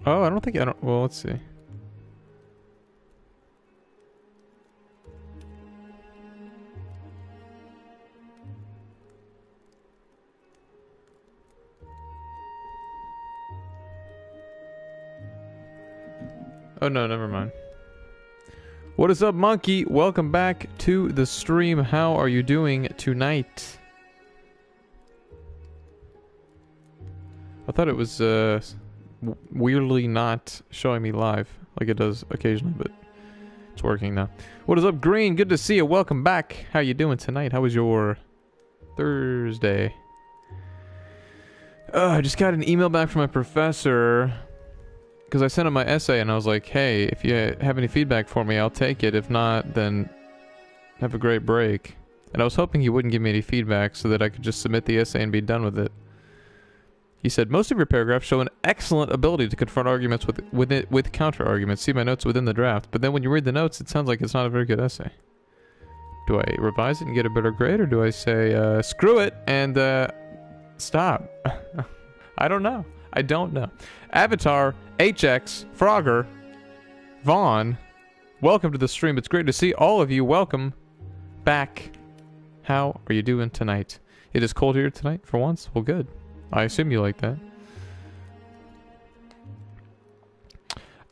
Oh, I don't think I don't. Well, let's see. Oh no, never mind. What is up, Monkey? Welcome back to the stream. How are you doing tonight? I thought it was weirdly not showing me live like it does occasionally, but it's working now. What is up, Green? Good to see you. Welcome back. How you doing tonight? How was your Thursday? I just got an email back from my professor because I sent him my essay and I was like, hey, if you have any feedback for me, I'll take it. If not, then have a great break. And I was hoping he wouldn't give me any feedback so that I could just submit the essay and be done with it. He said, most of your paragraphs show an excellent ability to confront arguments with counter-arguments. See my notes within the draft. But then when you read the notes, it sounds like it's not a very good essay. Do I revise it and get a better grade, or do I say, screw it and stop? I don't know. I don't know. Avatar, HX, Frogger, Vaughn, welcome to the stream. It's great to see all of you. Welcome back. How are you doing tonight? It is cold here tonight for once. Well, good. I assume you like that.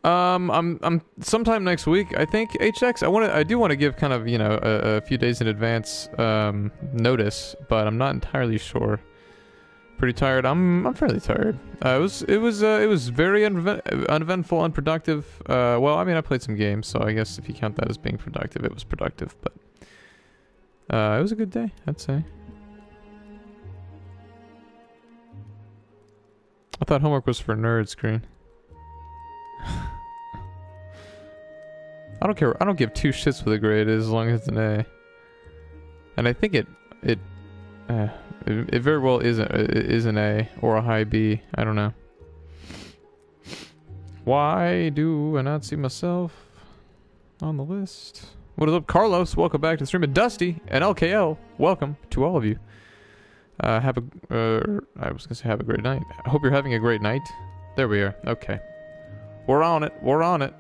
I'm sometime next week, I think, HX. I do want to give kind of, you know, a few days in advance notice, but I'm not entirely sure. Pretty tired. I'm fairly tired. It was very uneventful, unproductive. Well, I mean, I played some games, so I guess if you count that as being productive, it was productive, but it was a good day, I'd say. I thought homework was for nerds, Green. I don't care. I don't give two shits what the grade is as long as it's an A. And I think it very well is an A or a high B. I don't know. Why do I not see myself on the list? What is up, Carlos? Welcome back to the stream. And Dusty and LKL, welcome to all of you. I was gonna say have a great night. I hope you're having a great night. There we are. Okay. We're on it. We're on it.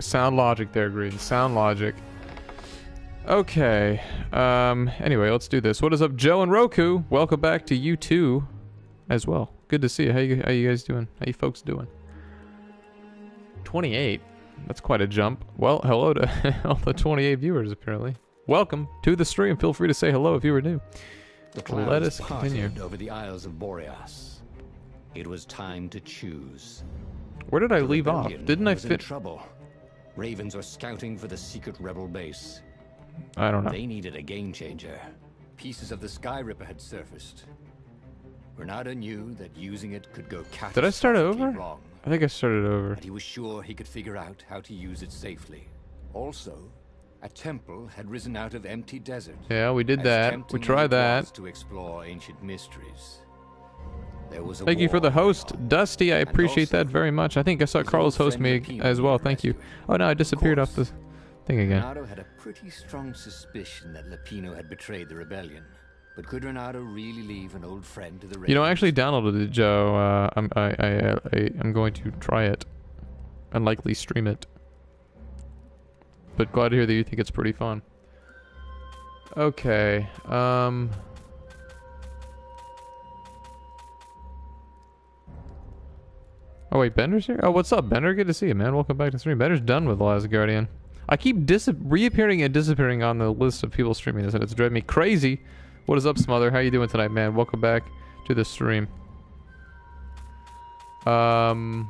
Sound logic there, Green. Sound logic. Okay. Anyway, let's do this. What is up, Joe and Roku? Welcome back to you too, as well. Good to see you. How you guys doing? How you folks doing? 28. That's quite a jump. Well, hello to all the 28 viewers, apparently. Welcome to the stream. Feel free to say hello if you were new. Let us continue. Over the Isles of Boreas. It was time to choose. Where did I leave off? Didn't I fit? Trouble. Ravens were scouting for the secret rebel base. I don't know. They needed a game changer. Pieces of the Sky Ripper had surfaced. Renata knew that using it could go catastrophically Did I start over? wrong. I think I started over. And he was sure he could figure out how to use it safely. Also, a temple had risen out of empty desert. Yeah, we did that. We tried that. To explore ancient mysteries. There was a Thank you for the host, war. Dusty. I appreciate that very much. I think I saw Carlos host me as well. Thank you. Oh no, I disappeared off the thing again. Renato had a pretty strong suspicion that Lapino had betrayed the rebellion. But could Renato really leave an old friend to the Ravens? You know, I actually downloaded it, Joe. I'm going to try it and likely stream it. But glad to hear that you think it's pretty fun. Okay. Oh wait, Bender's here? Oh, what's up, Bender? Good to see you, man. Welcome back to the stream. Bender's done with The Last Guardian. I keep reappearing and disappearing on the list of people streaming this, and it's driving me crazy. What is up, Smother? How you doing tonight, man? Welcome back to the stream. Well,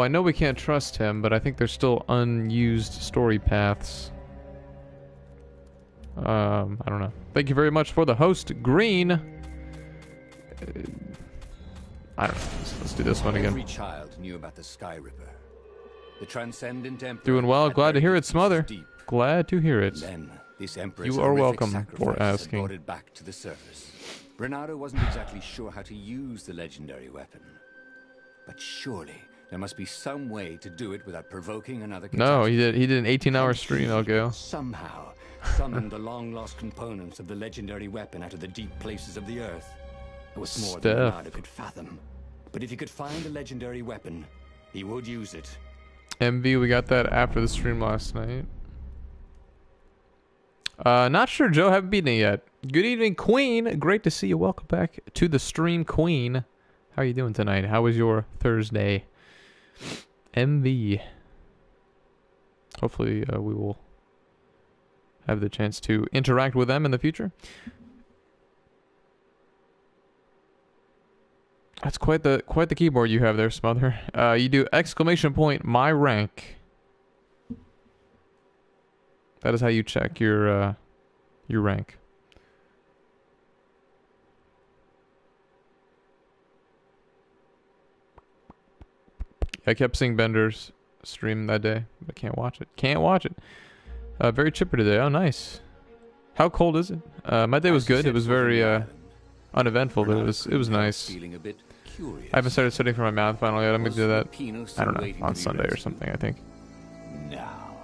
I know we can't trust him, but I think there's still unused story paths. I don't know. Thank you very much for the host, Green. I don't know. Let's do this one again. Every child knew about the Sky Ripper. The transcendent emperor. Doing well. Glad to hear it, Smother. Deep. Glad to hear it. Then, this emperor's You are horrific welcome for sacrifice had asking. brought it back to the surface. Renato wasn't exactly sure how to use the legendary weapon. But surely there must be some way to do it without provoking another catastrophe. No, he did an 18-hour stream, I'll go. Somehow summoned the long-lost components of the legendary weapon out of the deep places of the earth. It was more than Stuff. Bernardo could fathom. But if he could find a legendary weapon, he would use it. MV, we got that after the stream last night. Not sure, Joe. Haven't beaten it yet. Good evening, Queen. Great to see you. Welcome back to the stream, Queen. How are you doing tonight? How was your Thursday? MV. Hopefully, we will have the chance to interact with them in the future. That's quite the keyboard you have there, Smother. You do exclamation point my rank. That is how you check your rank. I kept seeing Bender's stream that day, but can't watch it. Can't watch it. Very chipper today. Oh, nice. How cold is it? My day was good. It was very uneventful, but it was nice. I haven't started studying for my math final yet. I'm gonna do that, I don't know, on Sunday or something, I think. Now,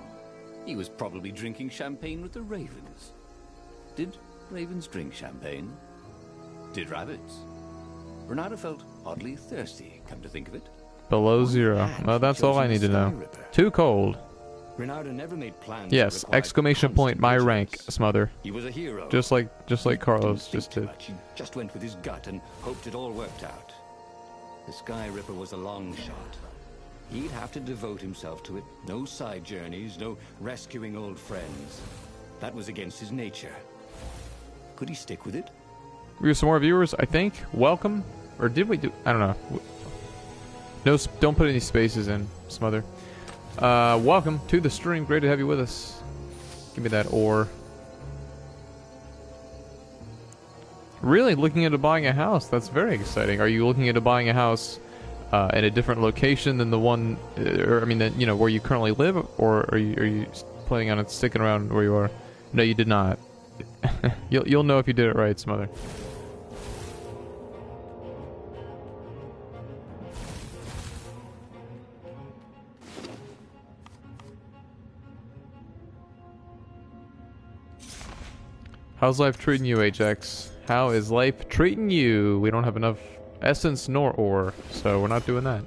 he was probably drinking champagne with the ravens. Did ravens drink champagne? Did rabbits? Bernardo felt oddly thirsty, come to think of it. Below zero. Well, that's all I need to know. Too cold. Bernardo never made plans. Yes, exclamation point my rank, Smother. He was a hero. Just like Carlos just did. He just went with his gut and hoped it all worked out. The Sky Ripper was a long shot. He'd have to devote himself to it. No side journeys, no rescuing old friends. That was against his nature. Could he stick with it? We have some more viewers, I think. Welcome. Or did we do... I don't know. No, don't put any spaces in, Smother. Welcome to the stream. Great to have you with us. Give me that ore. Really looking into buying a house. That's very exciting. Are you looking into buying a house in a different location than the one, or I mean, you know, where you currently live, or are you planning on it sticking around where you are? No, you did not. You'll know if you did it right, Smother. How's life treating you, HX? How is life treating you? We don't have enough essence nor ore, so we're not doing that.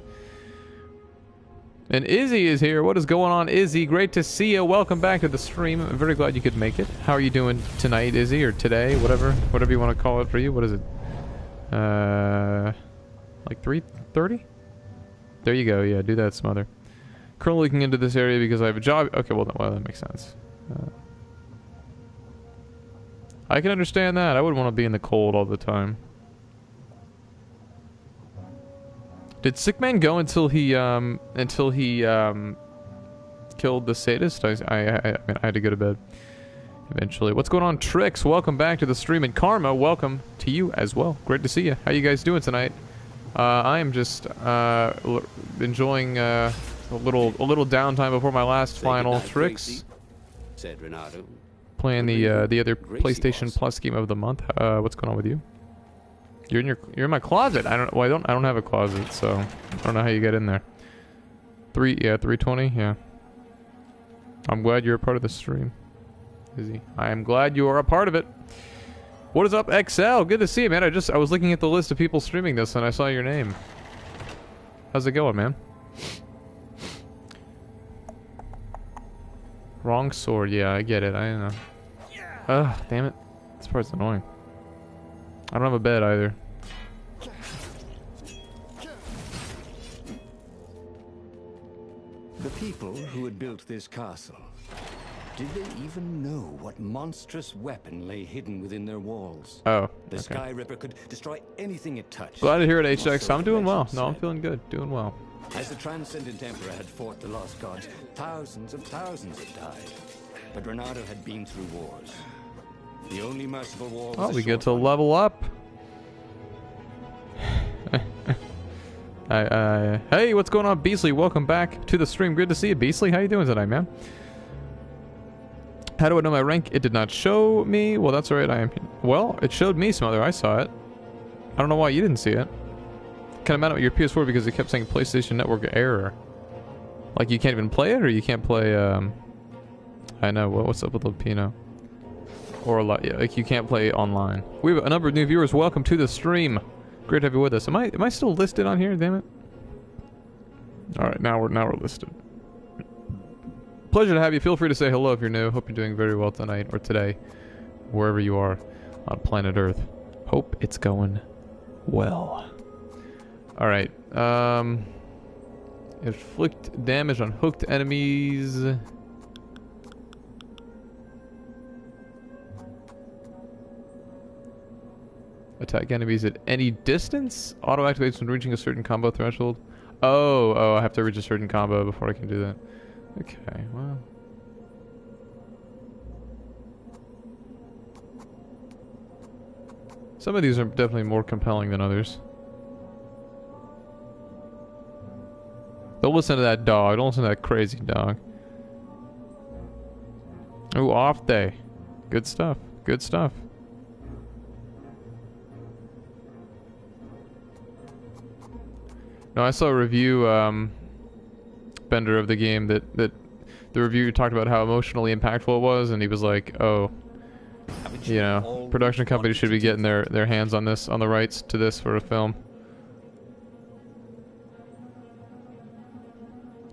And Izzy is here. What is going on, Izzy? Great to see you. Welcome back to the stream. I'm very glad you could make it. How are you doing tonight, Izzy, or today? Whatever you want to call it for you. What is it? Like 3:30? There you go. Yeah, do that, Smother. Currently looking into this area because I have a job. Okay, well, that makes sense. I can understand that. I wouldn't want to be in the cold all the time. Did Sickman go until he killed the sadist? I mean, I had to go to bed eventually. What's going on, Trix? Welcome back to the stream, and Karma, welcome to you as well. Great to see you. How you guys doing tonight? I am just enjoying a little downtime before my last final. Trix, said Renato. Playing the other PlayStation Plus game of the month. What's going on with you? You're in my closet. I don't have a closet, so I don't know how you get in there. 320. Yeah. I'm glad you're a part of the stream, Izzy. I am glad you are a part of it. What is up, XL? Good to see you, man. I was looking at the list of people streaming this and I saw your name. How's it going, man? Wrong sword. Yeah, I get it. I don't know. Ugh, damn it. This part's annoying. I don't have a bed either. The people who had built this castle, did they even know what monstrous weapon lay hidden within their walls? Oh, The okay. Sky Ripper could destroy anything it touched. Glad to hear it, HX. Also, I'm doing well. legend No, I'm said. feeling good. Doing well. As the Transcendent Emperor had fought the lost gods, thousands had died. But Renato had been through wars. The only merciful war was Oh, a we get short to one. level up. Hey, what's going on, Beasley? Welcome back to the stream. Good to see you, Beasley. How you doing tonight, man? How do I know my rank? It did not show me. Well, that's alright. Well, it showed me, Smother. I saw it. I don't know why you didn't see it. Kind of mad at your PS4 because it kept saying PlayStation Network error. Like you can't even play it, or you can't play. I know. What's up with Lupino? Or like you can't play online. We have a number of new viewers. Welcome to the stream. Great to have you with us. Am I still listed on here? Damn it. All right, now we're listed. Pleasure to have you. Feel free to say hello if you're new. Hope you're doing very well tonight or today, wherever you are on planet Earth. Hope it's going well. All right. Inflict damage on hooked enemies. Attack enemies at any distance. Auto activates when reaching a certain combo threshold. Oh, I have to reach a certain combo before I can do that. Okay, well. Some of these are definitely more compelling than others. Don't listen to that dog. Don't listen to that crazy dog. Ooh, off day. Good stuff. Good stuff. No, I saw a review, Bender, of the game that the reviewer talked about how emotionally impactful it was, and he was like, oh, you know, production companies should be getting their hands on this, on the rights to this for a film.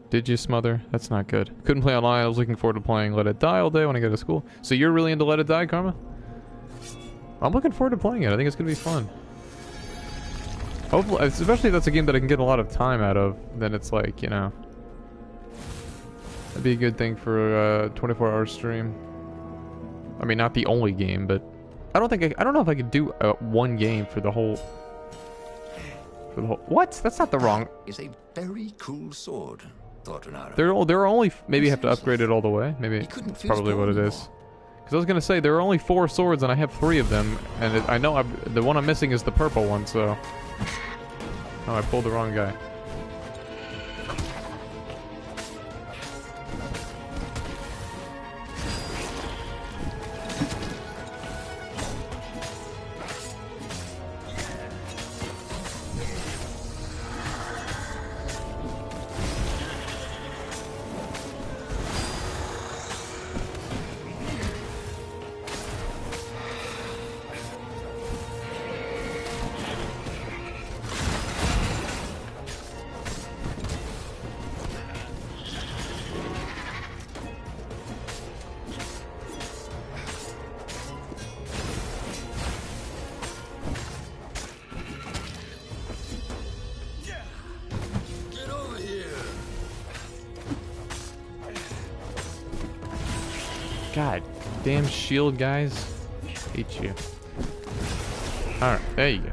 Did you smother? That's not good. Couldn't play online. I was looking forward to playing Let It Die all day when I go to school. So you're really into Let It Die, Karma? I'm looking forward to playing it. I think it's gonna be fun. Hopefully, especially if that's a game that I can get a lot of time out of, then it's like, you know, that'd be a good thing for a 24-hour stream. I mean, not the only game, but I don't know if I could do one game for the whole. What? That's not the wrong. Is a very cool sword, thought Renata. There are only maybe have to upgrade it all the way. Maybe that's probably what it is. Because I was gonna say there are only 4 swords and I have 3 of them, and I know the one I'm missing is the purple one. So, oh, I pulled the wrong guy. God damn shield guys. Hate you. Alright, there you go.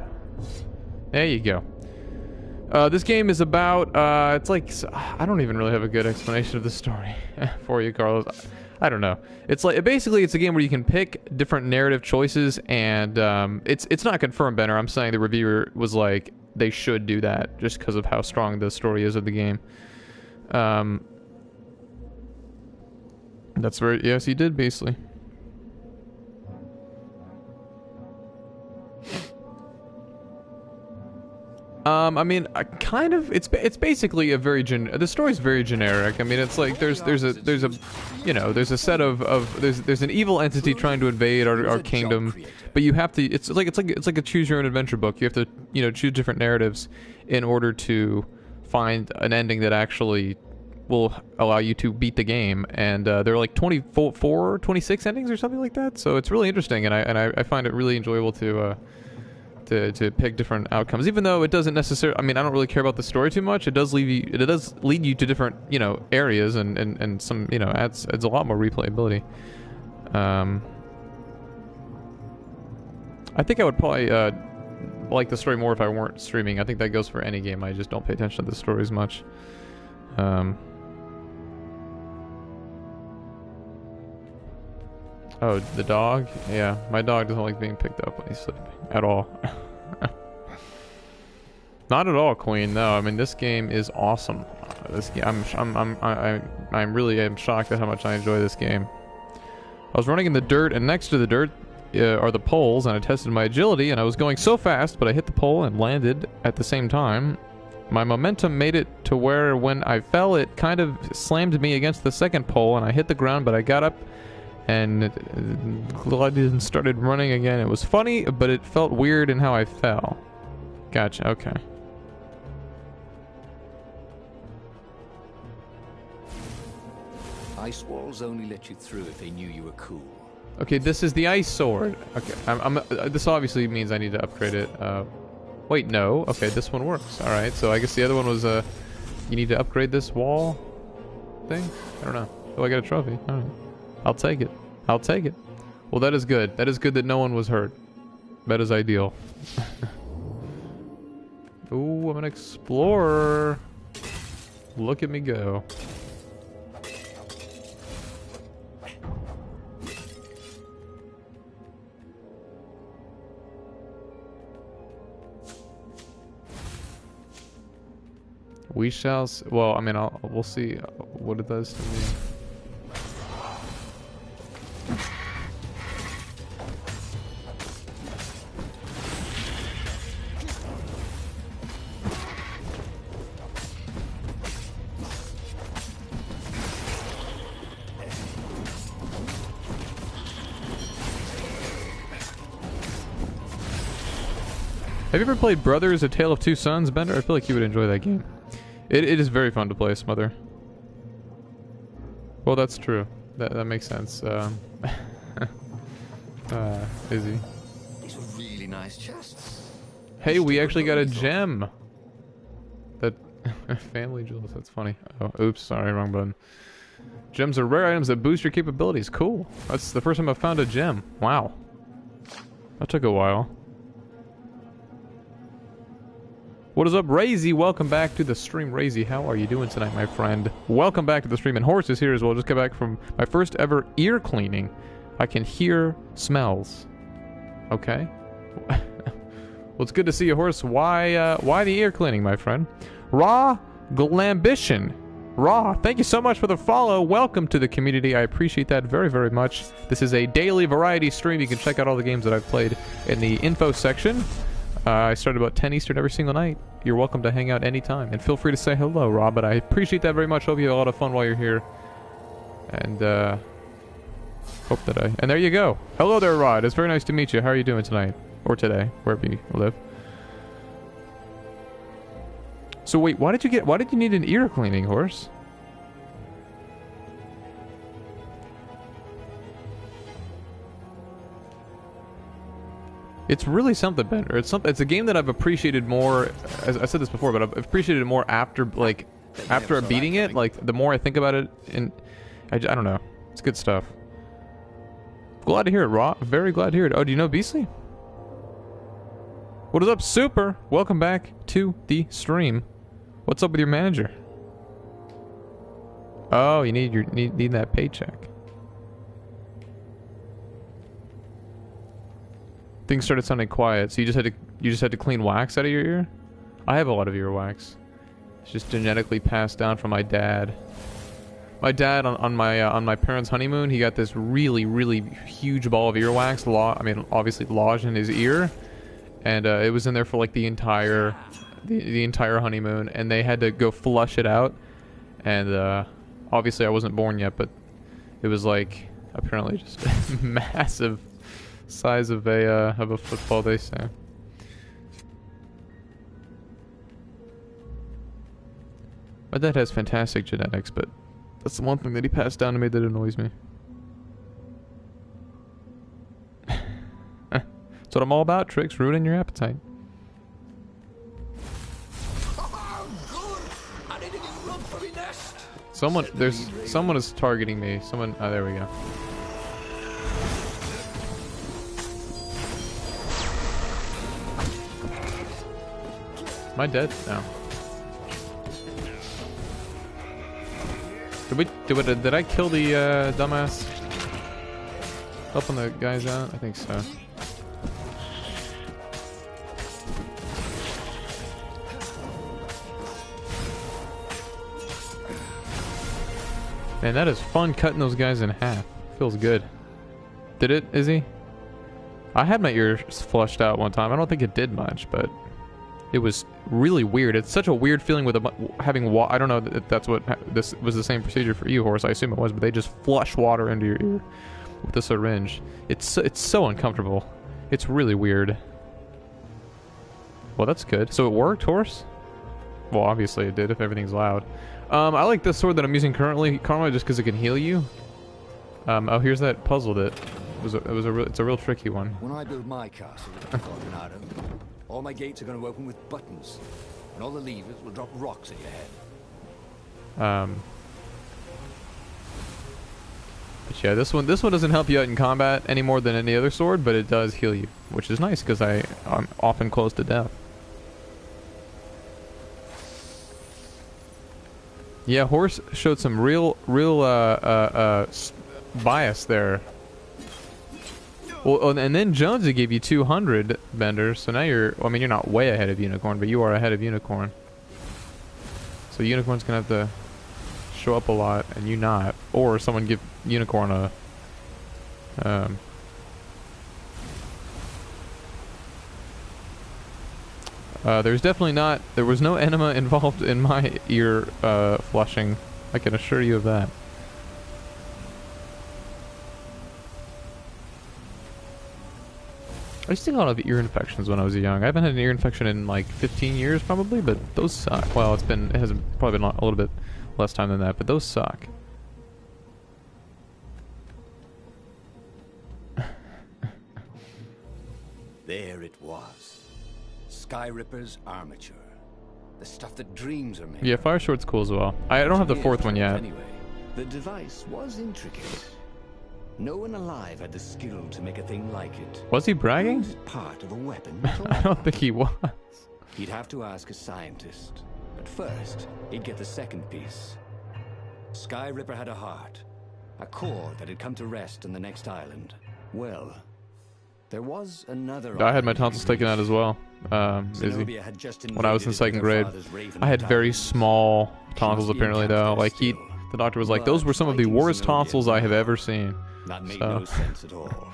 There you go. This game is about, it's like, I don't even really have a good explanation of the story for you, Carlos. I don't know. It's like, basically it's a game where you can pick different narrative choices, and it's not confirmed, Benner. I'm saying the reviewer was like, they should do that just because of how strong the story is of the game. That's very, yes, he did, basically. I mean, kind of. It's basically a very the story's very generic. I mean, it's like there's a you know, there's a set of there's an evil entity trying to invade our kingdom, but you have to. It's like a choose your own adventure book. You have to, you know, choose different narratives in order to find an ending that actually will allow you to beat the game, and there are like 26 endings or something like that. So it's really interesting, and I find it really enjoyable to pick different outcomes, even though it doesn't necessarily. I mean, I don't really care about the story too much. It does lead you to different, you know, areas, and some, you know, adds a lot more replayability. I think I would probably like the story more if I weren't streaming. I think that goes for any game. I just don't pay attention to the story as much. Oh, the dog? Yeah, my dog doesn't like being picked up when he's sleeping at all. Not at all, Queen. No, I mean, this game is awesome. This game, I'm really shocked at how much I enjoy this game. I was running in the dirt, and next to the dirt are the poles, and I tested my agility, and I was going so fast, but I hit the pole and landed at the same time. My momentum made it to where when I fell, it kind of slammed me against the second pole, and I hit the ground, but I got up And Gladian started running again. It was funny, but it felt weird in how I fell. Gotcha, okay. Ice walls only let you through if they knew you were cool. Okay, this is the ice sword. Okay, this obviously means I need to upgrade it. Wait, no. Okay, this one works. Alright, so I guess the other one was, you need to upgrade this wall thing? I don't know. Oh, I got a trophy. Alright. I'll take it. I'll take it. Well, that is good. That is good that no one was hurt. That is ideal. Ooh, I'm an explorer. Look at me go. We shall. Well, I mean, we'll see what it does to me. Have you ever played Brothers: A Tale of Two Sons, Bender? I feel like you would enjoy that game. It is very fun to play, Smother. Well, that's true. That makes sense. Izzy. These are really nice chests. Hey, we actually got a gem. That family jewels. That's funny. Oh, oops, sorry, wrong button. Gems are rare items that boost your capabilities. Cool. That's the first time I've found a gem. Wow. That took a while. What is up, Razy? Welcome back to the stream, Razy. How are you doing tonight, my friend? Welcome back to the stream. And Horse is here as well. Just got back from my first ever ear cleaning. I can hear smells. Okay. Well, it's good to see you, Horse. Why the ear cleaning, my friend? Raw Glambition. Raw, thank you so much for the follow. Welcome to the community. I appreciate that very, very much. This is a daily variety stream. You can check out all the games that I've played in the info section. I start about 10 Eastern every single night. You're welcome to hang out anytime. And feel free to say hello, Rob. But I appreciate that very much. Hope you have a lot of fun while you're here. And, hope that And there you go. Hello there, Rod. It's very nice to meet you. How are you doing tonight? Or today, wherever you live. So wait, why did you need an ear cleaning, Horse? It's really something, Bender. It's a game that I've appreciated more. As I said this before, but I've appreciated it more after beating it. Like the more I think about it, and I don't know. It's good stuff. Glad to hear it, Raw. Very glad to hear it. Oh, do you know Beastly? What is up, Super? Welcome back to the stream. What's up with your manager? Oh, you need that paycheck. Things started sounding quiet, so you just had to clean wax out of your ear? I have a lot of earwax. It's just genetically passed down from my dad. My dad on my parents' honeymoon, he got this really, really huge ball of earwax. Obviously lodged in his ear, and it was in there for like the entire honeymoon, and they had to go flush it out. And obviously I wasn't born yet, but it was like apparently just massive. Size of a football, they say. My dad has fantastic genetics, but that's the one thing that he passed down to me that annoys me. That's what I'm all about, Tricks, ruining your appetite. Someone is targeting me. Oh, there we go. Am I dead? No. Did I kill the dumbass? Helping the guys out? I think so. Man, that is fun cutting those guys in half. Feels good. Did it, Izzy? I had my ears flushed out one time. I don't think it did much, but it was really weird. It's such a weird feeling with having I don't know if that's what this was the same procedure for you, Horse. I assume it was, but they just flush water into your ear. with a syringe. It's so uncomfortable. It's really weird. Well, that's good. So it worked, horse? Well, obviously it did if everything's loud. I like this sword that I'm using currently, Karma, just because it can heal you. Oh, here's that puzzle that it's a real tricky one. When I build my castle at Coronado, all my gates are going to open with buttons, and all the levers will drop rocks at your head. But yeah, this one doesn't help you out in combat any more than any other sword, but it does heal you, which is nice because I'm often close to death. Yeah, horse showed some real bias there. Well, and then Jonesy gave you 200 benders, so now you're not way ahead of Unicorn, but you are ahead of Unicorn. So Unicorn's gonna have to show up a lot, and you not. Or someone give Unicorn a... there's definitely not... There was no enema involved in my ear flushing. I can assure you of that. I used to get a lot of ear infections when I was young. I haven't had an ear infection in like 15 years probably, but those suck. Well, it has probably been a little bit less time than that, but those suck. There it was. Sky Ripper's armature. The stuff that dreams are made. Yeah, Fire Sword's cool as well. I don't have the fourth one yet. Anyway, the device was intricate. No one alive had the skill to make a thing like it. Was he bragging? Was it part of a weapon? I don't think he was. He'd have to ask a scientist. But first, he'd get the second piece. Sky Ripper had a heart. A core that had come to rest on the next island. Well, there was another... I had my tonsils taken out as well. Izzy. When I was in second grade. I had very small tonsils apparently though. Like the doctor was like, those were some of the worst tonsils I have ever seen. That made no sense at all.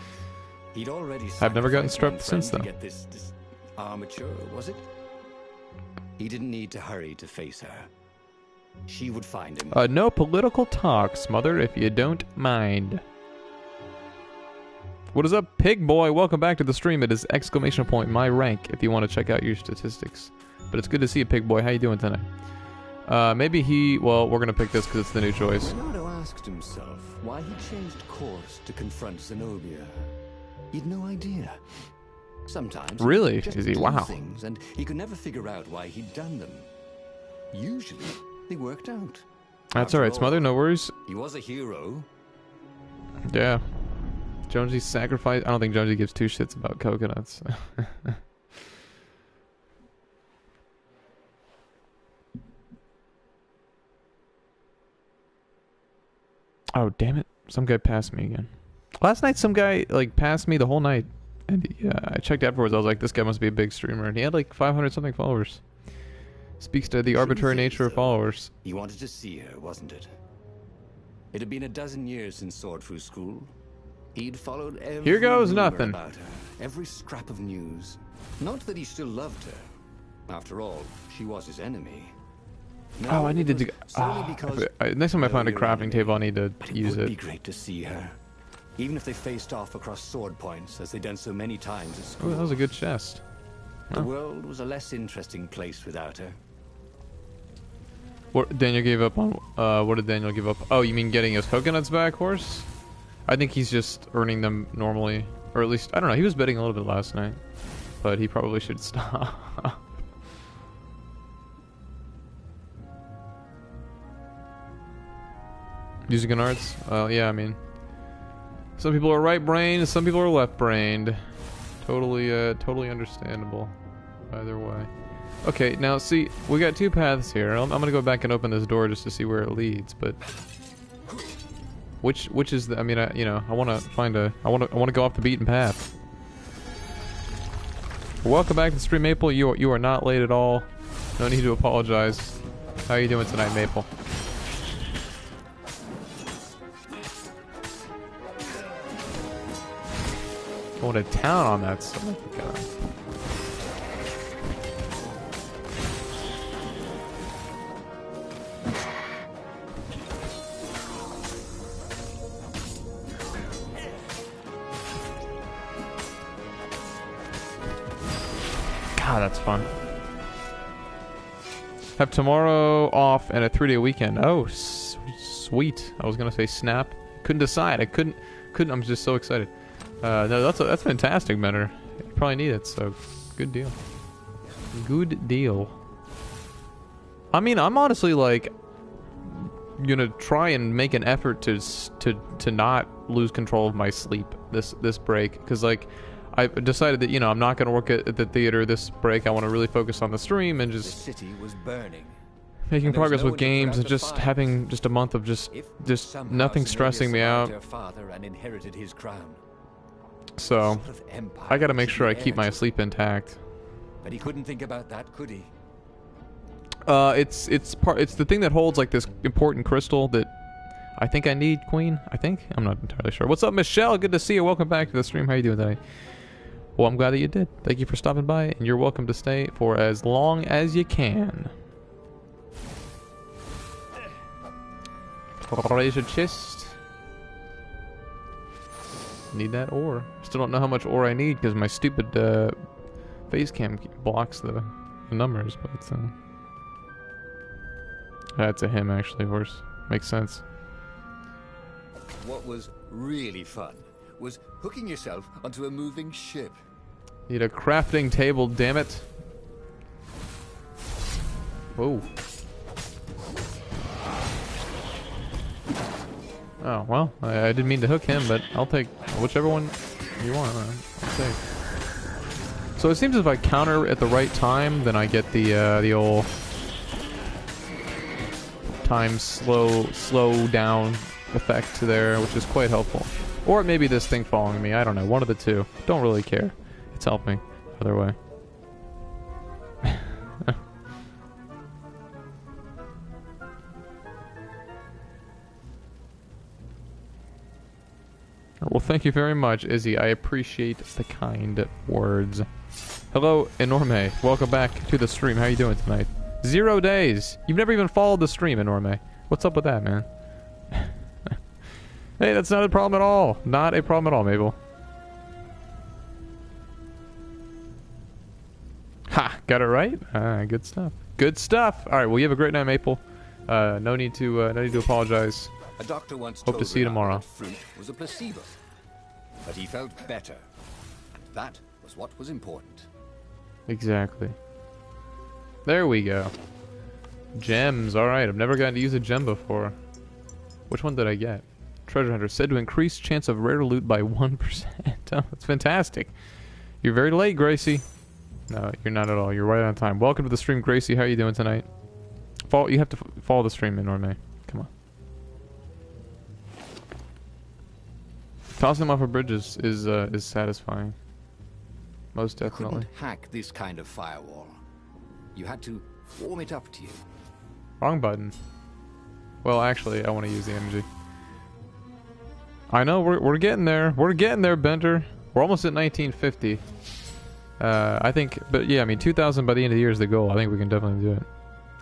He'd already I've never gotten strep since then. Get this armature, was it? He didn't need to hurry to face her. She would find him. No political talks, mother, if you don't mind. What is up, pig boy? Welcome back to the stream. It is !my rank if you want to check out your statistics. But it's good to see you, pig boy. How you doing tonight? Maybe well, we're gonna pick this because it's the new choice. Leonardo asked himself why he changed course to confront Zenobia. He'd no idea. Sometimes really, is he? Wow. Things and he could never figure out why he'd done them. Usually, they worked out. That's alright, Smother. No worries. He was a hero. Yeah. Jonesy's sacrifice. I don't think Jonesy gives two shits about coconuts. Oh, damn it. Some guy passed me again. Last night, some guy, passed me the whole night. And I checked afterwards. I was like, this guy must be a big streamer. And he had, 500-something followers. Speaks to the arbitrary nature of followers. He wanted to see her, wasn't it? It had been a dozen years since Swordfu School. He'd followed every Here goes rumor nothing. About her, every scrap of news. Not that he still loved her. After all, she was his enemy. No, oh, I needed to... next time I find a crafting table, I need to use it. It would be great to see her. Even if they faced off across sword points, as they'd done so many times at school. Oh, that was a good chest. The world was a less interesting place without her. What Daniel gave up on... what did Daniel give up? Oh, you mean getting his coconuts back, horse? I think he's just earning them normally. Or at least, I don't know, he was betting a little bit last night. But he probably should stop. Music and arts? Yeah, I mean... Some people are right-brained, some people are left-brained. Totally understandable. Either way. Okay, now see, we got two paths here. I'm gonna go back and open this door just to see where it leads, but... Which is the, I mean, I wanna find a... I wanna go off the beaten path. Welcome back to the stream, Maple. You are not late at all. No need to apologize. How are you doing tonight, Maple? Going to town on that son. Ah, that's fun. Have tomorrow off and a 3-day weekend. Oh, sweet. I was gonna say snap. Couldn't decide. I couldn't. I'm just so excited. No, that's fantastic, Mentor. You probably need it. So, good deal. Good deal. I mean, I'm honestly like gonna try and make an effort to not lose control of my sleep this break, because like I've decided that, you know, I'm not gonna work at the theater this break. I want to really focus on the stream and just the city was burning, making progress with games and just having just a month of just nothing stressing me out. Her father and inherited his crown. So What sort of empire I gotta make was he sure I the keep heir my to? sleep intact. But he couldn't think about that, could he? It's the thing that holds like this important crystal that I think I need, Queen. I think, I'm not entirely sure. What's up, Michelle? Good to see you. Welcome back to the stream. How you doing today? Well, I'm glad that you did. Thank you for stopping by, and you're welcome to stay for as long as you can. Raise your chest. Need that ore. Still don't know how much ore I need because my stupid face cam blocks the numbers, but that's a him actually, horse. Makes sense. What was really fun was hooking yourself onto a moving ship. Need a crafting table, damn it. Whoa. Oh, well, I didn't mean to hook him, but I'll take whichever one you want. I'll take. So it seems if I counter at the right time, then I get the old time slow down effect there, which is quite helpful. Or maybe this thing following me. I don't know. One of the two. Don't really care. It's helped me either way. Well, thank you very much, Izzy. I appreciate the kind words. Hello, Enorme. Welcome back to the stream. How you doing tonight? 0 days. You've never even followed the stream, Enorme. What's up with that, man? Hey, that's not a problem at all. Not a problem at all, Mabel. Ha! Got it right? Good stuff. Good stuff! Alright, well, you have a great night, Maple. No need to apologize. A doctor once Hope to told see you Renard tomorrow. that fruit was a placebo, but he felt better, and that was what was important. Exactly. There we go. Gems. Alright, I've never gotten to use a gem before. Which one did I get? Treasure Hunter. Said to increase chance of rare loot by 1%. Oh, that's fantastic. You're very late, Gracie. No, you're not at all. You're right on time. Welcome to the stream, Gracie. How are you doing tonight? You have to follow the stream, Enorme. Come on. Tossing them off of bridges is satisfying. Most You definitely. couldn't hack this kind of firewall. You had to warm it up to you. Wrong button. Well, actually, I want to use the energy. I know, we're getting there. We're getting there, Bender. We're almost at 1950. I think, but yeah, I mean, 2000 by the end of the year is the goal. I think we can definitely do it.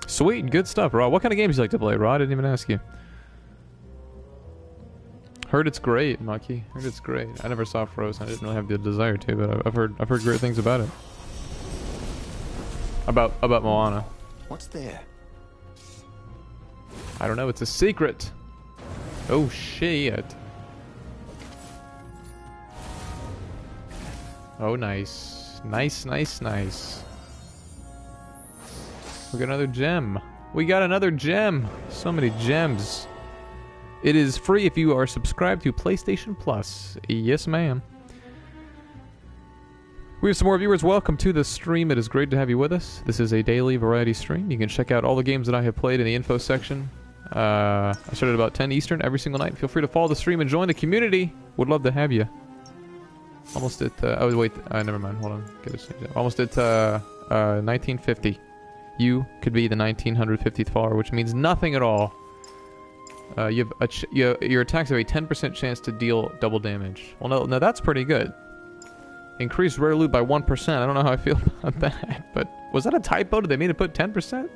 Sweet, good stuff, Rod. What kind of games do you like to play, Rod? I didn't even ask you. Heard it's great, Mucky. Heard it's great. I never saw Frozen. I didn't really have the desire to, but I've heard great things about it. About Moana. What's there? I don't know. It's a secret. Oh shit. Oh, nice. Nice. We got another gem. We got another gem. So many gems. It is free if you are subscribed to PlayStation Plus. Yes, ma'am. We have some more viewers. Welcome to the stream. It is great to have you with us. This is a daily variety stream. You can check out all the games that I have played in the info section. I started about 10 Eastern every single night. Feel free to follow the stream and join the community. Would love to have you. Almost at, oh wait, never mind, hold on. Almost at 1950. You could be the 1950th follower, which means nothing at all. Your attacks have a 10% chance to deal double damage. Well, no, that's pretty good. Increase rare loot by 1%. I don't know how I feel about that, but was that a typo? Did they mean to put 10%?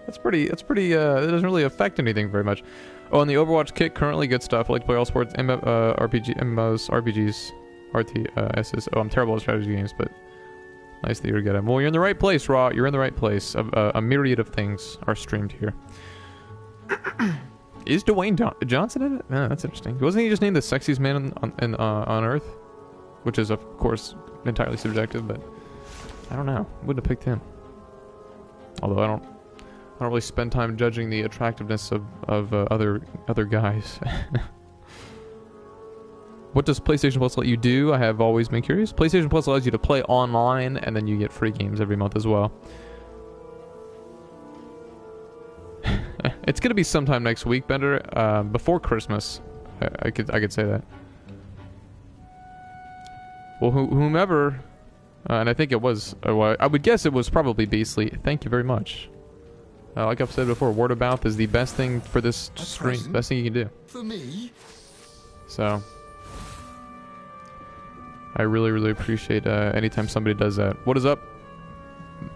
That's pretty, it doesn't really affect anything very much. Oh, and the Overwatch kit, currently good stuff. I like to play all sports, MMOs, RPGs, RTSs. Oh, I'm terrible at strategy games, but Nice that you're good. Well, you're in the right place, Raw. You're in the right place. A myriad of things are streamed here. Is Dwayne Johnson in it? Oh, that's interesting. Wasn't he just named the sexiest man on Earth? Which is, of course, entirely subjective, but I don't know. Wouldn't have picked him. Although I don't really spend time judging the attractiveness of other guys. What does PlayStation Plus let you do? I have always been curious. PlayStation Plus allows you to play online, and then you get free games every month as well. It's gonna be sometime next week, Bender. Before Christmas, I could say that. Well, whomever, and I think it was. I would guess it was probably Beastly. Thank you very much. Like I've said before, word of mouth is the best thing for this stream. Best thing you can do. For me. So, I really, really appreciate anytime somebody does that. What is up?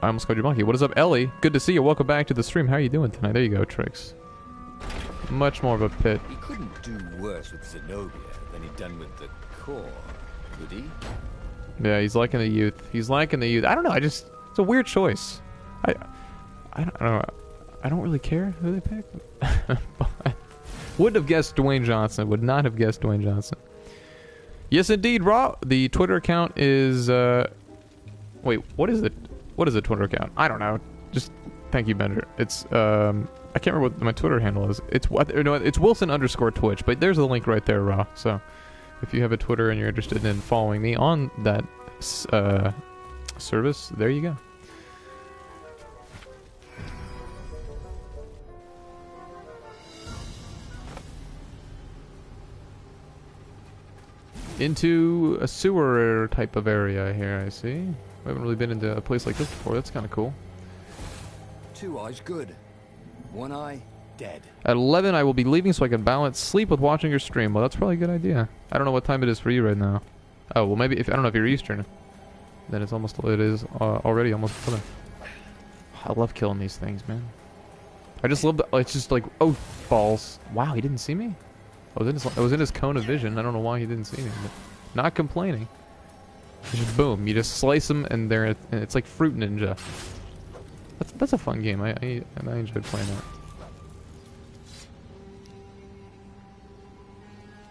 I almost called you Monkey. What is up, Ellie? Good to see you. Welcome back to the stream. How are you doing tonight? There you go, Trix. Much more of a pit. He couldn't do worse with Zenobia than he'd done with the core, could he? Yeah, he's liking the youth. He's liking the youth. I don't know. It's a weird choice. I don't know. I don't really care who they pick. Wouldn't have guessed Dwayne Johnson. Would not have guessed Dwayne Johnson. Yes, indeed, Raw. The Twitter account is. Wait, what is it? What is a Twitter account? I don't know. Just thank you, Bender. It's I can't remember what my Twitter handle is. It's Wilson_Twitch. But there's a link right there, Raw. So if you have a Twitter and you're interested in following me on that service, there you go. Into a sewer type of area here, I see. We haven't really been into a place like this before. That's kind of cool. 2 eyes good. 1 eye dead. At 11, I will be leaving so I can balance sleep with watching your stream. Well, that's probably a good idea. I don't know what time it is for you right now. Oh, well, maybe if I don't know if you're Eastern, then it is already almost 11. I love killing these things, man. I just love it's just like, oh, balls. Wow, he didn't see me? I was in his cone of vision. I don't know why he didn't see me, but not complaining. Just boom, you just slice them, and it's like Fruit Ninja. That's a fun game. I enjoyed playing that.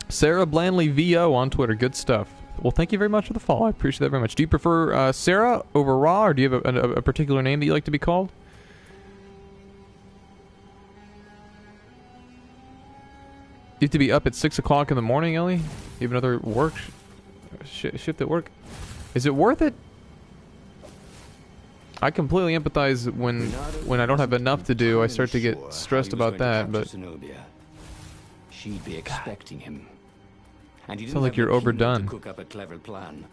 Sarah Blandley VO on Twitter. Good stuff. Well, thank you very much for the follow. I appreciate that very much. Do you prefer Sarah over Raw, or do you have a particular name that you like to be called? You have to be up at 6 o'clock in the morning, Ellie? You have another work shift at work? Is it worth it? I completely empathize when I don't have enough to do. I start to get stressed about that, but she'd be expecting him. And he sounds like you're overdone. to cook up a clever plan.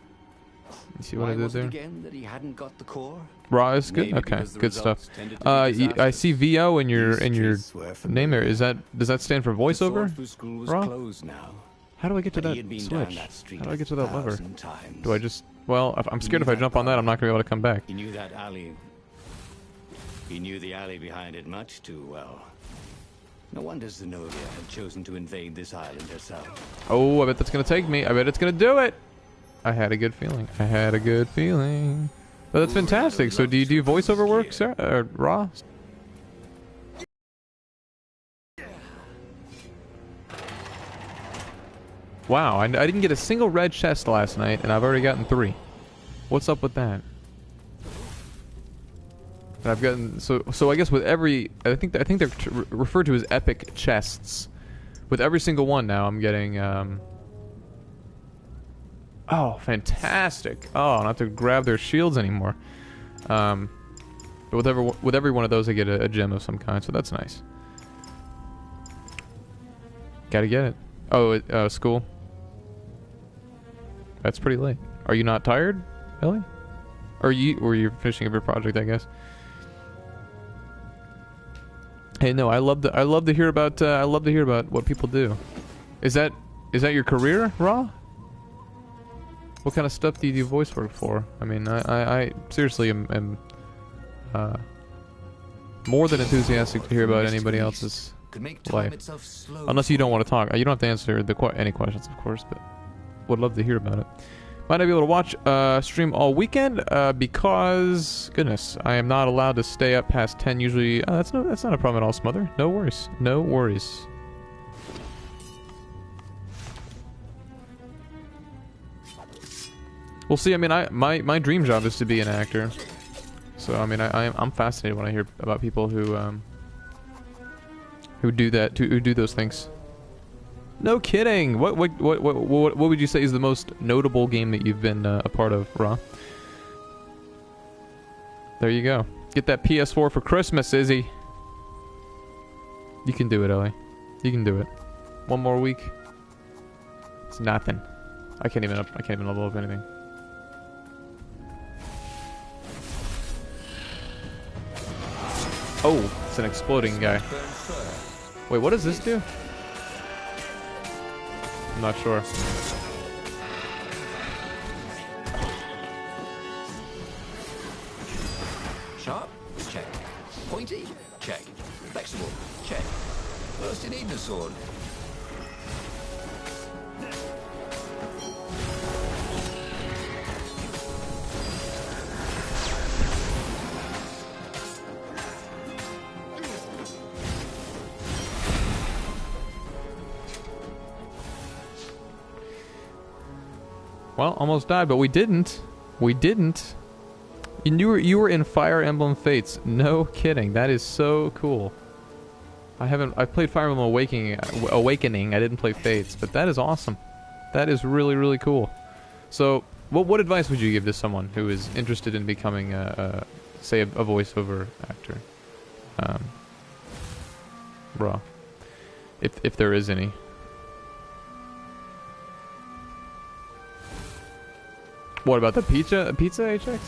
You see what I did there? Again that he hadn't got the core? Raw is good. Okay, good stuff. I see VO in your name there. Does that stand for voiceover? Raw? How do I get to that switch? How do I get to that lever? Do I just? Well, I'm scared if I jump on that, I'm not gonna be able to come back. He knew that alley. He knew the alley behind it much too well. No wonder Zenobia had chosen to invade this island herself. Oh, I bet that's gonna take me. I bet it's gonna do it. I had a good feeling. I had a good feeling. But that's fantastic. So do you do voiceover work, Sarah? Raw? Wow, I didn't get a single red chest last night, and I've already gotten 3. What's up with that? And I've gotten so I guess with every I think they're referred to as epic chests. With every single one now, I'm getting oh, fantastic! Oh, I don't have to grab their shields anymore. But with every one of those, I get a gem of some kind, so that's nice. Gotta get it. Oh, school. That's pretty late. Are you not tired, Ellie? Or you're finishing up your project, I guess. Hey, no, I love to hear about what people do. Is that your career, Raw? What kind of stuff do you do voice work for? I mean, I seriously am more than enthusiastic to hear about anybody else's life. Unless you don't want to talk. You don't have to answer any questions, of course, but would love to hear about it. Might not be able to watch stream all weekend because goodness, I am not allowed to stay up past 10 usually. That's not a problem at all, Smother. No worries. No worries. We'll see. I mean, my dream job is to be an actor. So I mean, I'm fascinated when I hear about people who do that, who do those things. No kidding. What would you say is the most notable game that you've been a part of, Ra? There you go. Get that PS4 for Christmas, Izzy. You can do it, Ellie. You can do it. One more week. It's nothing. I can't even level up anything. Oh, it's an exploding guy. Wait, what does this do? I'm not sure. Sharp? Check. Pointy? Check. Flexible? Check. First you need a sword. Well, almost died, but we didn't. We didn't. You were in Fire Emblem Fates. No kidding. That is so cool. I played Fire Emblem Awakening. I didn't play Fates, but that is awesome. That is really, really cool. So, what advice would you give to someone who is interested in becoming say a voiceover actor? Raw. If there is any. What about the pizza HX?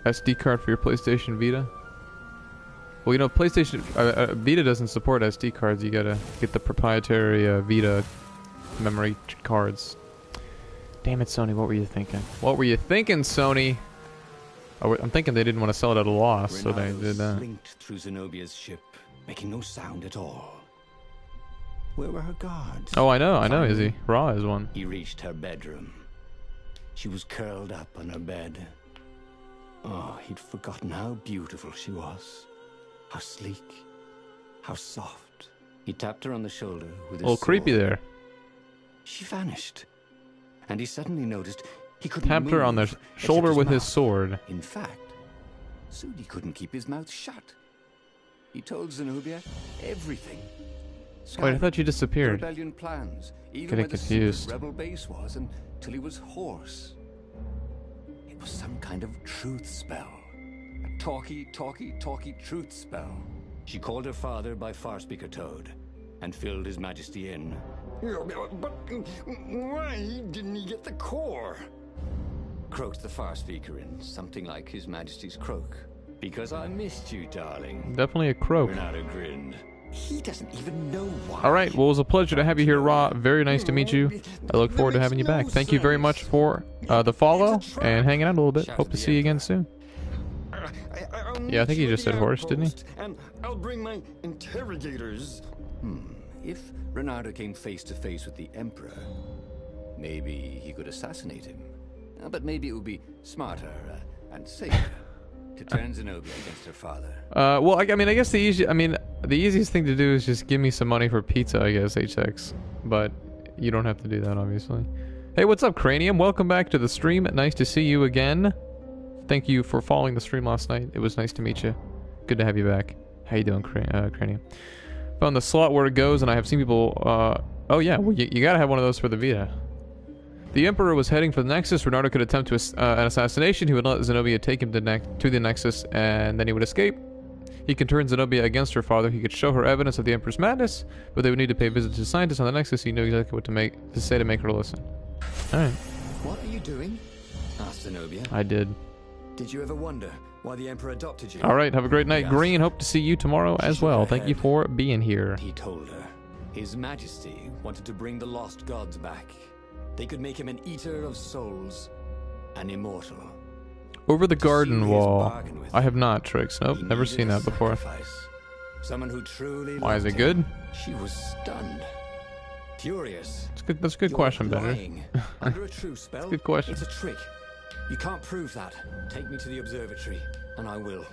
SD card for your PlayStation Vita? Well, you know, PlayStation Vita doesn't support SD cards. You gotta get the proprietary Vita memory cards. Damn it, Sony! What were you thinking? What were you thinking, Sony? I'm thinking they didn't want to sell it at a loss, so they did that. Slinked through Zenobia's ship, making no sound at all. Where were her guards? Oh, I know, Izzy. Raw is one. He reached her bedroom. She was curled up on her bed. Oh, he'd forgotten how beautiful she was. How sleek. How soft. He tapped her on the shoulder with his A little creepy sword. there. She vanished. And he suddenly noticed he couldn't Tapped her on the move shoulder except with his mouth. sword. In fact, Sudi couldn't keep his mouth shut. He told Zenobia everything. Wait, I thought you The disappeared. rebellion plans, even Getting where the confused. secret rebel base was, until he was hoarse. It was some kind of truth spell. A talky truth spell. She called her father by Farspeaker Toad, and filled His Majesty in. But why didn't he get the core? Croaked the Farspeaker in something like His Majesty's croak. Because I missed you, darling. Definitely a croak. Renato grinned. He doesn't even know why. Alright, well, it was a pleasure to have you here, Raw. Very nice to meet you. I look forward to having you back. Thank you very much for the follow and hanging out a little bit. Hope to see you again soon. Yeah, I think he just said horse, didn't he? And I'll bring my interrogators. If Renato came face to face with the Emperor, maybe he could assassinate him. But maybe it would be smarter and safer to turn Zenobia against her father. Well, I mean, I guess the easiest thing to do is just give me some money for pizza, I guess, HX. But you don't have to do that, obviously. Hey, what's up, Cranium? Welcome back to the stream. Nice to see you again. Thank you for following the stream last night. It was nice to meet you. Good to have you back. How you doing, Cranium? Found the slot where it goes, and I have seen people... oh, yeah, well, you gotta have one of those for the Vita. The Emperor was heading for the Nexus. Renato could attempt an assassination. He would let Zenobia take him to the Nexus, and then he would escape. He could turn Zenobia against her father. He could show her evidence of the Emperor's madness, but they would need to pay a visit to scientists on the Nexus. He knew exactly what to say to make her listen. Alright. What are you doing? Asked Zenobia. I did. Did you ever wonder why the Emperor adopted you? Alright, have a great night, Yes. Green. Hope to see you tomorrow as Shook well. her Thank you head. for being here. He told her His Majesty wanted to bring the lost gods back. They could make him an eater of souls, an immortal. Over the To garden seal his wall. bargain with I have him, not, Trix. Nope, he never needed seen a that before. sacrifice. Someone who truly Why is loved it good? him. She was stunned. Furious. It's good. That's a good You're question, lying. Bender. Under a true spell? Good question. It's a trick. You can't prove that. Take me to the observatory, and I will.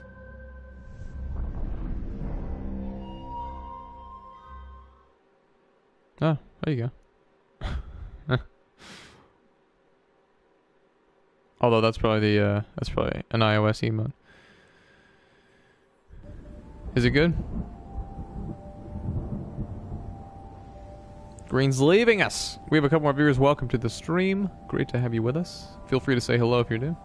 Oh, there you go. Although that's probably an iOS emote. Is it good? Green's leaving us. We have a couple more viewers. Welcome to the stream. Great to have you with us. Feel free to say hello if you're new.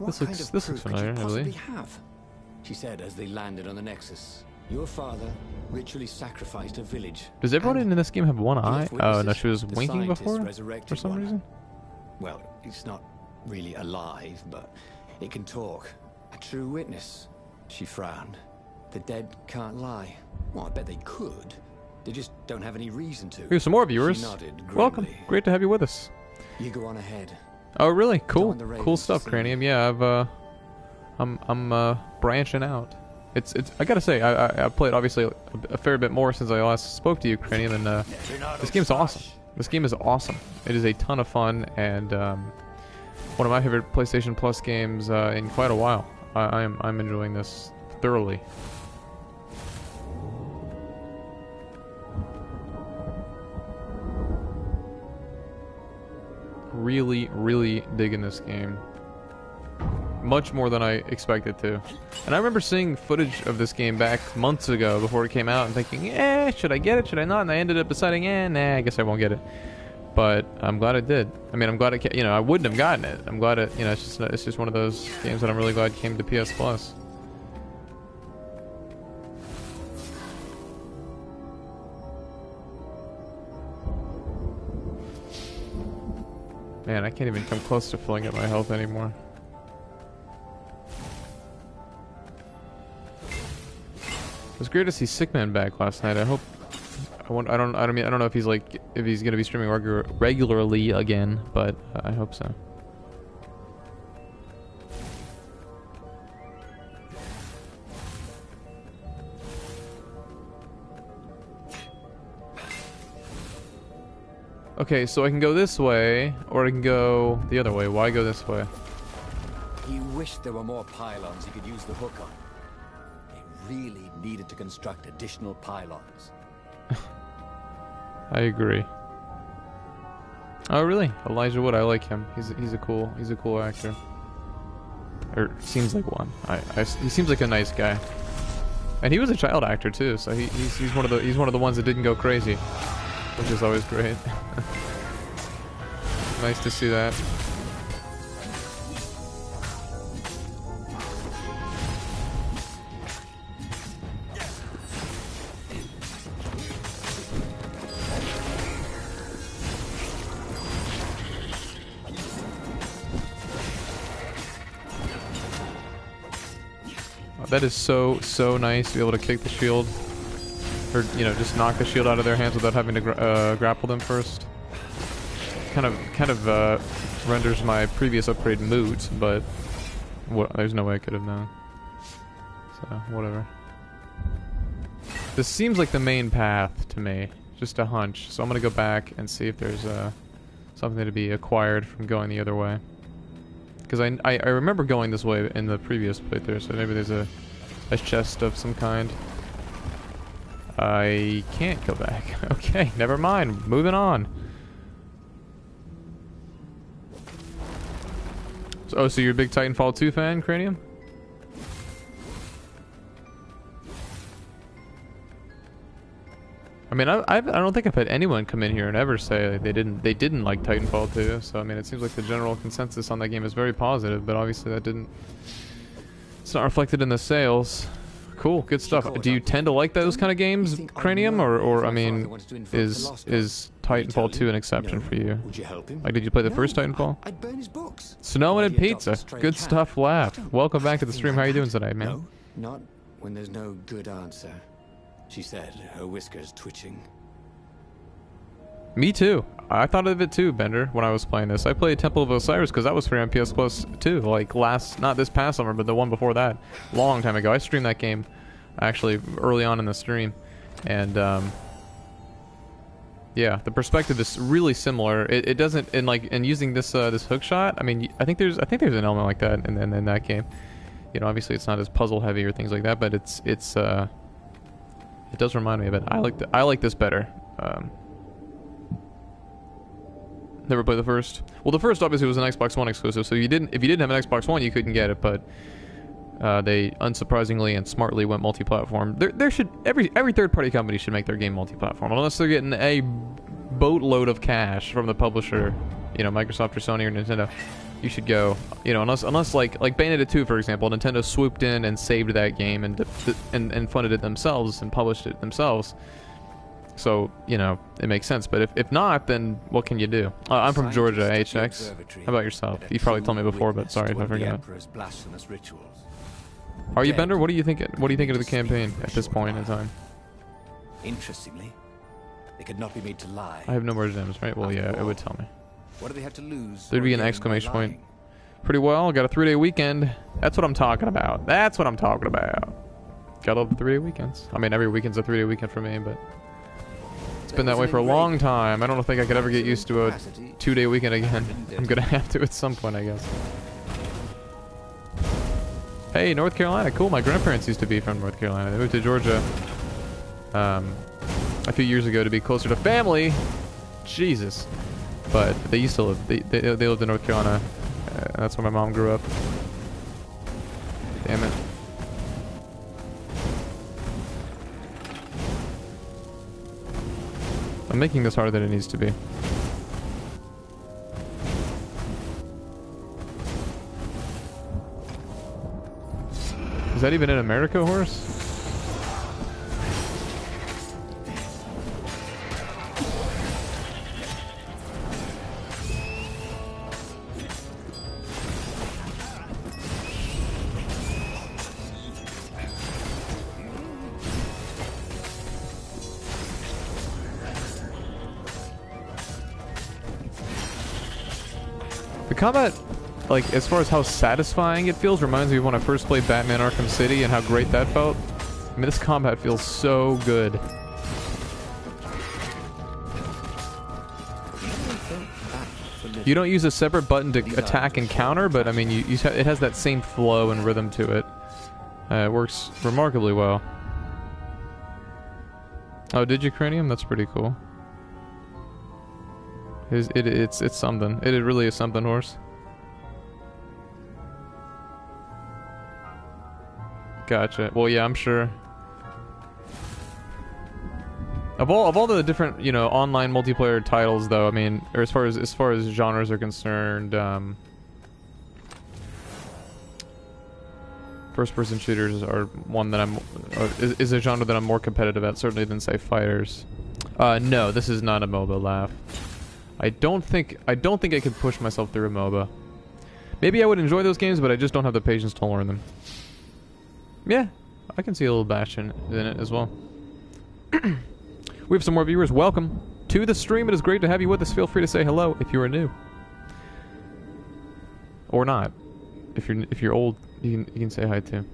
This looks familiar, I believe. Have? She said as they landed on the Nexus. Your father ritually sacrificed a village. Does everyone in this game have one eye? Oh no, she was The winking scientists before resurrected for some one. reason. Well, it's not really alive, but it can talk. A true witness. She frowned. The dead can't lie. Well, I bet they could. They just don't have any reason to. Here's some more viewers. She nodded grimly. Welcome. Great to have you with us. You go on ahead. Oh really? Cool. on the Cool Ravens stuff, to see Cranium. Yeah, I'm branching out. It's I gotta say I played obviously a fair bit more since I last spoke to you, Cranium, and this game's awesome. This game is awesome. It is a ton of fun and one of my favorite PlayStation Plus games in quite a while. I'm enjoying this thoroughly. Really digging this game. Much more than I expected to. And I remember seeing footage of this game back months ago before it came out and thinking, should I get it, should I not? And I ended up deciding, nah, I guess I won't get it. But I'm glad I did. I mean, I'm glad it, I wouldn't have gotten it. I'm glad it, it's just one of those games that I'm really glad came to PS Plus. Man, I can't even come close to filling up my health anymore. It was great to see Sickman back last night. I hope. I don't know if he's gonna be streaming regularly again, but I hope so. Okay, so I can go this way, or I can go the other way. Why go this way? He wished there were more pylons he could use the hook on. They really needed to construct additional pylons. I agree. Oh really? Elijah Wood, I like him. He's a cool actor. Or seems like one. He seems like a nice guy. And he was a child actor too, so he's one of the ones that didn't go crazy, which is always great. Nice to see that. That is so nice to be able to kick the shield, or just knock the shield out of their hands without having to grapple them first. Kind of renders my previous upgrade moot, but there's no way I could have known. So whatever. This seems like the main path to me, just a hunch. So I'm gonna go back and see if there's something to be acquired from going the other way. Because I remember going this way in the previous playthrough, so maybe there's a chest of some kind. I can't go back. Okay, never mind. Moving on. So you're a big Titanfall 2 fan, Cranium? I mean, I don't think I've had anyone come in here and ever say they didn't like Titanfall 2. So I mean, it seems like the general consensus on that game is very positive, but obviously it's not reflected in the sales. Cool, good stuff. Do you tend to like those kind of games, Cranium, or I mean, is Titanfall 2 an exception for you? Like, did you play the first Titanfall? I'd burn his books. Snowman and Pizza, good stuff. Laugh. Welcome back to the stream. How are you doing tonight, man? No, not when there's no good answer, she said, her whiskers twitching. Me too. I thought of it too, Bender, when I was playing this. I played Temple of Osiris because that was free on PS Plus too. Like not this past summer, but the one before that. Long time ago. I streamed that game actually early on in the stream, and yeah, the perspective is really similar. It doesn't, and using this this hook shot. I mean, I think there's an element like that in that game. You know, obviously it's not as puzzle heavy or things like that, but it does remind me of it. I like this better. Never played the first. Well, the first obviously was an Xbox One exclusive, so if you didn't have an Xbox One, you couldn't get it. But they unsurprisingly and smartly went multi-platform. There should every third-party company should make their game multi-platform, unless they're getting a boatload of cash from the publisher, you know, Microsoft or Sony or Nintendo. You should go, you know, unless like Bayonetta 2, for example, Nintendo swooped in and saved that game and funded it themselves and published it themselves. So, you know, it makes sense. But if not, then what can you do? I'm from Georgia, HX. How about yourself? You probably told me before, but sorry if I forgot. Are you, Bender? What do you think? What do you think of the campaign at this point in time? Interestingly, they could not be made to lie. I have no more gems, right? Well, yeah, it would tell me. What do they have to lose? There'd be an exclamation point. Pretty well. Got a 3-day weekend. That's what I'm talking about. That's what I'm talking about. Got all the 3-day weekends. I mean, every weekend's a 3-day weekend for me, but it's been that way for a long time. I don't think I could ever get used to a 2-day weekend again. I'm gonna have to at some point, I guess. Hey, North Carolina. Cool. My grandparents used to be from North Carolina. They moved to Georgia a few years ago to be closer to family. Jesus. But they used to live. They lived in North Carolina. That's where my mom grew up. Damn it. I'm making this harder than it needs to be. Is that even in America, horse? The combat, like, as far as how satisfying it feels, reminds me of when I first played Batman Arkham City and how great that felt. I mean, this combat feels so good. You don't use a separate button to attack and counter, but I mean, it has that same flow and rhythm to it. It works remarkably well. Oh, did you cranium? That's pretty cool. It's something. It really is something, horse. Gotcha. Well, yeah, I'm sure. Of all the different, you know, online multiplayer titles, though, I mean, or as far as genres are concerned, first-person shooters are one that is a genre that I'm more competitive at, certainly than say fighters. No, this is not a MOBA, laugh. I don't think I could push myself through a MOBA. Maybe I would enjoy those games, but I just don't have the patience to learn them. Yeah, I can see a little bash in it as well. We have some more viewers. Welcome to the stream. It is great to have you with us. Feel free to say hello if you are new, or not. If you're old, you can say hi too.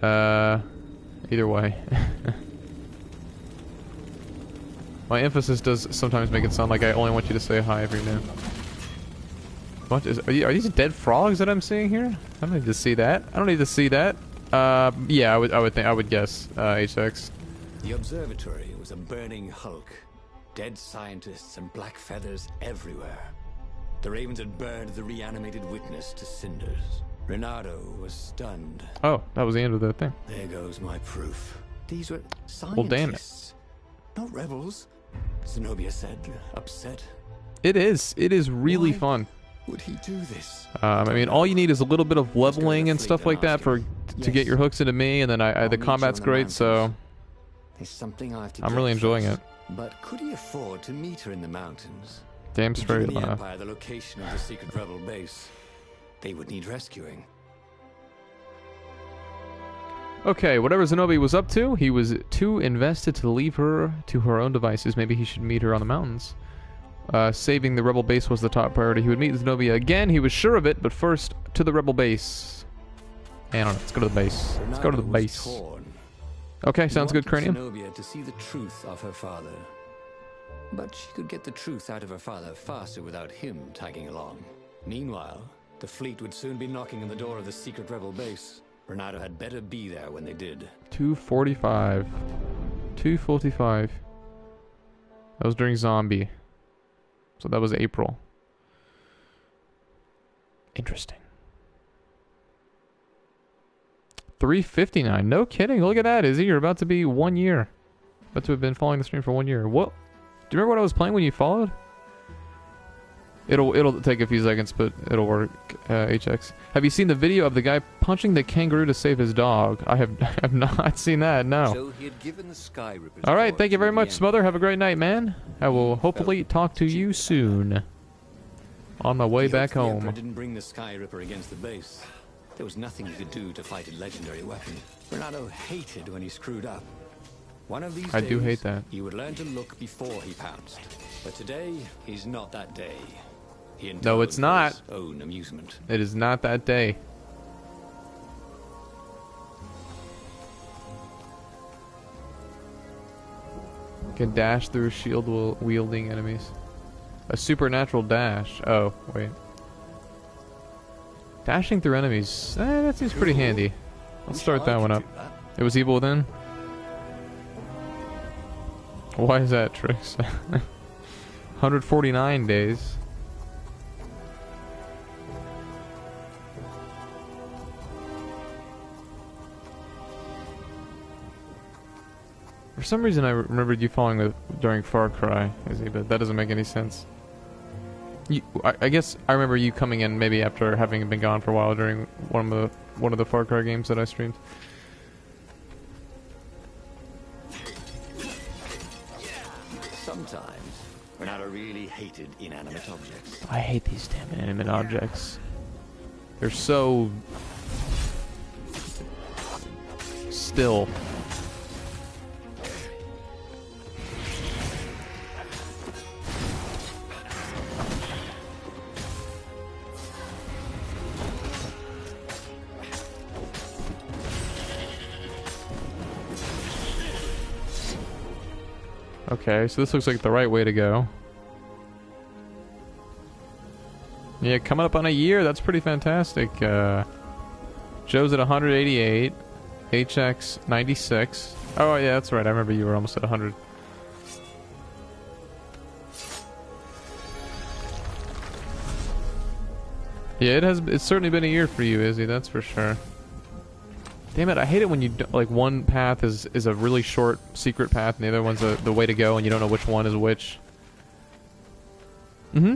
Either way. My emphasis does sometimes make it sound like I only want you to say hi if you're new. What is? Are these dead frogs that I'm seeing here? I don't need to see that. I don't need to see that. Yeah, I would guess. HX. The observatory was a burning hulk. Dead scientists and black feathers everywhere. The ravens had burned the reanimated witness to cinders. Renato was stunned. Oh, that was the end of the thing. There goes my proof. These were scientists. Well, damn it. Not rebels. Zenobia said, upset. It is really fun. Would he do this? I mean, all you need is a little bit of leveling and stuff like that to get your hooks into me, and then the combat's great, so There's something I have to I'm really enjoying it. But could he afford to meet her in the mountains? Damn straight, the Empire, the location of the secret rebel base. They would need rescuing. Okay, whatever Zenobia was up to, he was too invested to leave her to her own devices. Maybe he should meet her on the mountains. Saving the rebel base was the top priority. He would meet Zenobia again. He was sure of it, but first to the rebel base. I don't know. Let's go to the base. Let's go to the base. Torn. Okay, sounds good, He wanted Cranium. Zenobia to see the truth of her father. But she could get the truth out of her father faster without him tagging along. Meanwhile, the fleet would soon be knocking on the door of the secret rebel base. Renato had better be there when they did. 2:45. 2:45. That was during Zombie. So that was April. Interesting. 3:59. No kidding. Look at that, Izzy. You're about to be 1 year. About to have been following the stream for 1 year. What? Do you remember what I was playing when you followed? It'll take a few seconds, but it'll work. HX. Have you seen the video of the guy punching the kangaroo to save his dog? I have not seen that. No. So he had given the Sky Rippers. All right. Thank you very much, Smother. Have a great night, man. I will hopefully talk to you soon. On my way back The Emperor home. didn't bring the Sky Ripper against the base. There was nothing he could do to fight a legendary weapon. Renato hated when he screwed up. One of these I days, do hate that. he would learn to look before he pounced. But today, he's not that day. He No, it's intoned for not. his own amusement. It is not that day. Can dash through shield wielding enemies. A supernatural dash. Oh, wait. Dashing through enemies. That seems pretty handy. Let's start that one up. It was Evil Within? Why is that, Trix? 149 days. For some reason I remembered you following during Far Cry, Izzy, but that doesn't make any sense. I guess I remember you coming in maybe after having been gone for a while during one of the Far Cry games that I streamed. Sometimes, Renato really hated inanimate objects. I hate these damn inanimate objects. They're so still. Okay, so this looks like the right way to go. Yeah, coming up on a year, that's pretty fantastic. Joe's at 188, HX 96. Oh yeah, that's right, I remember you were almost at 100. Yeah, it's certainly been a year for you, Izzy, that's for sure. Damn it, I hate it when you like one path is a really short secret path and the other one's the way to go and you don't know which one is which.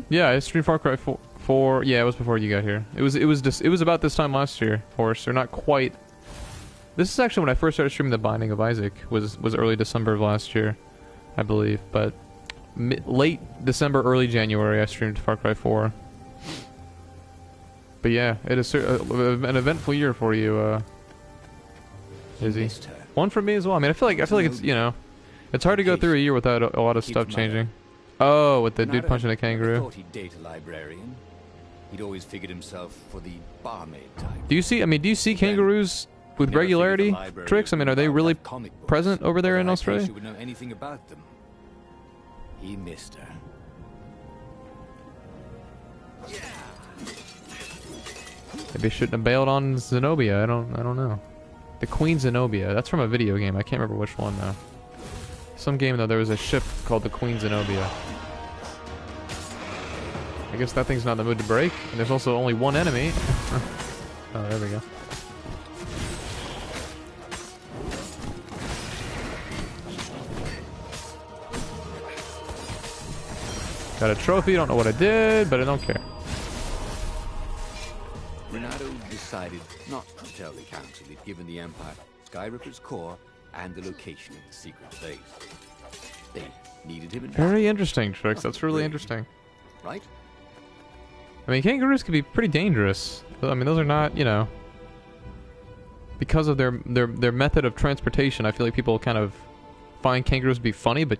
Yeah, I streamed Far Cry 4. Yeah, it was before you got here. It was about this time last year, Horse. They're not quite. This is actually when I first started streaming The Binding of Isaac. Was early December of last year, I believe. But late December, early January, I streamed Far Cry 4. But yeah, it is an eventful year for you, Izzy. One for me as well. I mean, I feel like it's, you know, it's hard to go through a year without a lot of stuff changing. Oh, with the dude punching a kangaroo. Thought he'd date a librarian. He'd always figured himself for the barmaid type. Do you see kangaroos with regularity, Tricks? I mean, are they really present over there in Australia? She would know anything about them. He missed her. Maybe I shouldn't have bailed on Zenobia. I don't know. The Queen Zenobia. That's from a video game. I can't remember which one though. Some game though. There was a ship called the Queen Zenobia. I guess that thing's not in the mood to break. And there's also only one enemy. Oh, there we go. Got a trophy. Don't know what I did, but I don't care. Renato decided not to tell the council he'd given the Empire Skyripper's core and the location of the secret base. They needed him in Very interesting, Tricks. That's really interesting. right? I mean, kangaroos can be pretty dangerous. I mean, those are not, you know, because of their method of transportation. I feel like people kind of find kangaroos to be funny, but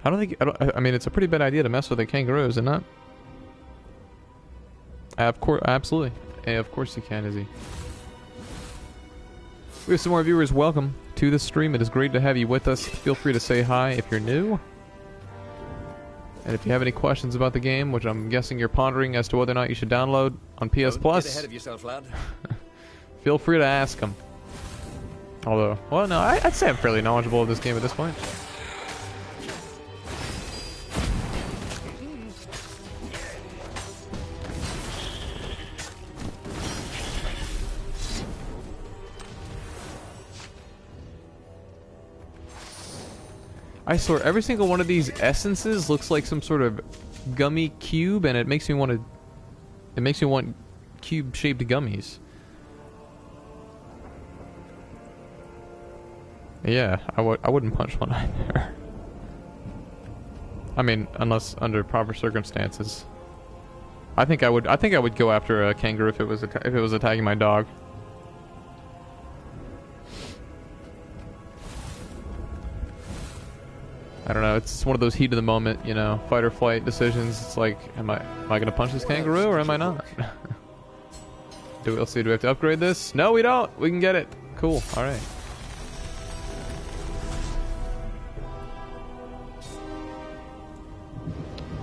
I don't think. I mean, it's a pretty bad idea to mess with a kangaroo, is it not? Of course, absolutely. Of course you can, Izzy. We have some more viewers. Welcome to to the stream. It is great to have you with us. Feel free to say hi if you're new. And if you have any questions about the game, which I'm guessing you're pondering as to whether or not you should download on PS Don't Plus, get ahead of yourself, lad. feel free to ask them. Although, well, no, I'd say I'm fairly knowledgeable of this game at this point. I swear, every single one of these essences looks like some sort of gummy cube, and it makes me want to. It makes me want cube-shaped gummies. Yeah, I wouldn't punch one either. I mean, unless under proper circumstances. I think I would go after a kangaroo if it was attacking my dog. I don't know, it's one of those heat of the moment, you know, fight or flight decisions. It's like, am I gonna punch this kangaroo or am I not? Let's see, do we have to upgrade this? No, we don't! We can get it. Cool, alright.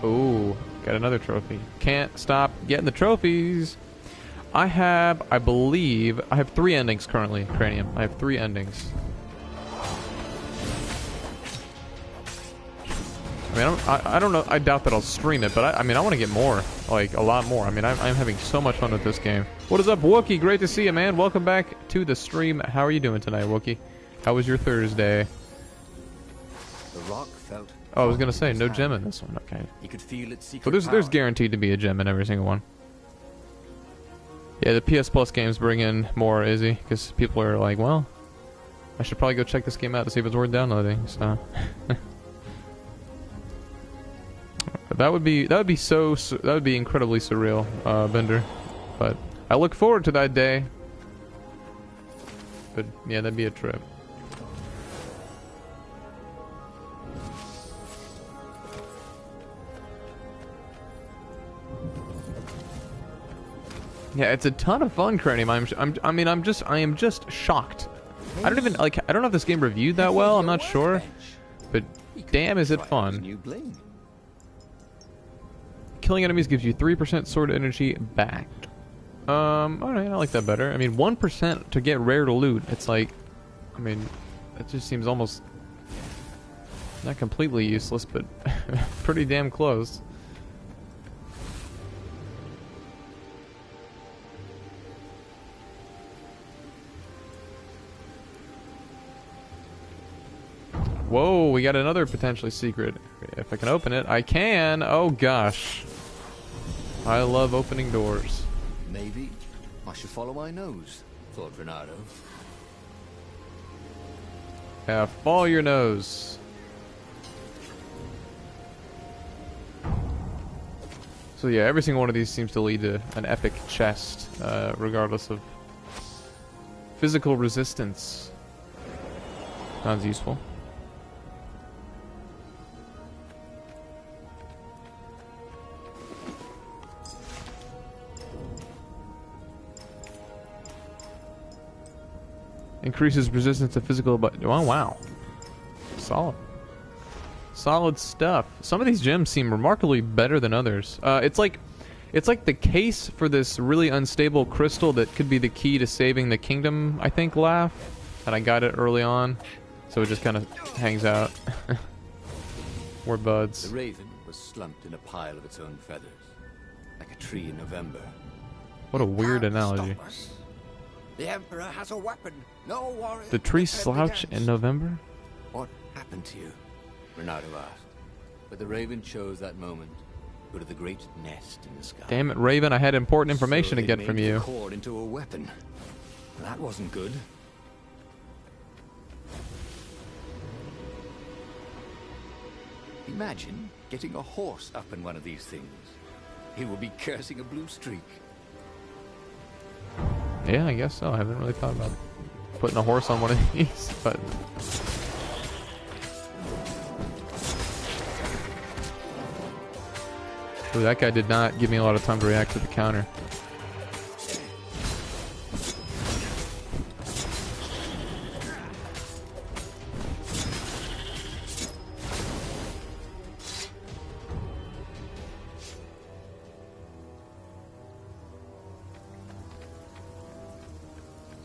Ooh, got another trophy. Can't stop getting the trophies! I believe, I have 3 endings currently, Cranium. I have 3 endings. I mean, I don't know. I doubt that I'll stream it, but I mean, I want to get more, like a lot more. I mean, I'm having so much fun with this game. What is up, Wookie? Great to see you, man. Welcome back to the stream. How are you doing tonight, Wookie? How was your Thursday? The rock felt. Oh, I was gonna say no gem in this one. Okay. He could feel its secret. But there's guaranteed to be a gem in every single one. Yeah, the PS Plus games bring in more, Izzy, because people are like, well, I should probably go check this game out to see if it's worth downloading. So. That would be incredibly surreal, Bender. But I look forward to that day. But yeah, that'd be a trip. Yeah, it's a ton of fun, Cranium. I am just shocked. I don't know if this game reviewed that well. I'm not sure, but damn, is it fun. Killing enemies gives you 3% sword energy back. Alright, I like that better. I mean, 1% to get rare to loot. It's like, I mean, that just seems almost not completely useless, but pretty damn close. Whoa, we got another potentially secret. If I can open it, I can. Oh gosh. I love opening doors. Maybe I should follow my nose, thought Renato. Yeah, follow your nose. So yeah, every single one of these seems to lead to an epic chest, regardless of physical resistance. Sounds useful. Increases resistance to physical, but oh wow, solid stuff. Some of these gems seem remarkably better than others. It's like the case for this really unstable crystal that could be the key to saving the kingdom, I think, Laugh. And I got it early on, so it just kind of hangs out. We're buds. The raven was slumped in a pile of its own feathers, like a tree in November. What a weird analogy. The Emperor has a weapon. No warrior. The tree slouch in November? What happened to you? Renato asked. But the raven chose that moment to go to the great nest in the sky. Damn it, Raven, I had important information to get from you. The cord into a weapon. That wasn't good. Imagine getting a horse up in one of these things. He will be cursing a blue streak. Yeah, I guess so. I haven't really thought about putting a horse on one of these, but... Ooh, that guy did not give me a lot of time to react to the counter.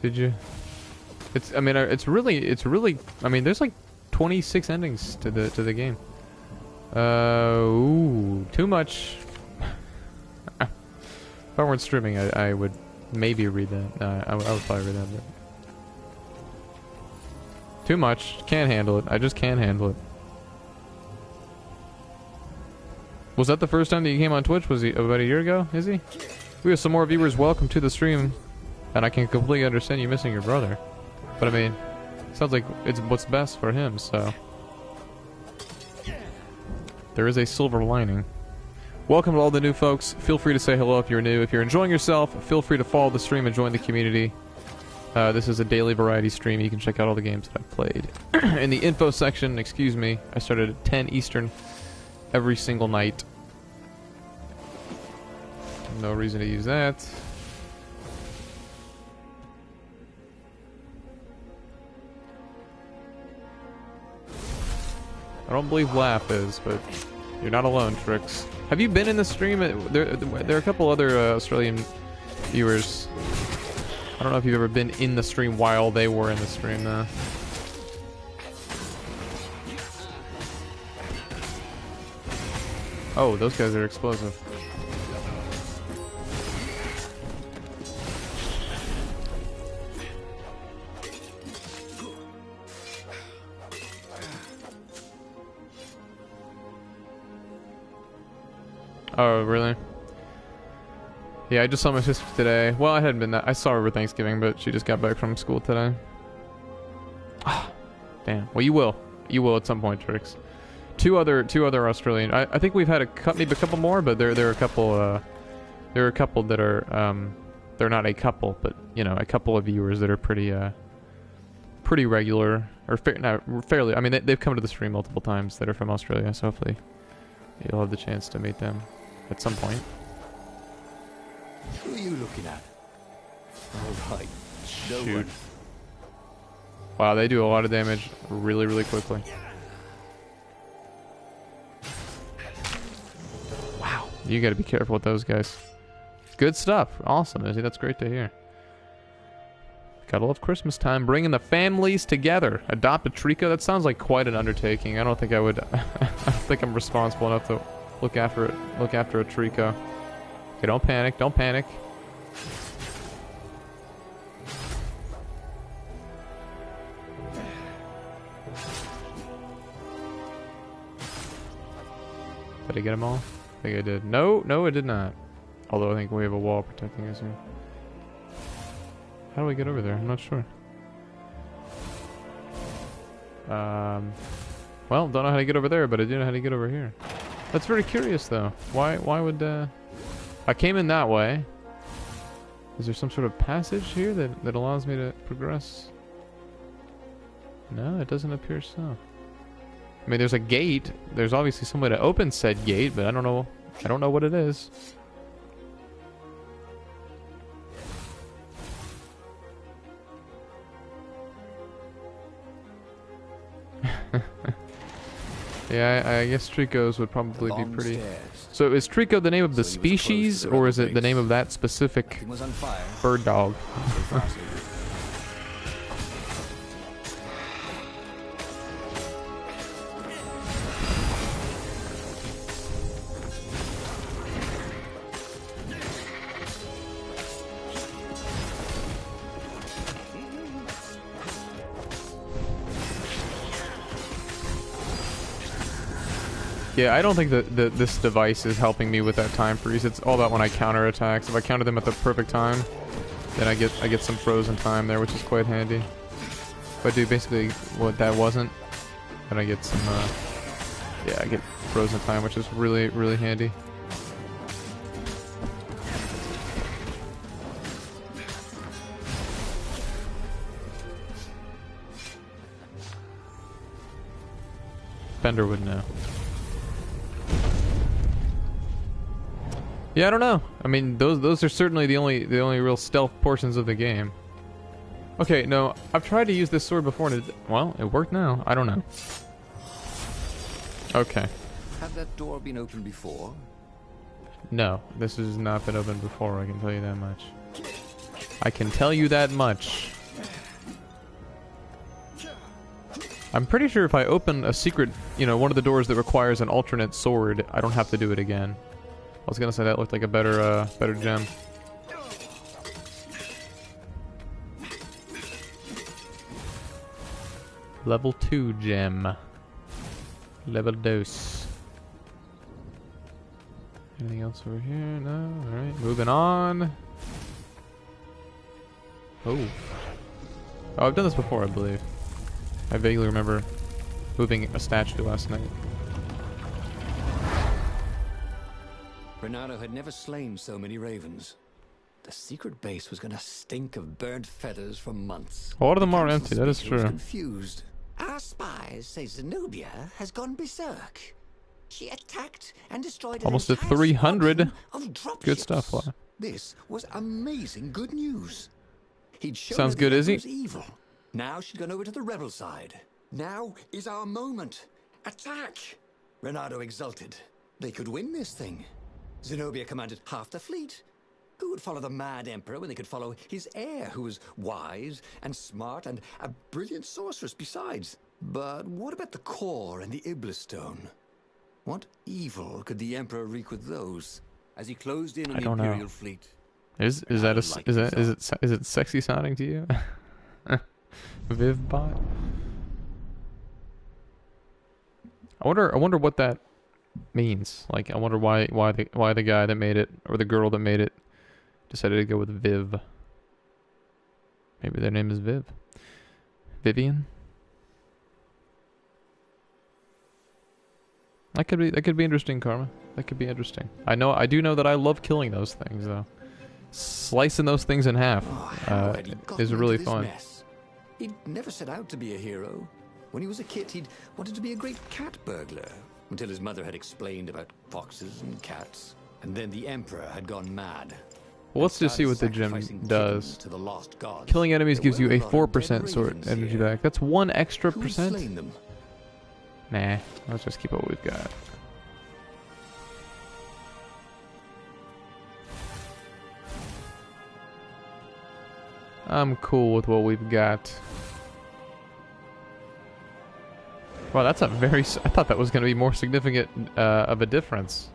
Did you? It's. I mean, it's really. I mean, there's like 26 endings to the game. Ooh, too much. If I weren't streaming, I would maybe read that. I would probably read that. But too much. Can't handle it. I just can't handle it. Was that the first time that you came on Twitch? Was he about a year ago? Is he? We have some more viewers. Welcome to the stream. And I can completely understand you missing your brother. But I mean, sounds like it's what's best for him, so. There is a silver lining. Welcome to all the new folks. Feel free to say hello if you're new. If you're enjoying yourself, feel free to follow the stream and join the community. This is a daily variety stream. You can check out all the games that I've played. In the info section, excuse me, I started at 10 Eastern every single night. No reason to use that. I don't believe Laugh is, but you're not alone, Trix. Have you been in the stream? There are a couple other Australian viewers. I don't know if you've ever been in the stream while they were in the stream, though. Oh, those guys are explosive. Oh, really? Yeah, I just saw my sister today. Well, I hadn't been that. I saw her over Thanksgiving, but she just got back from school today. Ah, damn. Well, you will. You will at some point, Trix. Two other Australian. I think we've had maybe a couple more, but there are a couple. There are a couple that are. They're not a couple, but you know, a couple of viewers that are pretty regular or fairly. I mean, they've come to the stream multiple times that are from Australia, so hopefully you'll have the chance to meet them at some point. Who are you looking at? All right. Shoot. Wow, they do a lot of damage really, really quickly. Wow. You gotta be careful with those guys. Good stuff. Awesome, Izzy. That's great to hear. Gotta love Christmas time. Bringing the families together. Adopt a Trico. That sounds like quite an undertaking. I don't think I would... I don't think I'm responsible enough to look after it. Look after a Trico. Okay, don't panic. Don't panic. Did I get them all? I think I did. No, I did not. Although I think we have a wall protecting us here. How do we get over there? I'm not sure. Well, don't know how to get over there, but I do know how to get over here. That's very curious, though. Why would, I came in that way. Is there some sort of passage here that allows me to progress? No, it doesn't appear so. I mean, there's a gate. There's obviously some way to open said gate, but I don't know what it is. Yeah, I guess Tricos would probably be pretty... So is Trico the name of the species, or is it the name of that specific bird dog? Yeah, I don't think that this device is helping me with that time freeze. It's all about when I counter attacks. If I counter them at the perfect time, then I get some frozen time there, which is quite handy. If I do basically what that wasn't, then I get some, yeah, I get frozen time, which is really, really handy. Bender would know. Yeah, I don't know. I mean, those are certainly the only real stealth portions of the game. Okay, no, I've tried to use this sword before and it worked now. I don't know. Okay. Had that door been opened before? No, this has not been opened before, I can tell you that much. I can tell you that much. I'm pretty sure if I open a secret, you know, one of the doors that requires an alternate sword, I don't have to do it again. I was gonna say that looked like a better, better gem. Level 2 gem. Level dos. Anything else over here? No? Alright, moving on. Oh. Oh, I've done this before, I believe. I vaguely remember moving a statue last night. Renato had never slain so many ravens. The secret base was gonna stink of burnt feathers for months. A lot of them The are council empty, that is speaker was true. confused. Our spies say Zenobia has gone berserk. She attacked and destroyed an Almost at entire 300. squadron of dropships. Good stuff, Fly. This was amazing good news. He'd shown Sounds her good, the Izzy. Emperor's evil. Now she'd gone over to the rebel side. Now is our moment. Attack! Renato exulted. They could win this thing. Zenobia commanded half the fleet. Who would follow the mad emperor when they could follow his heir, who was wise and smart and a brilliant sorceress besides? But what about the core and the Iblis stone? What evil could the emperor wreak with those? As he closed in on I the don't know. Imperial fleet, Is that a is it sexy sounding to you? Vivbot. I wonder what that means. Like, I wonder why the guy that made it or the girl that made it decided to go with Viv. Maybe their name is Viv. Vivian. That could be interesting, Karma. That could be interesting. I do know that I love killing those things though. Slicing those things in half How had he gotten is really into this fun. mess? He'd never set out to be a hero. When he was a kid, he'd wanted to be a great cat burglar, until his mother had explained about foxes and cats. And then the Emperor had gone mad. Well, let's just see what the gem does. Killing enemies gives you a 4% sword energy back. That's 1 extra percent. Them? Nah, let's just keep what we've got. I'm cool with what we've got. Wow, that's a very... I thought that was going to be more significant of a difference.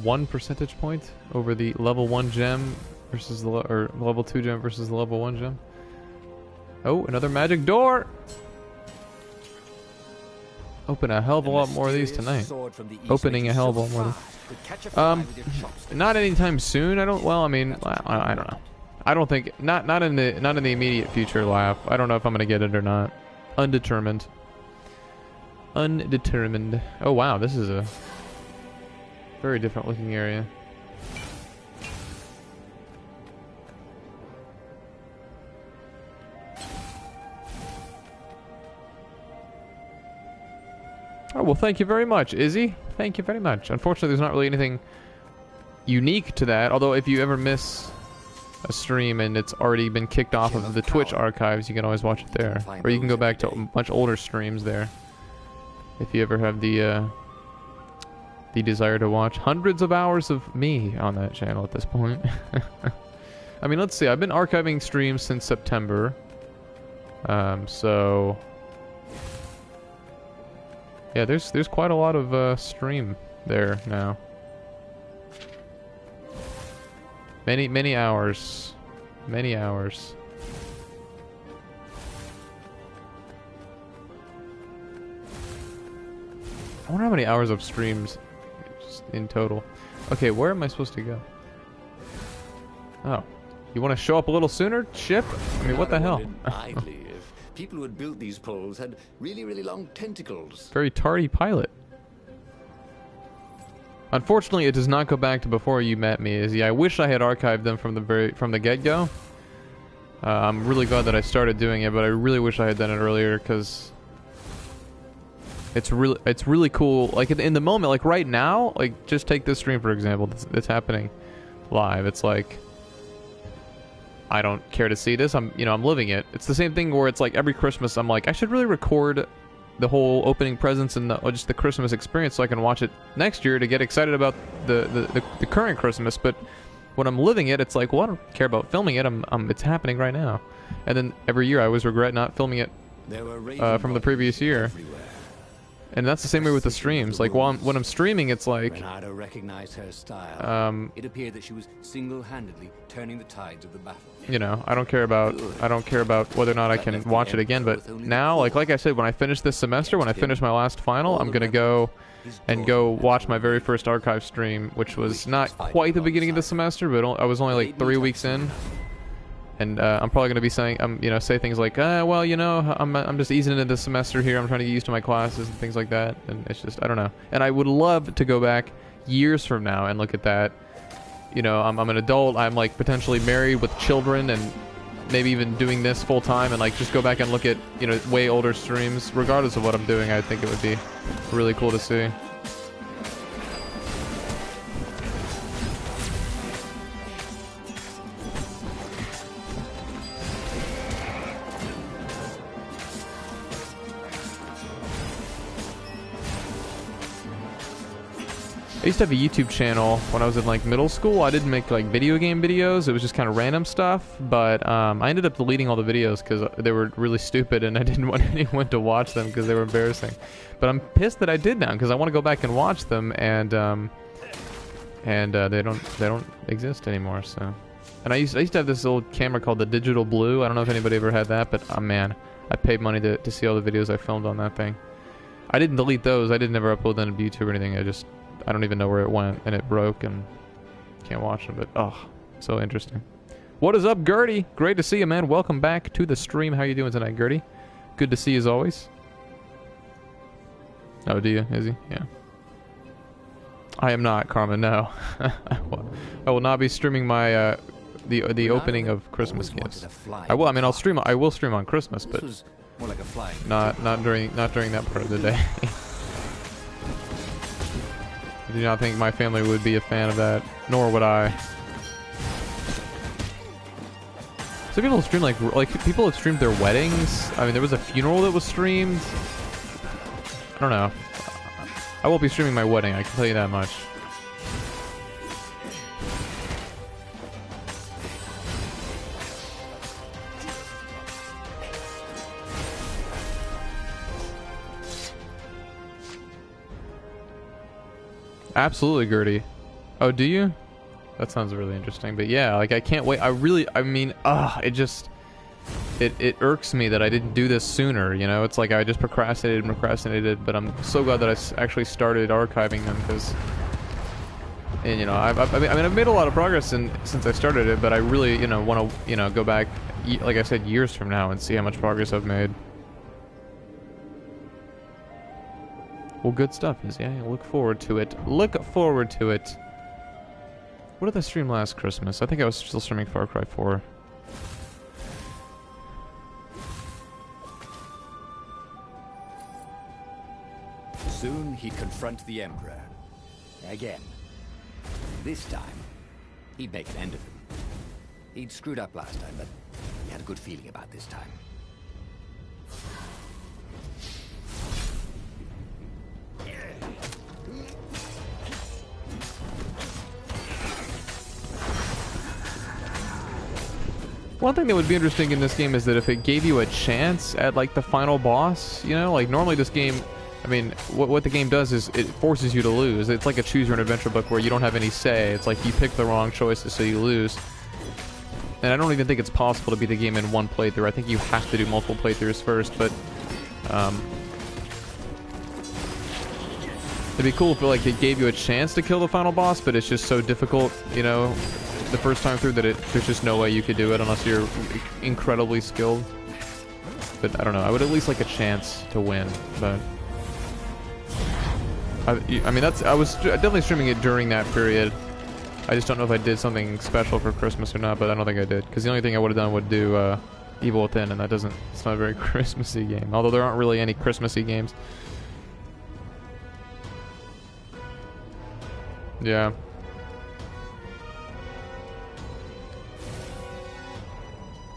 1 percentage point over the level 1 gem versus the level 2 gem versus the level 1 gem. Oh, another magic door! Open a hell of a lot more of these tonight. Opening a hell of a lot more of these. Not anytime soon. I don't... Well, I mean, I don't know. I don't think... Not in the immediate future, Laugh. I don't know if I'm going to get it or not. Undetermined. Undetermined. Oh, wow. This is a very different looking area. Oh, well, thank you very much, Izzy. Thank you very much. Unfortunately, there's not really anything unique to that. Although, if you ever miss a stream and it's already been kicked off of the Twitch archives, you can always watch it there. Or you can go back to a much older streams there. If you ever have the desire to watch hundreds of hours of me on that channel at this point. I mean, let's see. I've been archiving streams since September. So... yeah, there's quite a lot of stream there now. Many hours. Many hours. I wonder how many hours of streams in total. Okay, where am I supposed to go? Oh. You want to show up a little sooner, ship? I mean, what the hell? Idly, if people who had built these poles had really long tentacles. Very tardy pilot. Unfortunately, it does not go back to before you met me, Izzy. I wish I had archived them from the get-go. I'm really glad that I started doing it, but I really wish I had done it earlier because it's really cool. Like in the moment, like right now, like just take this stream for example. It's happening live. It's like I don't care to see this. I'm living it. It's the same thing where it's like every Christmas I'm like I should really record the whole opening presents and just the Christmas experience so I can watch it next year to get excited about the current Christmas. But when I'm living it, it's like, well, I don't care about filming it. It's happening right now. And then every year I always regret not filming it There were from the previous year. everywhere. And that's the same way with the streams. Like when I'm streaming, it's like Renato recognized her style. It appeared that she was single-handedly turning the tides of the battle. you know, I don't care about whether or not I can watch it again. But now, like I said, when I finish this semester, when I finish my last final, I'm gonna go watch my very first archive stream, which was not quite the beginning of the semester, but I was only like 3 weeks in. And I'm probably going to be saying, say things like, well, you know, I'm just easing into this semester here. I'm trying to get used to my classes and things like that. And it's just, I don't know. And I would love to go back years from now and look at that. You know, I'm an adult. I'm like potentially married with children and maybe even doing this full time and like just go back and look at, you know, way older streams. Regardless of what I'm doing, I think it would be really cool to see. I used to have a YouTube channel when I was in like middle school. I didn't make like video game videos. It was just kind of random stuff. But I ended up deleting all the videos because they were really stupid and I didn't want anyone to watch them because they were embarrassing. But I'm pissed that I did now because I want to go back and watch them and they don't exist anymore. So, and I used to have this old camera called the Digital Blue. I don't know if anybody ever had that, but oh man, I paid money to see all the videos I filmed on that thing. I didn't delete those. I didn't ever upload them to YouTube or anything. I don't even know where it went, and it broke, and can't watch them, but oh, so interesting. What is up, Gertie? Great to see you, man. Welcome back to the stream. How you doing tonight, Gertie? Good to see you as always. Oh, do you? Is he? Yeah. I am not, Carmen, no. I will not be streaming my, the opening of Christmas gifts. I will stream on Christmas, but more like a flying not during that part of the day. I do not think my family would be a fan of that, nor would I. So people stream like people have streamed their weddings. I mean, there was a funeral that was streamed. I don't know. I won't be streaming my wedding, I can tell you that much. Absolutely, Gertie. Oh, do you? That sounds really interesting. But yeah, like I can't wait. It irks me that I didn't do this sooner, you know? It's like I just procrastinated, but I'm so glad that I actually started archiving them because, and you know, I've made a lot of progress since I started it, but I really, you know, want to, you know, go back, like I said, years from now and see how much progress I've made. Well, good stuff, Izzy. I look forward to it. Look forward to it. What did I stream last Christmas? I think I was still streaming Far Cry 4. Soon he'd confront the Emperor. Again. This time, he'd make an end of him. He'd screwed up last time, but he had a good feeling about this time. One thing that would be interesting in this game is that if it gave you a chance at like the final boss, you know, like normally this game, I mean, what the game does is it forces you to lose. It's like a choose your own adventure book where you don't have any say. It's like you pick the wrong choices so you lose. And I don't even think it's possible to beat the game in one playthrough. I think you have to do multiple playthroughs first, but it'd be cool if like it gave you a chance to kill the final boss, but it's just so difficult, you know, the first time through that there's just no way you could do it unless you're incredibly skilled. But I don't know, I would at least like a chance to win, but I mean I was definitely streaming it during that period. I just don't know if I did something special for Christmas or not, but I don't think I did, because the only thing I would have done would do Evil Within, and it's not a very Christmassy game, although there aren't really any Christmassy games. Yeah.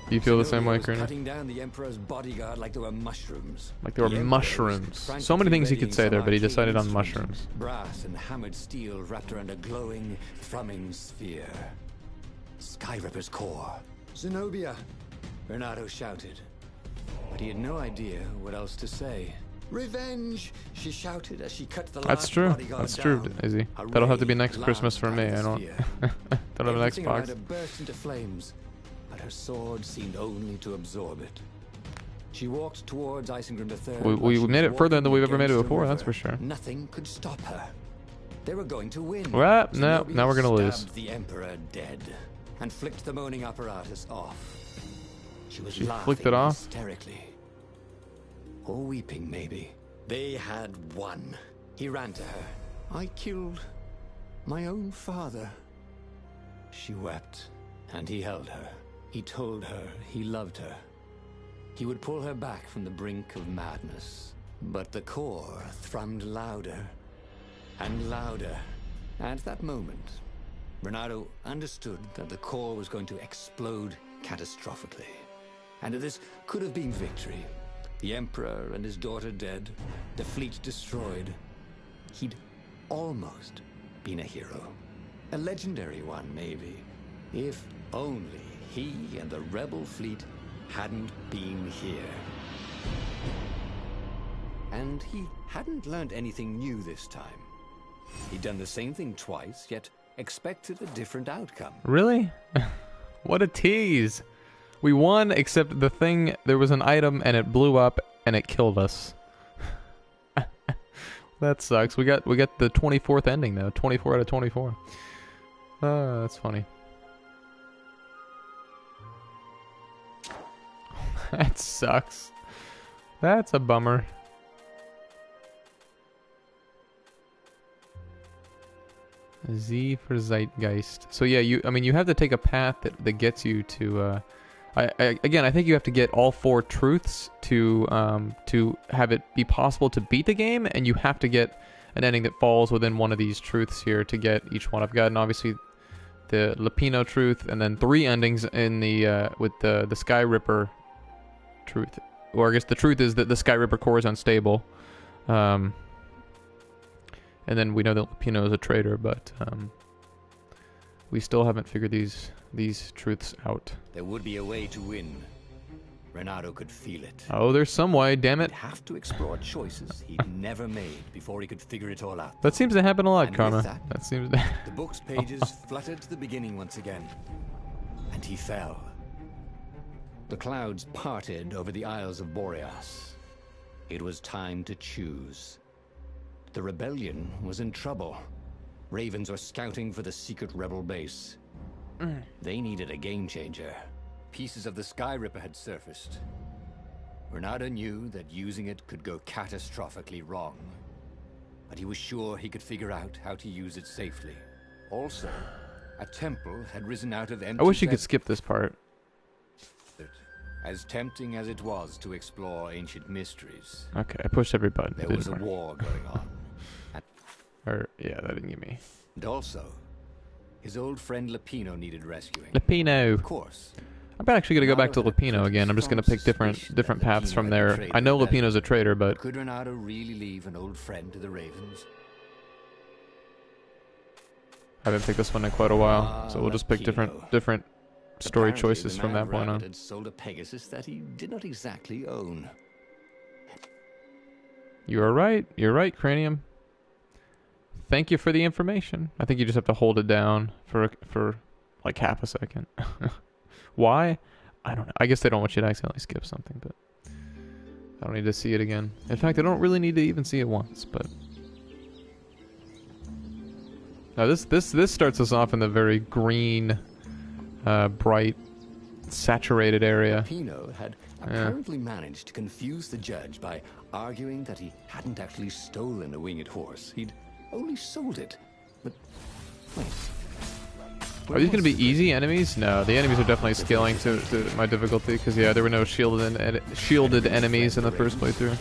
Do you feel the same way, Karina? Cutting down the Emperor's bodyguard like they were mushrooms. Like there were mushrooms. So many things he could say there, but he decided on mushrooms. Brass and hammered steel wrapped around a glowing, thrumming sphere. Sky Ripper's core. Zenobia, Renato shouted. But he had no idea what else to say. Revenge! She shouted as she cut the That's last true. bodyguard That's true, down. Izzy. A That'll have to be rage next Christmas for me. I don't. atmosphere. Don't have an Everything around Xbox. her burst into flames, but her sword seemed only to absorb it. She walked towards Isengrim III. We made it further than we've ever made it before. That's for sure. Nothing could stop her. They were going to win. Well, So no, nobody now we're gonna lose. stabbed the Emperor dead and flicked the moaning apparatus off. She was She laughing flicked it off? hysterically. Or weeping, maybe. They had won. He ran to her. I killed my own father. She wept, and he held her. He told her he loved her. He would pull her back from the brink of madness. But the core thrummed louder and louder. At that moment, Renato understood that the core was going to explode catastrophically. And that this could have been victory. The Emperor and his daughter dead, the fleet destroyed. He'd almost been a hero. A legendary one, maybe. If only he and the rebel fleet hadn't been here. And he hadn't learned anything new this time. He'd done the same thing twice, yet expected a different outcome. Really? What a tease. We won, except the thing, there was an item and it blew up and it killed us. That sucks. We got the 24th ending though. 24 out of 24. That's funny. That sucks. That's a bummer. Z for Zeitgeist. So yeah, you have to take a path that gets you to again, I think you have to get all 4 truths to have it be possible to beat the game, and you have to get an ending that falls within one of these truths here to get each one. I've gotten obviously the Lapino truth, and then 3 endings in the with the Sky Ripper truth. Or I guess the truth is that the Sky Ripper core is unstable. And then we know that Lapino is a traitor, but we still haven't figured these truths out. There would be a way to win. Renato could feel it. Oh, there's some way, damn it. He'd have to explore choices he'd never made before he could figure it all out. That seems to happen a lot, And with Karma. that, That seems to... The book's pages fluttered to the beginning once again, and he fell. The clouds parted over the Isles of Boreas. It was time to choose. The rebellion was in trouble. Ravens were scouting for the secret rebel base. They needed a game changer. Pieces of the Sky Ripper had surfaced. Renato knew that using it could go catastrophically wrong, but he was sure he could figure out how to use it safely. Also, a temple had risen out of empty I wish you could desert. skip this part. As tempting as it was to explore ancient mysteries, Okay, I pushed every button. It there was a didn't work. war going on. Or, yeah, that didn't give me. And also, his old friend Lapino needed rescuing. Lapino. Of course. I'm actually gonna go back to Lapino again. I'm just gonna pick different paths from there. I know Lapino's a traitor, but Could Renato really leave an old friend to the Ravens? I haven't picked this one in quite a while, so we'll just pick Lapino. different story Apparently, choices the from Mad that point Rabbit on. had sold a Pegasus that he did not exactly own. You are right. You're right, Cranium. Thank you for the information. I think you just have to hold it down for like half a second. Why? I don't know. I guess they don't want you to accidentally skip something, but I don't need to see it again. In fact, I don't really need to even see it once, but now this starts us off in the very green, bright, saturated area. Lapino had apparently managed to confuse the judge by arguing that he hadn't actually stolen a winged horse. He'd only sold it. But wait. Are these going to be easy enemies? No, the enemies are definitely scaling to my difficulty because yeah, there were no shielded enemies in the first playthrough.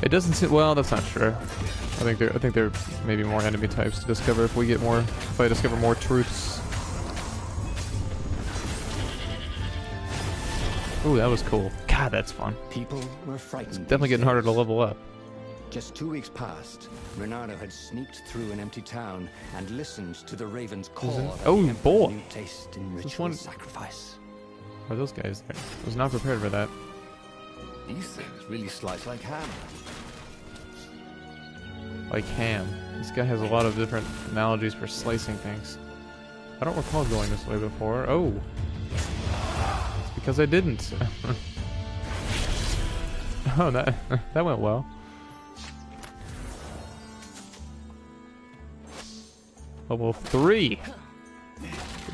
It doesn't seem, well, that's not true. I think there may be more enemy types to discover if I discover more truths. Ooh, that was cool. God, that's fun. People were frightened. Definitely getting harder to level up. Just 2 weeks past, Renardo had sneaked through an empty town and listened to the Raven's call. Oh, boy. New taste in ritual sacrifice. Are those guys there? I was not prepared for that. These things really slice like ham. Like ham. This guy has a lot of different analogies for slicing things. I don't recall going this way before. Oh. It's because I didn't. Oh, that went well. Level 3.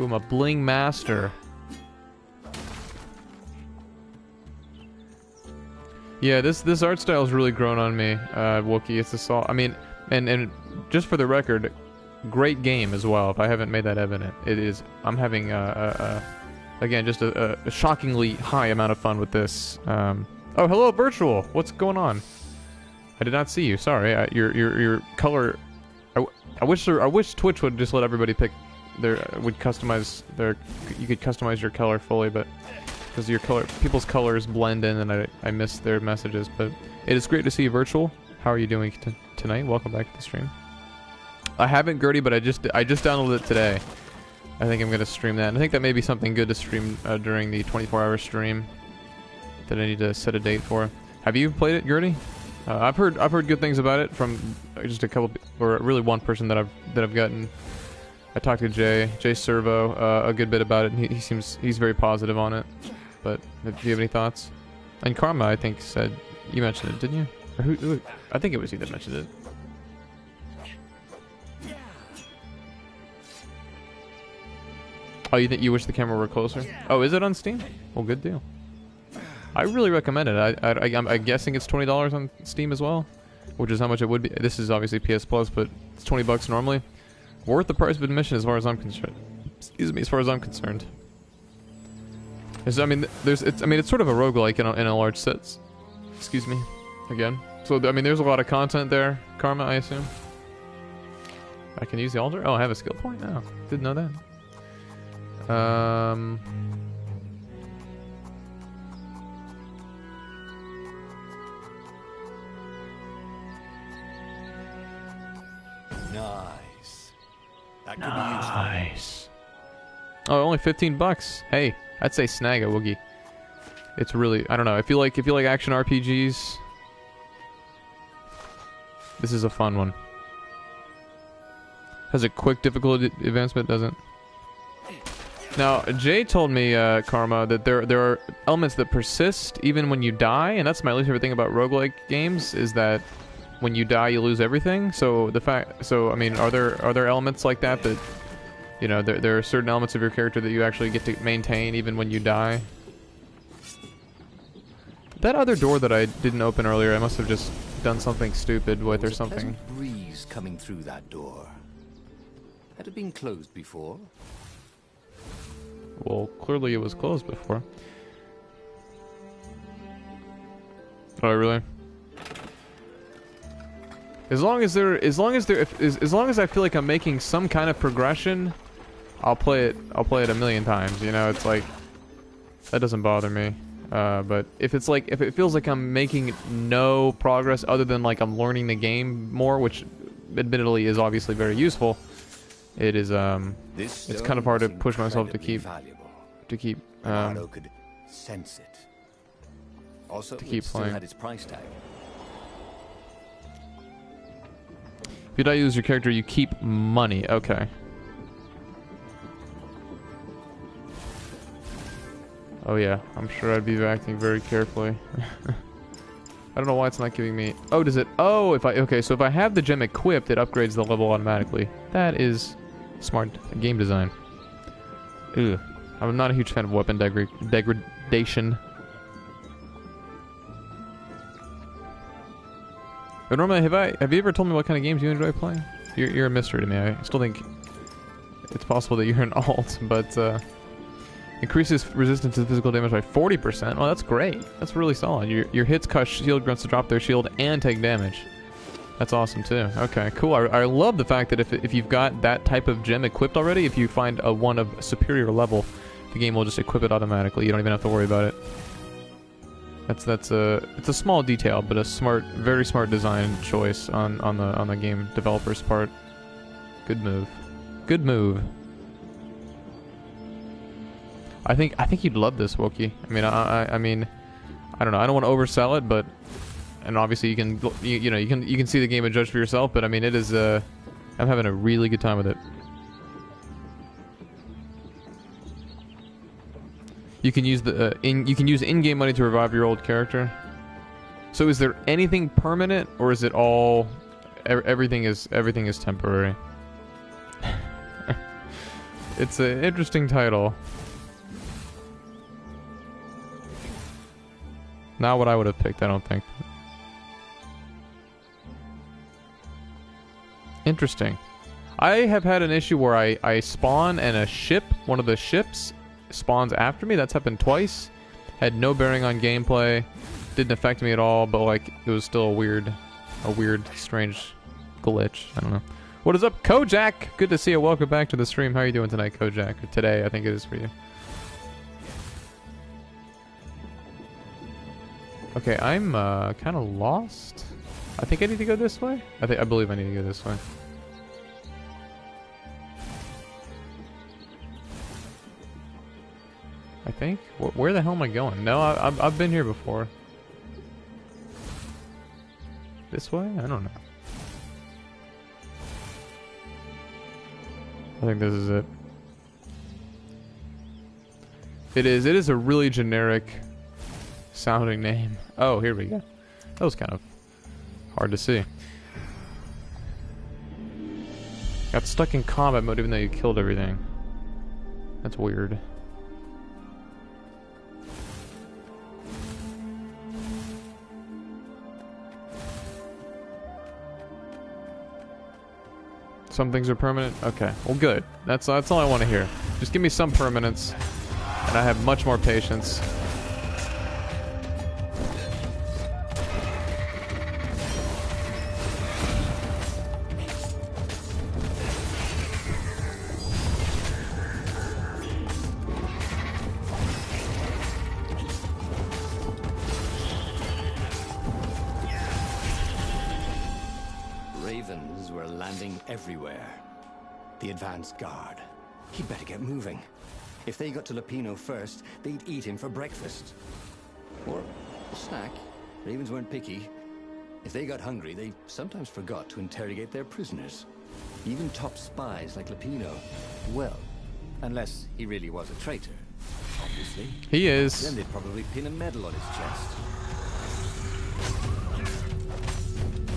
Ooh, I'm a bling master. Yeah, this art style has really grown on me, Wookie. It's assault. I mean, and just for the record, great game as well. If I haven't made that evident, it is. I'm having again just a shockingly high amount of fun with this. Oh, hello, virtual. What's going on? I did not see you. Sorry. Your color. I wish Twitch would just let everybody pick their customize their. You could customize your color fully, but because people's colors blend in, and I miss their messages. But it is great to see you, virtual. How are you doing tonight? Welcome back to the stream. I haven't, Gertie, but I just downloaded it today. I think I'm gonna stream that. And I think that may be something good to stream during the 24-hour stream that I need to set a date for. Have you played it, Gertie? I've heard good things about it from just a couple, or really one person that I've gotten. I talked to Jay Servo a good bit about it, and he's very positive on it. But do you have any thoughts? And Karma, I think, said you mentioned it, didn't you? Or who? I think it was you that mentioned it. Oh, you think you wish the camera were closer? Oh, is it on Steam? Well, good deal. I really recommend it. I'm guessing it's $20 on Steam as well, which is how much it would be. This is obviously PS Plus, but it's $20 normally. Worth the price of admission as far as I'm concerned. Excuse me, as far as I'm concerned. I mean, it's sort of a roguelike in a large sense. Excuse me, again. So I mean, there's a lot of content there. Karma, I assume. I can use the altar. Oh, I have a skill point now. Didn't know that. Nice. That could be Nice. Oh, only $15. Hey, I'd say snag a Woogie. It's really, I don't know. If you like action RPGs, this is a fun one. Has a quick difficulty advancement, doesn't? Now, Jay told me, Karma, that there are elements that persist even when you die, and that's my least favorite thing about roguelike games, is that when you die you lose everything. So I mean, are there elements like that, you know, there are certain elements of your character that you actually get to maintain even when you die? That other door that I didn't open earlier, I must have just done something stupid with or something. There's a breeze coming through that door. Had it been closed before? Well, clearly it was closed before. Oh, really? As long as I feel like I'm making some kind of progression, I'll play it a million times. You know, it's like that doesn't bother me. But if it feels like I'm making no progress other than like I'm learning the game more, which admittedly is obviously very useful, it is it's kind of hard to push myself to keep Leonardo could sense it. Also, to keep it still playing. had its price tag. If you die, you lose your character, you keep money. Okay. Oh yeah, I'm sure I'd be acting very carefully. I don't know why it's not giving me... Oh, does it... Oh, okay, so if I have the gem equipped, it upgrades the level automatically. That is smart game design. Ugh. I'm not a huge fan of weapon degradation. But normally, have you ever told me what kind of games you enjoy playing? You're a mystery to me. I still think it's possible that you're an alt, but increases resistance to physical damage by 40%. Oh, that's great. That's really solid. Your hits cause shield grunts to drop their shield and take damage. That's awesome too. Okay, cool. I love the fact that if you've got that type of gem equipped already, if you find one of superior level, the game will just equip it automatically. You don't even have to worry about it. It's a small detail, but a smart, very smart design choice on the game developer's part. Good move. Good move. I think you'd love this, Wookie. I mean, I mean, I don't know. I don't want to oversell it, but and obviously you can you know you can see the game and judge for yourself. But I mean, it is I'm having a really good time with it. You can use the in-game money to revive your old character. So is there anything permanent, or is it all everything is temporary? It's an interesting title. Not what I would have picked, I don't think. Interesting. I have had an issue where I spawn and a ship, one of the ships, spawns after me. That's happened twice. Had no bearing on gameplay. Didn't affect me at all, but like it was still a weird, strange glitch. I don't know. What is up, Kojak? Good to see you. Welcome back to the stream. How are you doing tonight, Kojak? Or today, I think it is for you. Okay, I'm kind of lost. I think I need to go this way. I believe I need to go this way. I think. Where the hell am I going? No, I've been here before. This way? I don't know. I think this is it. It is a really generic sounding name. Oh, here we go. That was kind of hard to see. Got stuck in combat mode even though you killed everything. That's weird. Some things are permanent? Okay, well good. That's all I want to hear. Just give me some permanence, and I have much more patience. Everywhere. The advance guard. He'd better get moving. If they got to Lapino first, they'd eat him for breakfast. Or a snack. Ravens weren't picky. If they got hungry, they sometimes forgot to interrogate their prisoners. Even top spies like Lapino. Well, unless he really was a traitor. Obviously. He is. Then they'd probably pin a medal on his chest.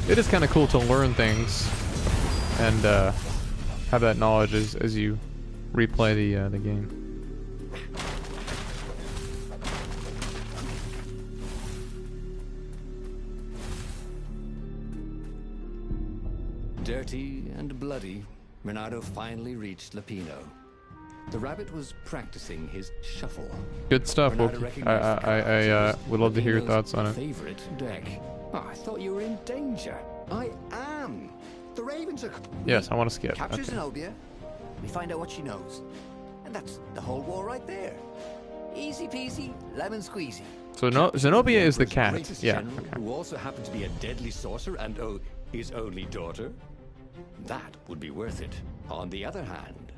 It is kind of cool to learn things and have that knowledge as you replay the game. Dirty and bloody, Renato finally reached Lapino. The rabbit was practicing his shuffle. Good stuff, Wookie. I would love to hear your thoughts on it. Favorite deck. Oh, I thought you were in danger. I am. The Ravens are... Yes, I want to skip. Capture Okay. Zenobia. We find out what she knows. And that's the whole war right there. Easy peasy, lemon squeezy. So Zenobia is the cat. Greatest Yeah. general, Okay. who also happened to be a deadly sorcerer and, oh, his only daughter. That would be worth it. On the other hand,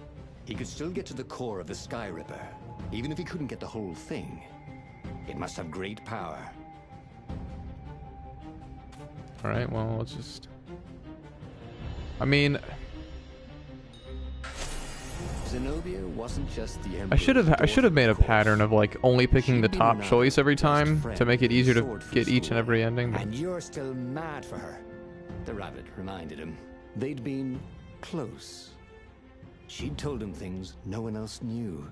he could still get to the core of the Sky Ripper. Even if he couldn't get the whole thing. It must have great power. Alright, well, let's just... I mean... Zenobia wasn't just the I should have made a pattern of like only picking the top choice every time to make it easier to get each and every ending. And you're still mad for her. The rabbit reminded him. They'd been close. She'd told him things no one else knew.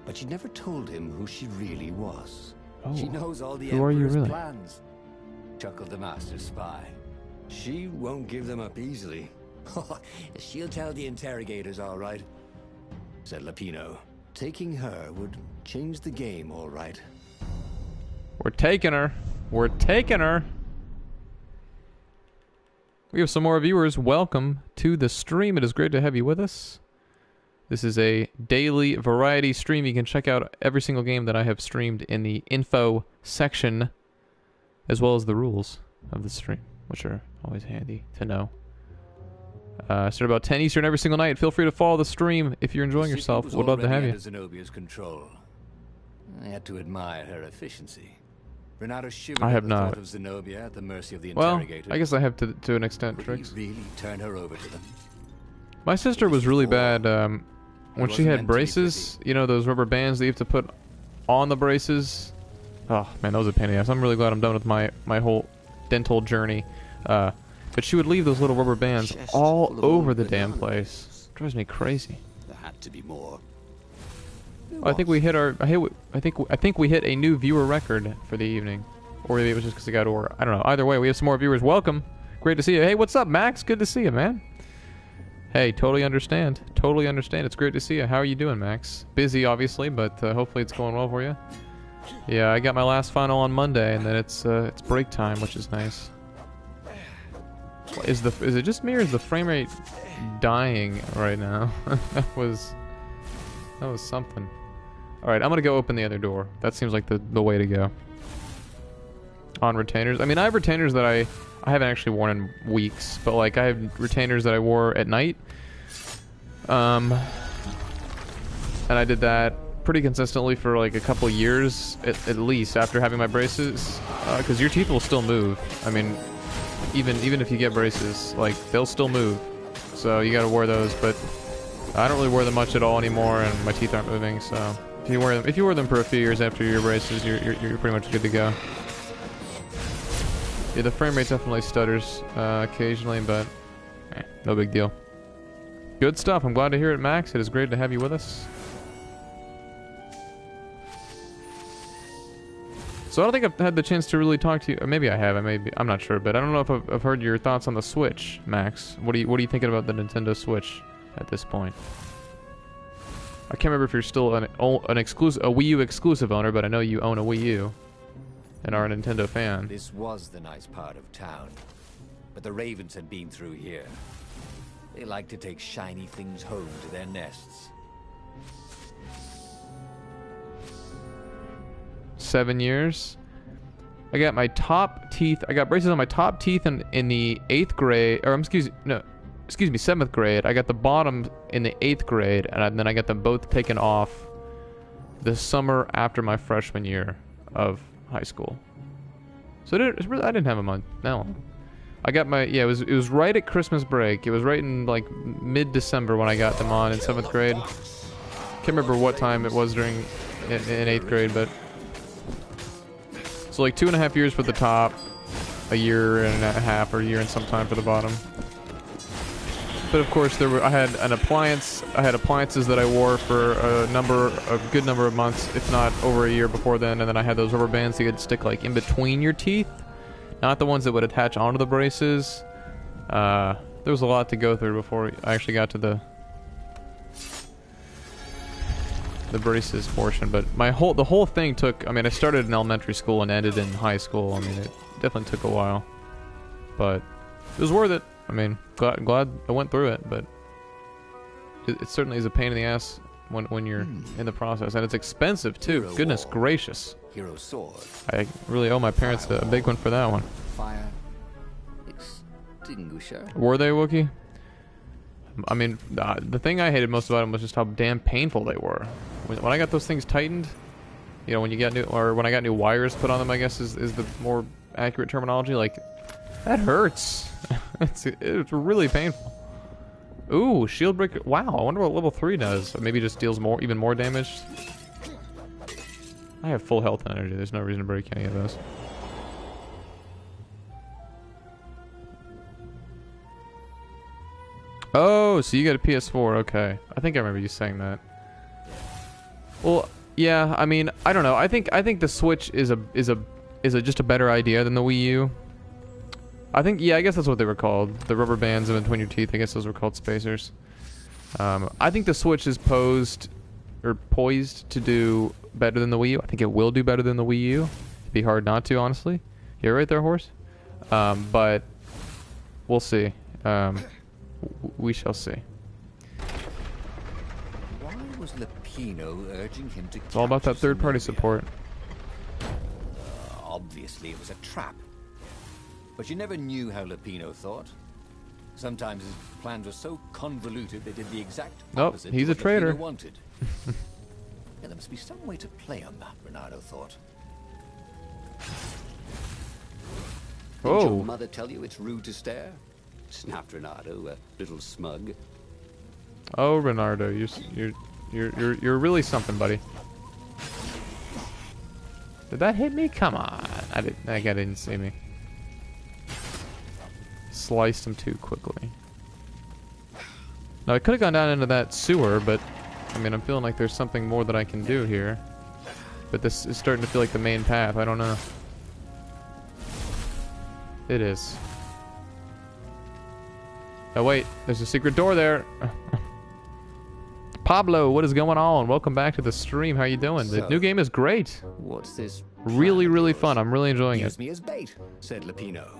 But she'd never told him who she really was. Oh, she knows all the who are you Emperor's really? plans. Chuckled the master spy. She won't give them up easily. She'll tell the interrogators, all right, said Lapino. Taking her would change the game, all right. We're taking her. We're taking her. We have some more viewers. Welcome to the stream. It is great to have you with us. This is a daily variety stream. You can check out every single game that I have streamed in the info section as well as the rules of the stream, which are always handy to know. Start about 10 Eastern every single night. Feel free to follow the stream if you're enjoying yourself. Would love to have you. Zenobia's control. I had to admire her efficiency. Renato shivered I have at the not. thought of Zenobia at the mercy of the Well, interrogator. I guess I have to an extent, Would Tricks. he really turn her over to them? My sister was really bad when she wasn't had meant to be braces. You know, those rubber bands that you have to put on the braces. Oh man, that was a pain in the ass. I'm really glad I'm done with my whole dental journey. But she would leave those little rubber bands all over the damn place. Drives me crazy. There had to be more. I think we hit our. I think we hit a new viewer record for the evening, or maybe it was just because it got over. I don't know. Either way, we have some more viewers. Welcome. Great to see you. Hey, what's up, Max? Good to see you, man. Hey, totally understand. Totally understand. It's great to see you. How are you doing, Max? Busy, obviously, but hopefully it's going well for you. Yeah, I got my last final on Monday, and then it's break time, which is nice. Is it just me, or is the frame rate dying right now? that was something. All right, I'm gonna go open the other door. That seems like the way to go. On retainers. I mean, I have retainers that I haven't actually worn in weeks, but like I have retainers that I wore at night. And I did that pretty consistently for like a couple years at least after having my braces, because your teeth will still move. I mean, even if you get braces, like they'll still move. So you gotta wear those, but I don't really wear them much at all anymore, and my teeth aren't moving. So if you wear them for a few years after your braces, you're pretty much good to go. Yeah, the frame rate definitely stutters occasionally, but no big deal. Good stuff. I'm glad to hear it, Max. It is great to have you with us. So I don't think I've had the chance to really talk to you. Or maybe I have. I'm not sure, but I don't know if I've heard your thoughts on the Switch, Max. What are you thinking about the Nintendo Switch at this point? I can't remember if you're still a Wii U exclusive owner, but I know you own a Wii U and are a Nintendo fan. This was the nice part of town, but the ravens had been through here. They like to take shiny things home to their nests. 7 years. I got my top teeth. I got braces on my top teeth in the 8th grade, or excuse me, 7th grade. I got the bottom in the 8th grade, and then I got them both taken off the summer after my freshman year of high school. So I didn't have them on that long. I got my it was right at Christmas break. It was right in like mid-December when I got them on in 7th grade. Can't remember what time it was during in 8th grade, but so like 2.5 years for the top, a year and a half or a year and some time for the bottom. But of course I had appliances that I wore for a good number of months, if not over a year before then, and then I had those rubber bands that you could stick like in between your teeth, not the ones that would attach onto the braces. There was a lot to go through before I actually got to the braces portion, but the whole thing took. I mean, I started in elementary school and ended in high school. I mean, it definitely took a while, but it was worth it. I mean, glad I went through it, but it certainly is a pain in the ass when you're in the process, and it's expensive too. Hero Goodness War. gracious! Hero sword. I really owe my parents a big one for that one. Fire extinguisher. Were they, Wookie? I mean, the thing I hated most about them was just how damn painful they were. When I got those things tightened, you know, when I got new wires put on them, I guess is the more accurate terminology. Like, that hurts. it's really painful. Ooh, shield breaker. Wow, I wonder what level 3 does. Or maybe just deals even more damage. I have full health and energy. There's no reason to break any of those. Oh, so you got a PS4. Okay. I think I remember you saying that. Well, yeah, I mean, I don't know. I think the Switch is just a better idea than the Wii U. I think, yeah, I guess that's what they were called. The rubber bands in between your teeth. I guess those were called spacers. I think the Switch is poised to do better than the Wii U. I think it will do better than the Wii U. It'd be hard not to, honestly. You're right there, horse. But we'll see. We shall see. Why was Lupino urging him to It's all about that third-party support. obviously it was a trap. But you never knew how Lupino thought. Sometimes his plans were so convoluted they did the exact opposite he's to a what traitor. Lupino wanted. There must be some way to play on that, Renato thought. Didn't your mother tell you it's rude to stare? Snapped Renato, a little smug. Oh, Renardo, you're really something, buddy. Did that hit me? Come on. That guy didn't see me. Sliced him too quickly. Now, I could have gone down into that sewer, but... I mean, I'm feeling like there's something more that I can do here. But this is starting to feel like the main path. I don't know. It is. Oh, wait. There's a secret door there. Pablo, what is going on? Welcome back to the stream. How you doing? The new game is great. What's this? Really, really fun. I'm really enjoying Use it. me as bait, said Lupino.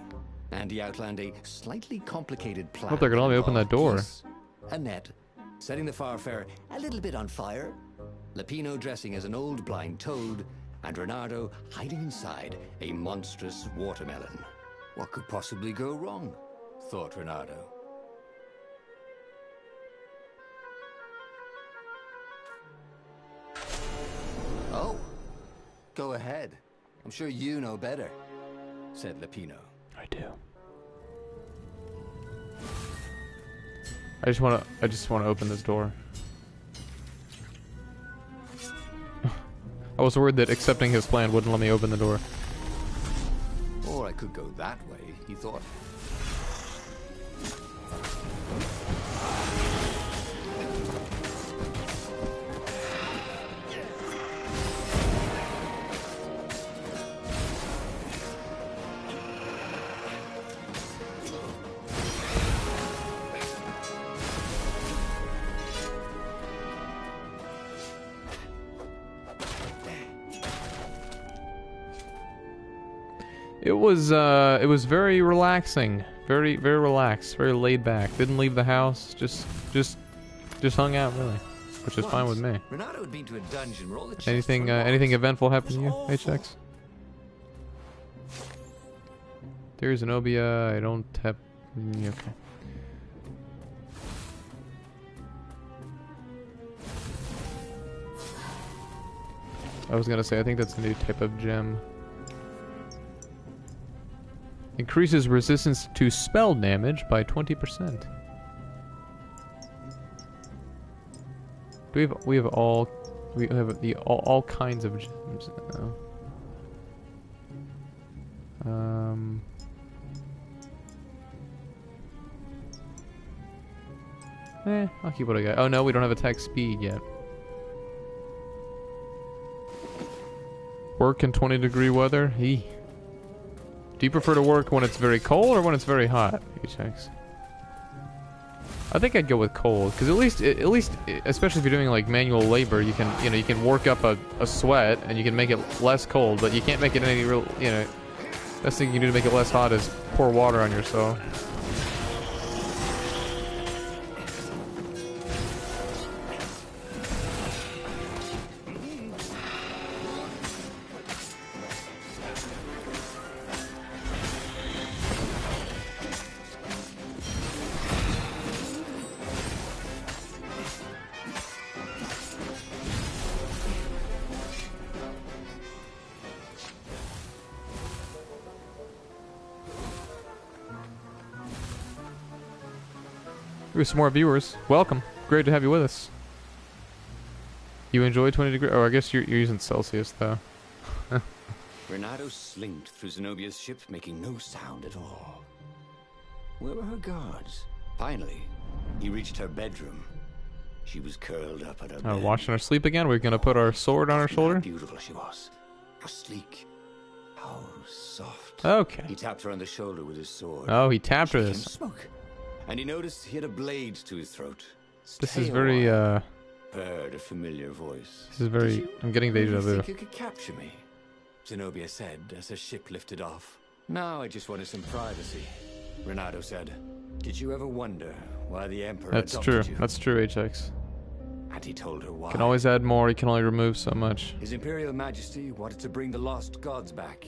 And he outlined a slightly complicated plan. Hope they're gonna let me open that door. Geese, a net, setting the Farfarer a little bit on fire, Lupino dressing as an old blind toad, and Renato hiding inside a monstrous watermelon. What could possibly go wrong? Thought Renato. Oh, go ahead. I'm sure you know better, said Lupino. I do. I just wanna open this door. I was worried that accepting his plan wouldn't let me open the door. Or I could go that way, he thought. It was very relaxing, very relaxed, very laid back. Didn't leave the house, just hung out really, which is fine with me. Renato had been to a dungeon where all the Anything eventful happen to you, HX? There's Zenobia. I don't have. Okay. I was gonna say I think that's a new type of gem. Increases resistance to spell damage by 20%. We have all kinds of gems. I'll keep what I got. Oh no, we don't have attack speed yet. Work in 20-degree weather. Do you prefer to work when it's very cold or when it's very hot? HX. I think I'd go with cold, because at least, especially if you're doing like manual labor, you can work up a sweat and you can make it less cold, but you can't make it any real, best thing you can do to make it less hot is pour water on yourself. We have some more viewers. Welcome. Great to have you with us. You enjoy 20 degrees? Oh, I guess you're using Celsius, though. Renato slinked through Zenobia's ship, making no sound at all. Where were her guards? Finally, he reached her bedroom. She was curled up at her bed. Watching her sleep again? We're gonna put our sword on her shoulder? How beautiful she was. How sleek. How soft. Okay. He tapped her on the shoulder with his sword. Oh, he tapped her She this. became smoke. And he noticed he had a blade to his throat. This Stay is a very, while. Heard a familiar voice. This is very... I'm getting deja You vu. think you could capture me? Zenobia said as her ship lifted off. No, I just wanted some privacy. Renato said. Did you ever wonder why the Emperor That's adopted true. you? That's true, HX. And he told her why. Can always add more. You can only remove so much. His Imperial Majesty wanted to bring the lost gods back.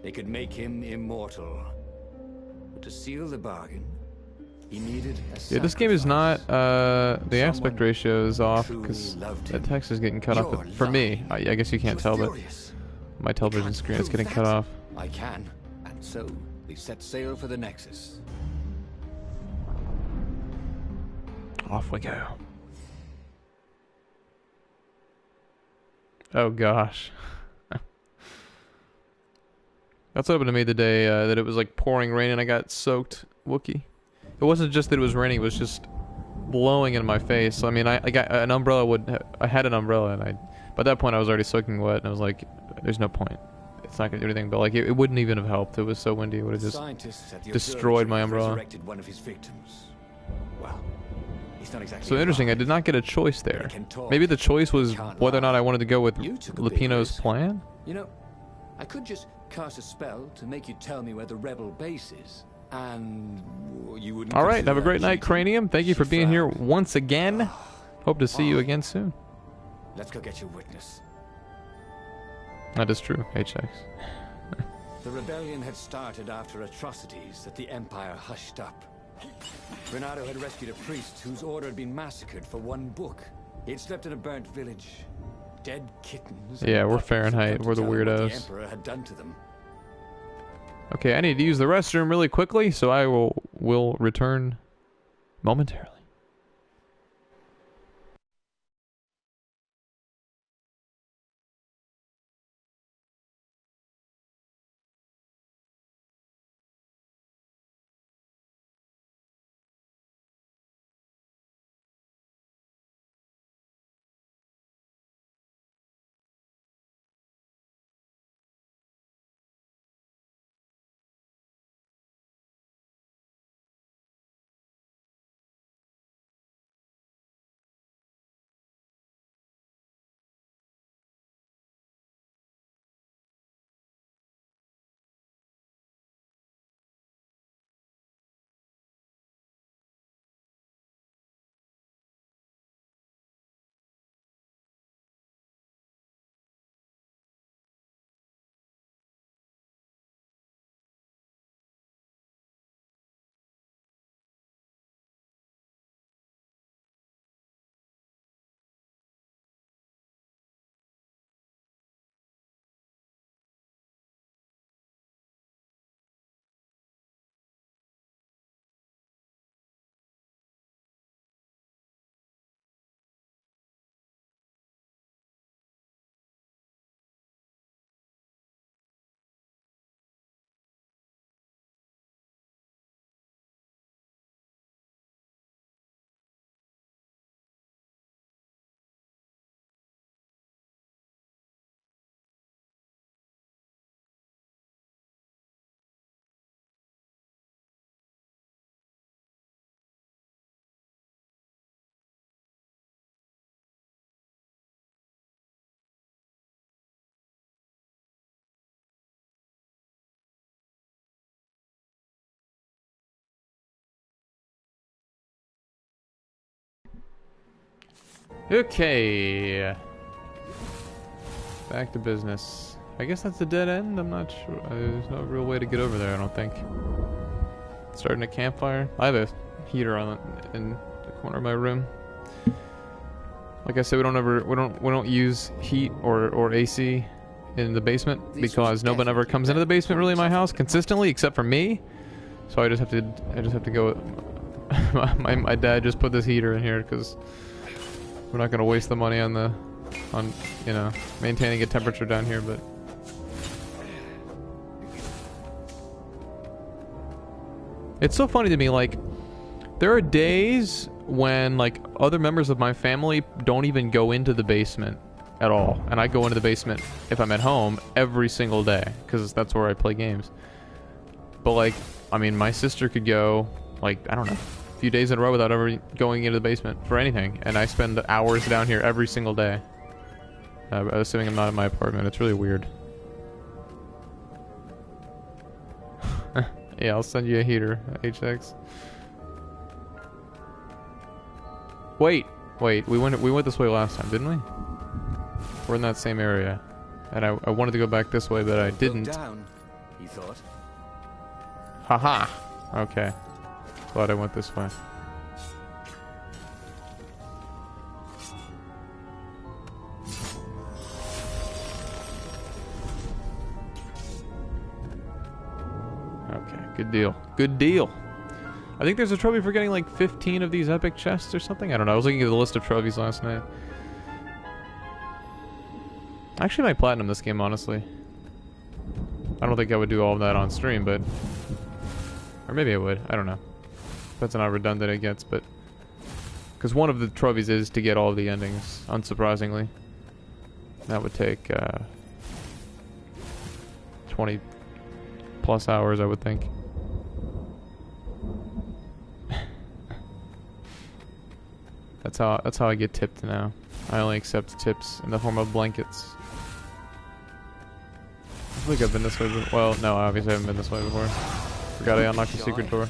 They could make him immortal. But to seal the bargain, he needed a Yeah, this game is not, the aspect Someone ratio is off truly because loved that him. text is getting cut off. You're But for me, lying. I guess you can't He tell, was but furious. my television Can't screen is prove getting cut that. off. I can. And so, they set sail for the Nexus. Off we go. Oh gosh. That's what happened to me the day that it was like pouring rain and I got soaked. Wookie. It wasn't just that it was raining, it was just blowing in my face. I mean, I got an umbrella I had an umbrella and by that point I was already soaking wet and I was like, there's no point. It's not gonna do anything, but like it wouldn't even have helped. It was so windy, it would have just Scientists at the destroyed my observatory umbrella. resurrected one of his victims. Well, he's not exactly So interesting, I alive. did not get a choice But there. he can talk. Maybe the choice was Can't whether or not lie. I wanted to go with You took a big Lupino's risk. plan? You know, I could just cast a spell to make you tell me where the rebel base is, and you wouldn't. Alright, consider have a that great night, cheating. Cranium. Thank you She for being here frowned. once again. Hope to see you again soon. Let's go get your witness. That is true, HX. The rebellion had started after atrocities that the Empire hushed up. Renato had rescued a priest whose order had been massacred for one book. He had slept in a burnt village. Dead kittens. Yeah, and we're puppets had Fahrenheit, come to we're the tell him what weirdos. The Emperor had done to them. Okay, I need to use the restroom really quickly, so I will return momentarily. Okay. Back to business. I guess that's a dead end? I'm not sure. There's no real way to get over there, I don't think. Starting a campfire. I have a heater on in the corner of my room. Like I said, we don't use heat or AC in the basement because no one ever comes into the basement really in my house consistently except for me. So I just have to go. My dad just put this heater in here because we're not gonna waste the money on you know, maintaining a temperature down here, but. It's so funny to me, like, there are days when, like, other members of my family don't even go into the basement at all. And I go into the basement, if I'm at home, every single day. Because that's where I play games. But, like, I mean, my sister could go, like, I don't know, a few days in a row without ever going into the basement for anything. And I spend hours down here every single day. Assuming I'm not in my apartment. It's really weird. Yeah, I'll send you a heater, HX. Wait, we went this way last time, didn't we? We're in that same area, and I wanted to go back this way, but I didn't. Look down. he thought. Haha. Okay. Glad I went this way. Okay, good deal. Good deal. I think there's a trophy for getting like 15 of these epic chests or something. I don't know. I was looking at the list of trophies last night. I actually might platinum this game, honestly. I don't think I would do all of that on stream, but... Or maybe I would. I don't know. Depends on how redundant it gets, but... Because one of the trophies is to get all of the endings, unsurprisingly. That would take, 20 plus hours, I would think. That's how I get tipped now. I only accept tips in the form of blankets. I feel like I've been this way before. Well, no, obviously I haven't been this way before. Forgot I unlocked the secret door.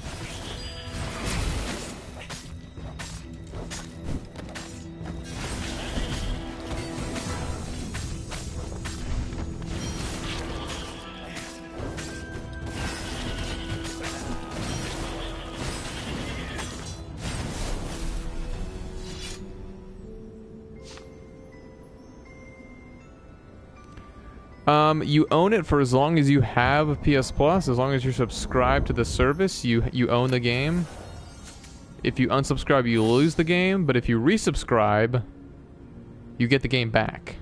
You own it for as long as you have PS Plus. As long as you're subscribed to the service, you own the game. If you unsubscribe, you lose the game. But if you resubscribe, you get the game back.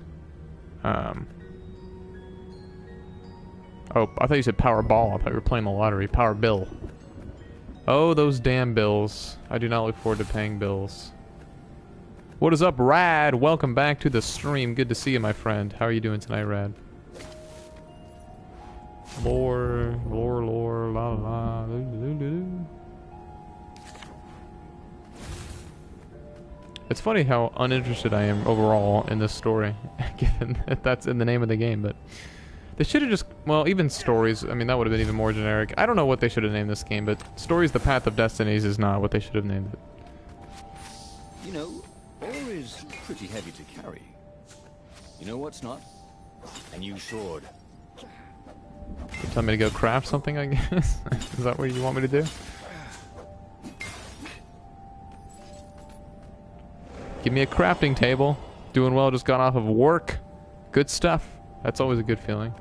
Oh, I thought you said Powerball. I thought you were playing the lottery. Power Bill. Oh, those damn bills. I do not look forward to paying bills. What is up, Rad? Welcome back to the stream. Good to see you, my friend. How are you doing tonight, Rad? Lore, la la, It's funny how uninterested I am overall in this story, given that that's in the name of the game, but they should have just, well, even Stories, I mean, that would have been even more generic. I don't know what they should have named this game, but Stories The Path of Destinies is not what they should have named it. You know, ore is pretty heavy to carry. You know what's not? A new sword. You tell me to go craft something, I guess? Is that what you want me to do? Give me a crafting table. Doing well, just got off of work. Good stuff. That's always a good feeling.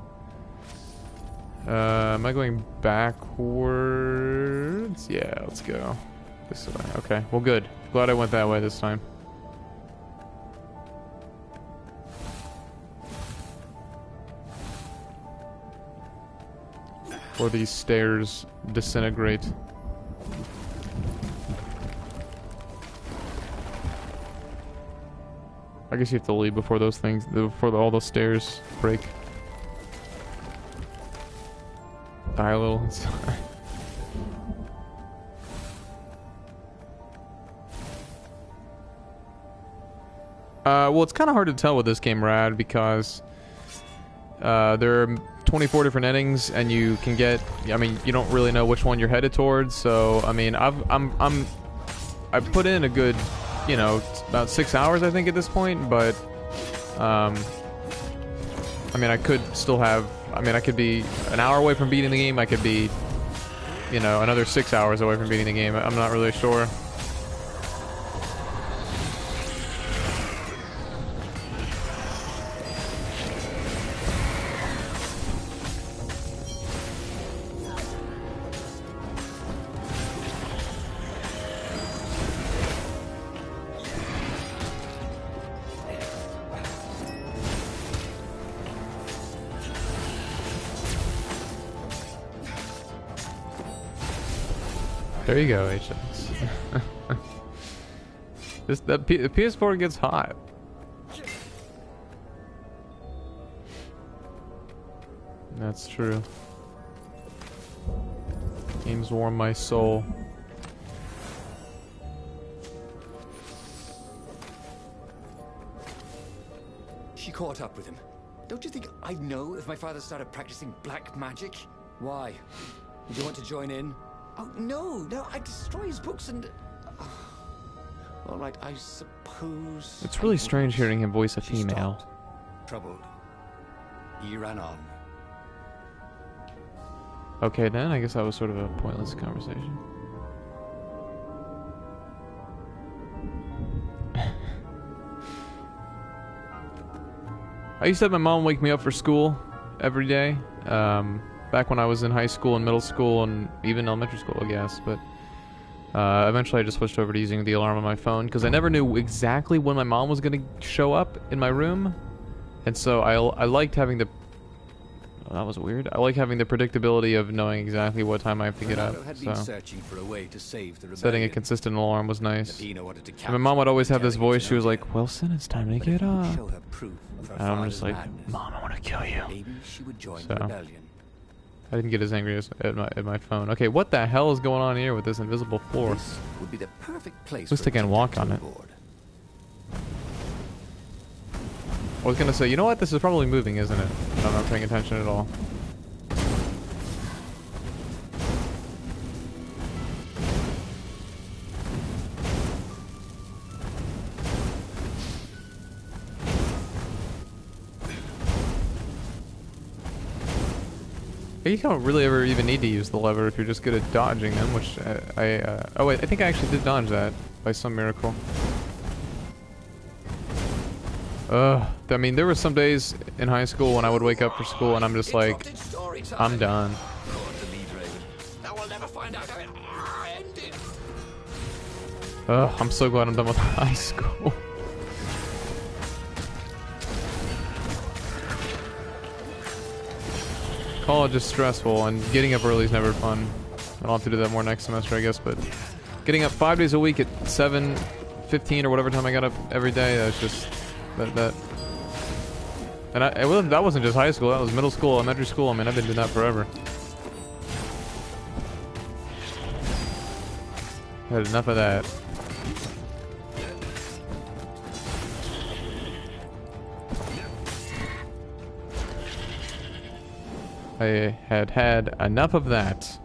Am I going backwards? Yeah, let's go this way. Okay, well good. Glad I went that way this time. Or these stairs disintegrate. I guess you have to leave before those things, all those stairs break. Die a little. Well, it's kind of hard to tell with this game, Rad, because there are 24 different endings, and you can get. I mean, you don't really know which one you're headed towards. So, I mean, I put in a good, you know, about 6 hours, I think, at this point. But, I mean, I could still have. I mean, I could be an hour away from beating the game. I could be, you know, another 6 hours away from beating the game. I'm not really sure. There you go, HX. The PS4 gets hot. That's true. Games warm my soul. She caught up with him. Don't you think I'd know if my father started practicing black magic? Why? Would you want to join in? Oh, no, I'd destroy his books and... All right, I suppose... It's really strange hearing him voice a female. Troubled. He ran on. Okay, then I guess that was sort of a pointless conversation. I used to have my mom wake me up for school every day. Back when I was in high school and middle school and even elementary school, I guess. But eventually I just switched over to using the alarm on my phone because I never knew exactly when my mom was going to show up in my room. And so I liked having the... Oh, that was weird. I like having the predictability of knowing exactly what time I have to get up. So setting a consistent alarm was nice. And my mom would always have this voice. She was like, Wilson, it's time to get up. And I'm just like, Mom, I want to kill you. So I didn't get as angry as at my phone. Okay, what the hell is going on here with this invisible floor? At least I can walk on it. I was gonna say, you know what? This is probably moving, isn't it? I'm not paying attention at all. You don't really ever even need to use the lever if you're just good at dodging them, which oh wait, I think I actually did dodge that by some miracle. I mean, there were some days in high school when I would wake up for school and I'm just like, I'm done. I'm so glad I'm done with high school. College is stressful and getting up early is never fun. I'll have to do that more next semester, I guess, but getting up 5 days a week at 7:15 or whatever time I got up every day, that's just... That wasn't just high school, that was middle school, elementary school. I mean, I've been doing that forever. I had enough of that. I had enough of that.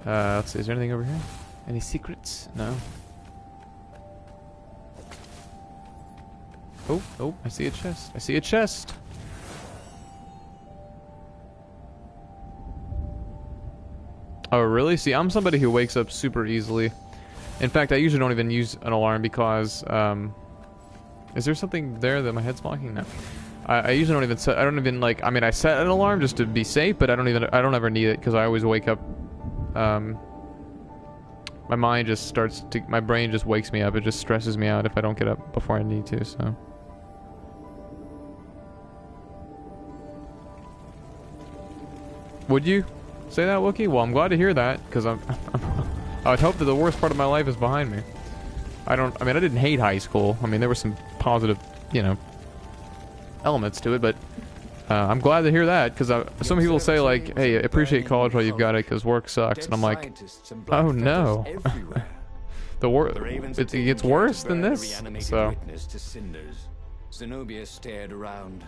Let's see, is there anything over here? Any secrets? No. Oh, I see a chest. I see a chest. Oh, really? See, I'm somebody who wakes up super easily. In fact, I usually don't even use an alarm because, is there something there that my head's blocking? No. I usually don't even set, I don't even like, I mean, I set an alarm just to be safe, but I don't ever need it because I always wake up, my mind just starts to, my brain just wakes me up. It just stresses me out if I don't get up before I need to, so. Would you say that, Wookie? Well, I'm glad to hear that, because I would hope that the worst part of my life is behind me. I mean, I didn't hate high school. I mean, there were some positive, you know, elements to it, but I'm glad to hear that, because some people say, like, hey, appreciate college while you've got it, because work sucks, and I'm like, oh no. It gets worse than this, so. Zenobia stared around,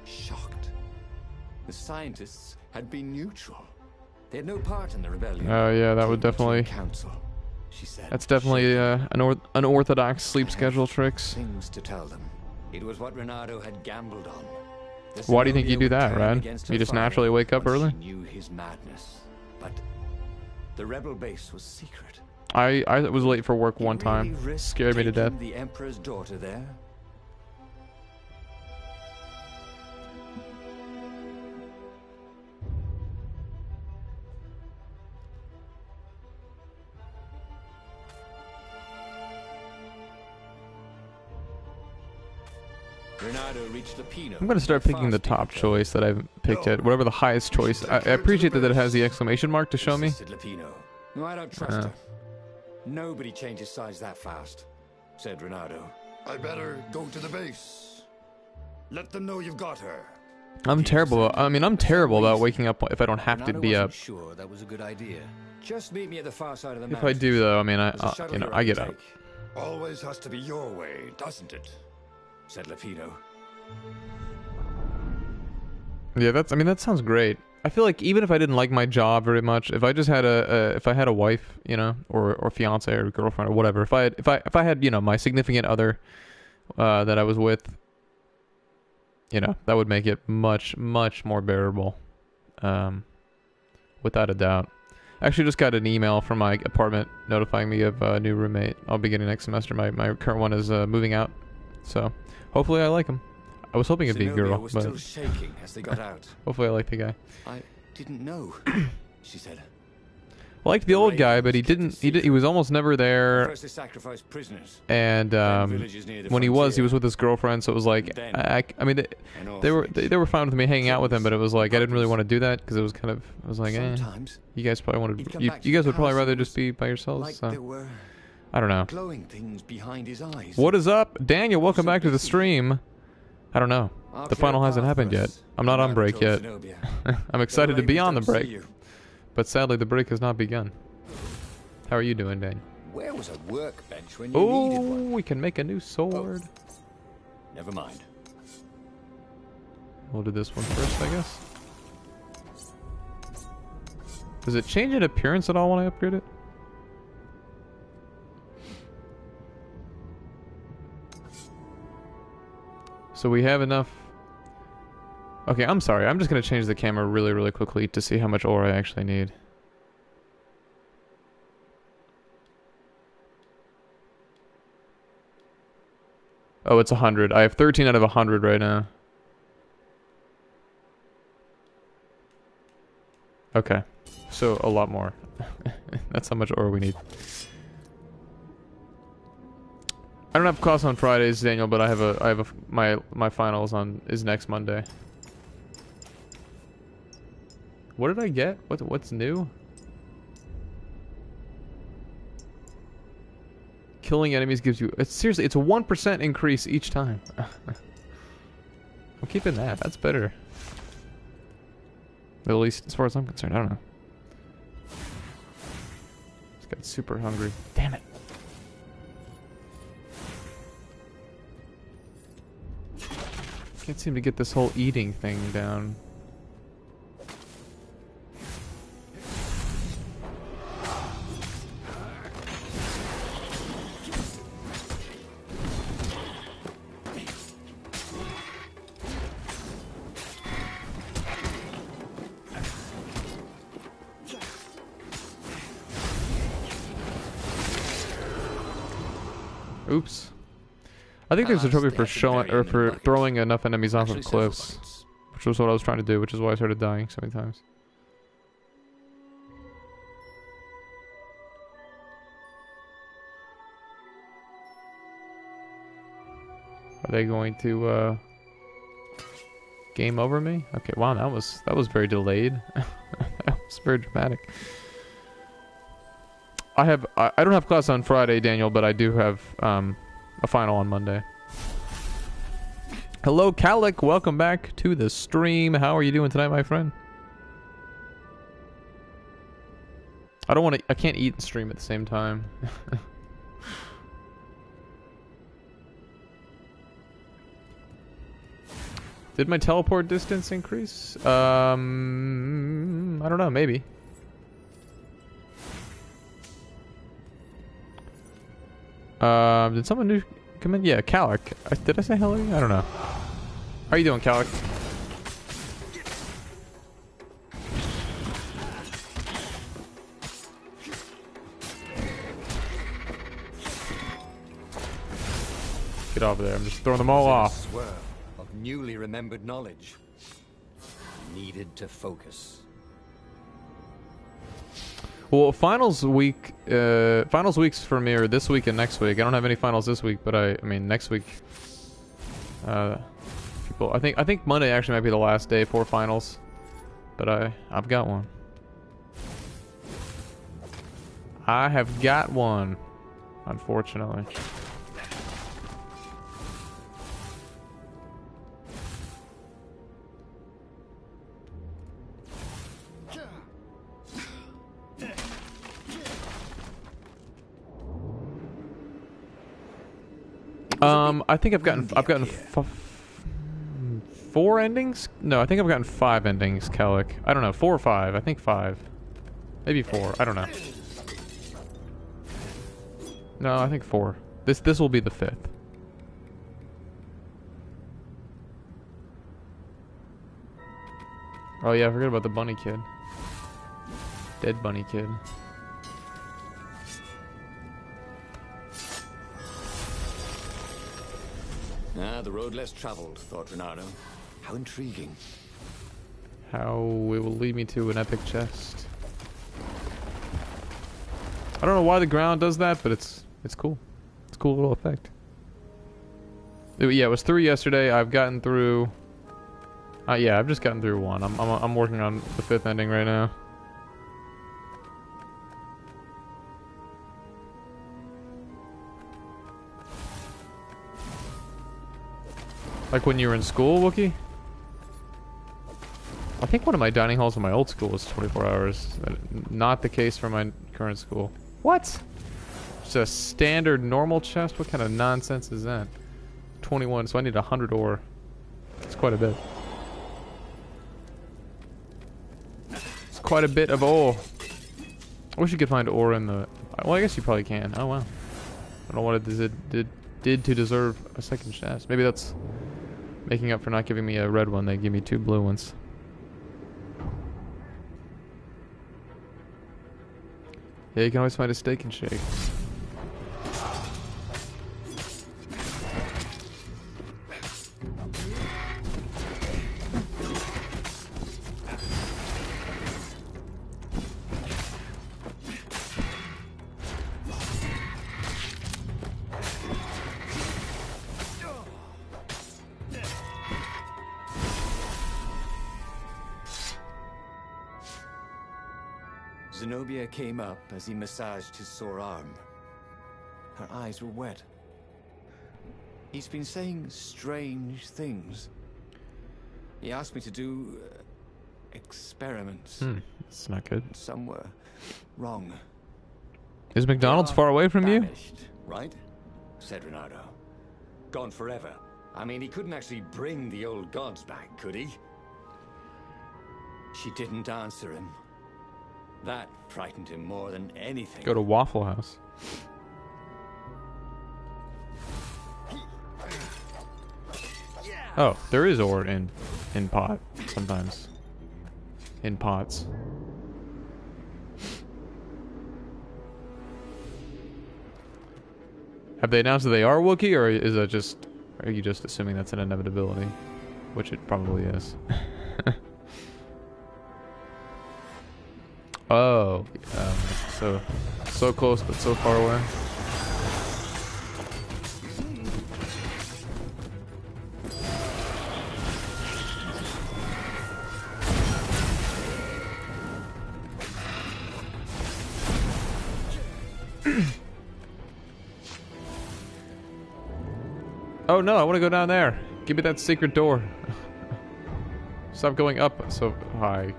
shocked. The scientists had been neutral. They had no part in the rebellion. Oh yeah, that would definitely. Council, she said. That's definitely unorthodox sleep schedule tricks. Things to tell them. It was what Renato had gambled on. Why do you think you do that, Rad? You just naturally wake up early? She knew his madness, but the rebel base was secret. I was late for work one time. Scared me to death. The Emperor's daughter there. I'm gonna start picking the top choice that I've picked at whatever the highest choice. I appreciate that it has the exclamation mark to show me. No, I don't trust her. Nobody changes sides that fast, said Renato. I better go to the base. Let them know you've got her. I'm terrible. I mean, I'm terrible about waking up if I don't have to be up. Sure, that was a good idea. Just meet me at the far side of the if I do, though, I mean, you know, I get up. Always has to be your way, doesn't it? Said Lapino. Yeah, I mean, that sounds great. I feel like even if I didn't like my job very much, if I just had if I had a wife, you know, or fiance or girlfriend or whatever, if I had, you know, my significant other that I was with, you know, that would make it much more bearable. without a doubt. I actually just got an email from my apartment notifying me of a new roommate I'll be getting next semester. My current one is moving out, so hopefully I like him. I was hoping it'd be a Zenobia girl, was but still shaking as they got out. hopefully I like the guy. I didn't know, she said. I liked the old guy, but he was almost never there. First they sacrificed prisoners. And villages near the when he was frontier. with his girlfriend, so it was like Then I mean they were fine with me hanging out with him, but it was like I didn't really want to do that because it was kind of I was like Sometimes you guys probably wanted he'd come you back to guys the would probably house rather and just be by yourselves. like So there were I don't know. glowing things behind his eyes. What is up, Daniel? Welcome back to the stream. I don't know. I'll The clear final a hasn't path happened for yet. us. I'm not on Never break told yet. Zenobia. I'm excited to be on the Don't see break, you. but sadly the break has not begun. How are you doing, Daniel? Where was a workbench when you needed Oh, one? we can make a new sword. Never mind. We'll do this one first, I guess. Does it change in appearance at all when I upgrade it? So we have enough. Okay, I'm sorry. I'm just going to change the camera really, really quickly to see how much ore I actually need. Oh, it's 100. I have 13 out of 100 right now. Okay. So a lot more. That's how much ore we need. I don't have class on Fridays, Daniel, but I have my finals is next Monday. What did I get? What's new? Killing enemies gives you seriously, it's a 1% increase each time. I'm keeping that. That's better. At least as far as I'm concerned. I don't know. Just got super hungry. Damn it. Can't seem to get this whole eating thing down. Oops. I think there's a trophy for showing or for throwing enough enemies off of cliffs, which was what I was trying to do, which is why I started dying so many times. Are they going to game over me? Okay, wow, that was very delayed. That was very dramatic. I don't have class on Friday, Daniel, but I do have a final on Monday. Hello, Calic. Welcome back to the stream. How are you doing tonight, my friend? I can't eat and stream at the same time. Did my teleport distance increase? I don't know, maybe. Did someone new come in? Yeah, Calic. Did I say hello? I don't know. How are you doing, Calic? Get off there. I'm just throwing them all off. Swirl of newly remembered knowledge. Needed to focus. Well, finals weeks for me are this week and next week. I don't have any finals this week, but I mean next week. People, I think Monday actually might be the last day for finals, but I've got one. I have got one, unfortunately. I think I've gotten 4 endings. No, I think I've gotten 5 endings, Calic. I don't know, 4 or 5. I think 5, maybe 4. I don't know. No, I think 4. This will be the 5th. Oh yeah, I forgot about the bunny kid. Dead bunny kid. Ah, the road less traveled, thought Renato. How intriguing. How it will lead me to an epic chest. I don't know why the ground does that, but it's cool. It's a cool little effect. Yeah, it was 3 yesterday. I've gotten through. Yeah, I've just gotten through 1. I'm working on the 5th ending right now. Like when you were in school, Wookie? I think one of my dining halls in my old school was 24 hours. Not the case for my current school. What? Just a standard normal chest? What kind of nonsense is that? 21, so I need 100 ore. It's quite a bit. It's quite a bit of ore. I wish you could find ore in the... Well, I guess you probably can. Oh, wow. I don't know what it did to deserve a second chest. Maybe that's making up for not giving me a red one. They give me 2 blue ones. Yeah, you can always find a steak and shake. Zenobia came up as he massaged his sore arm. Her eyes were wet. He's been saying strange things. He asked me to do experiments. That's not good. Some were wrong. Is McDonald's far away from you? Right? Said Renato. Gone forever. I mean, he couldn't actually bring the old gods back, could he? She didn't answer him. That frightened him more than anything. Go to Waffle House. Oh, there is ore in pot sometimes. In pots. Have they announced that they are Wookiee, or is that just... Are you just assuming that's an inevitability? Which it probably is. Oh, so close but so far away. Oh no, I want to go down there. Give me that secret door. Stop going up so high.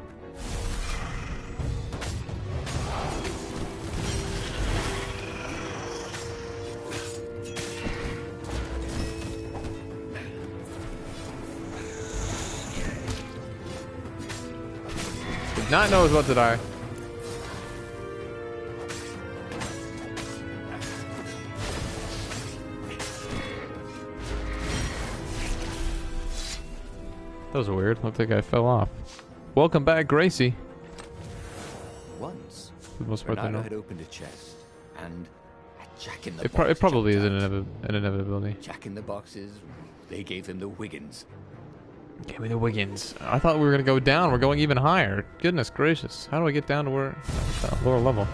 Did not know I was about to die. That was weird. Looked like I fell off. Welcome back, Gracie. Once, For the most part, Renato had opened a chest, and a Jack in the it Box probably is jumped an out. inevitability. Jack in the Boxes, they gave him the Wiggins. Give me the Wiggins. I thought we were gonna go down. We're going even higher. Goodness gracious. How do I get down to where... lower level?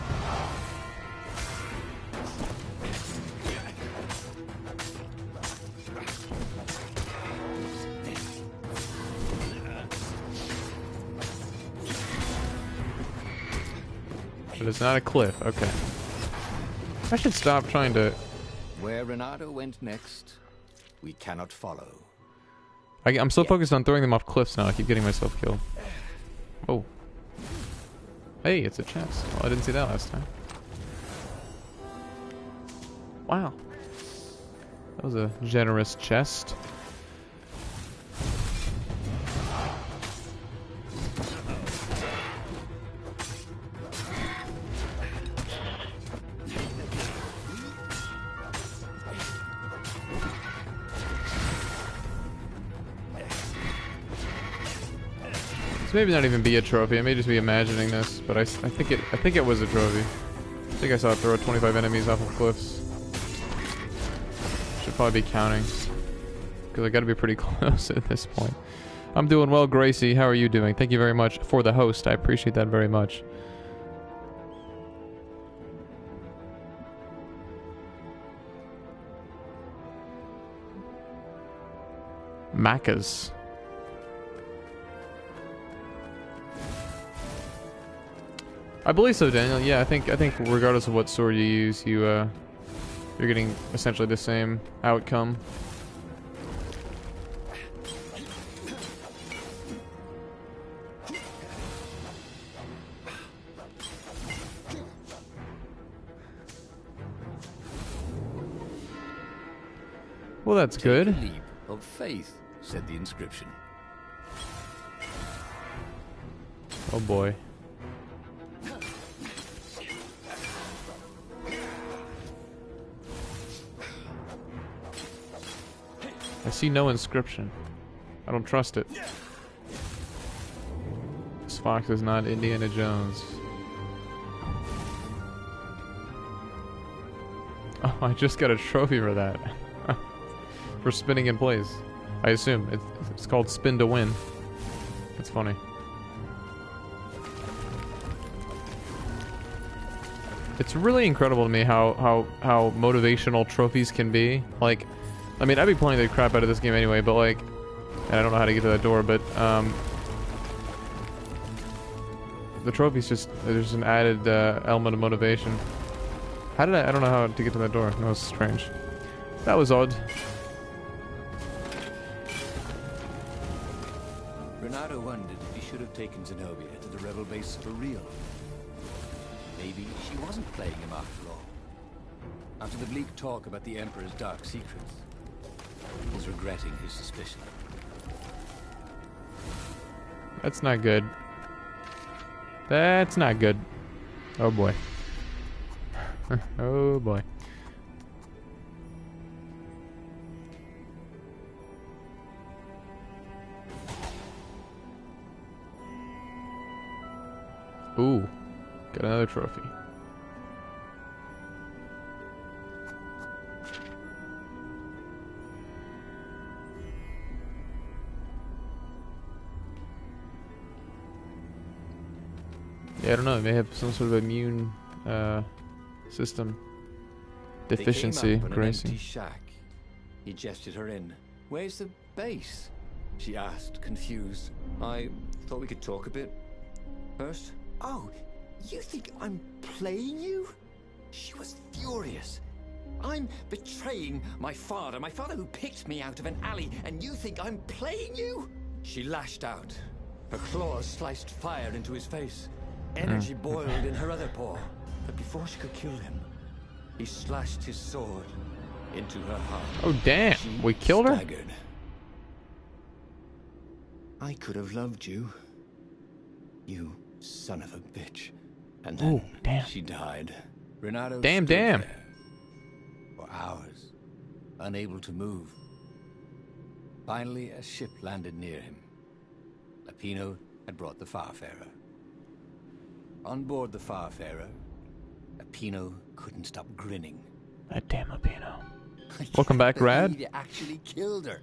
But it's not a cliff. Okay. I should stop trying to... Where Renato went next, we cannot follow. I'm so focused on throwing them off cliffs now. I keep getting myself killed. Oh. Hey, it's a chest. Oh, I didn't see that last time. Wow. That was a generous chest. This maybe not even be a trophy. I may just be imagining this, but I think it was a trophy. I think I saw it throw 25 enemies off of cliffs. Should probably be counting, because I got to be pretty close at this point. I'm doing well, Gracie. How are you doing? Thank you very much for the host. I appreciate that very much. Macca's. I believe so, Daniel. Yeah, I think regardless of what sword you use, you're getting essentially the same outcome. Well, that's good. Take a leap of faith, said the inscription. Oh boy. I see no inscription. I don't trust it. This fox is not Indiana Jones. Oh, I just got a trophy for that. For spinning in place. I assume. It's called spin to win. That's funny. It's really incredible to me how motivational trophies can be. Like, I mean, I'd be playing the crap out of this game anyway, but like, and I don't know how to get to that door, but the trophy's just, there's an added element of motivation. I don't know how to get to that door. That was strange. That was odd. Renato wondered if he should have taken Zenobia to the rebel base for real. Maybe she wasn't playing him after all. After the bleak talk about the Emperor's dark secrets, he's regretting his suspicion. That's not good. That's not good. Oh boy. Oh boy. Ooh, got another trophy. Yeah, I don't know. It may have some sort of immune system deficiency. They came up on an Gracie. empty shack. He gestured her in. Where's the base? She asked, confused. I thought we could talk a bit first. Oh, you think I'm playing you? She was furious. I'm betraying my father who picked me out of an alley, and you think I'm playing you? She lashed out. Her claws sliced fire into his face. Energy boiled in her other paw. But before she could kill him, he slashed his sword into her heart. Oh damn! We killed her. Staggered. I could have loved you, you son of a bitch. And then Ooh, damn. she died. Renato Damn, stood damn. there for hours, unable to move. Finally, a ship landed near him. Lapino had brought the Farfarer. On board the Farfarer, Lapino couldn't stop grinning. That damn Lapino. Welcome back, Rad. He actually killed her.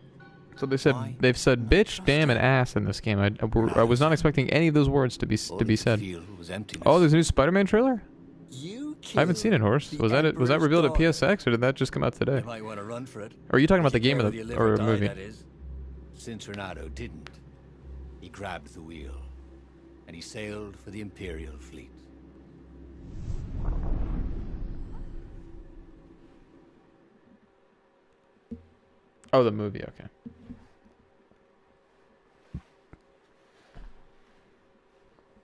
So they've said bitch, damn, and ass in this game. I was not expecting any of those words to be said. Oh, there's a new Spider-Man trailer? I haven't seen it, Horse. Was that revealed at PSX, or did that just come out today? You might want to run for it. Or are you talking about the game or a movie? That is. Since Renato didn't, he grabbed the wheel, and he sailed for the Imperial fleet. Oh, the movie, okay.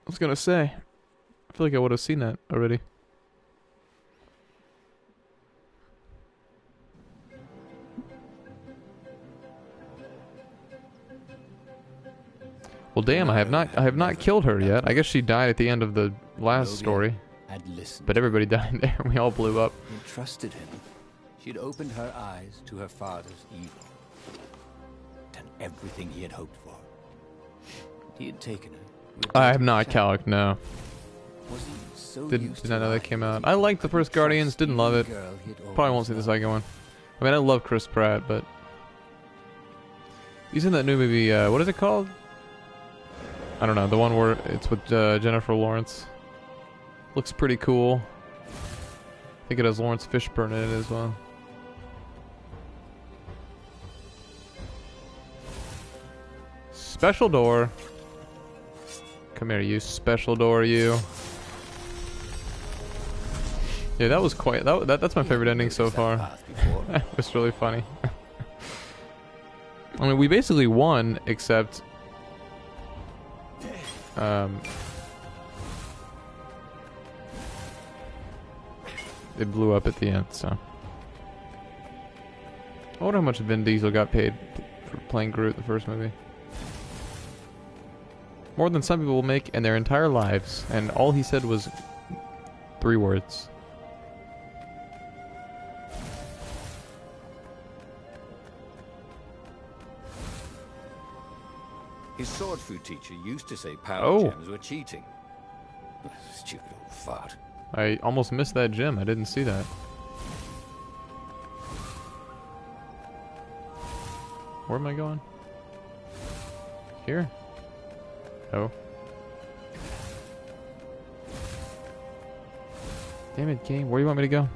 I was gonna say, I feel like I would have seen that already. Well, damn, I have not killed her yet. I guess she died at the end of the last story. Had listened. But everybody died there. We all blew up. He trusted him. She'd opened her eyes to her father's evil. Done everything he had hoped for. He had taken her I have not calc, no. Was he so Did used not to know that lying came that out. he I liked the first couldn't Guardians, trust didn't love the it. girl he'd Probably won't always see the loved? second one. I mean, I love Chris Pratt, but he's in that new movie. What is it called? I don't know. The one where it's with Jennifer Lawrence. Looks pretty cool. I think it has Lawrence Fishburne in it as well. Special door. Come here, you special door, you. Yeah, that was quite. That's my favorite ending so far. It was really funny. I mean, we basically won, except it blew up at the end. So I wonder how much Vin Diesel got paid for playing Groot in the first movie. More than some people will make in their entire lives, and all he said was 3 words. His sword food teacher used to say power Oh. gems were cheating. Stupid old fart. I almost missed that gem. I didn't see that. Where am I going? Here? Oh. Damn it, game. Where do you want me to go?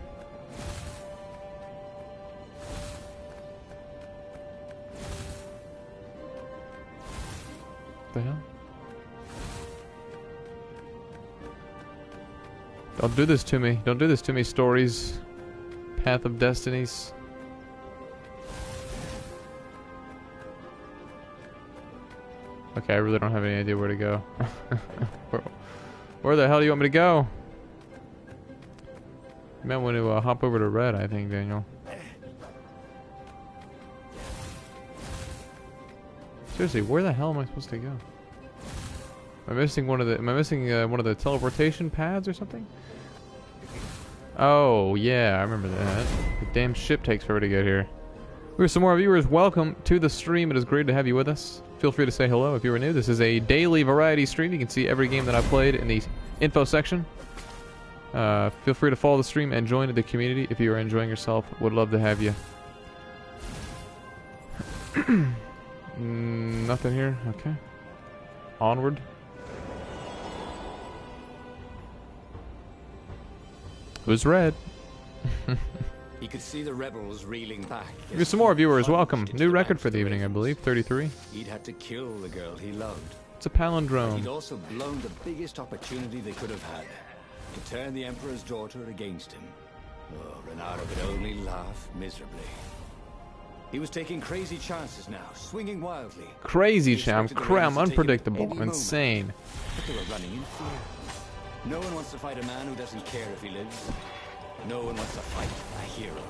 The hell? Don't do this to me. Don't do this to me, stories. Path of Destinies. Okay, I really don't have any idea where to go. Where the hell do you want me to go? You might want to hop over to red, I think, Daniel. Seriously, where the hell am I supposed to go? Am I missing one of the? Am I missing one of the teleportation pads or something? Oh yeah, I remember that. The damn ship takes forever to get here. We have some more viewers. Welcome to the stream. It is great to have you with us. Feel free to say hello if you are new. This is a daily variety stream. You can see every game that I played in the info section. Feel free to follow the stream and join the community if you are enjoying yourself. Would love to have you. Nothing here. Okay. Onward. It was red. He could see the rebels reeling back. We have some more viewers. Welcome. New record for the evening, I believe. 33. He'd had to kill the girl he loved. It's a palindrome. He'd also blown the biggest opportunity they could have had to turn the Emperor's daughter against him. Oh, Renato could only laugh miserably. He was taking crazy chances now, swinging wildly. Crazy He champ. expected the Cram. Rebels to take him Unpredictable. any moment, Insane. but they were running in fear. No one wants to fight a man who doesn't care if he lives. No one wants to fight a hero.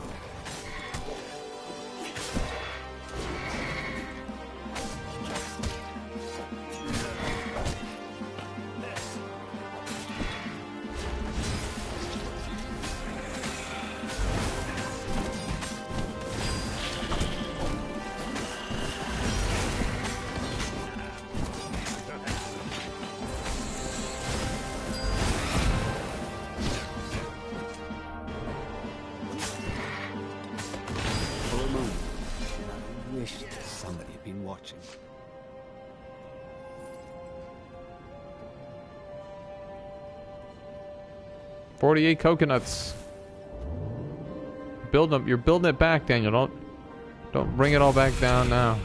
For a moment, I wished somebody had been watching. $48 coconuts. Build them. You're building it back, Daniel. Don't bring it all back down now.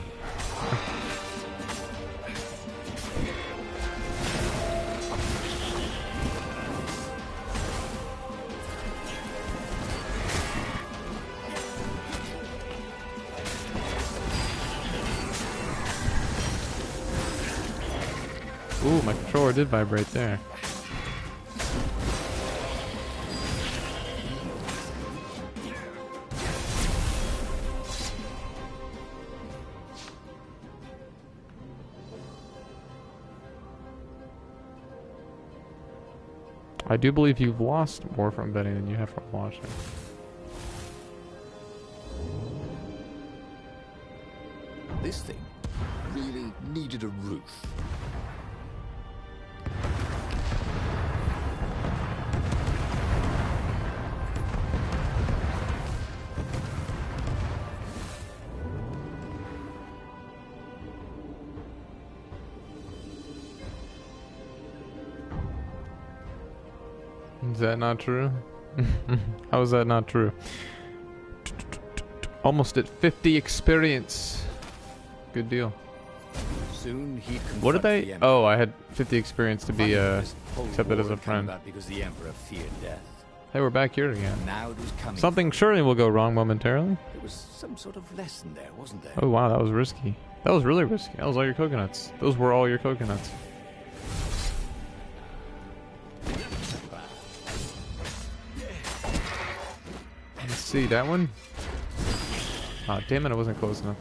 Ooh, my controller did vibrate there. I do believe you've lost more from betting than you have from watching. This thing really needed a roof. Is that not true? How is that not true? Almost at 50 experience. Good deal. Soon he'd What did confront they? the Emperor. Oh, I had 50 experience to be Finally, this whole accepted as war a had come friend. about because the Emperor feared death. Hey, we're back here again. Now it was coming. Something surely will go wrong momentarily. There was some sort of lesson there, wasn't there? Oh wow, that was risky. That was really risky. That was all your coconuts. Those were all your coconuts. Let's see, that one? Oh, damn it, I wasn't close enough.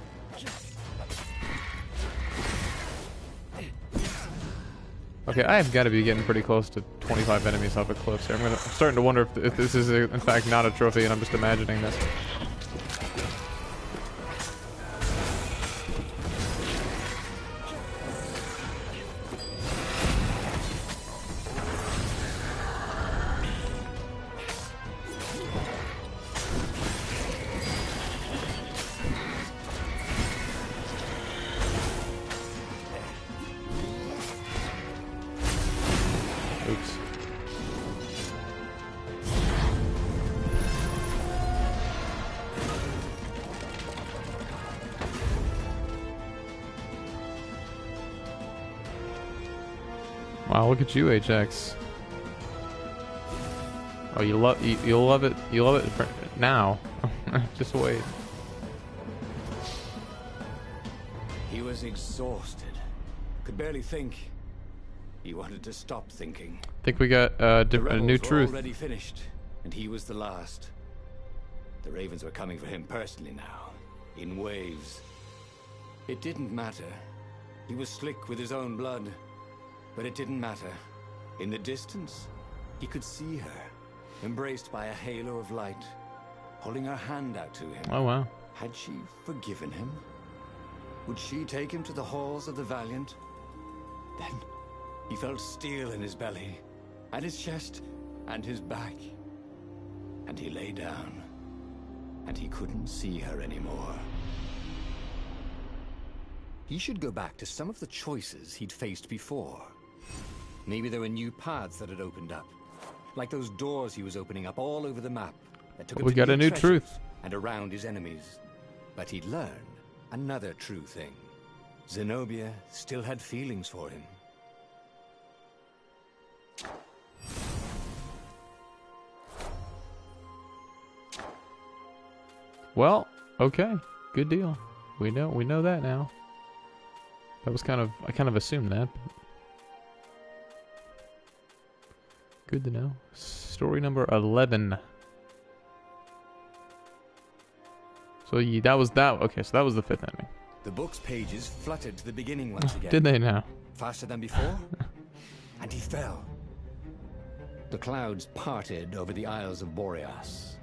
Okay, I have got to be getting pretty close to 25 enemies off a cliff here. I'm starting to wonder if this is in fact not a trophy and I'm just imagining this. Oops. Wow, look at you, HX. Oh, you'll love it. You love it for now. Just wait. He was exhausted. Could barely think. He wanted to stop thinking. Think we got a The new rebels were truth. already finished, and he was the last. The Ravens were coming for him personally now, in waves. It didn't matter. He was slick with his own blood, but it didn't matter. In the distance, he could see her, embraced by a halo of light, holding her hand out to him. Oh wow. Had she forgiven him? Would she take him to the halls of the Valiant? Then he felt steel in his belly, and his chest, and his back. And he lay down, and he couldn't see her anymore. He should go back to some of the choices he'd faced before. Maybe there were new paths that had opened up, like those doors he was opening up all over the map that took him We to got a new treasures truth. and around his enemies. But he'd learned another true thing. Zenobia still had feelings for him. Well, okay. Good deal. We know that now. That was I kind of assumed that. But good to know. Story number 11. So that was that. Okay, so that was the 5th enemy. The book's pages fluttered to the beginning once again. Did they now? Faster than before? And he fell. The clouds parted over the Isles of Boreas.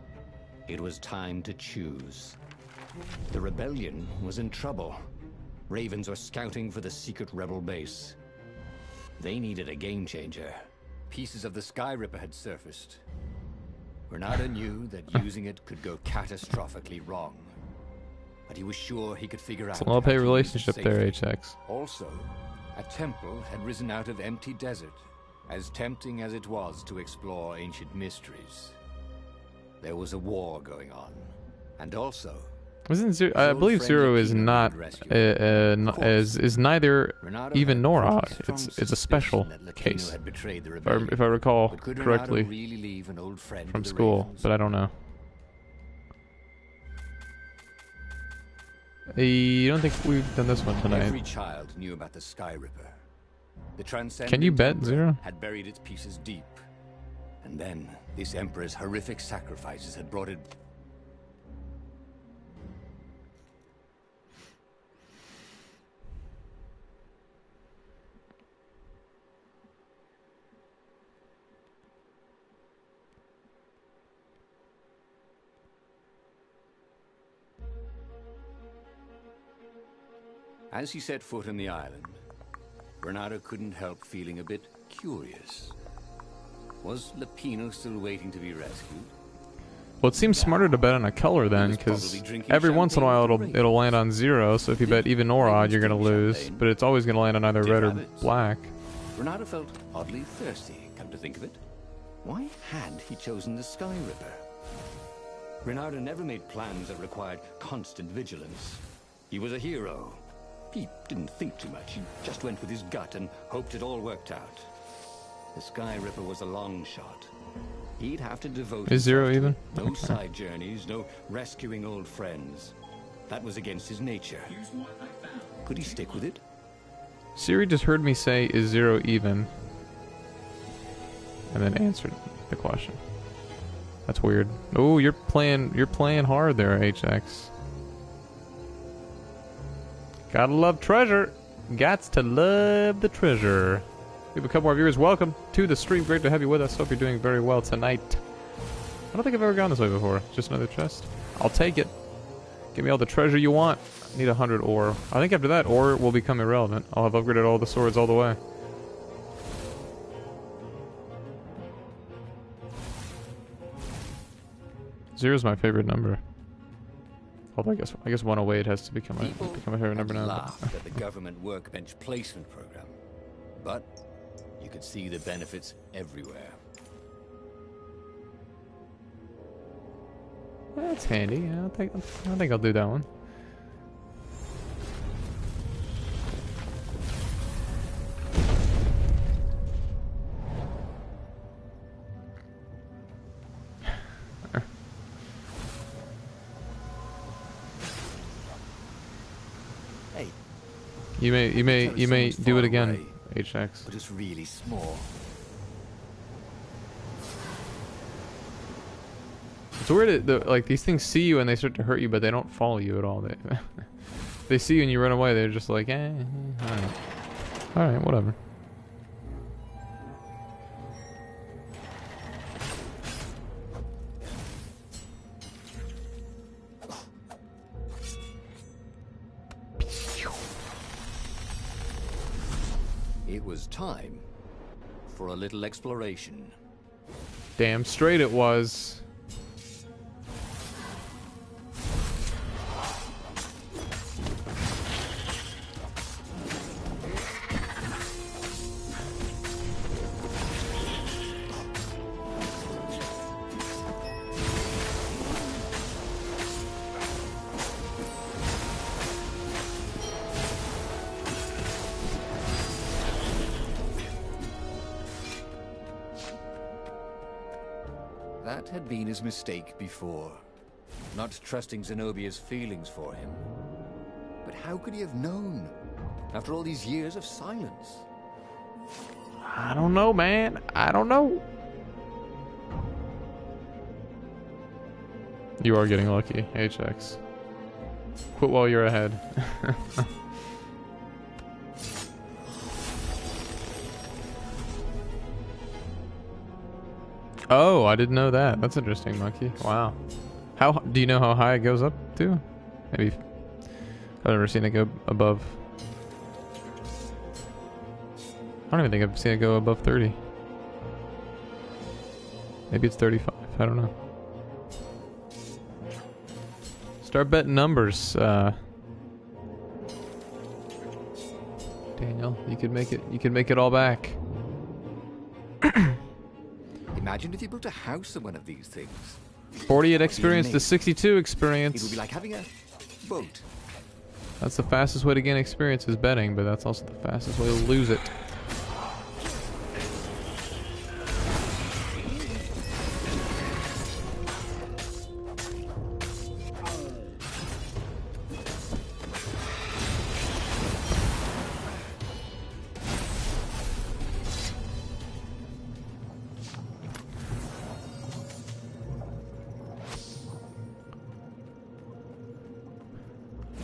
It was time to choose. The rebellion was in trouble. Ravens were scouting for the secret rebel base. They needed a game changer. Pieces of the Sky Ripper had surfaced. Renata knew that using it could go catastrophically wrong. But he was sure he could figure out It's a how love-hate to use it relationship there, safely. HX. Also, a temple had risen out of empty desert, as tempting as it was to explore ancient mysteries. There was a war going on, and also, Isn't Zero? I believe Zero is not is neither Renato even had nor pretty odd. strong It's a special suspicion that Lapino case, had betrayed the if I rebellion. recall But could Renato correctly really leave an old friend from to the school, Ravens? but I don't know. You don't think we've done this one Every tonight? child knew about the Sky Ripper. The transcendent Can you bet, Emperor Zero? had buried its pieces deep. And then, this Emperor's horrific sacrifices had brought it... As he set foot on the island, Bernardo couldn't help feeling a bit curious. Was Lapino still waiting to be rescued? Well, it seems smarter to bet on a color then, was because probably drinking every once in a while champagne with the it'll land on Zero. So if you bet even or odd, you're gonna Ravens drink lose. champagne. But it's always gonna land on either Did red or rabbits. black. Bernardo felt oddly thirsty, come to think of it. Why had he chosen the Sky Ripper? Renardo never made plans that required constant vigilance. He was a hero. He didn't think too much. He just went with his gut and hoped it all worked out. The Sky Ripper was a long shot. He'd have to devote Is Zero himself even? to no side journeys, no rescuing old friends. That was against his nature. Could he stick with it? Siri just heard me say, is Zero even? And then answered the question. That's weird. Oh, you're playing hard there, HX. Gotta love treasure. Gots to love the treasure. We have a couple more viewers. Welcome to the stream. Great to have you with us. Hope you're doing very well tonight. I don't think I've ever gone this way before. Just another chest. I'll take it. Give me all the treasure you want. I need 100 ore. I think after that, ore will become irrelevant. I'll have upgraded all the swords all the way. Zero's my favorite number. Although I guess 108 has to become my favorite number now. Laughed at the government workbench placement program, but you could see the benefits everywhere. That's handy. Yeah, I think I'll do that one. Hey, You may do it again, HX. but it's really small. It's weird that like these things see you and they start to hurt you, but they don't follow you at all. They see you and you run away. They're just like, all right, whatever. It was time for a little exploration. Damn straight it was. That had been his mistake before, not trusting Zenobia's feelings for him. But how could he have known, after all these years of silence? I don't know, man. I don't know. You are getting lucky, HX. Quit while you're ahead. Oh, I didn't know that. That's interesting, Monkey. Wow. How do you know how high it goes up to? Maybe I've never seen it go above. I don't even think I've seen it go above 30. Maybe it's 35. I don't know. Start betting numbers. Daniel, you could make it. You could make it all back. Imagine if you built a house in one of these things. 48 experience to 62 It would experience. be like having a boat. That's the fastest way to gain experience is betting, but that's also the fastest way to lose it.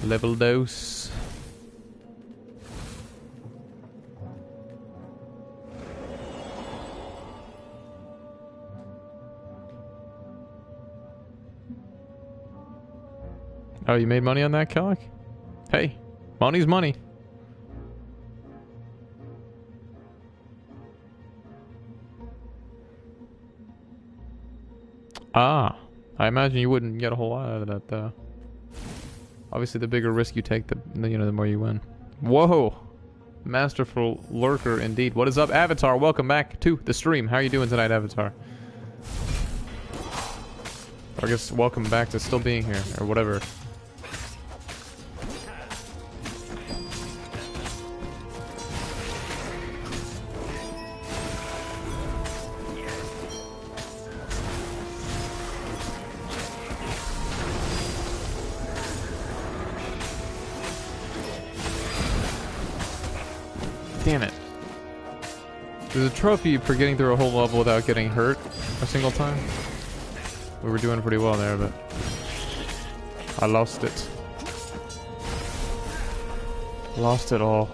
Level dose. Oh, you made money on that, Kellic? Hey, money's money. Ah, I imagine you wouldn't get a whole lot out of that, though. Obviously, the bigger risk you take, the more you win. Whoa! Masterful lurker indeed. What is up, Avatar? Welcome back to the stream. How are you doing tonight, Avatar? I guess welcome back to still being here, or whatever. Damn it. There's a trophy for getting through a whole level without getting hurt a single time. We were doing pretty well there, but I lost it. Lost it all.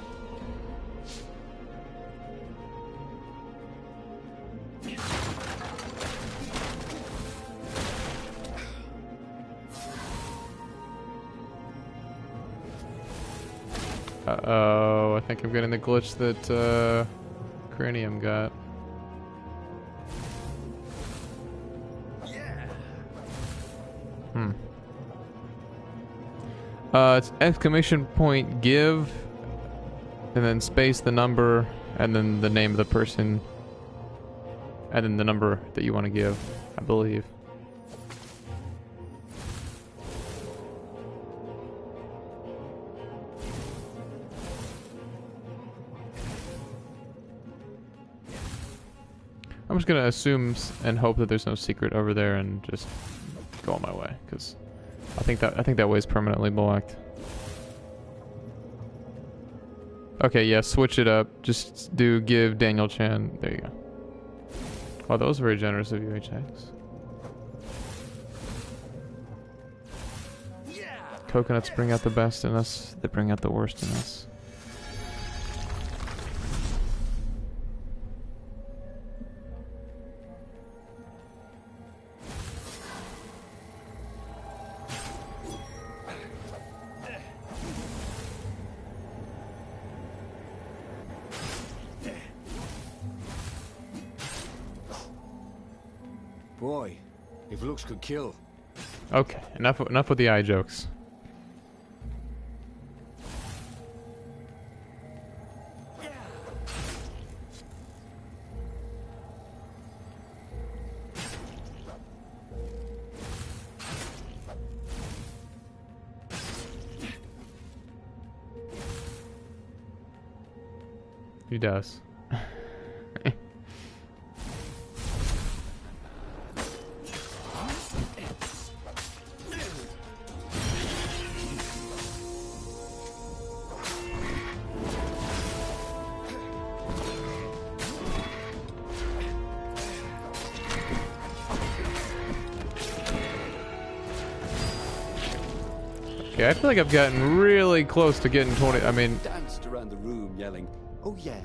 Uh-oh, I think I'm getting the glitch that Cranium got. It's exclamation point give, and then space the number, and then the name of the person, and then the number that you want to give, I believe. I'm just gonna assume and hope that there's no secret over there and just go on my way, because I think that way is permanently blocked. Okay, yeah, switch it up. Just do give Daniel Chan. There you go. Oh, that was very generous of you, HX. Coconuts bring out the best in us. They bring out the worst in us. Boy, if looks could kill. Okay, enough with the eye jokes. He does. Okay, I feel like I've gotten really close to getting 20. I mean, Danced around the room yelling, oh yeah,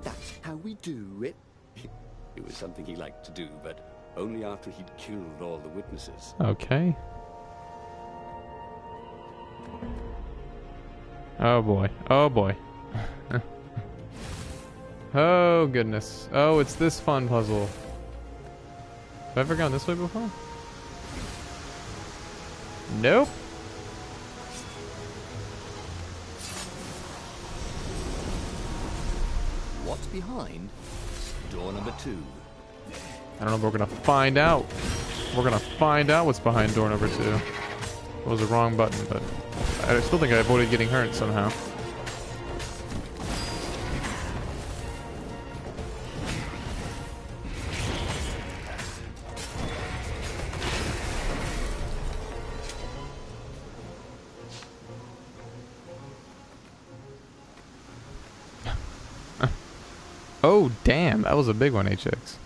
that's how we do it. It was something he liked to do, but only after he'd killed all the witnesses. okay. Oh boy. Oh boy. Oh goodness. Oh, it's this fun puzzle. Have I ever gone this way before? Nope. What's behind door number 2? I don't know if we're gonna find out. We're gonna find out what's behind door number 2. It was the wrong button, but I still think I avoided getting hurt somehow. Oh, damn. That was a big one, HX.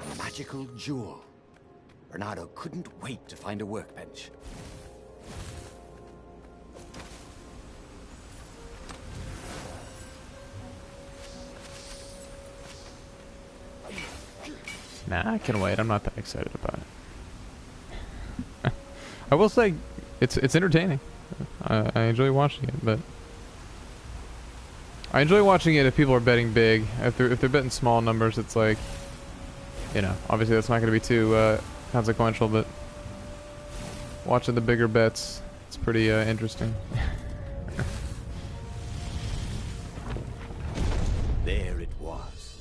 A magical jewel. Bernardo couldn't wait to find a workbench. Nah, I can wait. I'm not that excited about it. I will say, it's entertaining. I enjoy watching it, but I enjoy watching it if people are betting big. If they're betting small numbers, it's like, you know, obviously that's not going to be too consequential, but Watching the bigger bets. It's pretty interesting. There it was.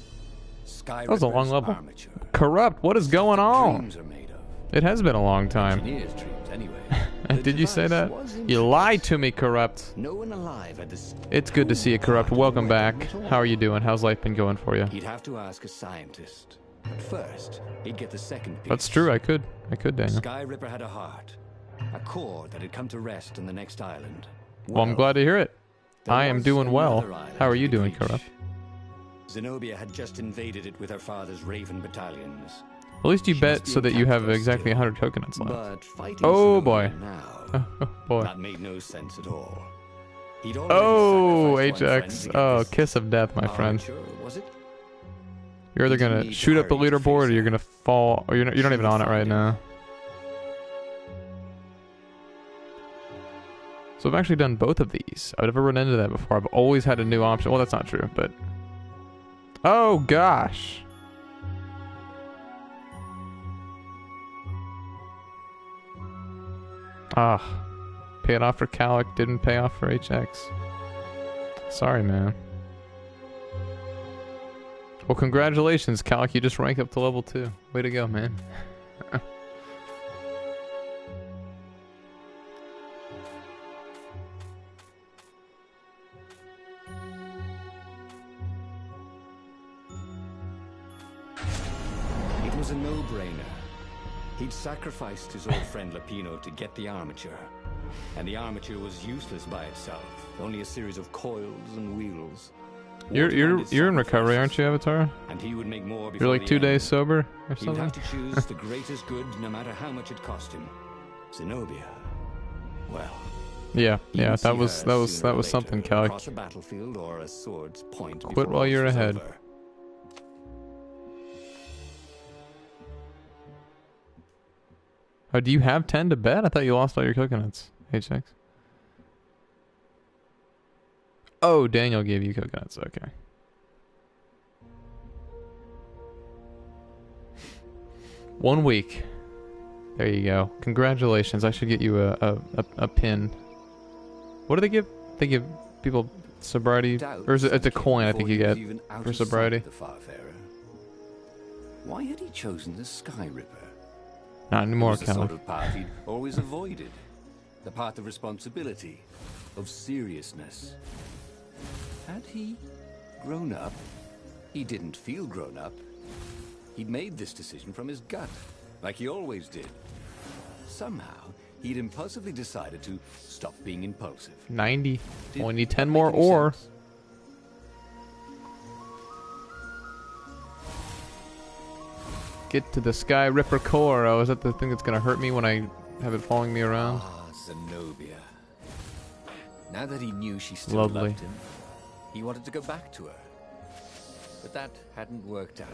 Sky That was a long Ripper's level. armature. Corrupt, what is going on? Dreams are made of. It has been a long time. Engineers' dreams, anyway. Did you say that? You lied to me, Corrupt. No one alive had this. It's good to see you, Corrupt. Welcome back. How are you doing? How's life been going for you? He'd have to ask a scientist. But first, he'd get the second piece. That's true, I could, Daniel. Sky Ripper had a heart. A core that had come to rest on the next island. Well, I'm glad to hear it. there I am was doing well. another island How are he you could doing, reach. Corrupt? Zenobia had just invaded it with her father's Raven battalions. At least you She bet must be so a that you have capitalist exactly still. 100 coconuts left. But fighting Oh, Zenobia boy. now, Oh, boy. that made no sense at all. He'd already Oh, sacrificed one friend HX. to get Oh, this kiss of death, my friend. armature, was it? You're either He didn't gonna need to shoot up the hurry to leaderboard face or you're it. gonna fall, or you're not even on it right now. So I've actually done both of these. I've never run into that before. I've always had a new option. Well, that's not true, but... Oh, gosh. Ah. Paid off for Calic, didn't pay off for HX. Sorry, man. Well, congratulations, Calic. You just ranked up to level 2. Way to go, man. It was a no-brainer. He'd sacrificed his old friend Lapino to get the armature. And the armature was useless by itself. Only a series of coils and wheels. You're in recovery, aren't you, Avatar? And he would make more You're before like the 2 days end. sober or He'd something? have to choose the greatest good no matter how much it cost him. Zenobia. Well, Yeah, he yeah, would see that was her that was sooner that or was something, later, Calic. across a battlefield or a sword's point Quit before while all you're was ahead. over. Oh, do you have 10 to bet? I thought you lost all your coconuts, HX. Oh, Daniel gave you coconuts, okay. One week. There you go. Congratulations. I should get you a pin. What do they give? They give people sobriety, or is it it's a coin? I think you get for sobriety. The Farfarer. Why had he chosen the Sky Ripper? Not It anymore, was the sort Calic. of path he'd always avoided. The path of responsibility, of seriousness. Had he grown up? He didn't feel grown up. He'd made this decision from his gut, like he always did. Somehow, he'd impulsively decided to stop being impulsive. 90. Did Only need that 10 make more any ore. sense? Get to the Sky Ripper core. Oh, is that the thing that's gonna hurt me when I have it following me around? Ah, Zenobia. Now that he knew she still Lovely. loved him, he wanted to go back to her. But that hadn't worked out.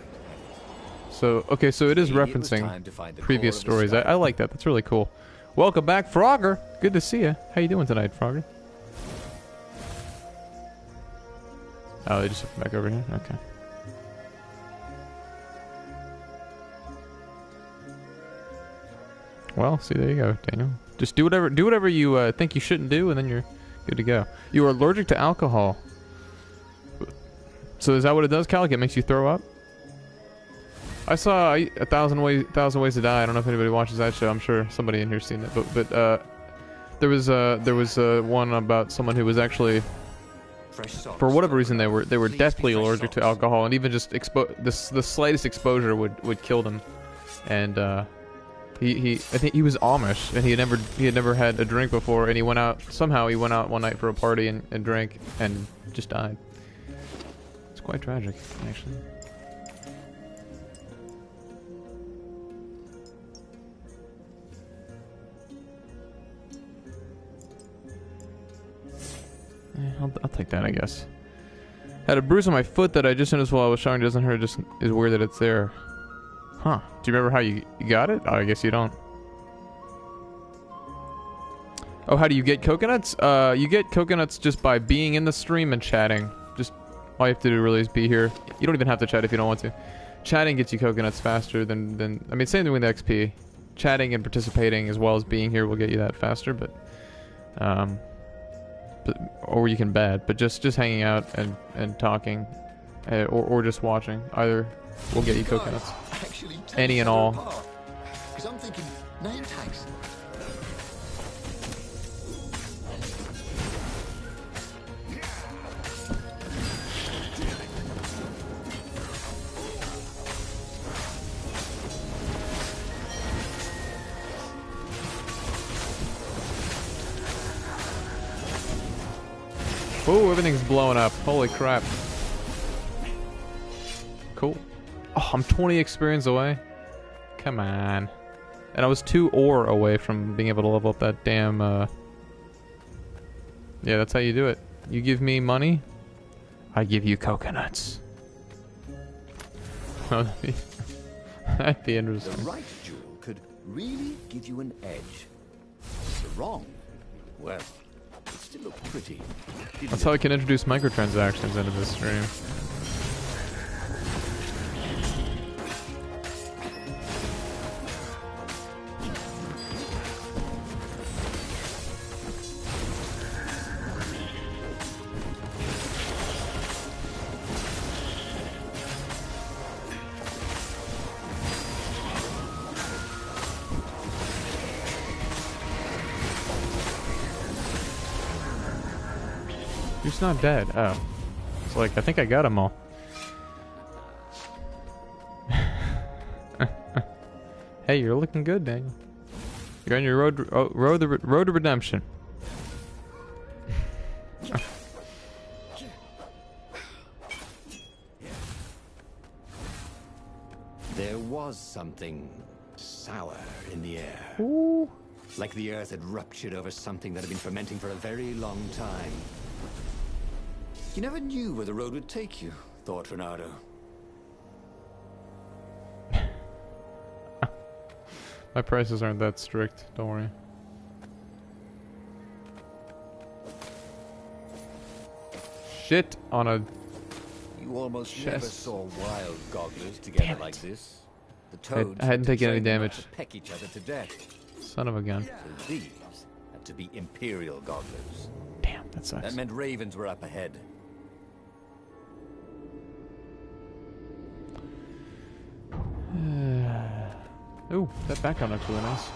So, okay, so it is Maybe it was referencing time to find the previous core of the stories. I sky. like that. That's really cool. Welcome back, Frogger. Good to see you. How you doing tonight, Frogger? Oh, they just took me back over here? Okay. Well, see, there you go, Daniel. Just do whatever you think you shouldn't do, and then you're good to go. You are allergic to alcohol. So is that what it does, Calic? It makes you throw up? I saw a thousand ways to die. I don't know if anybody watches that show. I'm sure somebody in here's seen it. But there was one about someone who was actually, Fresh socks for whatever over reason, they were Please be deathly fresh allergic to socks. alcohol, and even just the slightest exposure would kill them. And I think he was Amish, and he had never had a drink before, and he went out one night for a party and drank and just died. It's quite tragic, actually. I'll take that, I guess. Had a bruise on my foot that I just noticed while I was showering. Doesn't hurt. Just is weird that it's there. Huh. Do you remember how you got it? Oh, I guess you don't. Oh, how do you get coconuts? You get coconuts just by being in the stream and chatting. Just all you have to do really is be here. You don't even have to chat if you don't want to. Chatting gets you coconuts faster than I mean, same thing with XP. chatting and participating as well as being here will get you that faster, but or you can bet, but just hanging out and talking, or just watching, either will get you coconuts. Any and all. Because I'm thinking name tags. Oh, everything's blowing up. Holy crap. Cool. Oh, I'm 20 experience away. Come on. And I was 2 ore away from being able to level up that damn, Yeah, that's how you do it. You give me money, I give you coconuts. That'd be interesting. The right jewel could really give you an edge. The wrong, well, it still looked pretty. That's how I can introduce microtransactions into this stream. He's not dead. Oh. It's like, I think I got them all. Hey, you're looking good, Daniel. You're on your road to redemption. There was something sour in the air. Ooh. Like the earth had ruptured over something that had been fermenting for a very long time. You never knew where the road would take you, thought Renardo. My prices aren't that strict, don't worry. Shit on a You almost chest. never saw wild gogglers together like this. The toads I hadn't had to taken any train them damage. to peck each other to death. son of a gun. So these had to be imperial gogglers. Damn, that sucks. That meant ravens were up ahead. Ooh, that background looks really nice.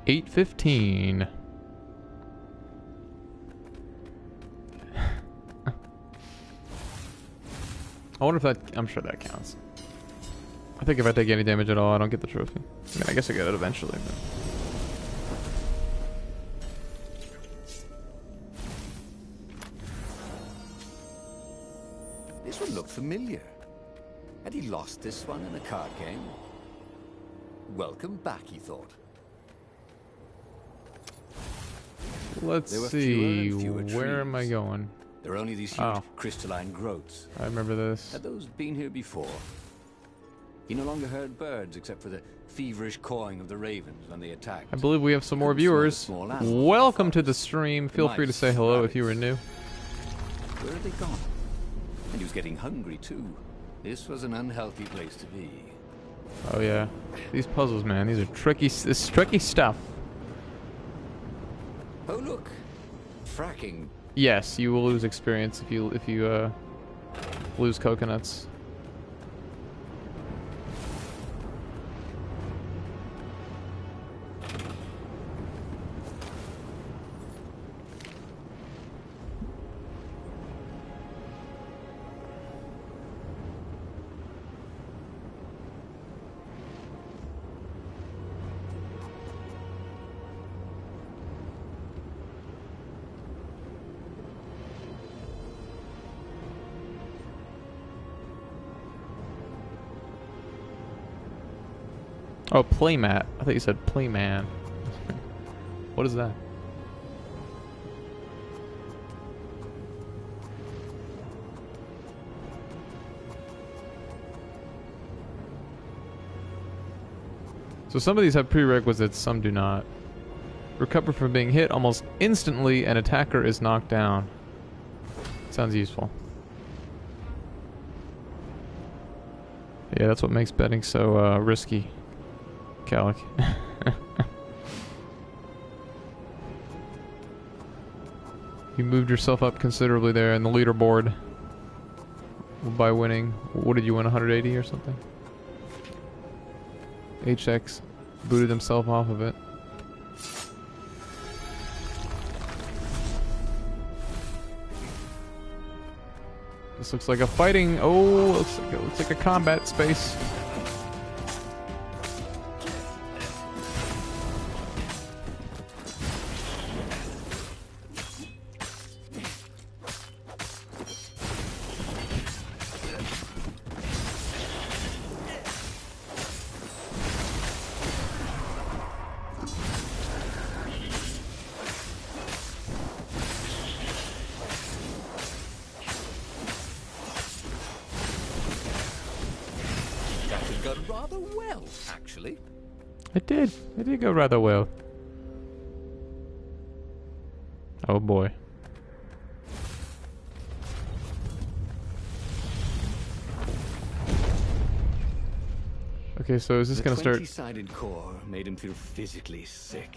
$8.15. I wonder if that... I'm sure that counts. I think if I take any damage at all, I don't get the trophy. I mean, I guess I get it eventually, but... This one looked familiar. Had he lost this one in a card game? Welcome back, he thought. Let's There were see, fewer and fewer where am I trees. going? There are only these huge crystalline growths. I remember this. Had those been here before? He no longer heard birds except for the feverish cawing of the ravens when they attacked. I believe we have some more Couldn't smell the viewers. small animals Welcome in to the forests. stream. Feel free to Mice, say hello if you were rabbits. new. Where had they gone? And he was getting hungry too. This was an unhealthy place to be. Oh yeah, these puzzles, man. These are tricky. This is tricky stuff. Oh look, fracking. Yes, you will lose experience if you lose coconuts. Oh, playmat. I thought you said playman. What is that? So some of these have prerequisites, some do not. Recover from being hit almost instantly, an attacker is knocked down. Sounds useful. Yeah, that's what makes betting so risky, Calic. You moved yourself up considerably there in the leaderboard by winning. What did you win, 180 or something? HX booted himself off of it. This looks like a fighting. Oh, looks like a combat space. It did go rather well. Oh boy. Okay, so is this gonna start? The 20-sided core made him feel physically sick.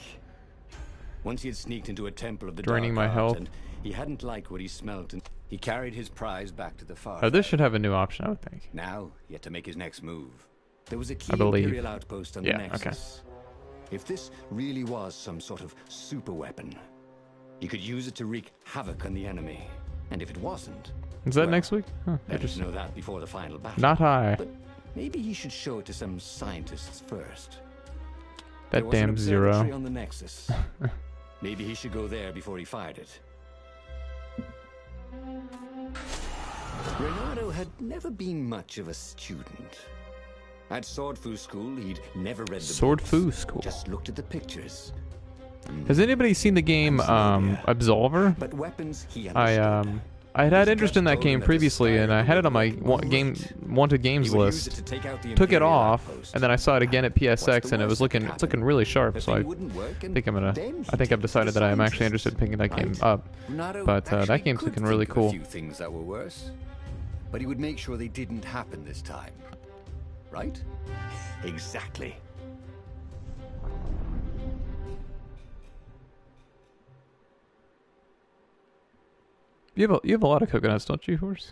Once he had sneaked into a temple of the Draining dark my arts, health. and he hadn't liked what he smelt, and he carried his prize back to the far. Oh, this should have a new option, I would think. Now he had to make his next move. There was a key I believe. Imperial outpost on Yeah, the Nexus. okay. If this really was some sort of super weapon, he could use it to wreak havoc on the enemy. And if it wasn't, Is that well, next week? Huh, better to interesting. know that before the final battle. Not high. But maybe he should show it to some scientists first. That There was an damn observatory zero. on the Nexus. Maybe he should go there before he fired it. Reynardo had never been much of a student. At Sword Fu School, he'd never read the Sword books, Fu School. just looked at the pictures. Has anybody seen the game Absolver? But weapons he I understood. I had had interest in that game previously, and I had it on my wanted games list. Took it off, and then I saw it again at PSX, and it's looking really sharp. So I think I've decided that I am actually interested in picking that game up. But that game's looking really cool. A few things that were worse, but he would make sure they didn't happen this time. Right? Exactly. You have a lot of coconuts, don't you, Horse?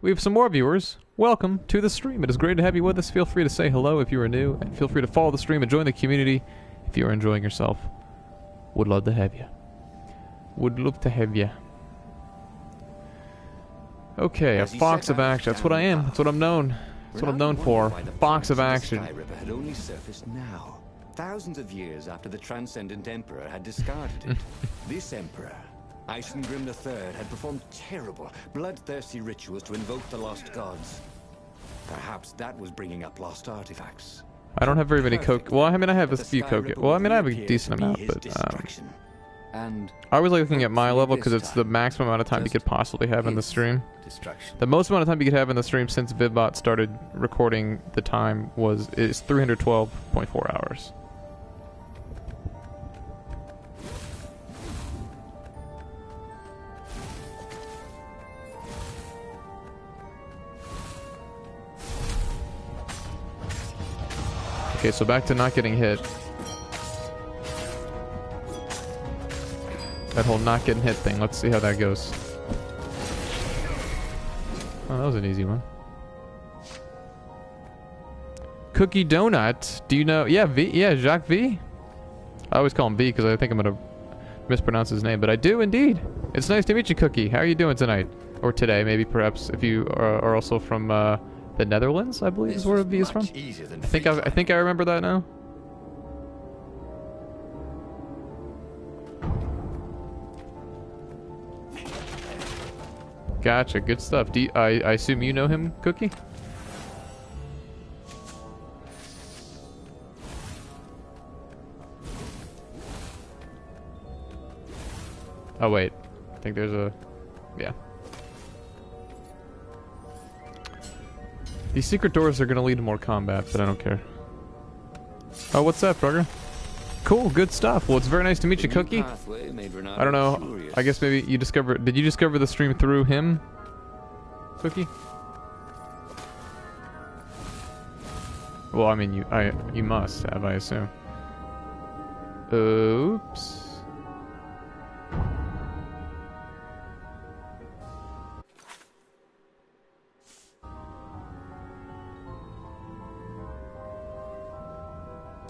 We have some more viewers. Welcome to the stream. It is great to have you with us. Feel free to say hello if you are new, and feel free to follow the stream and join the community if you are enjoying yourself. Would love to have you. Would love to have you. Okay, a fox of action. That's what I am. That's what I'm known. That's what I'm known for. Fox of action. Sky Ripper had only surfaced now, thousands of years after the Transcendent Emperor had discarded it. This Emperor, Isengrim III, had performed terrible, bloodthirsty rituals to invoke the lost gods. Perhaps that was bringing up lost artifacts. I don't have very many coke. Well, I mean, I have a few coke. Well, I mean, I have a decent amount, but And I was looking at my level because it's the maximum amount of time you could possibly have in the stream. The most amount of time you could have in the stream since Vivbot started recording the time is 312.4 hours. Okay, so back to not getting hit. That whole not getting hit thing. Let's see how that goes. Oh, that was an easy one. Cookie Donut. Do you know? Yeah, V. Yeah, Jacques V. I always call him V because I think I'm gonna mispronounce his name, but I do indeed. It's nice to meet you, Cookie. How are you doing tonight? Or today, maybe, perhaps, if you are also from the Netherlands, I believe is where V is from. I think I remember that now. Gotcha, good stuff. I assume you know him, Cookie? Oh wait, I think there's a... yeah. These secret doors are gonna lead to more combat, but I don't care. Oh, what's that, Frogger? Cool, good stuff. Well, it's very nice to meet you, Cookie. I don't know. I guess maybe you discovered... Did you discover the stream through him, Cookie? Well, I mean, you must have, I assume. Oops.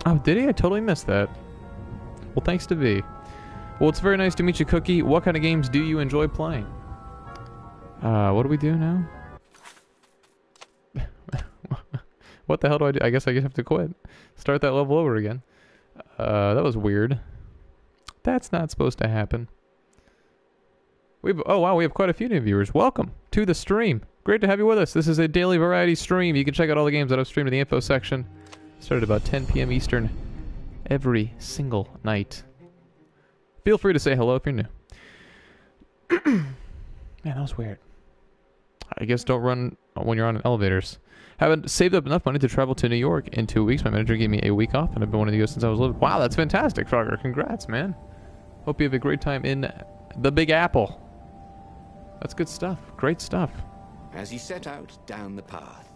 Oh, did he? I totally missed that. Well, thanks to V. Well, it's very nice to meet you, Cookie. What kind of games do you enjoy playing? What do we do now? What the hell do I do? I guess I have to quit. Start that level over again. That was weird. That's not supposed to happen. Oh wow, we have quite a few new viewers. Welcome to the stream. Great to have you with us. This is a daily variety stream. You can check out all the games that I've streamed in the info section. Started about 10 p.m. Eastern every single night. Feel free to say hello if you're new. Man, that was weird. I guess don't run when you're on elevators. Haven't saved up enough money to travel to New York in 2 weeks. My manager gave me a week off, and I've been wanting to go since I was little. Wow, that's fantastic, Frogger. Congrats, man. Hope you have a great time in the Big Apple. That's good stuff. Great stuff. As he set out down the path,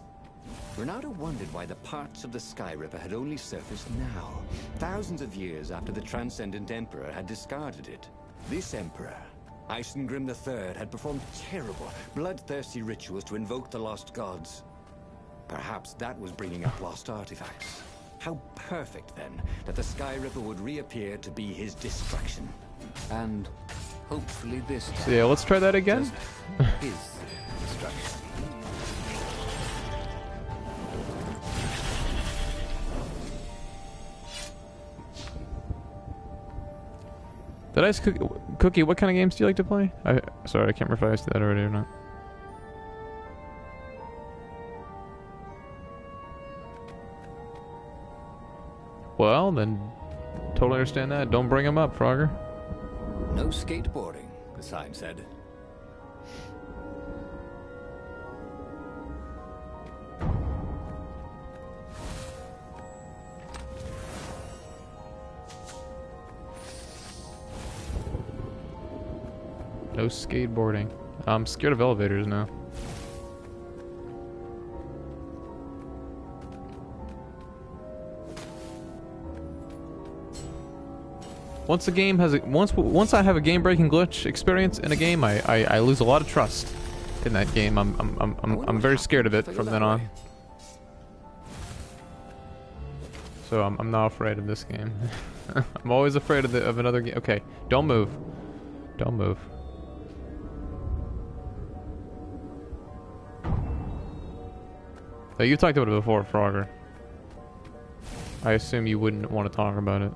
Renato wondered why the parts of the Sky Ripper had only surfaced now, thousands of years after the Transcendent Emperor had discarded it. This Emperor, Isengrim III, had performed terrible, bloodthirsty rituals to invoke the lost gods. Perhaps that was bringing up lost artifacts. How perfect, then, that the Sky Ripper would reappear to be his destruction. And hopefully this time... So yeah, let's try that again. His destruction. Did I ask Cookie, what kind of games do you like to play? Sorry, I can't remember if I asked that already or not. Well, then, totally understand that. Don't bring him up, Frogger. No skateboarding, the sign said. No skateboarding. I'm scared of elevators now. Once the game has once I have a game-breaking glitch experience in a game, I lose a lot of trust in that game. I'm very scared of it from then on. So I'm not afraid of this game. I'm always afraid of another game. Okay, don't move. Don't move. You talked about it before, Frogger. I assume you wouldn't want to talk about it.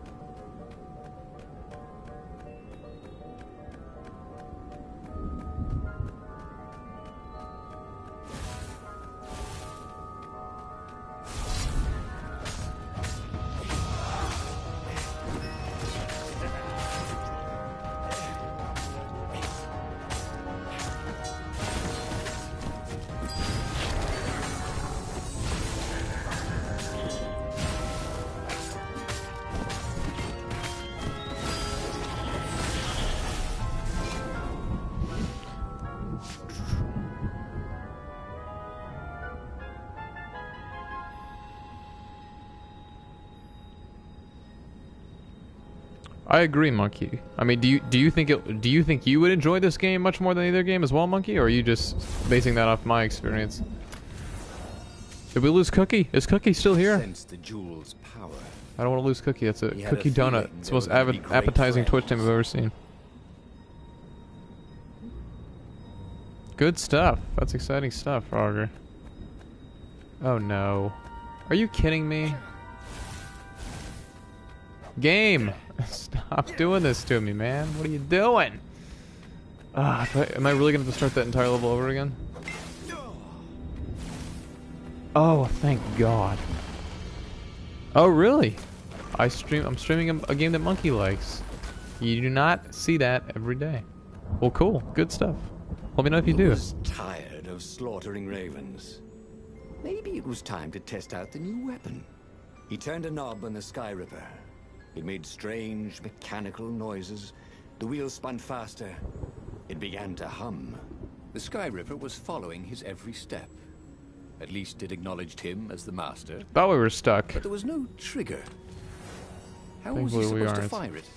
I agree, Monkey. I mean, do you think you would enjoy this game much more than either game as well, Monkey, or are you just basing that off my experience? Did we lose Cookie? Is Cookie still here? Sense the jewel's power. I don't want to lose Cookie. That's a He had cookie a feeling donut. It's the most they were gonna be great appetizing Twitch friends. name I've ever seen. Good stuff. That's exciting stuff, Frogger. Oh no. Are you kidding me? Game! Stop doing this to me, man. What are you doing? Am I really going to have to start that entire level over again? Oh, thank God. Oh, really? I'm streaming a game that Monkey likes. You do not see that every day. Well, cool. Good stuff. Let me know if you do. Was tired of slaughtering ravens. maybe it was time to test out the new weapon. He turned a knob on the Sky Ripper. It made strange, mechanical noises. The wheels spun faster. It began to hum. The Sky Ripper was following his every step. At least it acknowledged him as the master. Thought we were stuck. But there was no trigger. How was Thankfully he we supposed to aren't. fire it?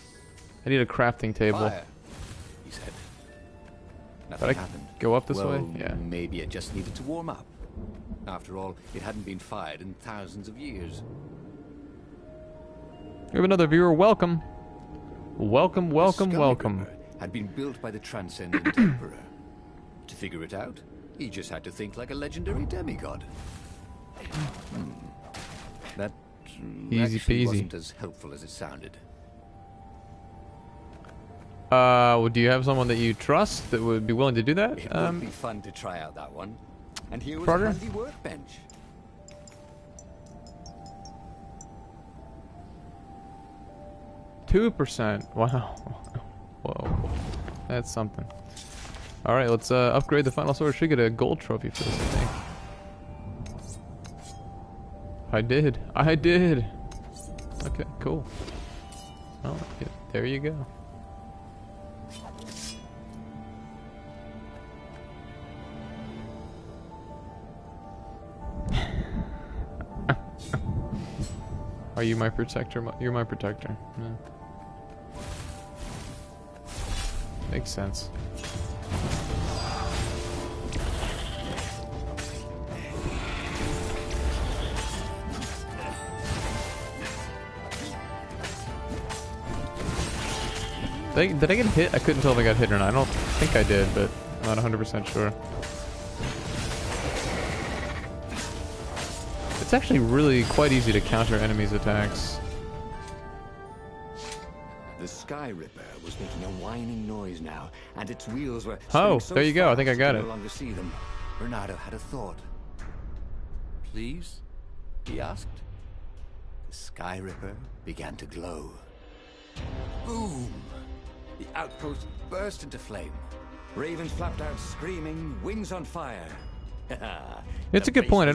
I need a crafting table. Fire, he said. Nothing Did I happened. go up this Well, way? Yeah. Maybe it just needed to warm up. After all, it hadn't been fired in thousands of years. We have another viewer. Welcome. Welcome, The welcome, Sky welcome. Ripper had been built by the Transcendent Emperor. To figure it out, he just had to think like a legendary demigod. That Easy actually peasy. wasn't as helpful as it sounded. Well, do you have someone that you trust that would be willing to do that? It would be fun to try out that one. And here was Carter? a handy workbench. 2%. Wow. Whoa. That's something. Alright, let's upgrade the final sword. Should get a gold trophy for this, I think. I did. I did. Okay, cool. Oh, yeah, there you go. Are you my protector? You're my protector. Yeah. Makes sense. Did I get hit? I couldn't tell if I got hit or not. I don't think I did, but I'm not 100% sure. It's actually really quite easy to counter enemies' attacks. The Sky Ripper was making a whining noise now, and its wheels were Oh, spinning so there you go. I think I fast got could it. No longer see them. Bernardo had a thought. Please? He asked. The Sky Ripper began to glow. Boom! The outpost burst into flame. Ravens flapped out screaming, wings on fire. It's a good point. I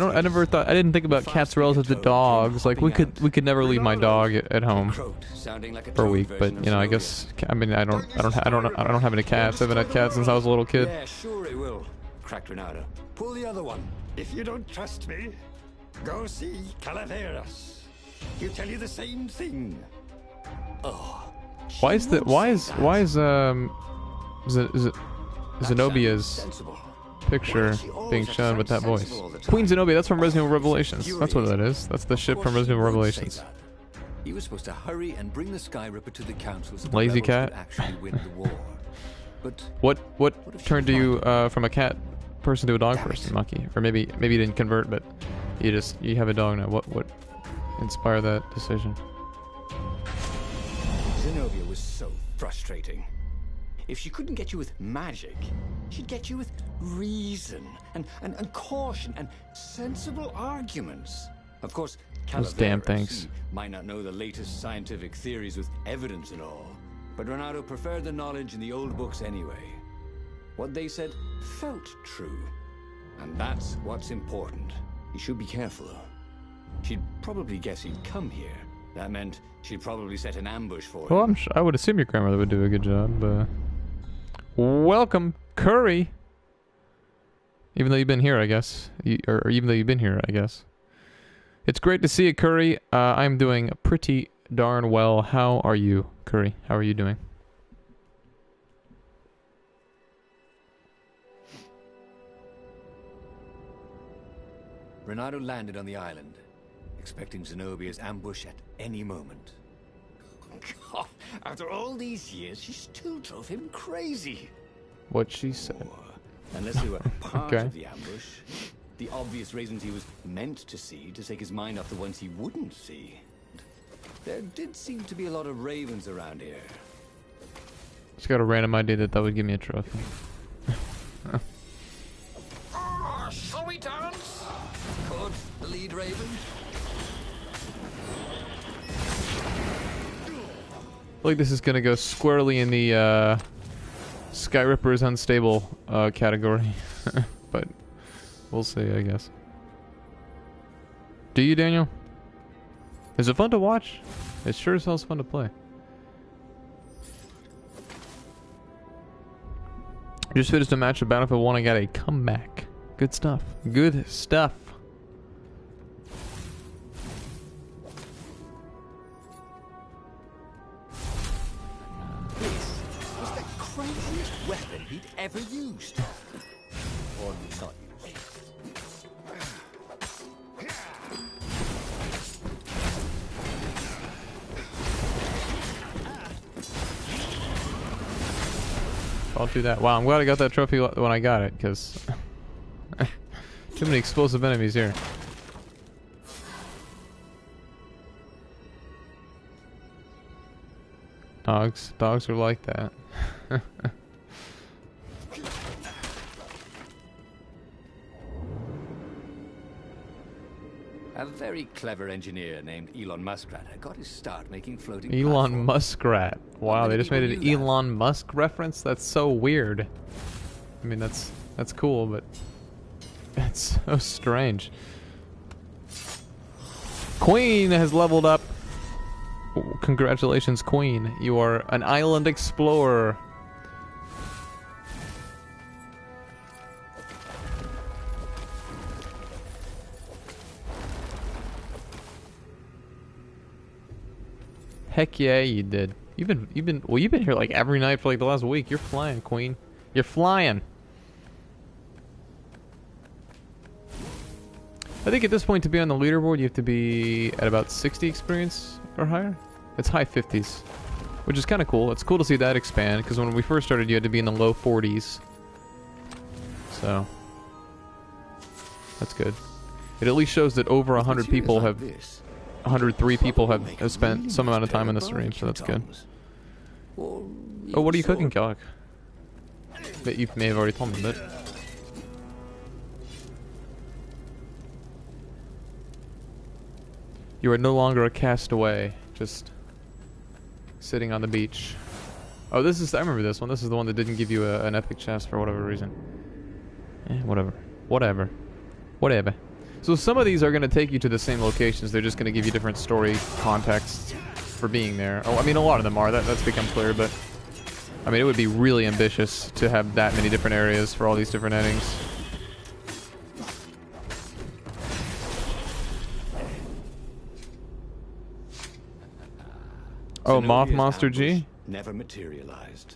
didn't think about cats relative to dogs. Like we could never leave my dog at home for a week, but you know, I guess I mean I don't have any cats. I haven't had cats since I was a little kid. Yeah, sure it will. Cracked Ronaldo. Pull the other one. If you don't trust me, go see Calaveras. He'll tell you the same thing. Why is Zenobia's Sensible. picture being shown with that voice? Queen Zenobia, that's from Resident Evil Revelations. That's what that is. That's the ship from Resident Evil Revelations. He was supposed to hurry and bring the Sky Ripper to the council so the Lazy rebels cat. could actually win the war. But What turned you from a cat person to a dog person, Mucky? Or maybe you didn't convert, but you have a dog now. What inspired that decision? Zenobia was so frustrating. If she couldn't get you with magic, she'd get you with reason and caution and sensible arguments. Of course, Those damn Calaveras, things. he might not know the latest scientific theories with evidence and all, but Ronaldo preferred the knowledge in the old books anyway. What they said felt true, and that's what's important. You should be careful. She'd probably guess he'd come here. That meant she'd probably set an ambush for Well, him. I would assume your grandmother would do a good job. Welcome, Curry. Even though you've been here, I guess. Or even though you've been here, I guess. It's great to see you, Curry. I'm doing pretty darn well. How are you, Curry? How are you doing? Renato landed on the island, expecting Zenobia's ambush at any moment. God, after all these years, she still drove him crazy. What she said. Unless they were part Okay. of the ambush. The obvious reasons he was meant to see to take his mind off the ones he wouldn't see. There did seem to be a lot of ravens around here. Just got a random idea that would give me a trophy. Shall we dance? Could the lead raven? I think this is gonna go squarely in the Sky Ripper is unstable category, but we'll see, I guess. Do you, Daniel? Is it fun to watch? It sure as hell's fun to play. Just finished a match of Battlefield 1. I got a comeback. Good stuff. Good stuff. This was the craziest weapon he'd ever used. Or not used. I'll do that. Wow, I'm glad I got that trophy when I got it, because too many explosive enemies here. Dogs are like that. A very clever engineer named Elon Muskrat got his start making floating Elon platforms. Muskrat. Wow, Not they many just made an people knew that. Elon Musk reference? That's so weird. I mean, that's cool, but that's so strange. Queen has leveled up. Congratulations, Queen. You are an island explorer. Heck yeah, you did. You've been here like every night for like the last week. You're flying, Queen. You're flying. I think at this point, to be on the leaderboard, you have to be at about 60 experience or higher. It's high 50s, which is kind of cool. It's cool to see that expand, because when we first started, you had to be in the low 40s. So that's good. It at least shows that over 100 people have, 103 people have spent some amount of time in the stream, so that's good. Oh, what are you cooking, Kellic? That you may have already told me, but you are no longer a castaway, just sitting on the beach. Oh, this is, I remember this one. This is the one that didn't give you an epic chest for whatever reason. Whatever. So some of these are going to take you to the same locations. They're just going to give you different story contexts for being there. Oh, I mean, a lot of them are. That's become clear, but I mean, it would be really ambitious to have that many different areas for all these different endings. Oh, Moth Monster G? Never materialized.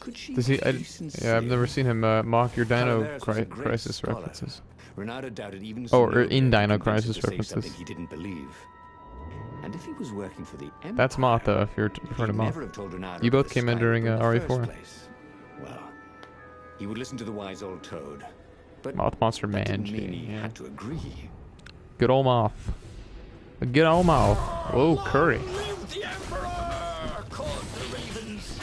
Could she Does he? be Yeah, I've never seen him mock your Dino Calaveras was a great Crisis scholar. references. Ronaldo doubted even Oh, or Zenobia in could Dino convince him Crisis to say references. something he didn't believe. And if he was working for the Empire, That's Moth, though, if you're referring to he'd Moth. never have told Ronaldo You both the came in Sky during Ripper in the RE4. first place. Well, he would listen to the wise old toad. But Moth Monster that Man didn't G. mean he Yeah. had to agree. Good old Moth. Good old Moth. Whoa, Curry. Live the Emperor! Called the ravens.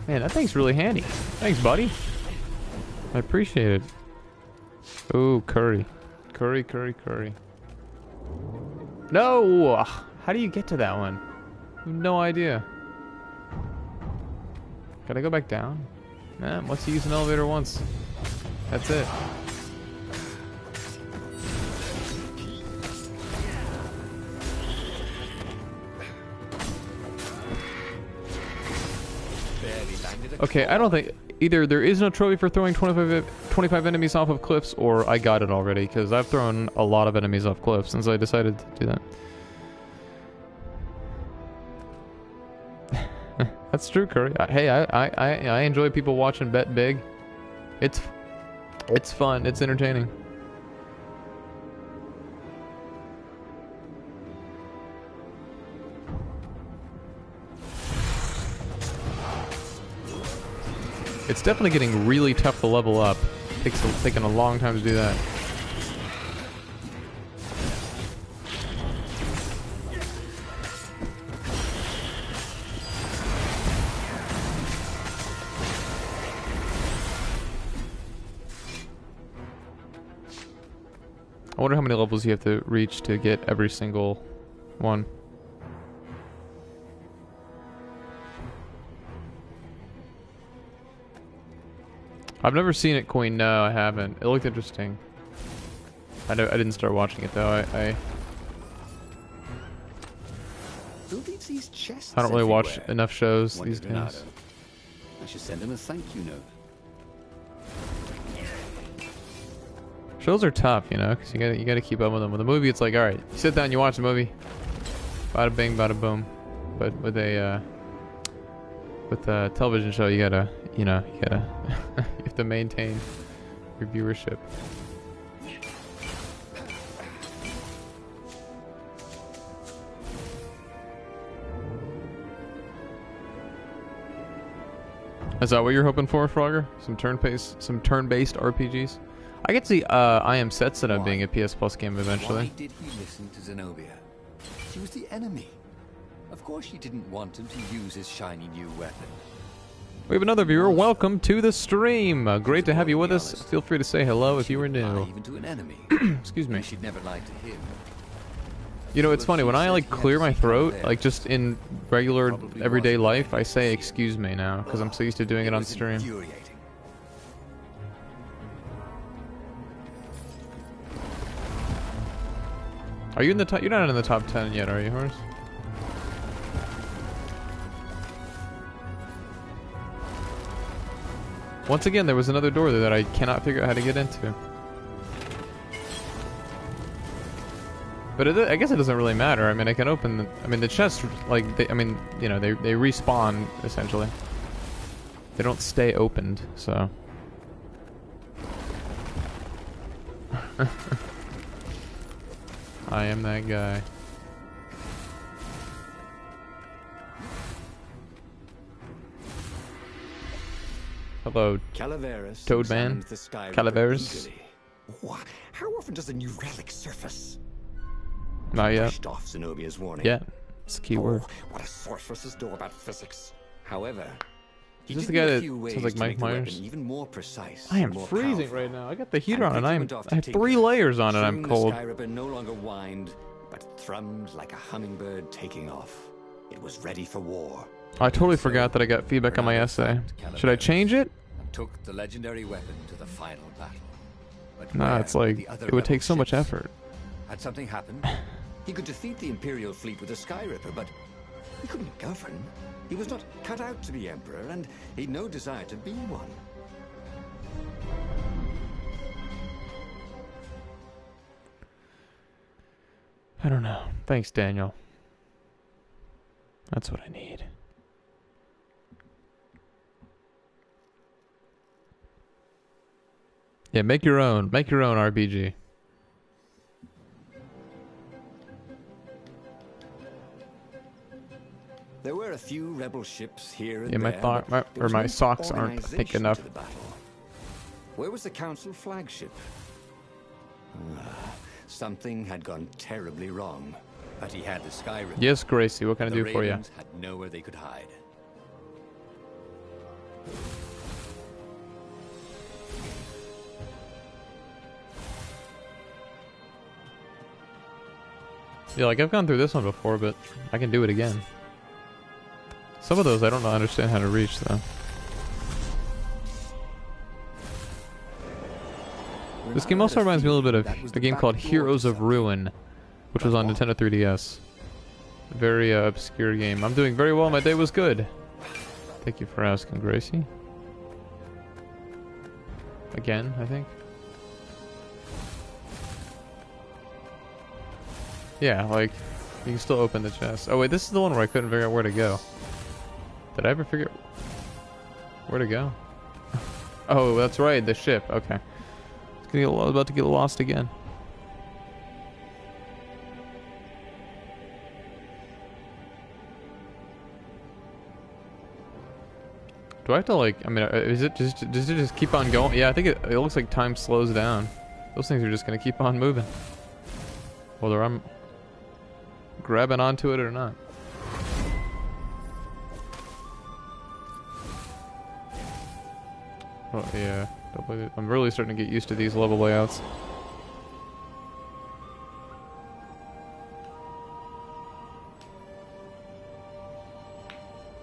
Man, that thing's really handy. Thanks, buddy. I appreciate it. Ooh, Curry. Curry. No! How do you get to that one? I have no idea. Gotta go back down? Nah, once you use an elevator once. That's it. Okay, I don't think... Either there is no trophy for throwing 25 enemies off of cliffs, or I got it already, because I've thrown a lot of enemies off cliffs since I decided to do that. That's true, Curry. Hey, I enjoy people watching bet big. It's fun. It's entertaining. It's definitely getting really tough to level up. Taking a long time to do that. I wonder how many levels you have to reach to get every single one. I've never seen it, Queen. No, I haven't. It looked interesting. I didn't start watching it though. Who leaves these chests I don't really watch everywhere? enough shows Wondered these days. Renato. I should send him a thank you note. Shows are tough, you know, because you gotta keep up with them. With a movie, it's like, all right, you sit down, you watch the movie, bada bing, bada boom. But with a television show, you gotta you have to maintain your viewership. Is that what you're hoping for, Frogger? Some turn-based RPGs? I could see I Am Setsuna being a PS Plus game eventually. Why did he listen to Zenobia? She was the enemy. Of course she didn't want him to use his shiny new weapon. We have another viewer. Welcome to the stream. Great to have you with us. Feel free to say hello if you were new. Even to an enemy. Excuse me. She'd never lied to him. You know, it's funny, when I like clear my throat, like just in regular everyday life, I say excuse me now, because I'm so used to doing it on stream. Infuriating. Are you in the top? You're not in the top 10 yet, are you, Horace? Once again, there was another door there that I cannot figure out how to get into. But I guess it doesn't really matter. I mean, I can open the chest, like, they respawn, essentially. They don't stay opened, so. I am that guy. Hello, Calaveras Toadman. examined the sky Calaveras. eagerly. What? How often does a new relic surface? Not yet. Brushed off Zenobia's warning. Yeah, it's a key word. Oh, what a sorceress know about physics. However, he Is this the did guy know a that few ways sounds like to Mike make the weapon Myers? even more precise. I am and more freezing powerful. right now. I got the heater on, And and I went off to have tinker. 3 layers on, and I'm Soon cold. The Sky Ripper no longer whined, but thrummed like a hummingbird taking off. It was ready for war. I totally forgot that I got feedback on my essay. Should I change it? And took the legendary weapon to the final battle. But Nah, where it's were like the other it would take rebel so much ships? effort. Had something happened? He could defeat the Imperial fleet with a Sky Ripper, but he couldn't govern. He was not cut out to be Emperor, and he'd no desire to be one. I don't know. Thanks, Daniel. That's what I need. Yeah, make your own. Make your own RPG. There were a few rebel ships here and Yeah, my there, thought, but there or was my no socks aren't, I think, organization enough. to the battle. Where was the Council flagship? Something had gone terribly wrong. But he had the Sky Ripper. Yes, Gracie. What can I The do for you? Ravens had nowhere they could hide. Yeah, like I've gone through this one before, but I can do it again. Some of those I don't understand how to reach though. This game also reminds me a little bit of a game called Heroes of Ruin, which was on Nintendo 3DS. A very obscure game. I'm doing very well. My day was good. Thank you for asking, Gracie. Again, I think. Yeah, like, you can still open the chest. Oh wait, this is the one where I couldn't figure out where to go. Did I ever figure where to go? Oh, that's right, the ship. Okay. About to get lost again. Do I have to like? I mean, is it just does it just keep on going? Yeah, I think it looks like time slows down. Those things are just gonna keep on moving, whether I'm grabbing onto it or not. Oh yeah, I'm really starting to get used to these level layouts.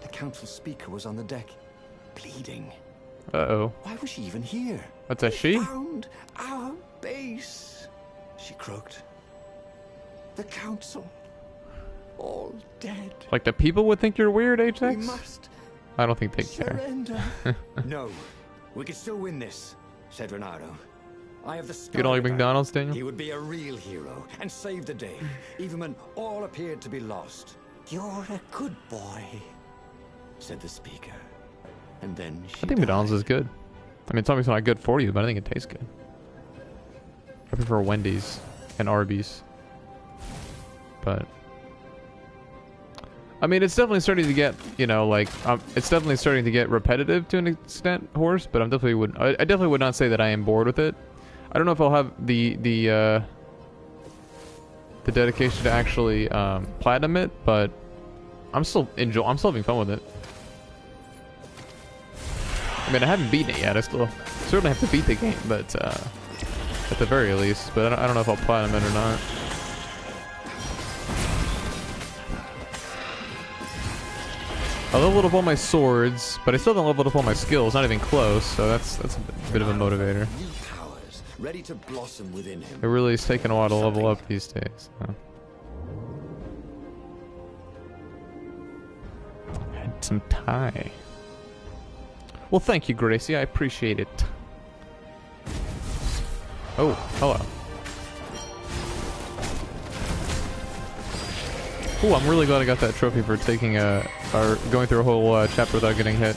The Council speaker was on the deck, bleeding. Uh-oh. Why was she even here? What's a she? Found our base, she croaked. The council, all dead. Like the people would think you're weird, We HX? must I don't think they care. surrender. No, we could still win this, said Renato. I have the You don't like Sky McDonald's, River. Daniel? He would be a real hero and save the day, even when all appeared to be lost. You're a good boy, said the speaker. And then she I think McDonald's died. is good. I mean, it's obviously not good for you, but I think it tastes good. I prefer Wendy's and Arby's. But I mean, it's definitely starting to get, you know, like, it's definitely starting to get repetitive to an extent, Horse. But I definitely would not say that I am bored with it. I don't know if I'll have the dedication to actually platinum it, but I'm still having fun with it. I mean, I haven't beaten it yet. I still certainly have to beat the game, but at the very least. But I don't know if I'll platinum it or not. I leveled up all my swords, but I still haven't leveled up all my skills. Not even close. So that's a bit of a motivator. New powers ready to blossom within him. It really is taking a while to level up these days. So. Had some tie. Well, thank you, Gracie. I appreciate it. Oh, hello. Ooh, I'm really glad I got that trophy for taking or going through a whole chapter without getting hit.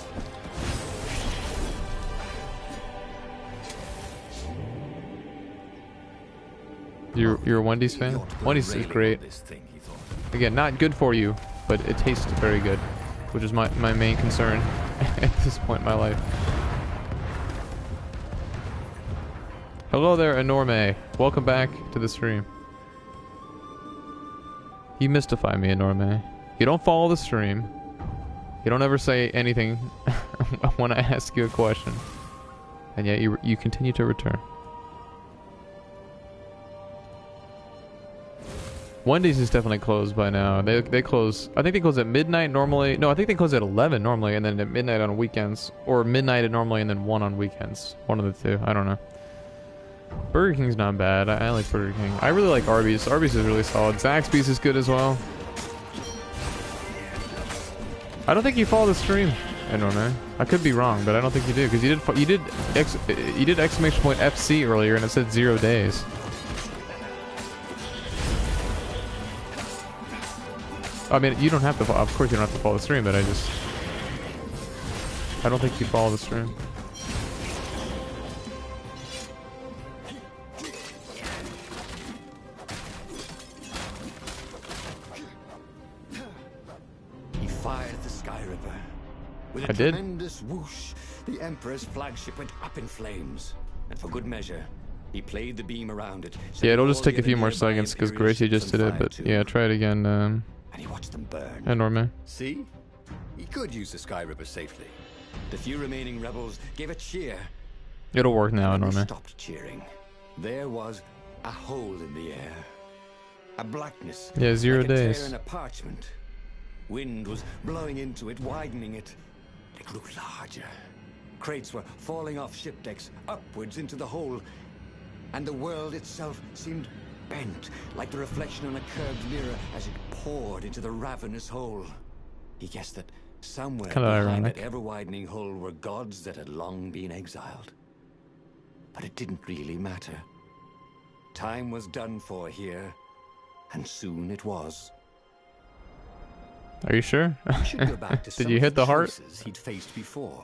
You're a Wendy's fan? Wendy's is great. Again, not good for you, but it tastes very good, which is my main concern at this point in my life. Hello there, Enorme. Welcome back to the stream. You mystify me, Enorme. You don't follow the stream. You don't ever say anything when I ask you a question. And yet you continue to return. Wendy's is definitely closed by now. They close. I think they close at midnight normally. No, I think they close at 11 normally, and then at midnight on weekends, or midnight normally, and then 1 on weekends. One of the two. I don't know. Burger King's not bad. I like Burger King. I really like Arby's. Arby's is really solid. Zaxby's is good as well. I don't think you follow the stream. I don't know. I could be wrong, but I don't think you do, because you did exclamation point FC earlier, and it said 0 days. I mean, you don't have to. Of course, you don't have to follow the stream, but I don't think you follow the stream. He fired at the Sky River. With a I did. tremendous whoosh, the Emperor's flagship went up in flames. And for good measure, he played the beam around it. Yeah, it'll just take a few more seconds because Gracie just did it, but yeah, try it again. And he watched them burn. Enorme. See? He could use the Sky River safely. The few remaining rebels gave a cheer. It'll work now, And when they Enorme. stopped cheering. There was a hole in the air. A blackness. Yeah, 0 like a tear days. in a parchment. Wind was blowing into it, widening it. It grew larger. Crates were falling off ship decks, upwards into the hole. And the world itself seemed bent, like the reflection on a curved mirror as it poured into the ravenous hole. He guessed that somewhere Kinda behind ironic. that ever-widening hole were gods that had long been exiled. But it didn't really matter. Time was done for here, and soon it was. Are you sure? We should go back to Did some you of hit the heart? choices he'd faced before.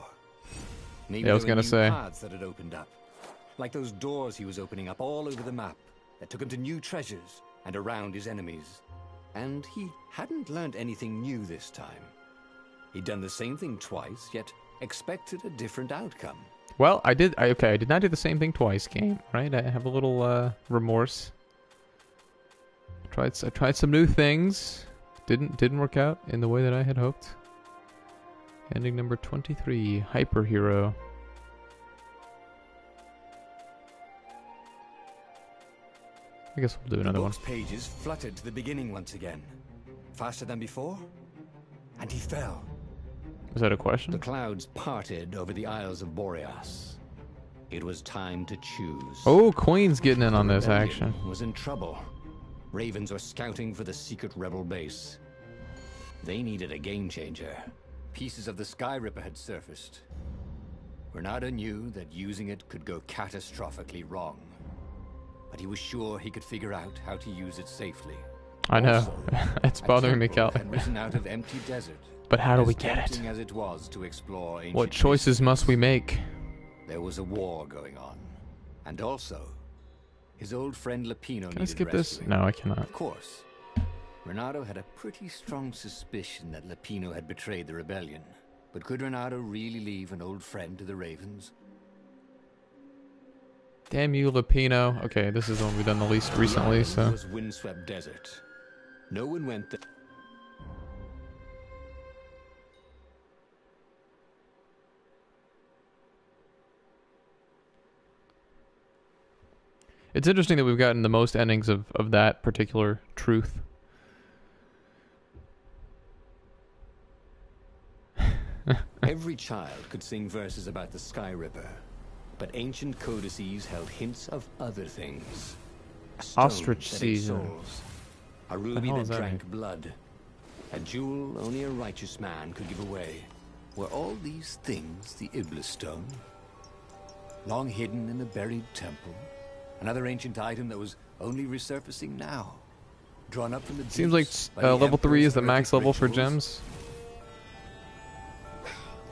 Maybe Yeah, I was there were gonna new say. paths that had opened up, like those doors he was opening up all over the map that took him to new treasures and around his enemies. And he hadn't learned anything new this time. He'd done the same thing twice, yet expected a different outcome. Well, I did not do the same thing twice, game. Right? I have a little remorse. I tried some new things. Didn't work out in the way that I had hoped. Ending number 23, Hyper Hero. I guess we'll do another The one. book's pages fluttered to the beginning once again. Faster than before, and he fell. Is that a The question? clouds parted over the Isles of Boreas. It was time to choose. Oh, Queen's getting in on The this rebellion action. was in trouble. Ravens were scouting for the secret rebel base. They needed a game changer. Pieces of the Sky Ripper had surfaced. Renato knew that using it could go catastrophically wrong. But he was sure he could figure out how to use it safely. I know. Also, It's a bothering me, temple Cal. had risen out of empty desert. But how do we As get it? tempting as it was to explore What ancient choices must we make? There was a war going on. And also, his old friend Lapino Can I needed skip this? rescuing. No, I cannot. Of course. Renato had a pretty strong suspicion that Lapino had betrayed the rebellion. But could Renato really leave an old friend to the Ravens? Damn you, Lupino. Okay, this is the one we've done the least The recently, island so. was windswept desert. No one went there. It's interesting that we've gotten the most endings of that particular truth. Every child could sing verses about the Sky Ripper, but ancient codices held hints of other things. A stone Ostrich that ate season. souls, a ruby hell that does that drank blood, a jewel only a righteous man could give away. Were all these things the Iblis stone? Long hidden in a buried temple? Another ancient item that was only resurfacing now? Drawn up from the Seems like deeps by the level 3 is the Emperor's max heretic level for rituals? gems.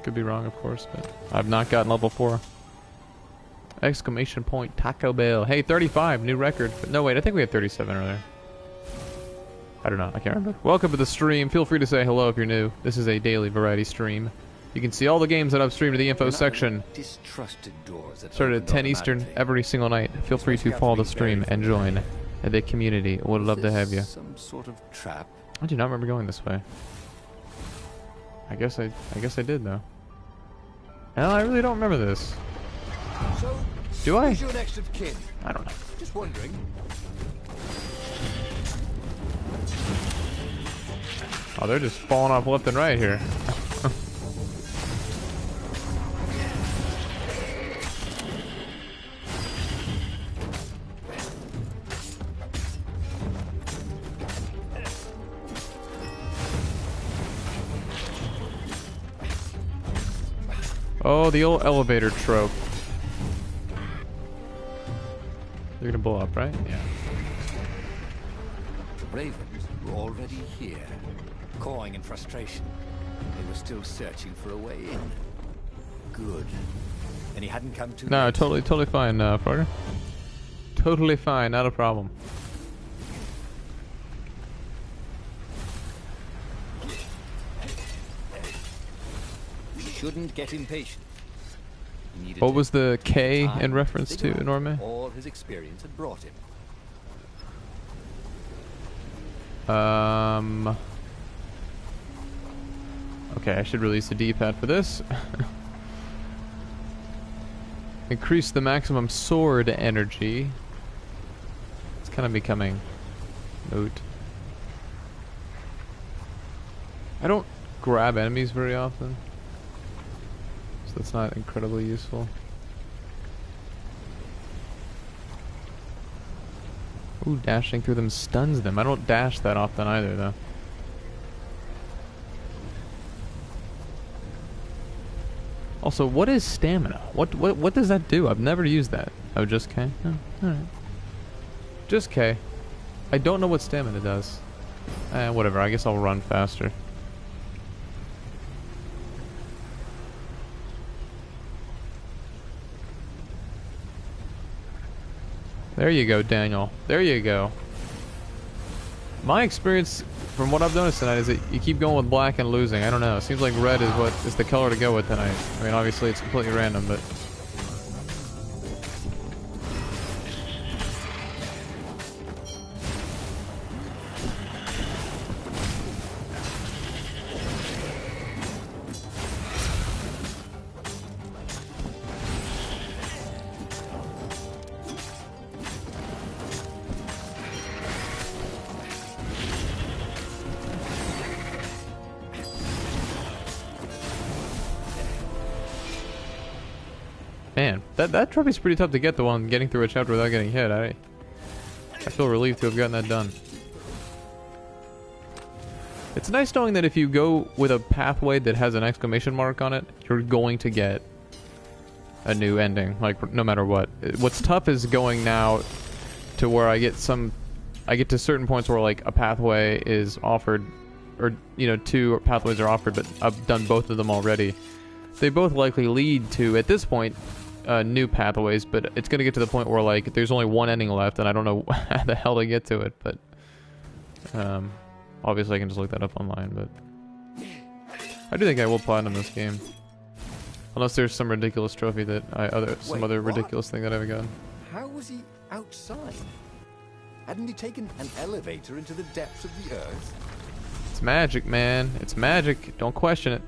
Could be wrong, of course, but I've not gotten level 4. Exclamation point, Taco Bell. Hey, 35, new record. But no, wait, I think we had 37 earlier. I don't know, I can't remember. Welcome to the stream. Feel free to say hello if you're new. This is a daily variety stream. You can see all the games that I've streamed in the info Renato section. distrusted doors that Started at opened 10 Eastern automatically. every single night. Feel free to follow the stream and join the community. Would Was love to have you. this some sort of trap? I do not remember going this way. I guess I did though. Hell, I really don't remember this. So, Do I? who's your next of kin? I don't know. Just wondering. Oh, they're just falling off left and right here. Oh, the old elevator trope. They're gonna blow up, right? Yeah. The Ravens were already here, cawing in frustration. They were still searching for a way in. Good. And he hadn't come too No, late. totally fine, Frogger. Totally fine, not a problem. Shouldn't get impatient. He needed What to was the K time in reference to, figure out Norma? all his experience had brought him. Okay, I should release the D-pad for this. Increase the maximum sword energy. It's kind of becoming moot. I don't grab enemies very often, so that's not incredibly useful. Ooh, dashing through them stuns them. I don't dash that often either, though. Also, what is stamina? What does that do? I've never used that. Oh, just K? Oh, alright. Just K. I don't know what stamina does. Whatever, I guess I'll run faster. There you go, Daniel. There you go. My experience, from what I've noticed tonight, is that you keep going with black and losing. I don't know. It seems like red is what is the color to go with tonight. I mean, obviously it's completely random, but... Man, that trophy's pretty tough to get, the one getting through a chapter without getting hit. I feel relieved to have gotten that done. It's nice knowing that if you go with a pathway that has an exclamation mark on it, you're going to get a new ending, like, no matter what. What's tough is going now to where I get to certain points where, like, a pathway is offered, or, you know, 2 pathways are offered, but I've done both of them already. They both likely lead to, at this point, new pathways, but it's going to get to the point where, like, there's only one ending left, and I don't know how the hell to get to it, but, obviously I can just look that up online, but I do think I will platinum this game. Unless there's some ridiculous trophy that some other ridiculous thing that I haven't gotten. How was he outside? Hadn't he taken an elevator into the depths of the earth? It's magic, man. It's magic. Don't question it.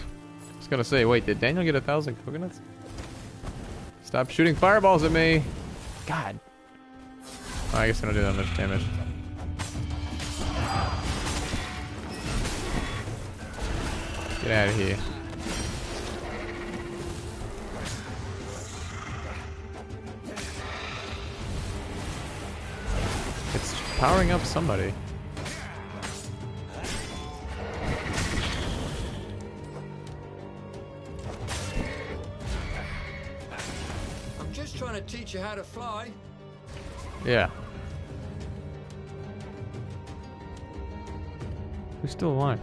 I was gonna say, wait, did Daniel get 1,000 coconuts? Stop shooting fireballs at me! God. Oh, I guess I don't do that much damage. Get out of here. It's powering up somebody. Trying to teach you how to fly. Yeah. Who's still alive?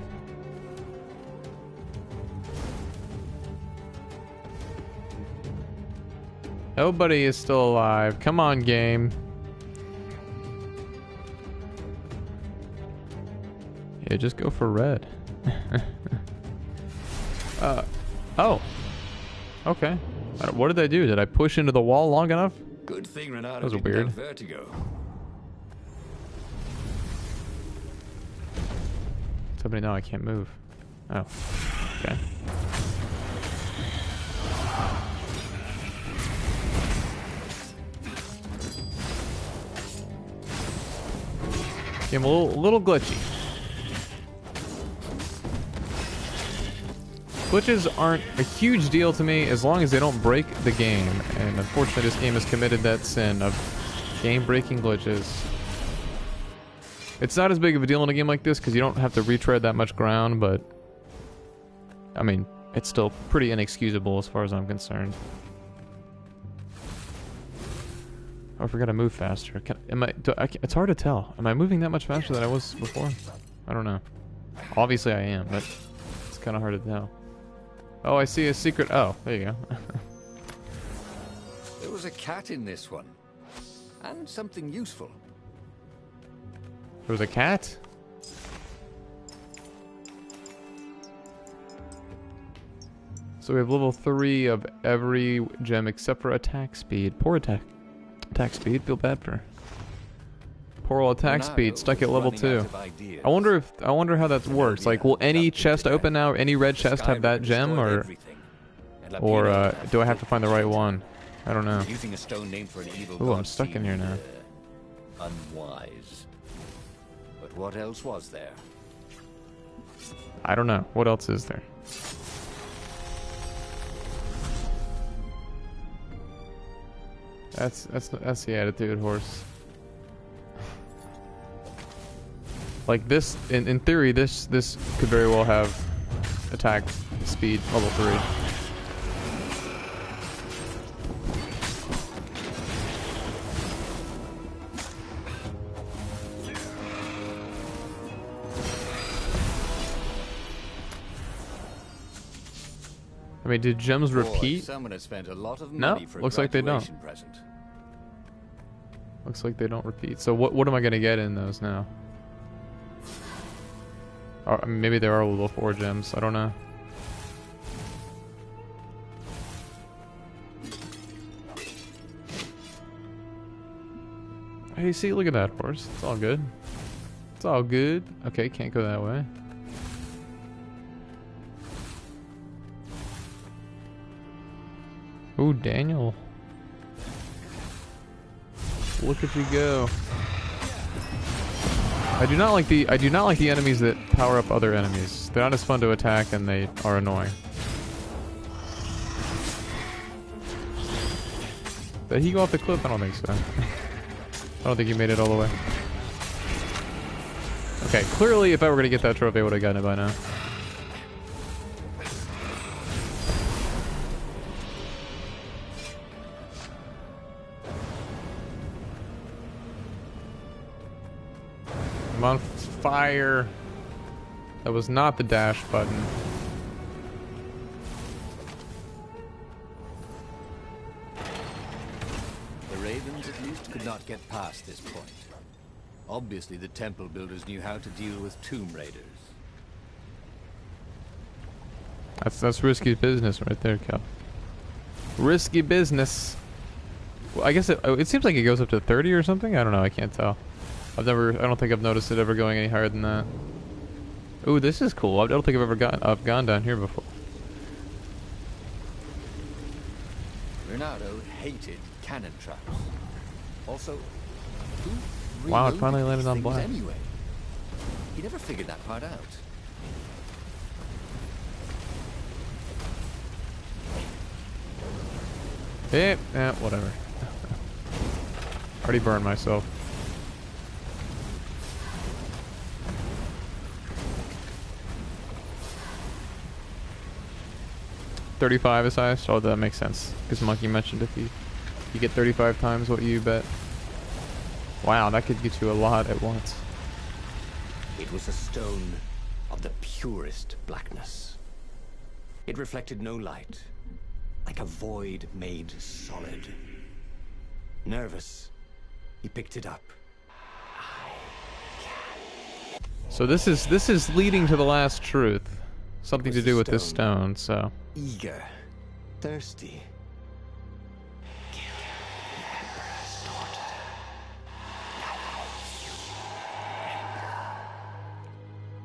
Nobody is still alive. Come on, game. Yeah, just go for red. Oh. Okay. What did I do? Did I push into the wall long enough? Good thing Renato That was didn't weird. have vertigo. Somebody know I can't move. Oh. Okay. I'm a little glitchy. Glitches aren't a huge deal to me as long as they don't break the game, and unfortunately this game has committed that sin of game-breaking glitches. It's not as big of a deal in a game like this because you don't have to retread that much ground, but I mean, it's still pretty inexcusable as far as I'm concerned. Oh, I forgot to move faster. It's hard to tell. Am I moving that much faster than I was before? I don't know. Obviously I am, but it's kind of hard to tell. Oh, I see a secret. Oh, there you go. There was a cat in this one. And something useful. There was a cat? So we have level 3 of every gem except for attack speed. Poor attack speed. Feel bad for her. Poor old attack speed stuck at level 2. I wonder how that works. Like, will any chest open now? Any red chest have that gem, or do I have to find the right one? I don't know. Using a stone named for an evil Ooh, I'm god stuck in here now. seemed, unwise. But what else was there? I don't know. What else is there? That's the attitude horse. Like this, in theory, this could very well have attack speed level 3. I mean, did gems repeat? Someone has spent a lot of No, money for a looks like they don't. graduation present. Looks like they don't repeat. So what am I gonna get in those now? Or maybe there are level 4 gems. I don't know. Hey, see, look at that horse. It's all good. It's all good. Okay, can't go that way. Ooh, Daniel. Look at you go. I do not like the enemies that power up other enemies. They're not as fun to attack and they are annoying. Did he go off the cliff? I don't think so. I don't think he made it all the way. Okay, clearly if I were gonna get that trophy I would have gotten it by now. I'm on fire. That was not the dash button. The Ravens at least could not get past this point. Obviously the temple builders knew how to deal with tomb raiders. That's risky business right there, Cal. Risky business. Well, I guess it seems like it goes up to 30 or something. I don't know. I can't tell. I don't think I've noticed it ever going any higher than that. Ooh, this is cool. I don't think I've gone down here before. Renato hated cannon traps. Also, who Wow, it reloaded finally these landed on things black. anyway? He never figured that part out. Whatever. Already burned myself. $35 is highest? Oh, that makes sense. Because Monkey mentioned if you get 35 times what you bet. Wow, that could get you a lot at once. It was a stone of the purest blackness. It reflected no light, like a void made solid. Nervous, he picked it up. So this is leading to the last truth. Something to do with this stone, so. Eager, thirsty.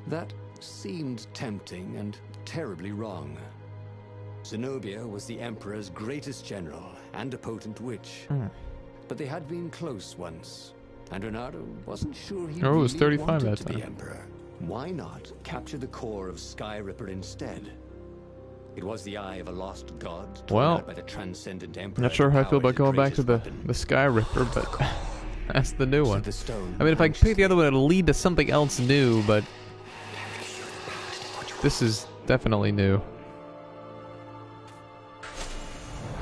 That seemed tempting and terribly wrong. Zenobia was the Emperor's greatest general and a potent witch. But they had been close once, and Renato wasn't sure he Oh, it was really 35 wanted that to time. be Emperor. Why not capture the core of Sky Ripper instead? It was the eye of a lost god torn Well, out by the transcendent Emperor. Not sure how I feel power about going back to greatest the weapon. Sky Ripper, but that's the new one. The stone I mean, if I pick the other one, it'll lead to something else new, but this is definitely new.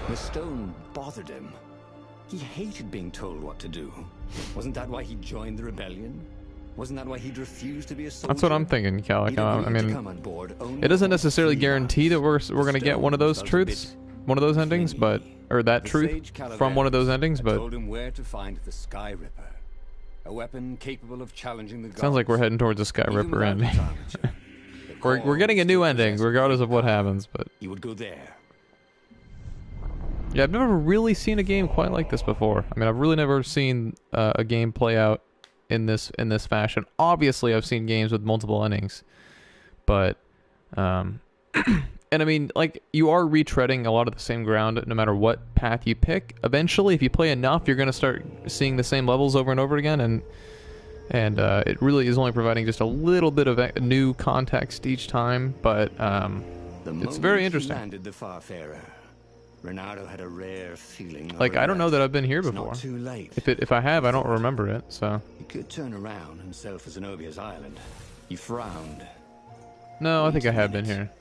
The stone bothered him. He hated being told what to do. Wasn't that why he joined the rebellion? Wasn't that why he'd refused to be a soldier? That's what I'm thinking, Cal. He'd I agreed to mean, come on board only it doesn't for necessarily 3 guarantee that months. we're gonna get one of those Stone truths, felt a bit one of those endings, but or that The truth sage from one of those Calaveras endings, had but told him where to find the Sky Ripper, a weapon capable of challenging the gods. sounds like we're heading towards a Sky Even Ripper without ending. the armature, the we're core getting a would new still ending, possess regardless great of what power. happens. But He would go there. yeah, I've never really seen a game quite like this before. I mean, I've really never seen a game play out in this fashion. Obviously, I've seen games with multiple endings, but and I mean, like, you are retreading a lot of the same ground no matter what path you pick. Eventually, if you play enough, you're gonna start seeing the same levels over and over again, and it really is only providing just a little bit of new context each time, but it's very interesting. He landed the Farfarer, Renato had a rare feeling. Like, I don't know that I've been here It's before. Not too late. If I have, I don't remember it. So He could turn around and sail for Zenobia's island. He frowned. no, I think I Wait a have been minute. here.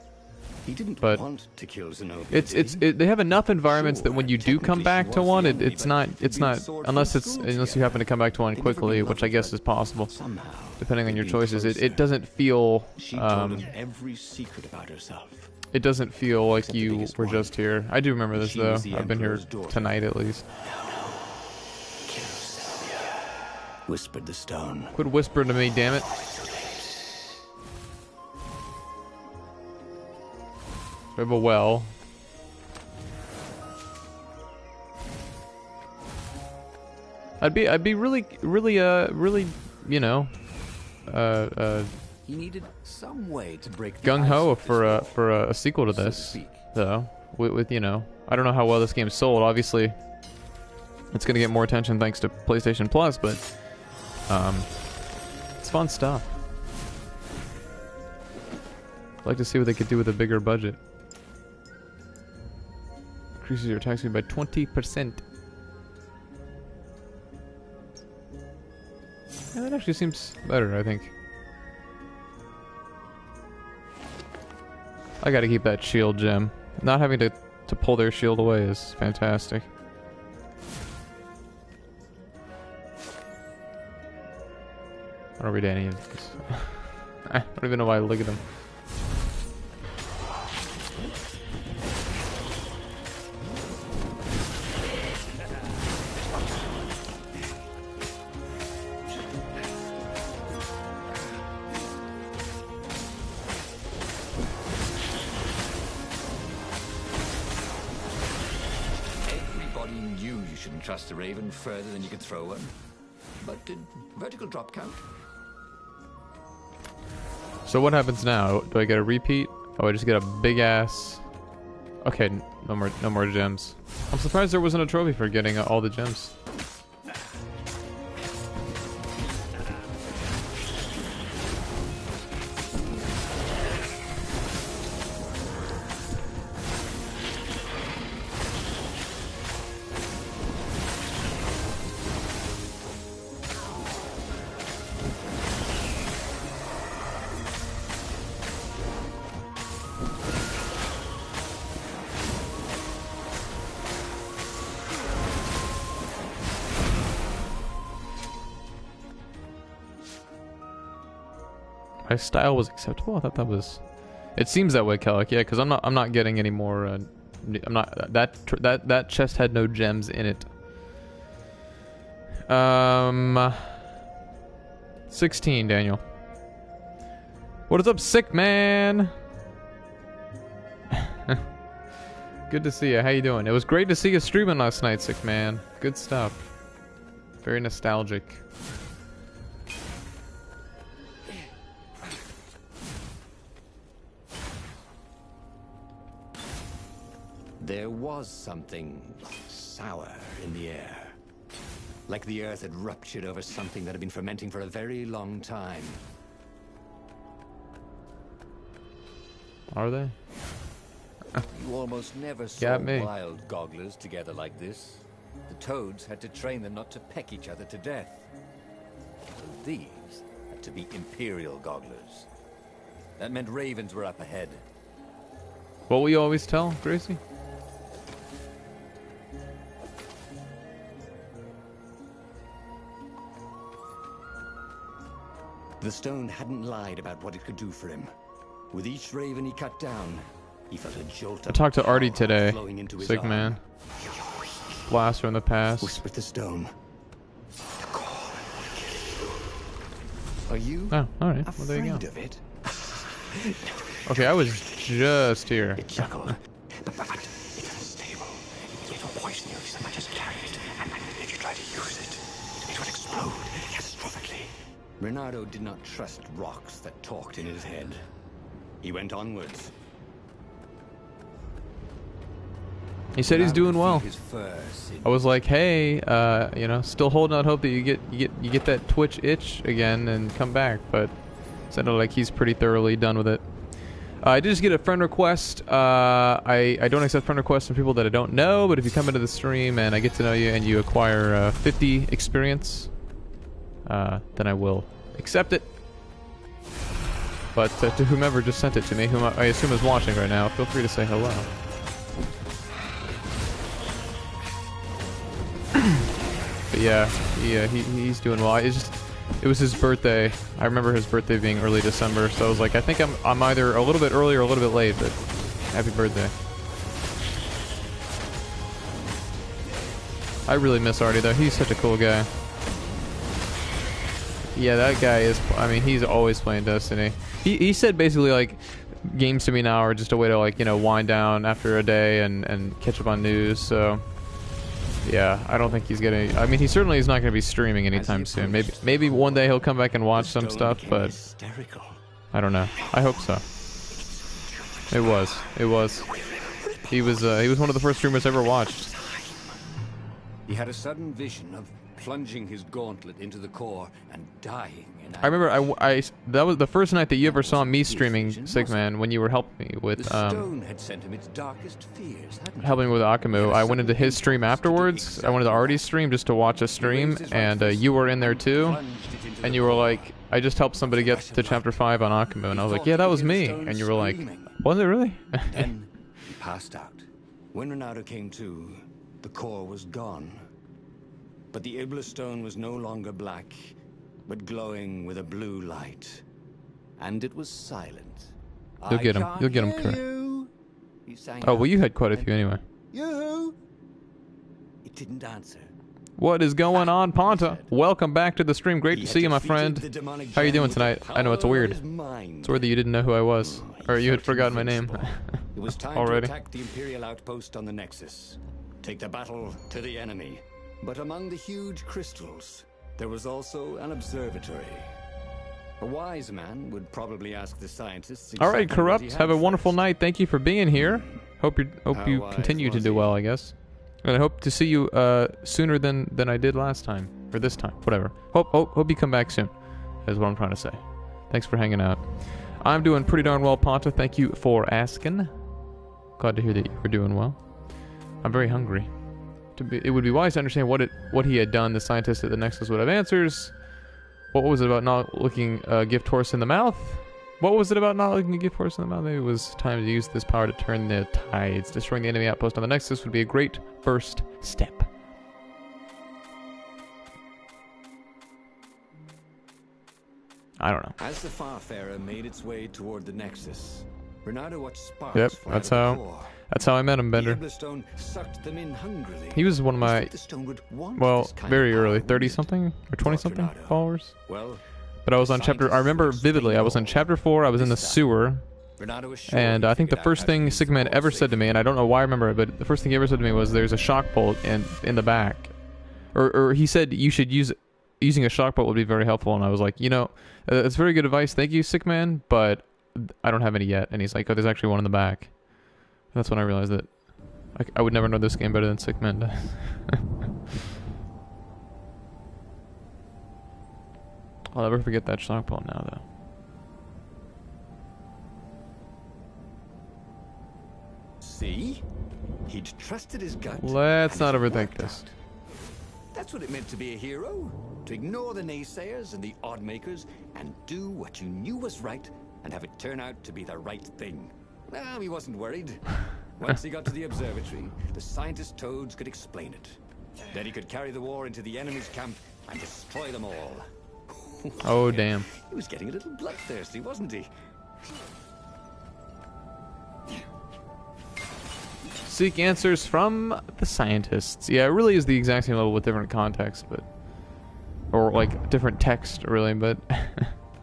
He didn't But want to kill Zenobia. They have enough environments that when you do come Technically, back she to was one, the only, it's but not they'd been sword unless from it's school unless you together. happen to come back to one They'd never quickly, been which I lovers, guess but is possible, somehow depending on they'd your been choices. It closer. doesn't feel She told him every secret about herself. it doesn't feel like Except the you biggest were one. just here. I do remember this She though. was the I've been here Emperor's daughter. tonight at least. Kill Zenobia, whispered the stone. Quit whispering to me, damn it. We have a well. I'd be really, you know, He needed some way to break the gung ho ice of this for a sequel to so to this, speak. though. With you know, I don't know how well this game sold. Obviously, it's gonna get more attention thanks to PlayStation Plus, but it's fun stuff. I'd like to see what they could do with a bigger budget. Increases your attack speed by 20%. Yeah, that actually seems better, I think. I gotta keep that shield gem. Not having to pull their shield away is fantastic. I don't read any of this. I don't even know why I look at them. Everybody knew you shouldn't trust a raven further than you could throw one. But did vertical drop count? So what happens now? Do I get a repeat? Oh, I just get a big ass. Okay, no more gems. I'm surprised there wasn't a trophy for getting all the gems. My style was acceptable. I thought that was. It seems that way, Kellic. Yeah, because I'm not getting any more. I'm not that chest had no gems in it. 16, Daniel. What is up, sick man? Good to see you. How you doing? It was great to see you streaming last night, sick man. Good stuff. Very nostalgic. There was something sour in the air. Like the earth had ruptured over something that had been fermenting for a very long time. Are they? You almost never saw Got me. wild gogglers together like this. The toads had to train them not to peck each other to death. So these had to be imperial gogglers. That meant ravens were up ahead. What will you always tell, Gracie? The stone hadn't lied about what it could do for him. With each raven he cut down, he felt a jolt I of talked to Artie power today. flowing into his Sick arm. man. Blaster in the past. Whispered the stone. The call will kill you. Are you Oh, alright. Well, there you afraid go. of it? Okay, I was just here. It chuckled. But it's unstable. It will poison you so much as carry it. And if you try to use it, it will explode catastrophically. Reynardo did not trust rocks that talked in his head. He went onwards. He said he's doing well. His fur I was like, hey, you know, still holding out hope that you get that Twitch itch again and come back, but sounded like he's pretty thoroughly done with it. I did just get a friend request. I don't accept friend requests from people that I don't know, but if you come into the stream and I get to know you and you acquire 50 experience, then I will accept it. But to whomever just sent it to me, whom I assume is watching right now, feel free to say hello. But yeah, he's doing well. It was his birthday. I remember his birthday being early December, so I was like, I think I'm either a little bit early or a little bit late, but happy birthday. I really miss Artie though. He's such a cool guy. Yeah, that guy is. I mean, he's always playing Destiny. He said basically like, games to me now are just a way to like, you know, wind down after a day and catch up on news. So yeah, I don't think he's gonna. I mean, he certainly is not gonna be streaming anytime soon. Maybe one day he'll come back and watch some stuff, but I don't know. I hope so. It was. He was one of the first streamers I ever watched. He had a sudden vision of plunging his gauntlet into the core and dying in I remember that was the first night that you ever saw me streaming Sigman when you were helping me with The stone had sent him its darkest fears, hadn't it? helping me with Akamu. I went into his stream afterwards. I went into Artie's stream just to watch a stream, and you were in there too. And you were like, I just helped somebody get to chapter 5 on Akamu, and I was like, yeah, that was me. And you were like, was it really? Then he passed out. When Ronaldo came to, the core was gone. But the Ibla stone was no longer black, but glowing with a blue light. And it was silent. You'll get him. You'll get him, Kurt. Oh, well, you had quite a few anyway. You? It didn't answer. What is going on, Ponta? Welcome back to the stream. Great to see you, my friend. How are you doing tonight? I know it's weird. It's weird that you didn't know who I was, or you had forgotten my name It was time already. to attack the Imperial outpost on the Nexus. Take the battle to the enemy. But among the huge crystals, there was also an observatory. A wise man would probably ask the scientists. All right, exactly what Corrupt. he had Have a wonderful first. night. Thank you for being here. Hope you How continue to was do he? well, I guess. And I hope to see you sooner than I did last time, or this time, whatever. Hope you come back soon. Is what I'm trying to say. Thanks for hanging out. I'm doing pretty darn well, Ponta. Thank you for asking. Glad to hear that you were doing well. I'm very hungry. It would be wise to understand what he had done. The scientists at the Nexus would have answers. What was it about not looking a gift horse in the mouth? What was it about not looking a gift horse in the mouth? Maybe it was time to use this power to turn the tides. Destroying the enemy outpost on the Nexus would be a great first step. I don't know. As the Farfarer made its way toward the Nexus, Bernardo watched sparks Yep, fly that's out of how- the core. That's how I met him, Bender. The Ibla stone sucked them in hungrily. He was one of He my, thought the stone would want well, this kind very of power, early, wouldn't 30 it? something or 20 something Bernardo. followers. Well, But I was on chapter. I remember vividly. I was in chapter 4. I was in the sewer. Bernardo was sure And he I think the figured out first how to thing use the Sigmund core ever said to me, and I don't know why I remember it, but the first thing he ever said to me was, "There's a shock bolt in the back," or he said you should using a shock bolt would be very helpful. And I was like, it's very good advice, thank you, Sigmund, but I don't have any yet. And he's like, oh, there's actually one in the back. And that's when I realized that I would never know this game better than Sigmund. I'll never forget that shock bolt now, though. See? He'd trusted his gut. Let's and not it overthink worked this. out. That's what it meant to be a hero. To ignore the naysayers and the odd makers and do what you knew was right and have it turn out to be the right thing. Well, he wasn't worried. Once he got to the observatory, the scientist toads could explain it. Then he could carry the war into the enemy's camp and destroy them all. Oh, damn. He was getting a little bloodthirsty, wasn't he? Seek answers from the scientists. Yeah, it really is the exact same level with different context, but... Or, like, different text, really, but...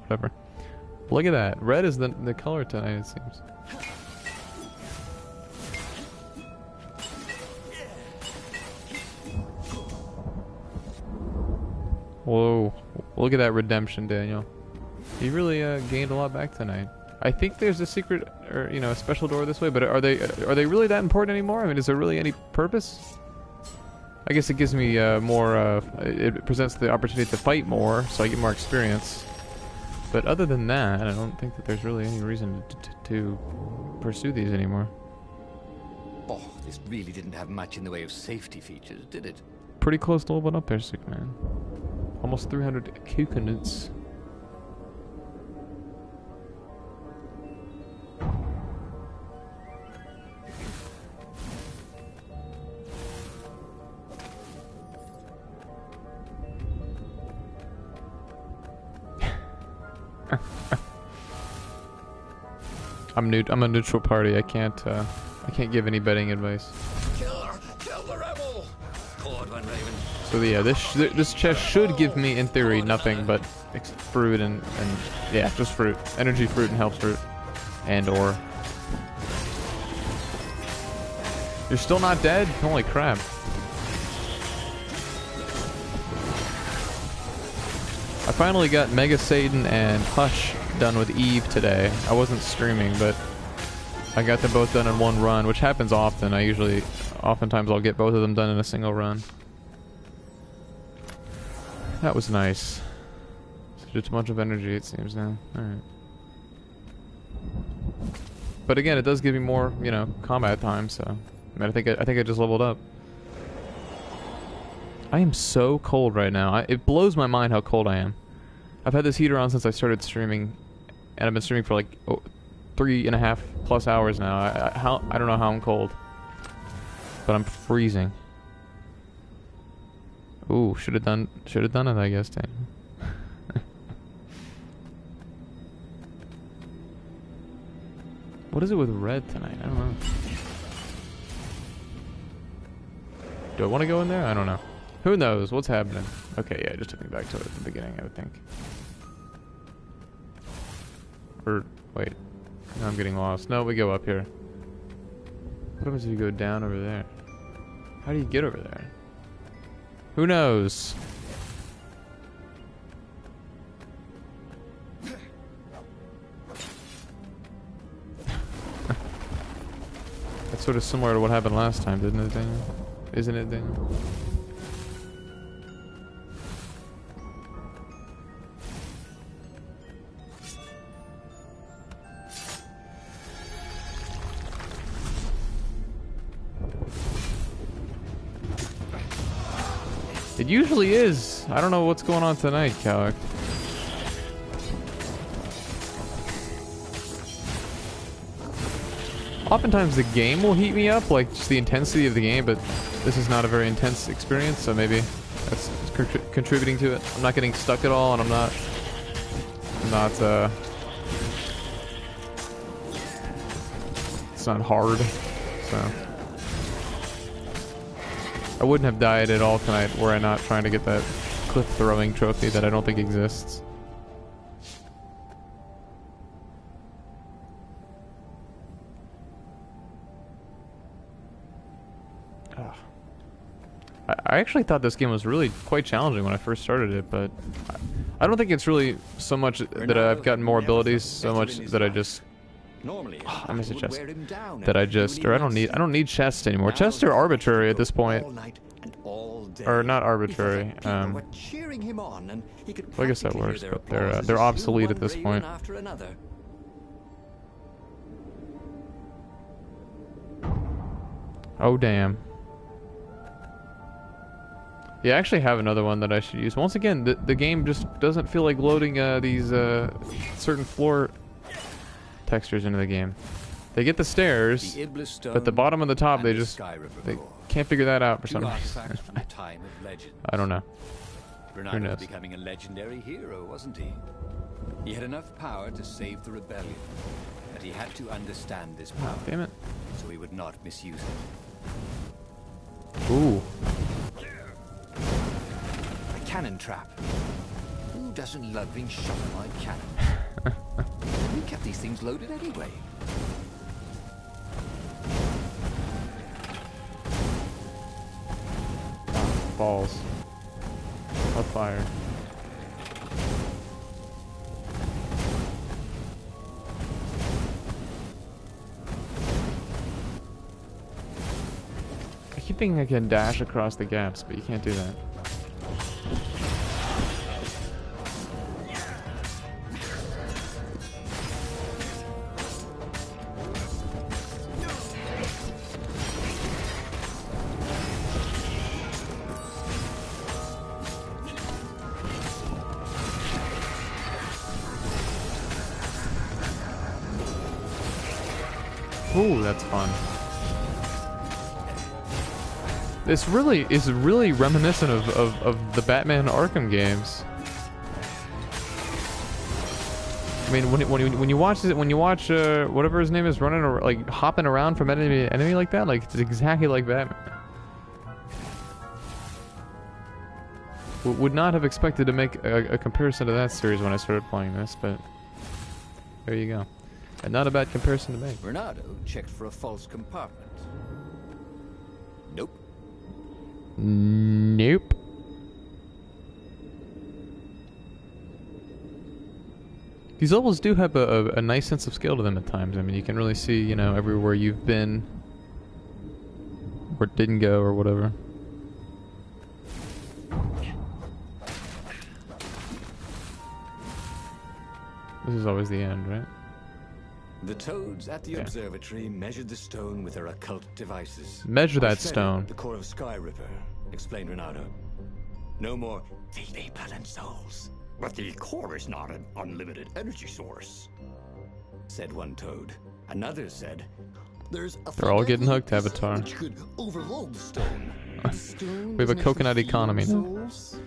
whatever. Look at that. Red is the color tonight, it seems. Whoa. Look at that redemption, Daniel. You really gained a lot back tonight. I think there's a secret, or a special door this way, but are they really that important anymore? I mean, is there really any purpose? I guess it gives me more, it presents the opportunity to fight more, so I get more experience. But other than that, I don't think that there's really any reason to pursue these anymore. Oh, this really didn't have much in the way of safety features, did it? Pretty close to leveling up there, sick man. Almost 300 coconuts. I'm a neutral party. I can't give any betting advice. Kill the rebel! Caught one, Raven. So yeah, this chest should give me, in theory, nothing but fruit and yeah, just fruit, energy fruit and health fruit, and or. You're still not dead? Holy crap! I finally got Mega Satan and Hush done with Eve today. I wasn't streaming, but I got them both done in one run, which happens often. Oftentimes I'll get both of them done in a single run. That was nice. It's just a bunch of energy, it seems now. Alright. But again, it does give me more, you know, combat time, so... I mean, I think I just leveled up. I am so cold right now. It blows my mind how cold I am. I've had this heater on since I started streaming, and I've been streaming for like 3.5+ hours now. I don't know how I'm cold, but I'm freezing. Ooh, should have done it, I guess. Dang. What is it with red tonight? I don't know. Do I want to go in there? I don't know. Who knows? What's happening? Okay, yeah, it just took me back to it at the beginning, I would think. Or, wait. No, I'm getting lost. No, we go up here. What happens if you go down over there? How do you get over there? Who knows? That's sort of similar to what happened last time, didn't it, Daniel? Isn't it, Daniel? It usually is. I don't know what's going on tonight, Calic. Oftentimes the game will heat me up, like just the intensity of the game, but this is not a very intense experience, so maybe that's contributing to it. I'm not getting stuck at all, and I'm not it's not hard, so. I wouldn't have died at all tonight were I not trying to get that cliff throwing trophy that I don't think exists. I actually thought this game was really quite challenging when I first started it, but I don't think it's really so much that I've gotten more abilities, so much that I just... I miss a chest. That I just... Or I don't need chests anymore. Chests are arbitrary at this point. Or not arbitrary. Well, I guess that works, but they're obsolete at this point. Oh, damn. Yeah, I actually have another one that I should use. Once again, the game just doesn't feel like loading these certain floor textures into the game. They get the stairs, but the bottom and the top, they can't figure that out for some reason. I don't know. Who knows? Renato was becoming a legendary hero, wasn't he? He had enough power to save the rebellion, but he had to understand this power. Damn it. So he would not misuse it. Ooh. A cannon trap. Who doesn't love being shot by a cannon? We kept these things loaded anyway. Balls. Of fire. I keep thinking I can dash across the gaps, but you can't do that. Ooh, that's fun. This really is reminiscent of the Batman Arkham games. I mean, when you watch whatever his name is running or like hopping around from enemy to enemy like that, like it's exactly like Batman. Would not have expected to make a comparison to that series when I started playing this, but there you go. And not a bad comparison to make. Renato checked for a false compartment. Nope. Nope. These levels do have a nice sense of scale to them at times. I mean, you can really see, you know, everywhere you've been, or didn't go, or whatever. This is always the end, right? The toads at the Yeah. observatory measured the stone with their occult devices. Measure that They fed stone. The core of Sky Ripper, explained Renato. No more VV blood and souls, But the core is not an unlimited energy source. said one toad. Another said, There's a They're all getting hooked, finite Avatar. which could overload the stone. The stone We have a doesn't coconut actually feed economy on now. souls,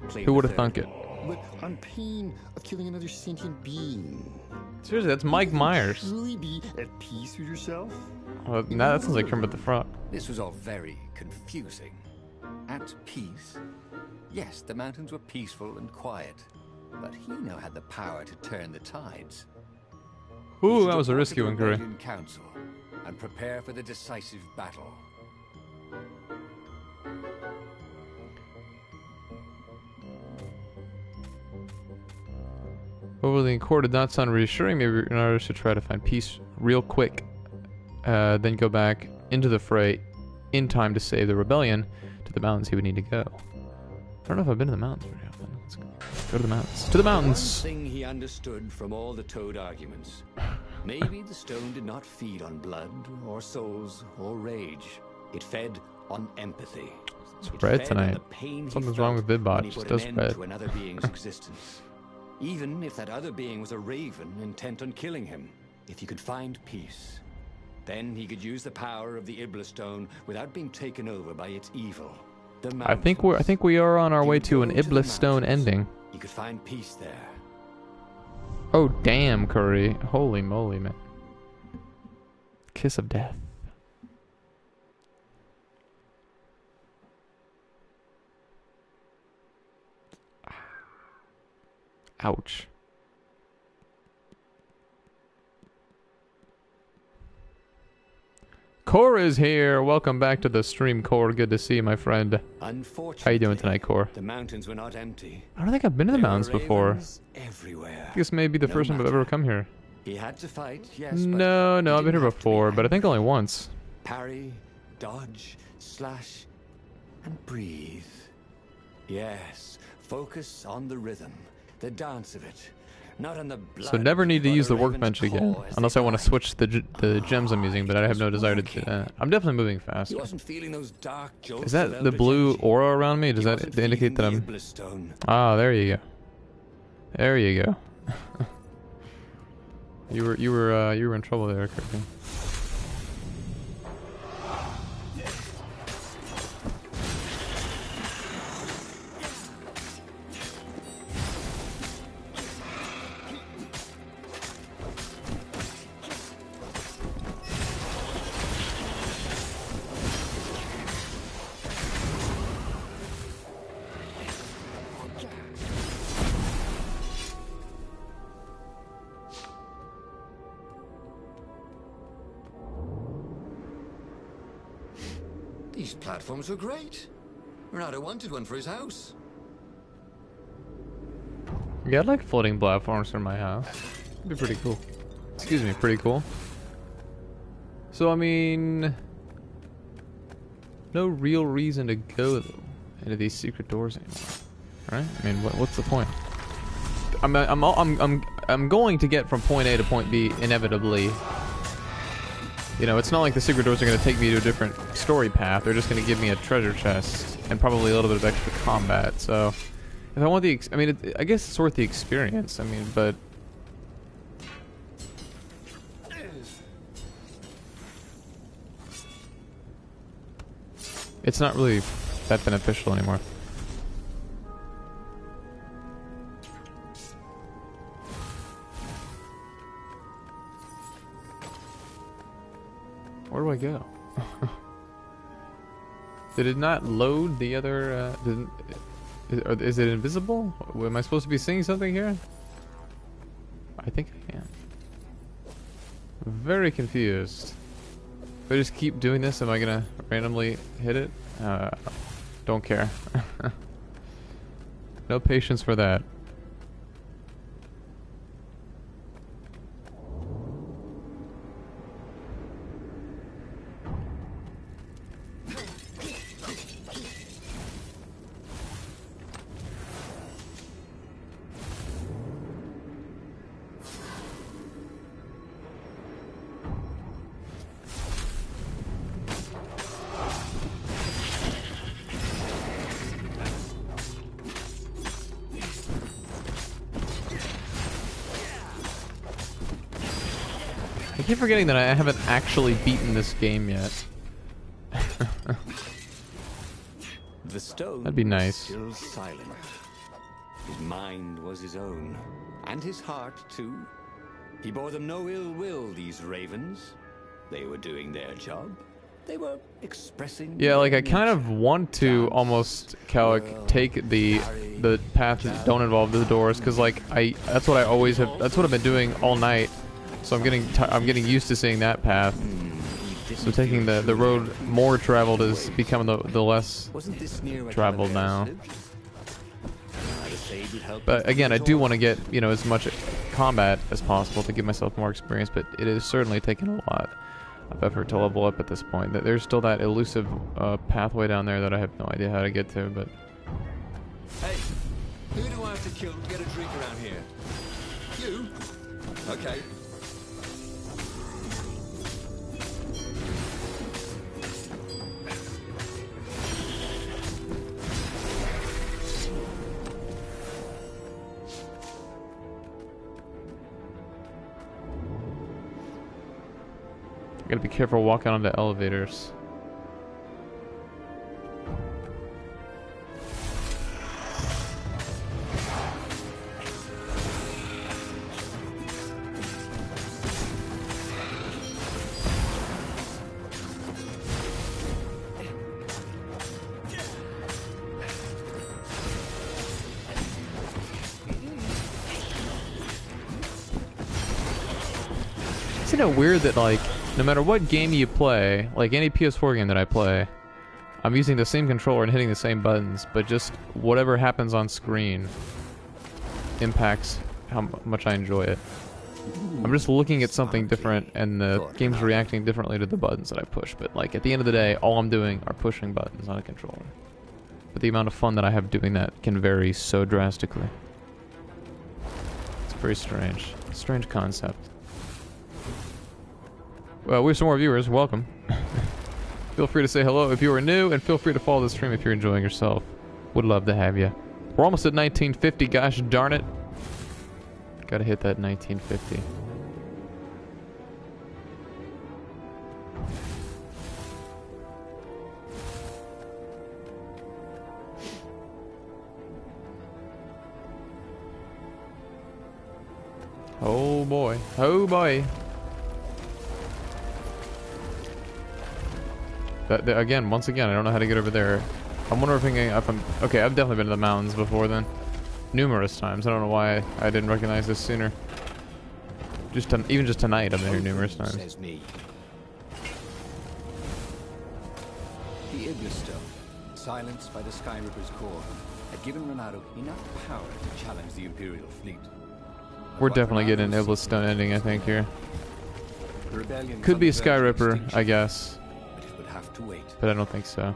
claimed Who a would have third. thunk it? but on pain of killing another sentient being. Seriously, that's Mike Myers. Truly be at peace with yourself? Well, now that sounds like Kermit the Frog. This was all very confusing. At peace? Yes, the mountains were peaceful and quiet, but he now had the power to turn the tides. Ooh, He that was a should risky report one, to the Curry. Rebellion Council and prepare for the decisive battle. Overly in court did not sound reassuring. Maybe Renato should try to find peace real quick. Then go back into the fray in time to save the rebellion. To the mountains he would need to go. I don't know if I've been to the mountains very often. Let's go to the mountains. To the One mountains! thing he understood from all the toad arguments. Maybe the stone did not feed on blood, or souls, or rage. It fed on empathy. It's It red fed tonight. on the pain he Something's wrong felt with Vidbot, when he just put does an end red. to another being's existence. Even if that other being was a raven intent on killing him. If he could find peace, then he could use the power of the Ibla stone without being taken over by its evil. The I think we are on our He way would to an go to the Iblis Stone mountains. ending. He could find peace there. Oh damn, Curry! Holy moly, man! Kiss of death. Ouch. Core is here. Welcome back to the stream, Core. Good to see you, my friend. Unfortunately, How you doing tonight, Core? the mountains were not empty. I don't think I've been to the There were mountains before. ravens everywhere. I guess maybe the No first time I've ever matter. come here. He had to fight, yes. but No, he no, I've been didn't here have to be before, but I think angry. only once. Parry, dodge, slash, and breathe. Yes, focus on the rhythm, the dance of it, not on the blood. So never need to or use the raven's workbench again, paw as unless they I want to died. switch the gems I'm using, but I have no desire to do that. I'm definitely moving He faster. wasn't feeling those dark jolts Is of that the eldritch blue energy. aura around me? Does He that wasn't indicate that feeding I'm... the Iblis stone. Ah, there you go. There you go. you were in trouble there, Kirby. These platforms were great. Renato wanted one for his house. Yeah, I'd like floating platforms for my house. It'd be pretty cool. Excuse me, pretty cool. So, I mean... No real reason to go, though, into these secret doors anymore. Right? I mean, what's the point? I'm going to get from point A to point B inevitably. You know, it's not like the secret doors are going to take me to a different story path. They're just going to give me a treasure chest and probably a little bit of extra combat. So, if I want the, I mean, I guess it's worth the experience. I mean, but it's not really that beneficial anymore. Where do I go? Did it not load the other, is it invisible? Am I supposed to be seeing something here? I think I am. Very confused. If I just keep doing this, am I gonna randomly hit it? Don't care. No patience for that. I keep forgetting that I haven't actually beaten this game yet. The stone That'd be nice. was still silent. His mind was his own, and his heart too. He bore them no ill will, these ravens. They were doing their job. They were expressing. Yeah, like I their kind of nature. want to Dance, almost Calic whirl, take the parry, paths that don't involve the doors, because like that's what I always have. That's what I've been doing all night. So I'm getting used to seeing that path. So taking the road more traveled is becoming the less Wasn't this near where traveled Calaveras now. lived? The sage would help But you again, I through do it want to all. get, you know, as much combat as possible to give myself more experience, but it is certainly taking a lot of effort to level up at this point. There's still that elusive pathway down there that I have no idea how to get to, but... Hey, who do I have to kill to get a drink around here? You? Okay. I gotta be careful walking onto elevators. Isn't it weird that, like, no matter what game you play, like any PS4 game that I play, I'm using the same controller and hitting the same buttons, but just whatever happens on screen impacts how much I enjoy it. I'm just looking at something different, and the game's reacting differently to the buttons that I push, but like at the end of the day, all I'm doing are pushing buttons on a controller. But the amount of fun that I have doing that can vary so drastically. It's very strange. Strange concept. Well, we have some more viewers. Welcome. Feel free to say hello if you are new, and feel free to follow the stream if you're enjoying yourself. Would love to have you. We're almost at 1950, gosh darn it. Gotta hit that 1950. Oh boy. Oh boy. Again, once again, I don't know how to get over there. I'm wondering if I'm... Okay, I've definitely been to the mountains before then. Numerous times. I don't know why I didn't recognize this sooner. Even just tonight, I've been here numerous times. Says me. The Ignis Stone, silenced by the Sky Ripper's core, had given Renato enough power to challenge the Imperial fleet. We're definitely getting an Iblis Stone ending, I think, here. The rebellion Could be a on the Sky verge of Ripper, extinction, I guess. but it would have to wait. But I don't think so.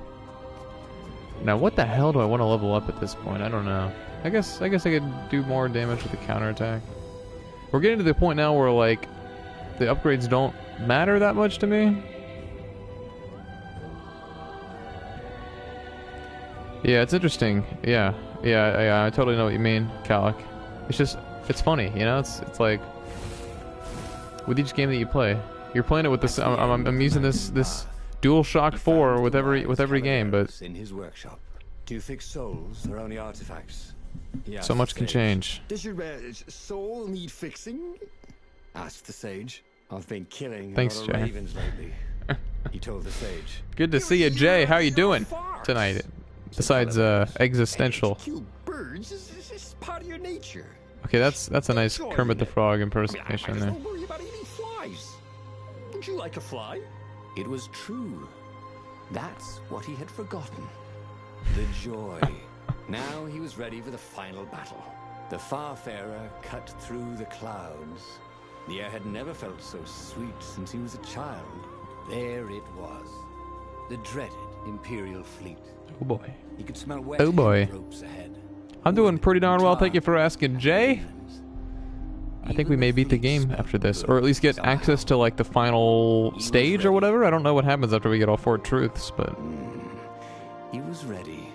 Now, what the hell do I want to level up at this point? I don't know. I guess I could do more damage with the counterattack. We're getting to the point now where, like, the upgrades don't matter that much to me. Yeah, it's interesting. Yeah, I totally know what you mean, Calic. It's just, it's funny, you know? It's like, with each game that you play, you're playing it with this. I'm using this DualShock 4 with every game, but In his workshop. Do you fix souls or only artifacts? He asked so much the can sage. change. Does your soul need fixing? Asked the sage. I've been killing Thanks, a lot of Jay. ravens lately. He told the sage. Good to see you, Jay. How you doing tonight? Besides existential. Kill birds is just part of your nature. Okay, that's a nice Enjoying Kermit the it. Frog I might impersonation as there. well worry about eating flies. Would you like a fly? It was true. That's what he had forgotten. The joy. Now he was ready for the final battle. The Farfarer cut through the clouds. The air had never felt so sweet since he was a child. There it was. The dreaded Imperial fleet. Oh boy. He could smell wet Oh boy. ropes ahead. I'm doing Wood, pretty darn well, tar, thank you for asking, Jay. ravens. I think Even we may the beat the fleet game smelled after this, good or at least get somehow. access to like the final stage or whatever. I don't know what happens after we get all 4 truths, but He was ready.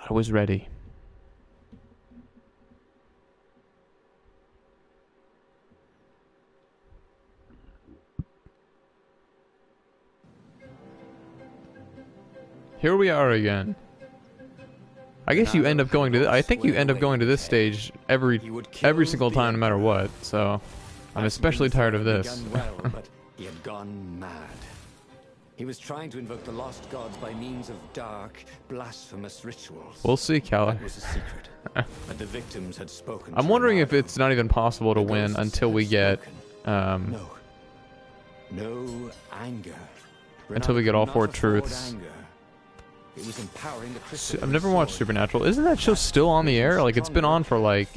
I was ready. Here we are again. I guess you end up going to. I think you end up going to this stage every single time, no matter what. So, I'm especially tired of this. But he had gone mad. He was trying to invoke the lost gods by means of dark, blasphemous rituals. We'll see, Calla. That was a secret. But the victims had spoken. I'm wondering if it's not even possible to win until we get no anger. Until we get all four truths. It was empowering the I've never watched Supernatural. Isn't that show still on the air? Like, it's been on for like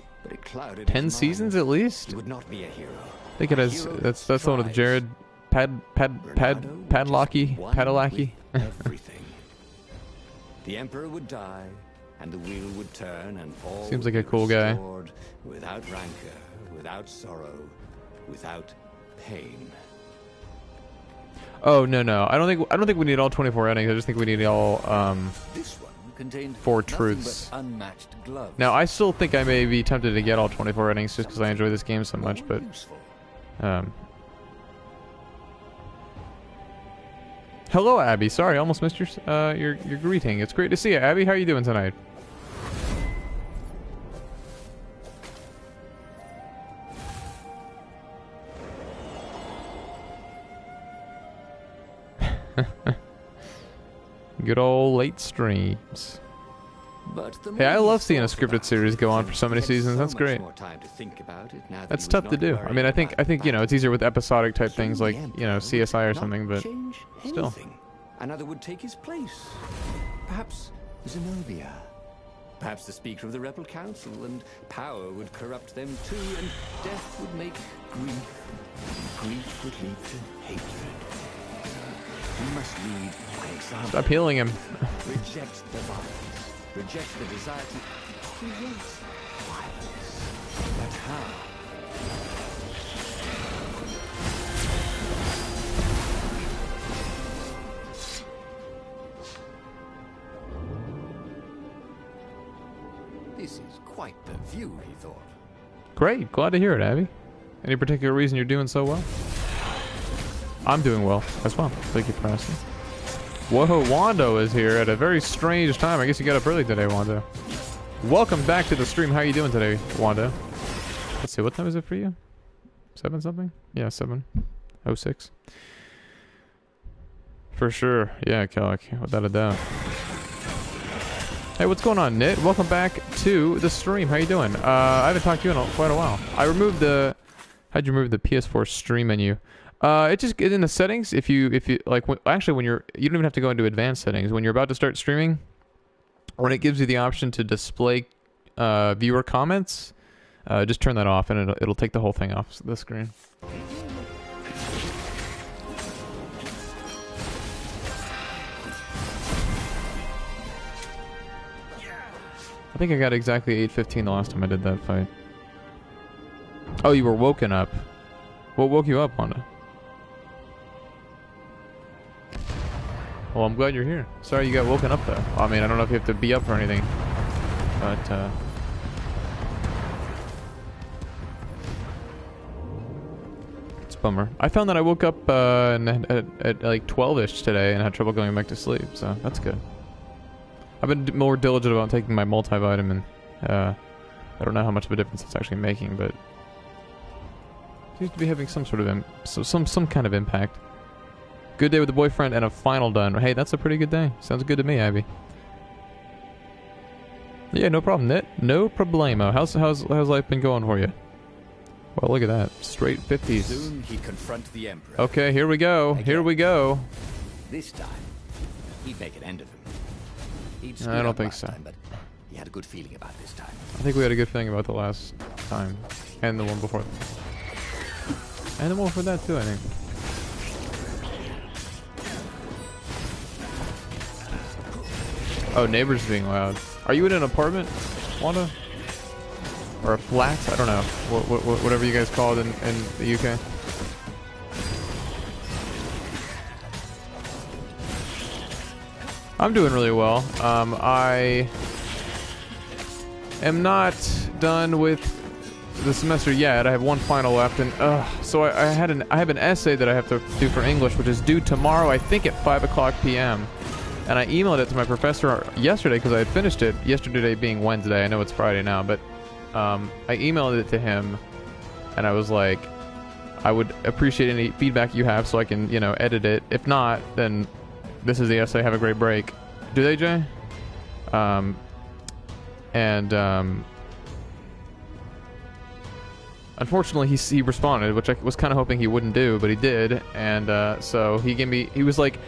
10 seasons at least? He would not be a hero. I think it has. That's the one with Jared Padalecki. Everything. The Emperor would die, and the wheel would turn, and all Seems like a cool guy. Without rancor, without sorrow, without pain. Oh no! I don't think we need all 24 endings. I just think we need all This one contained 4 nothing truths. but unmatched gloves. Now I still think I may be tempted to get all 24 endings just because I enjoy this game so much. But hello, Abby. Sorry, I almost missed your greeting. It's great to see you, Abby. How are you doing tonight? Good old late streams. Hey, I love seeing a scripted series go on for so many seasons. That's great. That's tough to do. I mean, I think you know it's easier with episodic type things like CSI or something, but still. Another would take his place. Perhaps Zenobia. Perhaps the Speaker of the Rebel Council, and power would corrupt them too, and death would make grief. Grief would lead to hatred. We must lead by example. Stop healing him. Reject the violence. Reject the desire to create violence. But how? This is quite the view, he thought. Great. Glad to hear it, Abby. Any particular reason you're doing so well? I'm doing well as well. Thank you for asking. Whoa, Wando is here at a very strange time. I guess you got up early today, Wando. Welcome back to the stream. How are you doing today, Wando? Let's see, what time is it for you? 7 something? Yeah, 7:06. For sure. Yeah, Kellic, without a doubt. Hey, what's going on, Nit? Welcome back to the stream. How you doing? I haven't talked to you in quite a while. I removed the... How'd you remove the PS4 stream menu? It just in the settings. If you like, actually, when you don't even have to go into advanced settings. When you're about to start streaming, when it gives you the option to display viewer comments, just turn that off, and it'll take the whole thing off the screen. I think I got exactly 8:15 the last time I did that fight. Oh, you were woken up. What woke you up, Wanda? Well, I'm glad you're here. Sorry you got woken up, though. I mean, I don't know if you have to be up or anything. But, it's a bummer. I found that I woke up at like 12-ish today and had trouble going back to sleep, so that's good. I've been more diligent about taking my multivitamin. I don't know how much of a difference it's actually making, but... seems to be having some sort of some kind of impact. Good day with the boyfriend and a final done. Hey, that's a pretty good day. Sounds good to me, Abby. Yeah, no problem, Nit. No problemo. How's life been going for you? Well, look at that. Straight 50s. Soon he'd confront the Emperor. Okay, here we go. Again. Here we go. This time, he'd make an end of him. He'd I don't think so. time, but he had a good feeling about this time. I think we had a good feeling about the last time. And the one before. And the one before that, too, I think. Oh, neighbors being loud. Are you in an apartment, Wanda? Or a flat? I don't know. Whatever you guys call it in the UK. I'm doing really well. I am not done with the semester yet. I have one final left, and so I have an essay that I have to do for English, which is due tomorrow, I think at 5 p.m. And I emailed it to my professor yesterday because I had finished it. Yesterday being Wednesday. I know it's Friday now, but I emailed it to him, and I was like, I would appreciate any feedback you have so I can, edit it. If not, then this is the essay. Have a great break. Do they, Jay? Unfortunately, he responded, which I was kind of hoping he wouldn't do, but he did. And so he was like,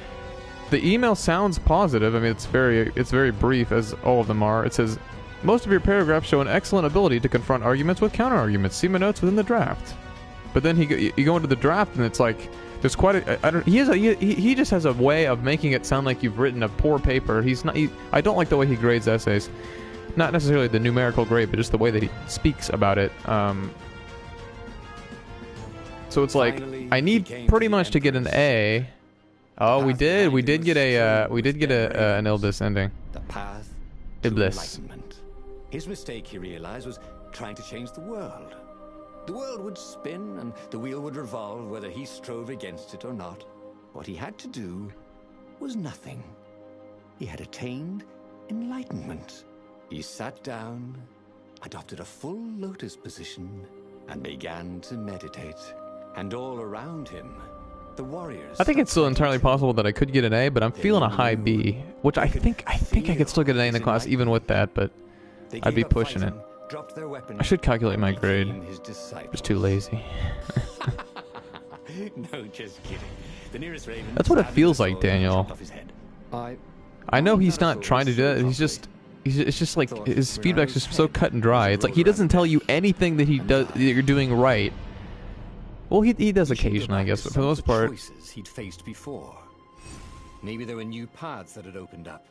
the email sounds positive. I mean, it's very brief, as all of them are. It says, most of your paragraphs show an excellent ability to confront arguments with counter-arguments. See my notes within the draft. But then you go into the draft, and it's like, there's quite a, he just has a way of making it sound like you've written a poor paper. I don't like the way he grades essays. Not necessarily the numerical grade, but just the way that he speaks about it. So it's like, I need pretty much to get an A. Oh, we did get an Iblis ending. The path to Iblis. enlightenment. His mistake, he realized, was trying to change the world. The world would spin and the wheel would revolve whether he strove against it or not. What he had to do was nothing. He had attained enlightenment. He sat down, adopted a full lotus position, and began to meditate. And all around him, the warriors... I think it's still entirely possible that I could get an A, but I'm feeling a high B, which I think I could still get an A in the class even with that, but I'd be pushing it. I should calculate my grade. I'm just too lazy. No, just kidding. The nearest raven... That's what it feels like, Daniel. I know he's not trying to do that. It's just like his feedback's just so cut and dry. It's like he doesn't tell you anything that that you're doing right. Well, he does occasionally, I guess, but for the most part... choices he'd faced before. Maybe there were new paths that had opened up.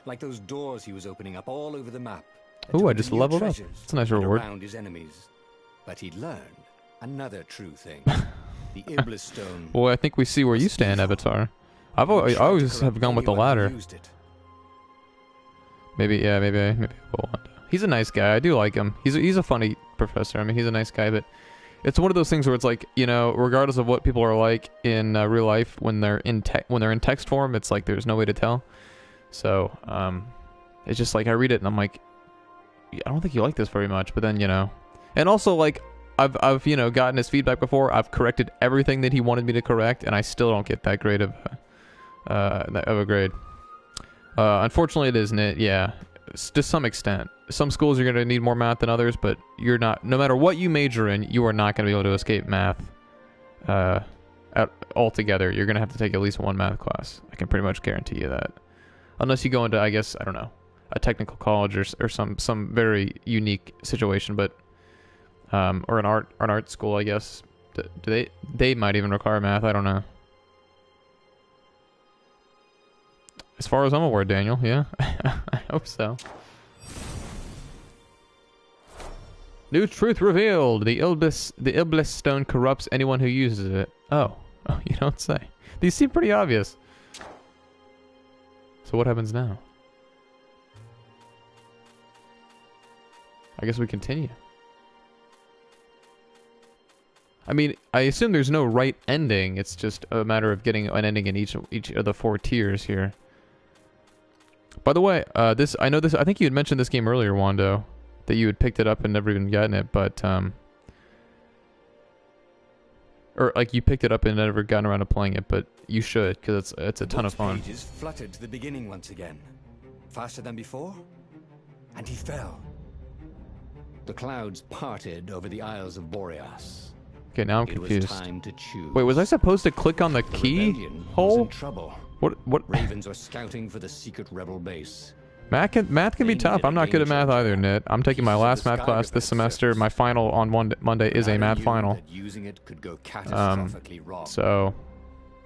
Like those doors he was opening up all over the map. Ooh, I just leveled up. That's a nice reward. Around his enemies. But he'd learned another true thing. The Iblis stone. Well, I think we see where you stand, Avatar. I always have gone with the latter. Maybe I will. He's a nice guy. I do like him. He's a funny professor. I mean, he's a nice guy, but it's one of those things where it's like, regardless of what people are like in real life, when they're in text form, it's like there's no way to tell. So, it's just like I read it and I'm like, I don't think you like this very much, but then, and also like I've gotten his feedback before. I've corrected everything that he wanted me to correct, and I still don't get that great of a grade. Unfortunately, it isn't it? Yeah, to some extent. Some schools you're going to need more math than others, but you're not. No matter what you major in, you are not going to be able to escape math altogether. You're going to have to take at least one math class. I can pretty much guarantee you that, unless you go into, I guess, I don't know, a technical college or some very unique situation, but or an art school, I guess. They might even require math. I don't know. As far as I'm aware, Daniel, yeah. I hope so. New truth revealed. The Iblis stone corrupts anyone who uses it. Oh, you don't say. These seem pretty obvious. So what happens now? I guess we continue. I mean, I assume there's no right ending. It's just a matter of getting an ending in each of the 4 tiers here. By the way, I think you had mentioned this game earlier, Wando, that you had picked it up and never even gotten it, but or like you picked it up and never gotten around to playing it, but you should, because it's a ton of fun. Pages fluttered to the beginning once again, faster than before, and he fell. The clouds parted over the Isles of Boreas. Okay, now I'm confused. It was time to choose. Wait, was I supposed to click on the keyhole? In trouble. What? Ravens were scouting for the secret rebel base. Math can be tough. I'm not good at math either, Nit. I'm taking my last math class this semester. My final on Monday is a math final. Using it could go catastrophically wrong. So.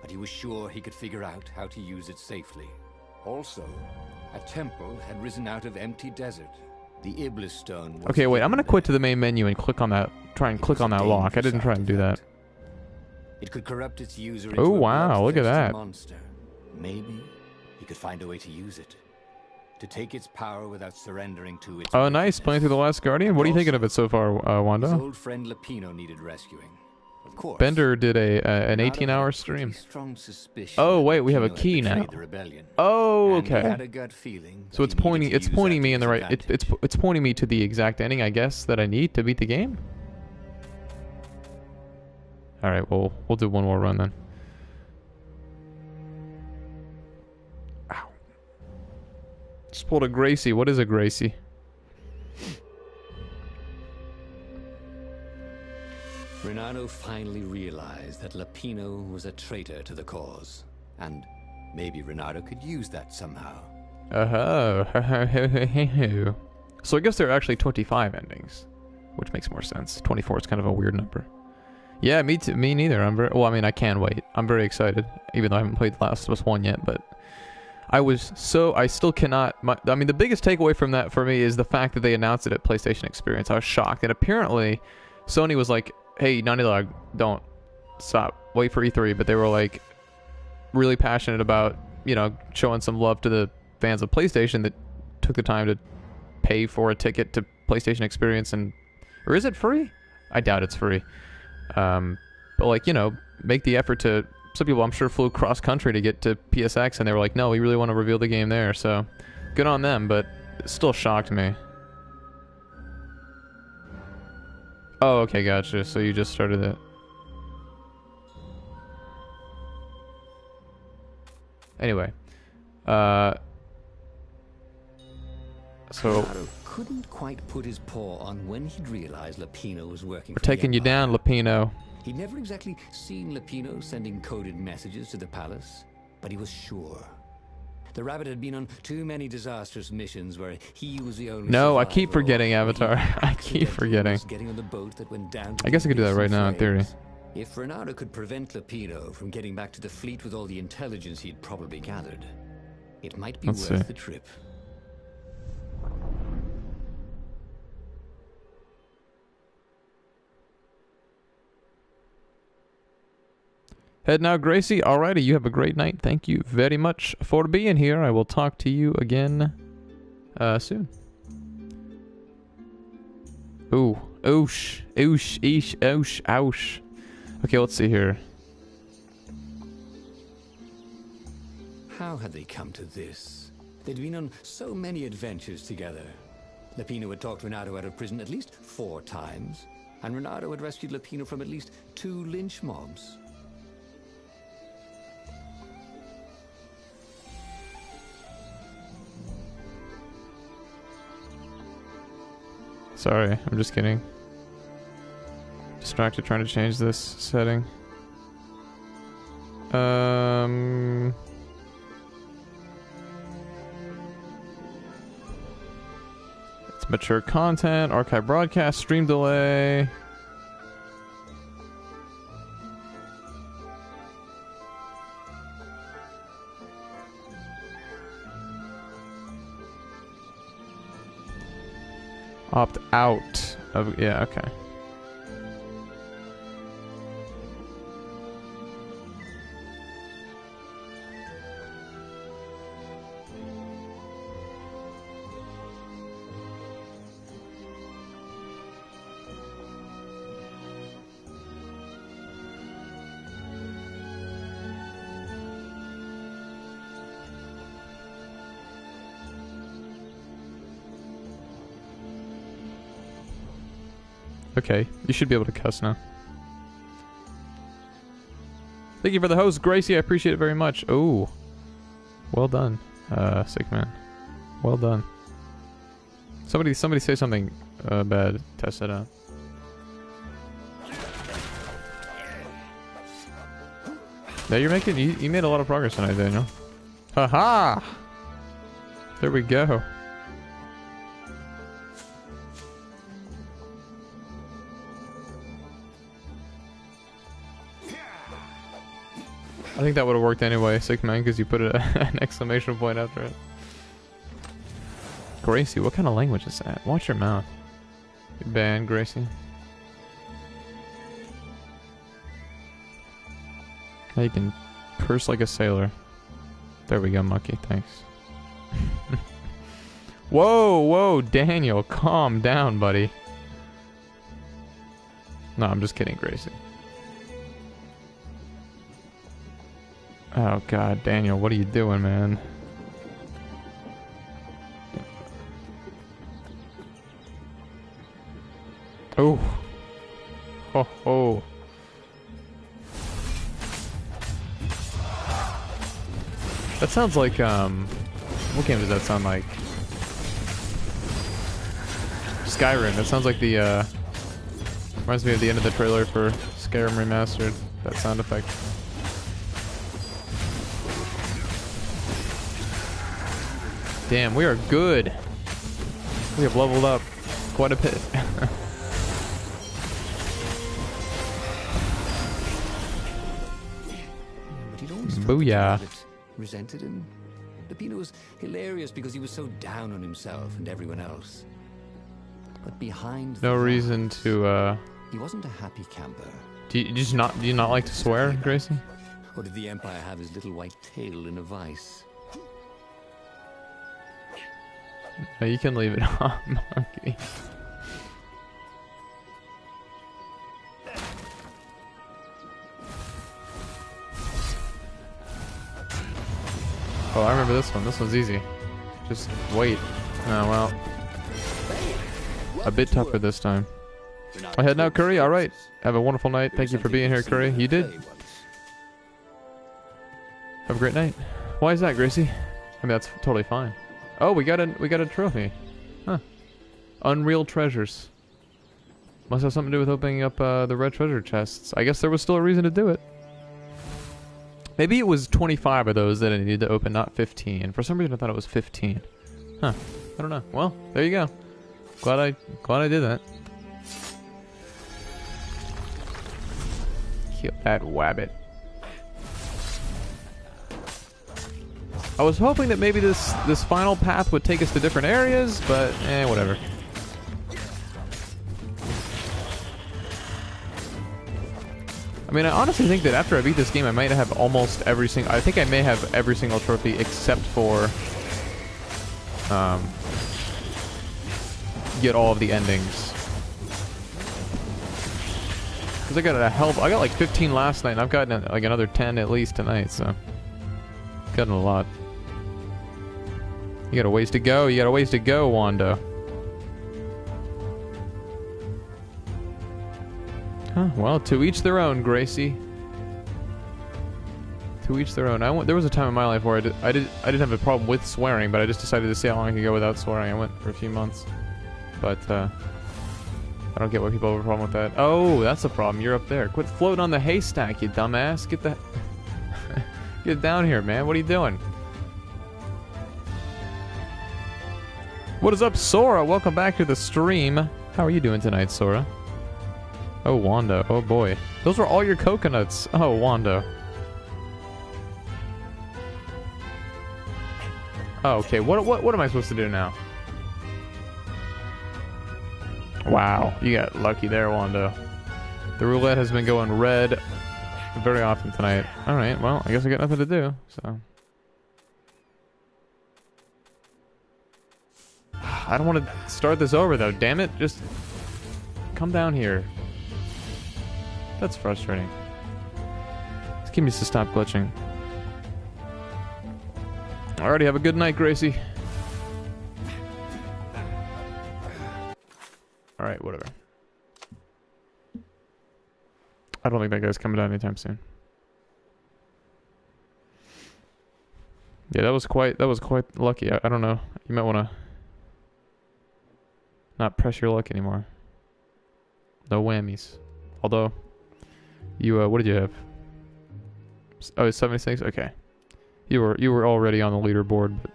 But he was sure he could figure out how to use it safely. Also, a temple had risen out of empty desert. The Iblis stone was okay, wait. I'm gonna quit to the main menu and click on that. Try and click on that lock. I didn't try and do that. It could corrupt its user. Oh wow! Look at that. Monster. Maybe he could find a way to use it. to take its power without surrendering to its Oh, nice. Playing through The Last Guardian. What are you thinking of it so far, His Wanda? old friend Lapino needed rescuing. Of course. Bender did an Renato had 18-hour a stream. pretty strong suspicion Oh, that wait, we have a Lapino had key now. betrayed the rebellion. Oh, And he okay. had a gut feeling So that it's he needed to use pointing that me to in the his right. advantage. It's pointing me to the exact ending, I guess, that I need to beat the game. All right, well, we'll do one more run then. Ow. Just pulled a Gracie. What is a Gracie? Renato finally realized that Lapino was a traitor to the cause, and maybe Renato could use that somehow. Oh. So I guess there are actually 25 endings, which makes more sense. 24 is kind of a weird number. Yeah, me too. Me neither. Well, I mean, I can wait. I'm very excited, even though I haven't played The Last of Us 1 yet, but I still cannot. I mean, the biggest takeaway from that for me is the fact that they announced it at PlayStation Experience. I was shocked. And apparently, Sony was like, hey, Naughty Dog, don't stop. Wait for E3. But they were like really passionate about, you know, showing some love to the fans of PlayStation that took the time to pay for a ticket to PlayStation Experience. Or is it free? I doubt it's free. But like, you know, make the effort to. Some people I'm sure flew cross country to get to PSX, and they were like, no, we really want to reveal the game there. So good on them, but it still shocked me. Oh, okay, gotcha. So you just started it. Anyway, so Renato couldn't quite put his paw on when he'd realized Lapino was working. we're taking you down, Lapino. He'd never exactly seen Lapino sending coded messages to the palace, but he was sure. The rabbit had been on too many disastrous missions where he was the only No, I survivor, keep forgetting, or Avatar. he I keep forgetting. was getting on the boat that went down to I guess I the could do that abyss right now in theory. flames. If Renato could prevent Lapino from getting back to the fleet with all the intelligence he'd probably gathered, it might be Let's worth see. the trip. Head now, Gracie. Alrighty, you have a great night. Thank you very much for being here. I will talk to you again soon. Ooh. Oosh. Oosh. Eesh. Oosh. Ouch. Okay, let's see here. How had they come to this? They'd been on so many adventures together. Lapino had talked Renato out of prison at least 4 times, and Renato had rescued Lapino from at least 2 lynch mobs. Sorry, I'm just kidding. Distracted trying to change this setting. It's mature content, archive broadcast, stream delay. Opt out of, yeah, okay. Okay, you should be able to cuss now. Thank you for the host, Gracie. I appreciate it very much. Oh, well done, sick man. Well done. Somebody say something bad. Test it out. Yeah, you're making. You made a lot of progress tonight, Daniel. Haha! There we go. I think that would have worked anyway, sick man, because you put an exclamation point after it. Gracie, what kind of language is that? Watch your mouth. You're banned, Gracie. Now you can curse like a sailor. There we go, Mucky. Thanks. Whoa, whoa, Daniel, calm down, buddy. No, I'm just kidding, Gracie. Oh god, Daniel, what are you doing, man? Oh. Ho ho. That sounds like, what game does that sound like? Skyrim. That sounds like the, reminds me of the end of the trailer for Skyrim Remastered. That sound effect. Damn, we are good. We have leveled up quite a bit. But he'd always felt Booyah. that resented him. Peppino was hilarious because he was so down on himself and everyone else. But behind No that, reason to, he wasn't a happy camper. do you not like to swear, Gracie? Or did the Empire have his little white tail in a vice? No, you can leave it on, monkey. Oh, I remember this one. This one's easy. Just wait. Oh, well. A bit tougher this time. I head now, Curry. All right. Have a wonderful night. Thank you for being here, Curry. You did. Have a great night. Why is that, Gracie? I mean, that's totally fine. Oh, we got a trophy. Huh. Unreal treasures. Must have something to do with opening up the red treasure chests. I guess there was still a reason to do it. Maybe it was 25 of those that I needed to open, not 15. For some reason, I thought it was 15. Huh. I don't know. Well, there you go. Glad I did that. Kill that wabbit. I was hoping that maybe this final path would take us to different areas, but whatever. I mean, I honestly think that after I beat this game, I might have almost every single... I think I may have every single trophy except for... get all of the endings. Because I got a hell... I got like 15 last night, and I've gotten like another 10 at least tonight, so... Gotten a lot. You got a ways to go. You got a ways to go, Wando. Huh, well, to each their own, Gracie. To each their own. There was a time in my life where I didn't have a problem with swearing, but I just decided to see how long I could go without swearing. I went for a few months. But, I don't get why people have a problem with that. Oh, that's the problem. You're up there. Quit floating on the haystack, you dumbass. Get the... Get down here, man. What are you doing? What is up, Sora? Welcome back to the stream. How are you doing tonight, Sora? Oh, Wanda. Oh, boy. Those were all your coconuts. Oh, Wanda. Oh, okay. What am I supposed to do now? Wow. You got lucky there, Wanda. The roulette has been going red very often tonight. Alright, well, I guess I got nothing to do, so... I don't want to start this over, though. Damn it. Just come down here. That's frustrating. This game needs to stop glitching. Alrighty, have a good night, Gracie. Alright, whatever. I don't think that guy's coming down anytime soon. Yeah, that was quite lucky. I don't know. You might want to not press your luck anymore. No whammies. Although, you what did you have? Oh, it's 76. Okay, you were already on the leaderboard, but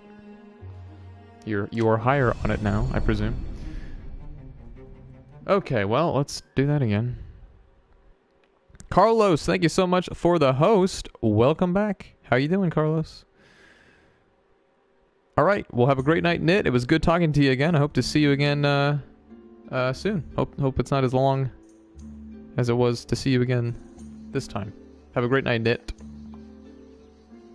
you are higher on it now, I presume. Okay, well, let's do that again. Carlos, thank you so much for the host. Welcome back. How you doing, Carlos? All right, well, have a great night, Knit. It was good talking to you again. I hope to see you again soon. Hope it's not as long as it was to see you again this time. Have a great night, Knit.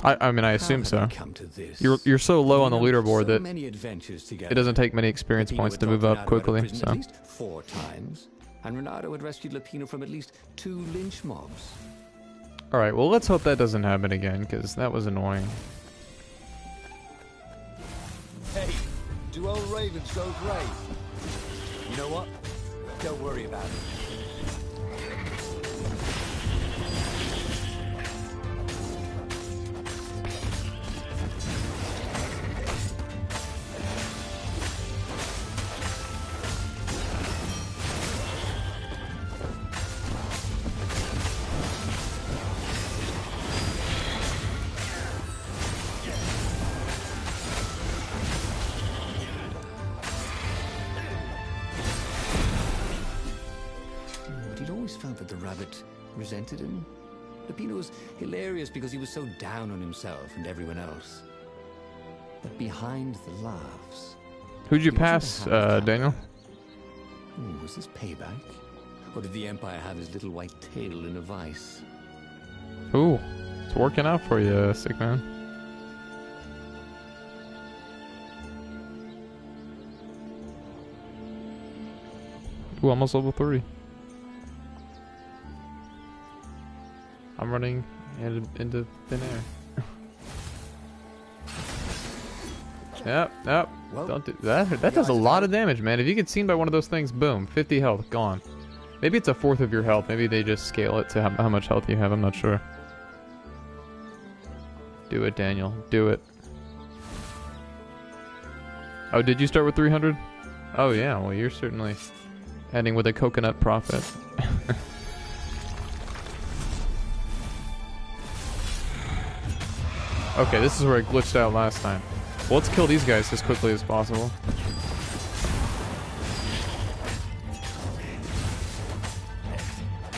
I mean, I How assume had so. we come to this? You're so low on the Lupino, leaderboard so that many adventures together. it doesn't take many experience Lupino points had to move talked up Renato out of quickly. prison So at least 4 times, and Renato had rescued Lupino from at least 2 lynch mobs. all right, well let's hope that doesn't happen again because that was annoying. Hey, do old ravens go grey? You know what? Don't worry about it. But he'd always felt that the rabbit resented him. Lupino was hilarious because he was so down on himself and everyone else. But behind the laughs... Who'd you he wasn't pass, a happy Daniel? camper. Was this payback? Or did the Empire have his little white tail in a vice? Ooh, it's working out for you, sick man. Ooh, almost level 3. I'm running into thin air. Yep. Well, Don't do that. That does a lot of damage, man. If you get seen by one of those things, boom, 50 health, gone. Maybe it's a fourth of your health. Maybe they just scale it to how much health you have. I'm not sure. Do it, Daniel. Do it. Oh, did you start with 300? Oh, yeah. Well, you're certainly ending with a coconut profit. Okay, this is where I glitched out last time. Well, let's kill these guys as quickly as possible.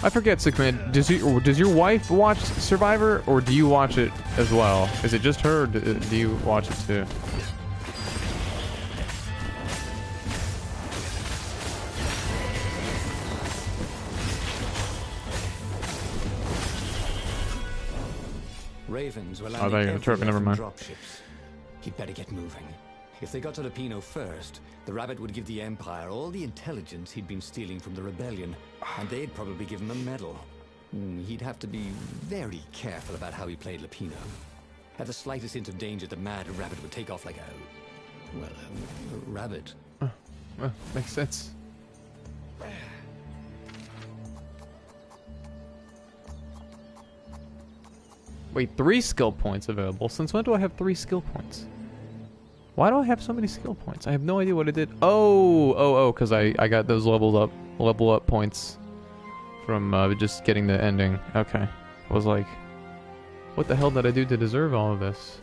I forget, Sickman. Does your wife watch Survivor, or do you watch it as well? Is it just her, or do you watch it too? Ravens were Oh, landing they're gonna trip me, never mind. dropships. He'd better get moving. If they got to Lupino first, the rabbit would give the Empire all the intelligence he'd been stealing from the rebellion, and they'd probably give him a medal. He'd have to be very careful about how he played Lupino. At the slightest hint of danger, the mad rabbit would take off like a rabbit. Well, makes sense. Wait, 3 skill points available. Since when do I have 3 skill points? Why do I have so many skill points? I have no idea what I did. Oh, because I got those level up points from just getting the ending. Okay. I was like, what the hell did I do to deserve all of this?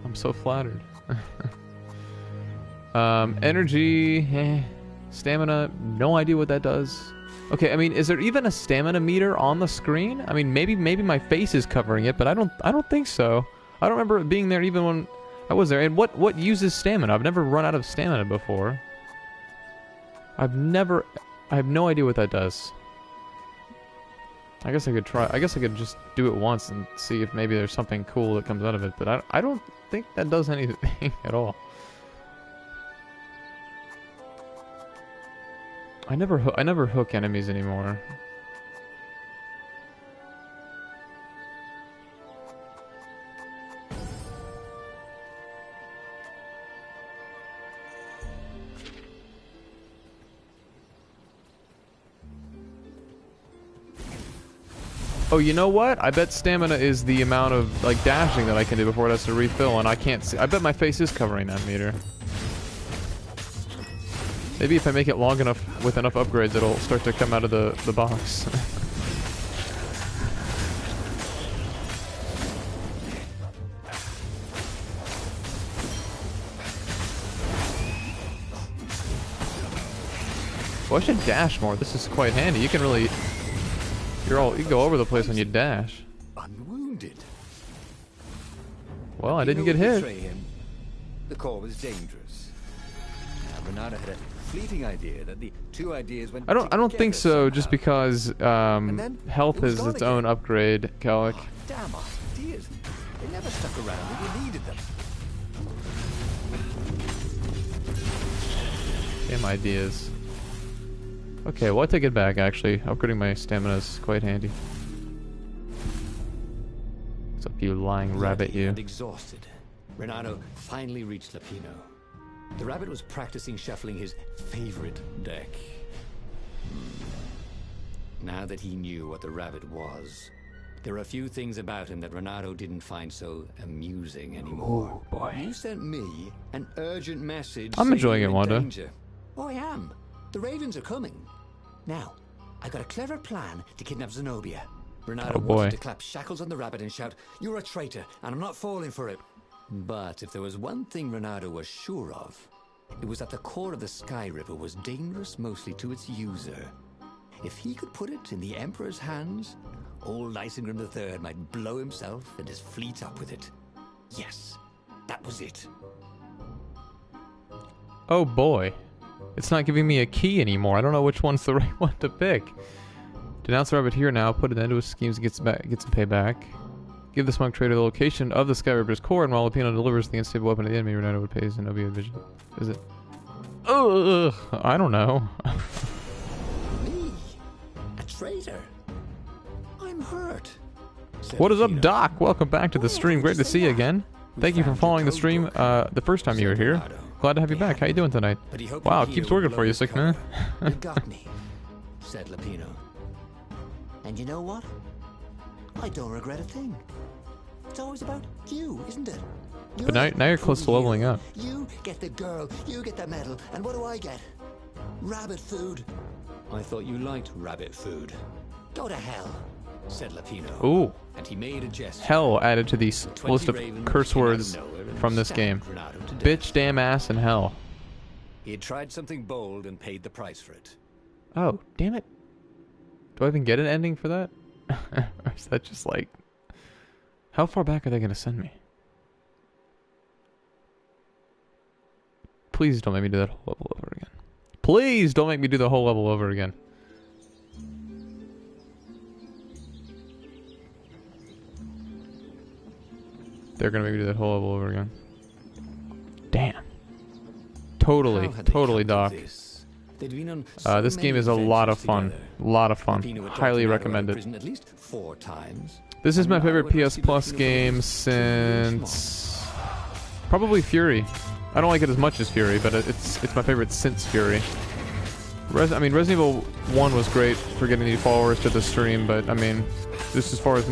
I'm so flattered. Energy, stamina, no idea what that does. Okay, I mean, is there even a stamina meter on the screen? I mean, maybe my face is covering it, but I don't think so. I don't remember it being there even when I was there. And what uses stamina? I've never run out of stamina before. I have no idea what that does. I guess I could try. I guess I could just do it once and see if maybe there's something cool that comes out of it, but I don't think that does anything at all. I never hook enemies anymore. Oh, you know what? I bet stamina is the amount of like dashing that I can do before it has to refill, and I can't see. I bet my face is covering that meter. Maybe if I make it long enough with enough upgrades, it'll start to come out of the box. Well, I should dash more. This is quite handy. You can really, you go over the place when you dash. Unwounded. Well, I didn't You get know what hit. betray him? The core was dangerous. Now, Renato had a fleeting idea that the two ideas went I don't think together so. Just somehow. because then health it was is gone its own again. upgrade, Calic. Damn ideas. They never stuck around when you needed them. Damn ideas. Okay, well I take it back actually. Upgrading my stamina is quite handy. What's up, you lying rabbit, you? And exhausted, Renato finally reached Lapino. The rabbit was practicing shuffling his favorite deck. Now that he knew what the rabbit was, there were a few things about him that Renato didn't find so amusing anymore. Oh boy. You sent me an urgent message. I'm enjoying saying it, you're in Wanda. danger. Oh, I am. The Ravens are coming. Now, I got a clever plan to kidnap Zenobia. Renato Oh, boy. wanted to clap shackles on the rabbit and shout, "You're a traitor, and I'm not falling for it." But if there was one thing Renato was sure of, it was that the core of the Sky Ripper was dangerous mostly to its user. If he could put it in the Emperor's hands, old Isengrim III might blow himself and his fleet up with it. Yes, that was it. Oh boy. It's not giving me a key anymore. I don't know which one's the right one to pick. Denounce the rabbit here now. Put it into his schemes and get some payback. Give the smug trader the location of the Sky Ripper's core, and while Lapino delivers the unstable weapon to the enemy, Renato would pay Zenobia vision. Is it? Ugh, I don't know. Me? A traitor? I'm hurt. said What is up, Lapino. Doc? Welcome back to the stream. Great to see you again. Thank you for following the stream the first time you were here. Glad to have you back. How you doing tonight? But he hoped Wow, Lapino it keeps would working blow for you, his sick man. cover. You got me, said Lapino. And you know what? I don't regret a thing. It's always about you, isn't it? But now you're close to leveling up. You get the girl, you get the medal, and what do I get? Rabbit food. I thought you liked rabbit food, Go to hell. said Lapino. Ooh. And he made a gesture. Hell added to the 20 list of ravens curse came out of words nowhere and from this stabbed game. Renato to death. Bitch, damn ass, and hell. He had tried something bold and paid the price for it. Oh, damn it. Do I even get an ending for that? Or is that just like... How far back are they going to send me? Please don't make me do that whole level over again. Please don't make me do the whole level over again. They're going to make me do that whole level over again. Damn. Totally, How had they totally, come Doc. to this? They'd been on so This game many is a lot of adventures fun. together. A lot of fun. Lapino had talked Highly Renato out of recommend it. prison at least 4 times. This is And my Renato favorite had PS rescued Plus Lapino from game too since... Probably Fury. I don't like it as much as Fury, but it's my favorite since Fury. I mean, Resident Evil 1 was great for getting new followers to the stream, but I mean, just as far as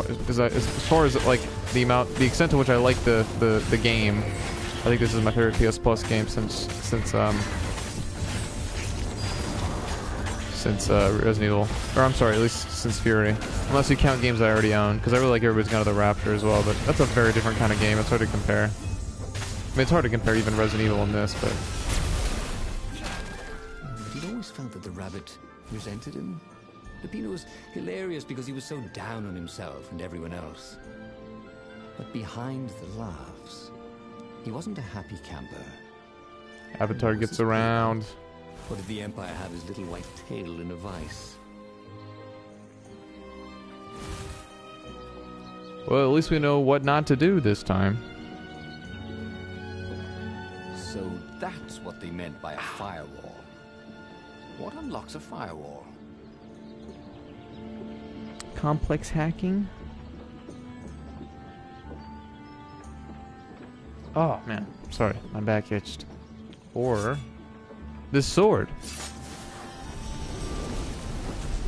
like the extent to which I like the game, I think this is my favorite PS Plus game since Resident Evil, or I'm sorry, at least since Fury. Unless you count games I already own, because I really like Everybody's Gone to the Rapture as well, but that's a very different kind of game. It's hard to compare. I mean, it's hard to compare even Resident Evil and this, but... But he'd always felt that the rabbit resented him. Lapino was hilarious because he was so down on himself and everyone else. But behind the laughs, he wasn't a happy camper. Avatar gets around. Or did the Empire have his little white tail in a vice? Well, at least we know what not to do this time. So that's what they meant by a firewall. What unlocks a firewall? Complex hacking? Oh, man. Sorry, my back itched. Or... this sword.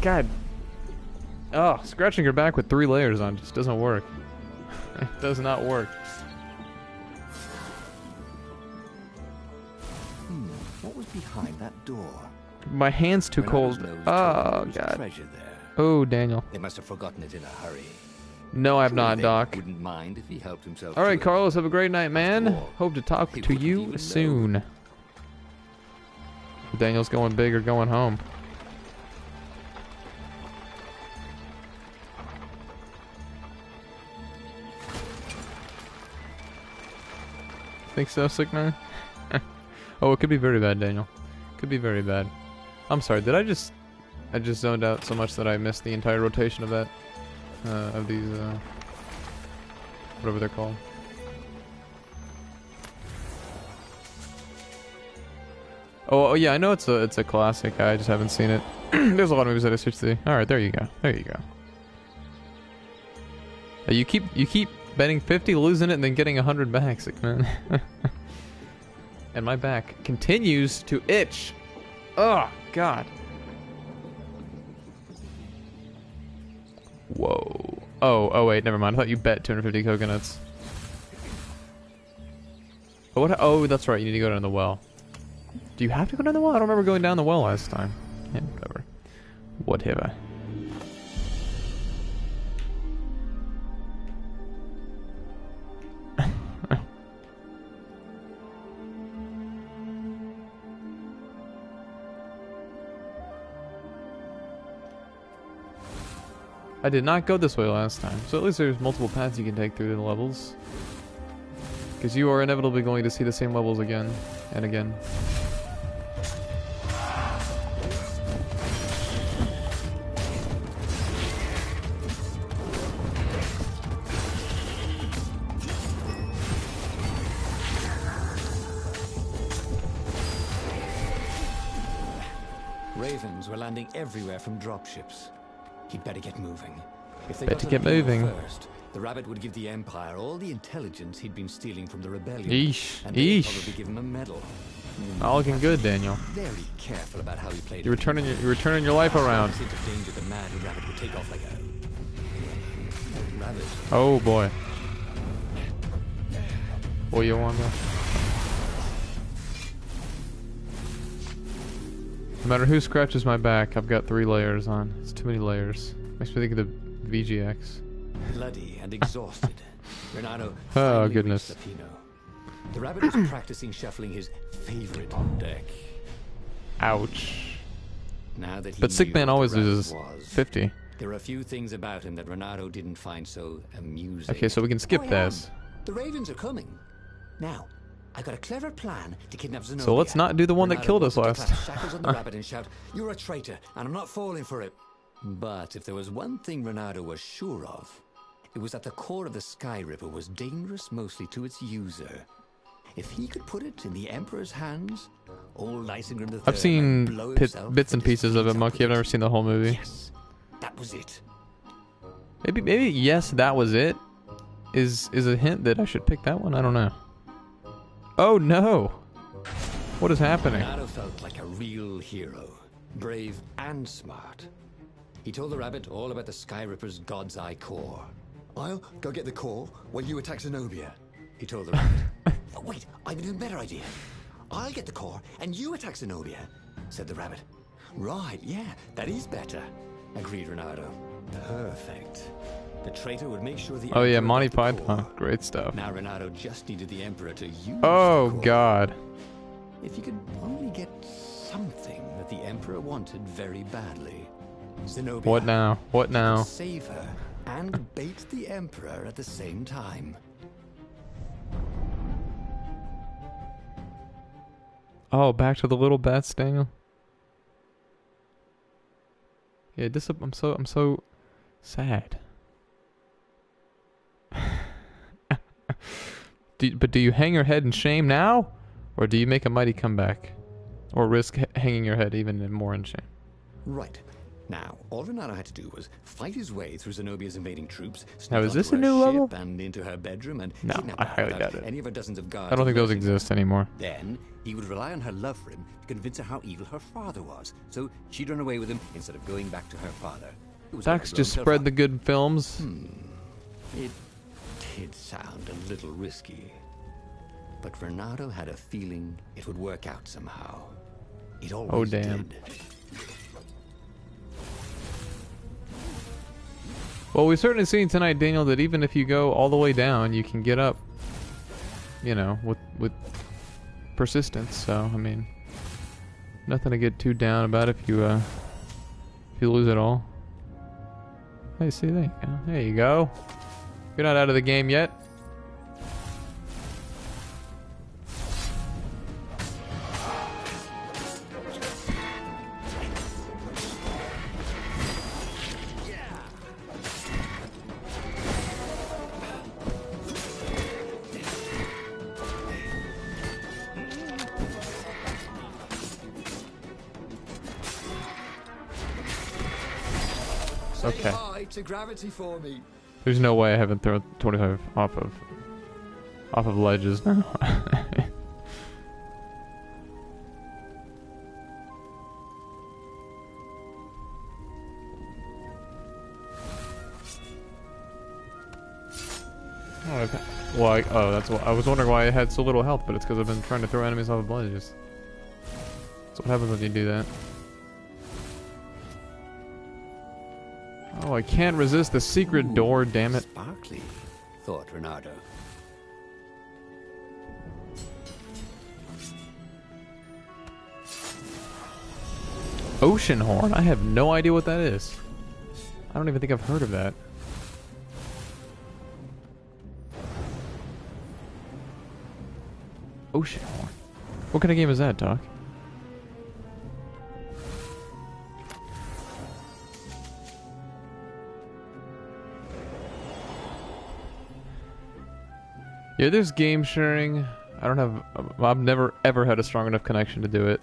God. Oh, scratching your back with 3 layers on just doesn't work. It does not work. What was behind that door? My hand's too cold. Renato's nose Oh, told him there was God. treasure there. Oh, Daniel. They must have forgotten it in a hurry. No, I have Surely not, they Doc. Wouldn't mind if he helped himself. Alright, to it. Carlos, have a great night, man. all, Hope to talk he to wouldn't even you know. soon. Daniel's going big or going home. Think so, sick man? Oh, it could be very bad, Daniel. Could be very bad. I'm sorry, did I just zoned out so much that I missed the entire rotation of that, of these, whatever they're called. Oh yeah, I know it's a classic. I just haven't seen it. There's a lot of movies that I should see. All right, there you go. There you go. You keep betting 50, losing it, and then getting 100 back, sick man. And my back continues to itch. Oh God. Whoa. Oh wait, never mind. I thought you bet 250 coconuts. But what? Oh, that's right. You need to go down the well. Do you have to go down the well? I don't remember going down the well last time. Yeah, whatever. Whatever. I did not go this way last time, so at least there's multiple paths you can take through the levels. Because you are inevitably going to see the same levels again and again. Ravens were landing everywhere from dropships. He'd better get moving. If they Better got get to Latino moving. first, the rabbit would give the Empire all the intelligence he'd been stealing from the rebellion. Yeesh. And they'd Yeesh. probably give him a medal. Not looking good, Daniel. Very careful about how he played. You're turning your life around. Into danger, the mad rabbit would take off like a rabbit. Oh boy. Boy, Wanda. No matter who scratches my back, I've got 3 layers on. It's too many layers. Makes me think of the VGX. Bloody and exhausted, Renato Oh, finally goodness. reached the Pino. The rabbit was practicing shuffling his favorite deck. Ouch. Now that he But knew Sick Man what the always rabbit loses was, 50. there were a few things about him that Renato didn't find so amusing. Okay, so we can skip Oh, I this. am. The Ravens are coming. Now, I got a clever plan to kidnap Zenobia. So let's not do the one that Renato killed us wanted to last. clap shackles on the rabbit and shout, "You're a traitor, and I'm not falling for it." But if there was one thing Renato was sure of, it was that the core of the Sky Ripper was dangerous mostly to its user. If he could put it in the Emperor's hands, old Isengrim III I've seen might blow himself bits and with his pieces of it, feet up Monkey. with I've never it. seen the whole movie. Yes, that was it. Maybe yes, that was it. Is a hint that I should pick that one? I don't know. Oh no! What is happening? Renato felt like a real hero, brave and smart. He told the rabbit all about the Sky Ripper's God's Eye core. "I'll go get the core while you attack Zenobia," he told the rabbit. "Oh, wait, I've an even better idea. I'll get the core and you attack Zenobia," said the rabbit. "Right, yeah, that is better," agreed Renato. Perfect. The traitor would make sure the Oh yeah, Emperor Monty got the Python. core. Great stuff. Now Renato just needed the Emperor to use Oh the core. god. If he could only get something that the Emperor wanted very badly. Zenobia. What now? What now? Save her and bait the Emperor at the same time. Oh, back to the little bats, Daniel. Yeah, I'm so sad. But do you hang your head in shame now, or do you make a mighty comeback, or risk hanging your head even more in shame? Right. Now, all Renato had to do was fight his way through Zenobia's invading troops, Now, sneak is this onto a her new ship level? and into her bedroom, and No, kidnap I her highly without doubt it. any of her dozens of guards. I don't think those alerting her. exist anymore. Then he would rely on her love for him to convince her how evil her father was, so she'd run away with him instead of going back to her father. It was like Dax a just blown spread pill the good films. It did sound a little risky. But Renato had a feeling it would work out somehow. It always Oh, damn. did. Well, we've certainly seen tonight, Daniel, that even if you go all the way down, you can get up, you know, with persistence. So, I mean, nothing to get too down about if you lose it all. Hey, see, there you go. There you go. You're not out of the game yet. Okay. high to gravity for me. There's no way I haven't thrown 25 off of ledges now. Oh, that's why I was wondering why I had so little health, but it's because I've been trying to throw enemies off of ledges. That's what happens when you do that. Oh, I can't resist the secret door, damn it. Sparkly, thought Reynardo. Ocean horn? I have no idea what that is. I don't even think I've heard of that. Ocean horn. What kind of game is that, Doc? Yeah, there's game sharing. I've never ever had a strong enough connection to do it.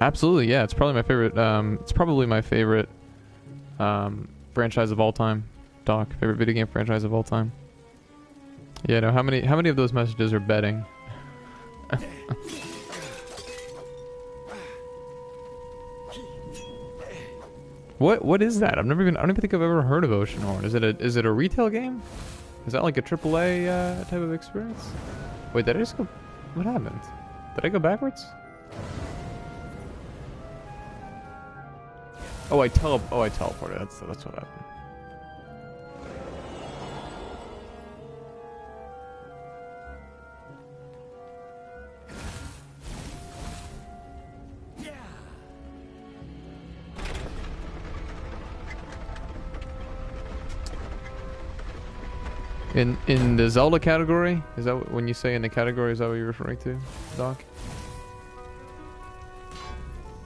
Absolutely, yeah. It's probably my favorite. It's probably my favorite franchise of all time. Doc, favorite video game franchise of all time. Yeah, no. How many of those messages are betting? What is that? I don't even think I've ever heard of Oceanhorn. Is it a retail game? Is that like a AAA type of experience? Wait, did I just go? What happened? Did I go backwards? Oh, I teleported. That's what happened. In the Zelda category? Is that when you say in the category? Is that what you're referring to, Doc?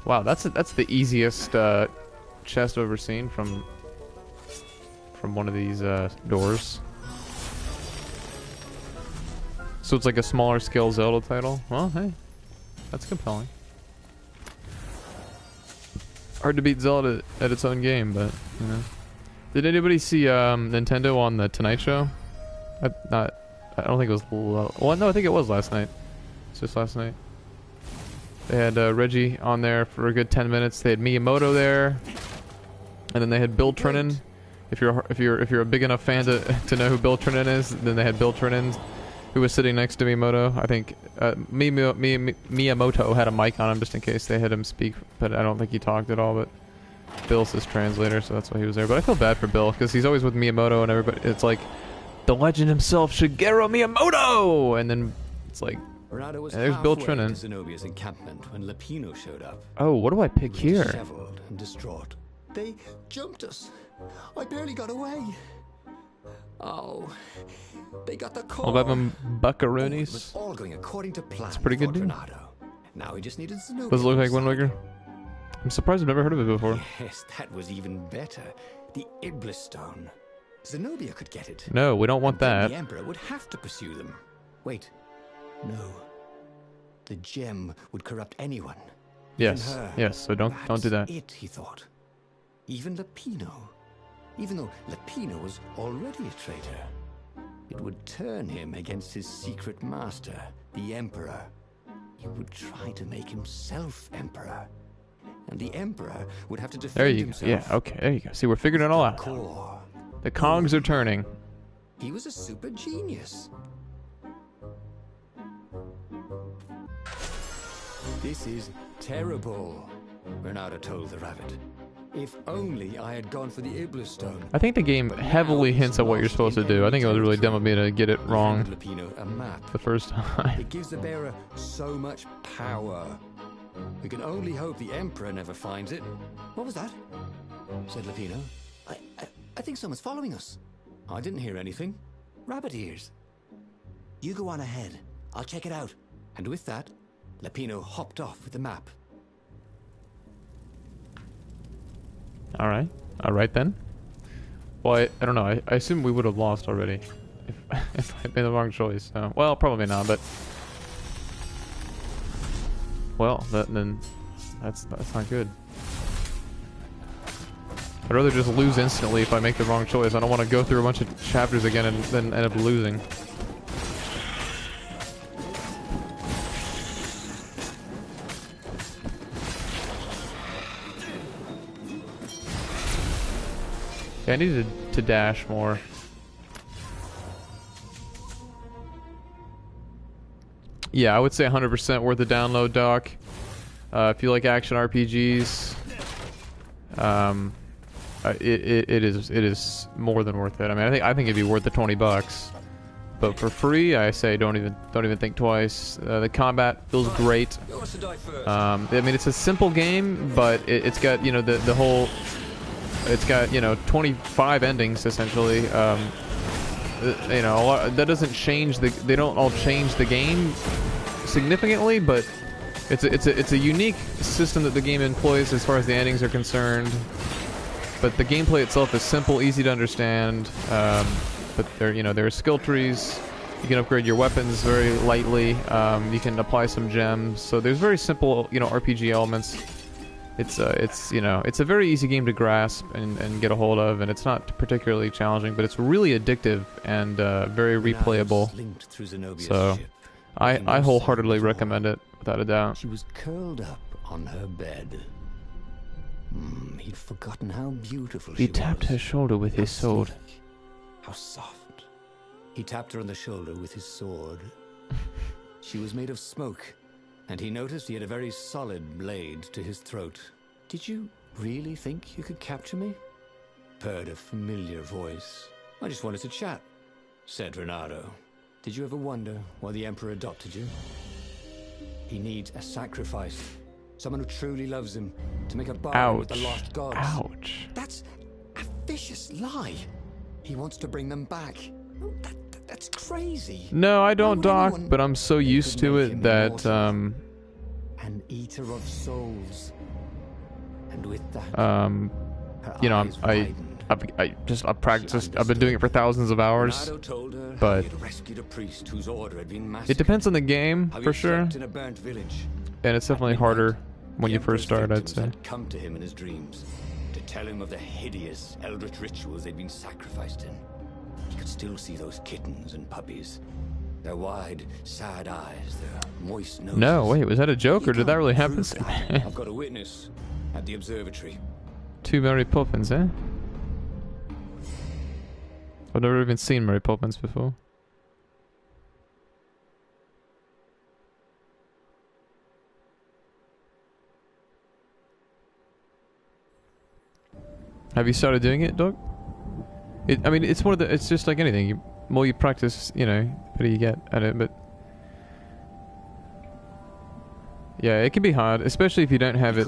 Wow, that's the easiest chest I've ever seen from one of these doors. So it's like a smaller scale Zelda title. Well, hey, that's compelling. Hard to beat Zelda at its own game, but you know. Did anybody see Nintendo on the Tonight Show? I don't think it was. Well, no, I think it was last night. It's just last night. They had Reggie on there for a good 10 minutes. They had Miyamoto there, and then they had Bill Trinan. If you're a big enough fan to know who Bill Trinan is, then they had Bill Trinan, who was sitting next to Miyamoto. I think Miyamoto had a mic on him just in case they had him speak, but I don't think he talked at all. But Bill's his translator, so that's why he was there. But I feel bad for Bill because he's always with Miyamoto and everybody. It's like the legend himself, Shigeru Miyamoto, and then it's like. There's Bill Trinan. To Zenobia's encampment when Lapino showed up. Oh, what do I pick here? Disheveled and distraught. They jumped us. I barely got away. Oh, they got the call. All about them buckaroonies. It was all going according to plan. It's pretty good, dude. Now he just needed Zenobia. Does it look like Wind Waker? I'm surprised I've never heard of it before. Yes, that was even better. The Iblis Stone. Zenobia could get it. No, we don't want that. The Emperor would have to pursue them. Wait. No. The gem would corrupt anyone. Yes. Yes, so don't do that. It, he thought. Even Lapino. Even though Lapino was already a traitor. It would turn him against his secret master, the Emperor. He would try to make himself Emperor. And the Emperor would have to defend himself. Yeah, okay, there you go. See, we're figuring it all out. The cogs are turning. He was a super genius. This is terrible, Reynardo told the rabbit. If only I had gone for the Iblis Stone. I think the game heavily hints at what you're supposed to do. I think it was really dumb of me to get it wrong a map. the first time. It gives the bearer so much power. We can only hope the Emperor never finds it. What was that? Said Lapino. I think someone's following us. I didn't hear anything. Rabbit ears. You go on ahead. I'll check it out. And with that, Lapino hopped off with the map. Alright then. Well, I don't know. I assume we would have lost already if I made the wrong choice. So, well, probably not, but well, then that's not good. I'd rather just lose instantly if I make the wrong choice. I don't want to go through a bunch of chapters again and then end up losing. Yeah, I needed to dash more. Yeah, I would say 100% worth the download, Doc. If you like action RPGs, it is more than worth it. I mean, I think it'd be worth the $20, but for free, I say don't even think twice. The combat feels great. I mean, it's a simple game, but it's got, you know, the whole. It's got, you know, 25 endings essentially. You know, that doesn't change they don't all change the game significantly, but it's a unique system that the game employs as far as the endings are concerned. But the gameplay itself is simple, easy to understand. But there are skill trees. You can upgrade your weapons very lightly. You can apply some gems. So there's very simple, you know, RPG elements. It's a very easy game to grasp and get a hold of, and it's not particularly challenging, but it's really addictive and very replayable. So I wholeheartedly recommend it, without a doubt. She was curled up on her bed. He'd forgotten how beautiful she was. He tapped her shoulder with his sword. How soft. He tapped her on the shoulder with his sword. She was made of smoke, and he noticed he had a very solid blade to his throat. Did you really think you could capture me? Heard a familiar voice. I just wanted to chat, said Renato. Did you ever wonder why the Emperor adopted you? He needs a sacrifice. Someone who truly loves him, to make a bargain with the lost gods. Ouch. That's a vicious lie. He wants to bring them back. That's crazy. No, I don't, Doc, but I'm so used to it that, an eater of souls. And with that, you know, I've practiced, I've been doing it for thousands of hours, but it depends on the game, for sure, and it's definitely harder when you first start, I'd say. Come to him in his dreams to tell him of the hideous eldritch rituals they'd been sacrificed in. He could still see those kittens and puppies. Their wide, sad eyes, their moist noses. No, wait, was that a joke, or did that really happen? I've got a witness at the observatory. 2 Mary Poppins, eh? I've never even seen Mary Poppins before. Have you started doing it, Doc? I mean, it's one of the. It's just like anything. The more you practice, you know, the better you get at it. But yeah, it can be hard, especially if you don't have it.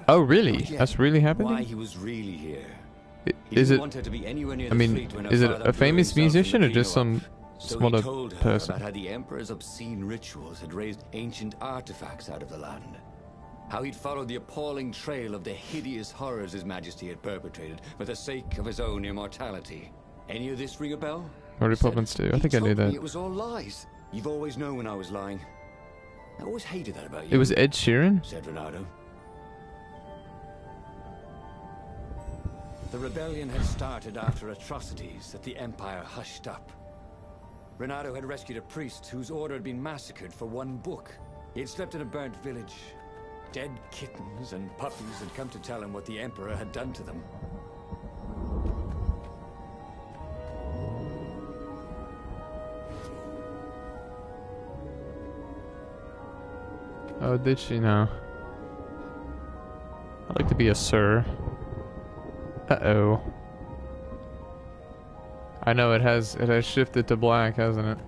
Oh, really? That's really happening? Why he was really here. Is it? I mean, is it a famous musician or just some other person? About how the Emperor's obscene rituals had raised ancient artifacts out of the land. How he'd followed the appalling trail of the hideous horrors His Majesty had perpetrated for the sake of his own immortality. Any of this ring a bell? Mary Poppins too. I think I knew that. It was all lies. You've always known when I was lying. I always hated that about you. It was Ed Sheeran? Said Renato. The rebellion had started after atrocities that the Empire hushed up. Renato had rescued a priest whose order had been massacred for one book. He had slept in a burnt village. Dead kittens and puppies had come to tell him what the Emperor had done to them. Oh, did she now? I'd like to be a sir. Uh-oh. I know it has shifted to black, hasn't it?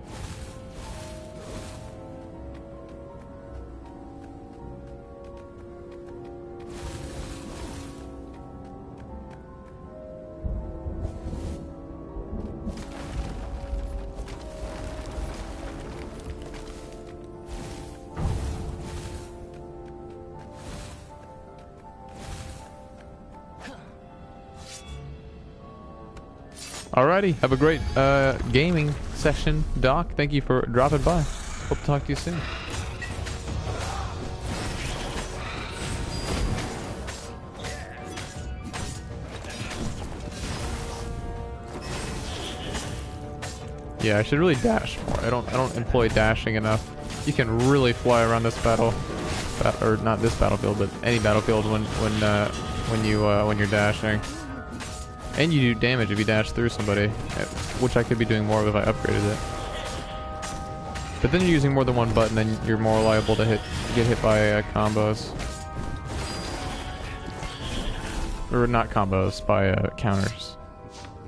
Alrighty, have a great gaming session, Doc. Thank you for dropping by. Hope to talk to you soon. Yeah, I should really dash more. I don't employ dashing enough. You can really fly around this battle, or not this battlefield, but any battlefield when you're dashing. And you do damage if you dash through somebody, which I could be doing more of if I upgraded it. But then you're using more than one button, then you're more liable to get hit by combos. Or not combos, by counters.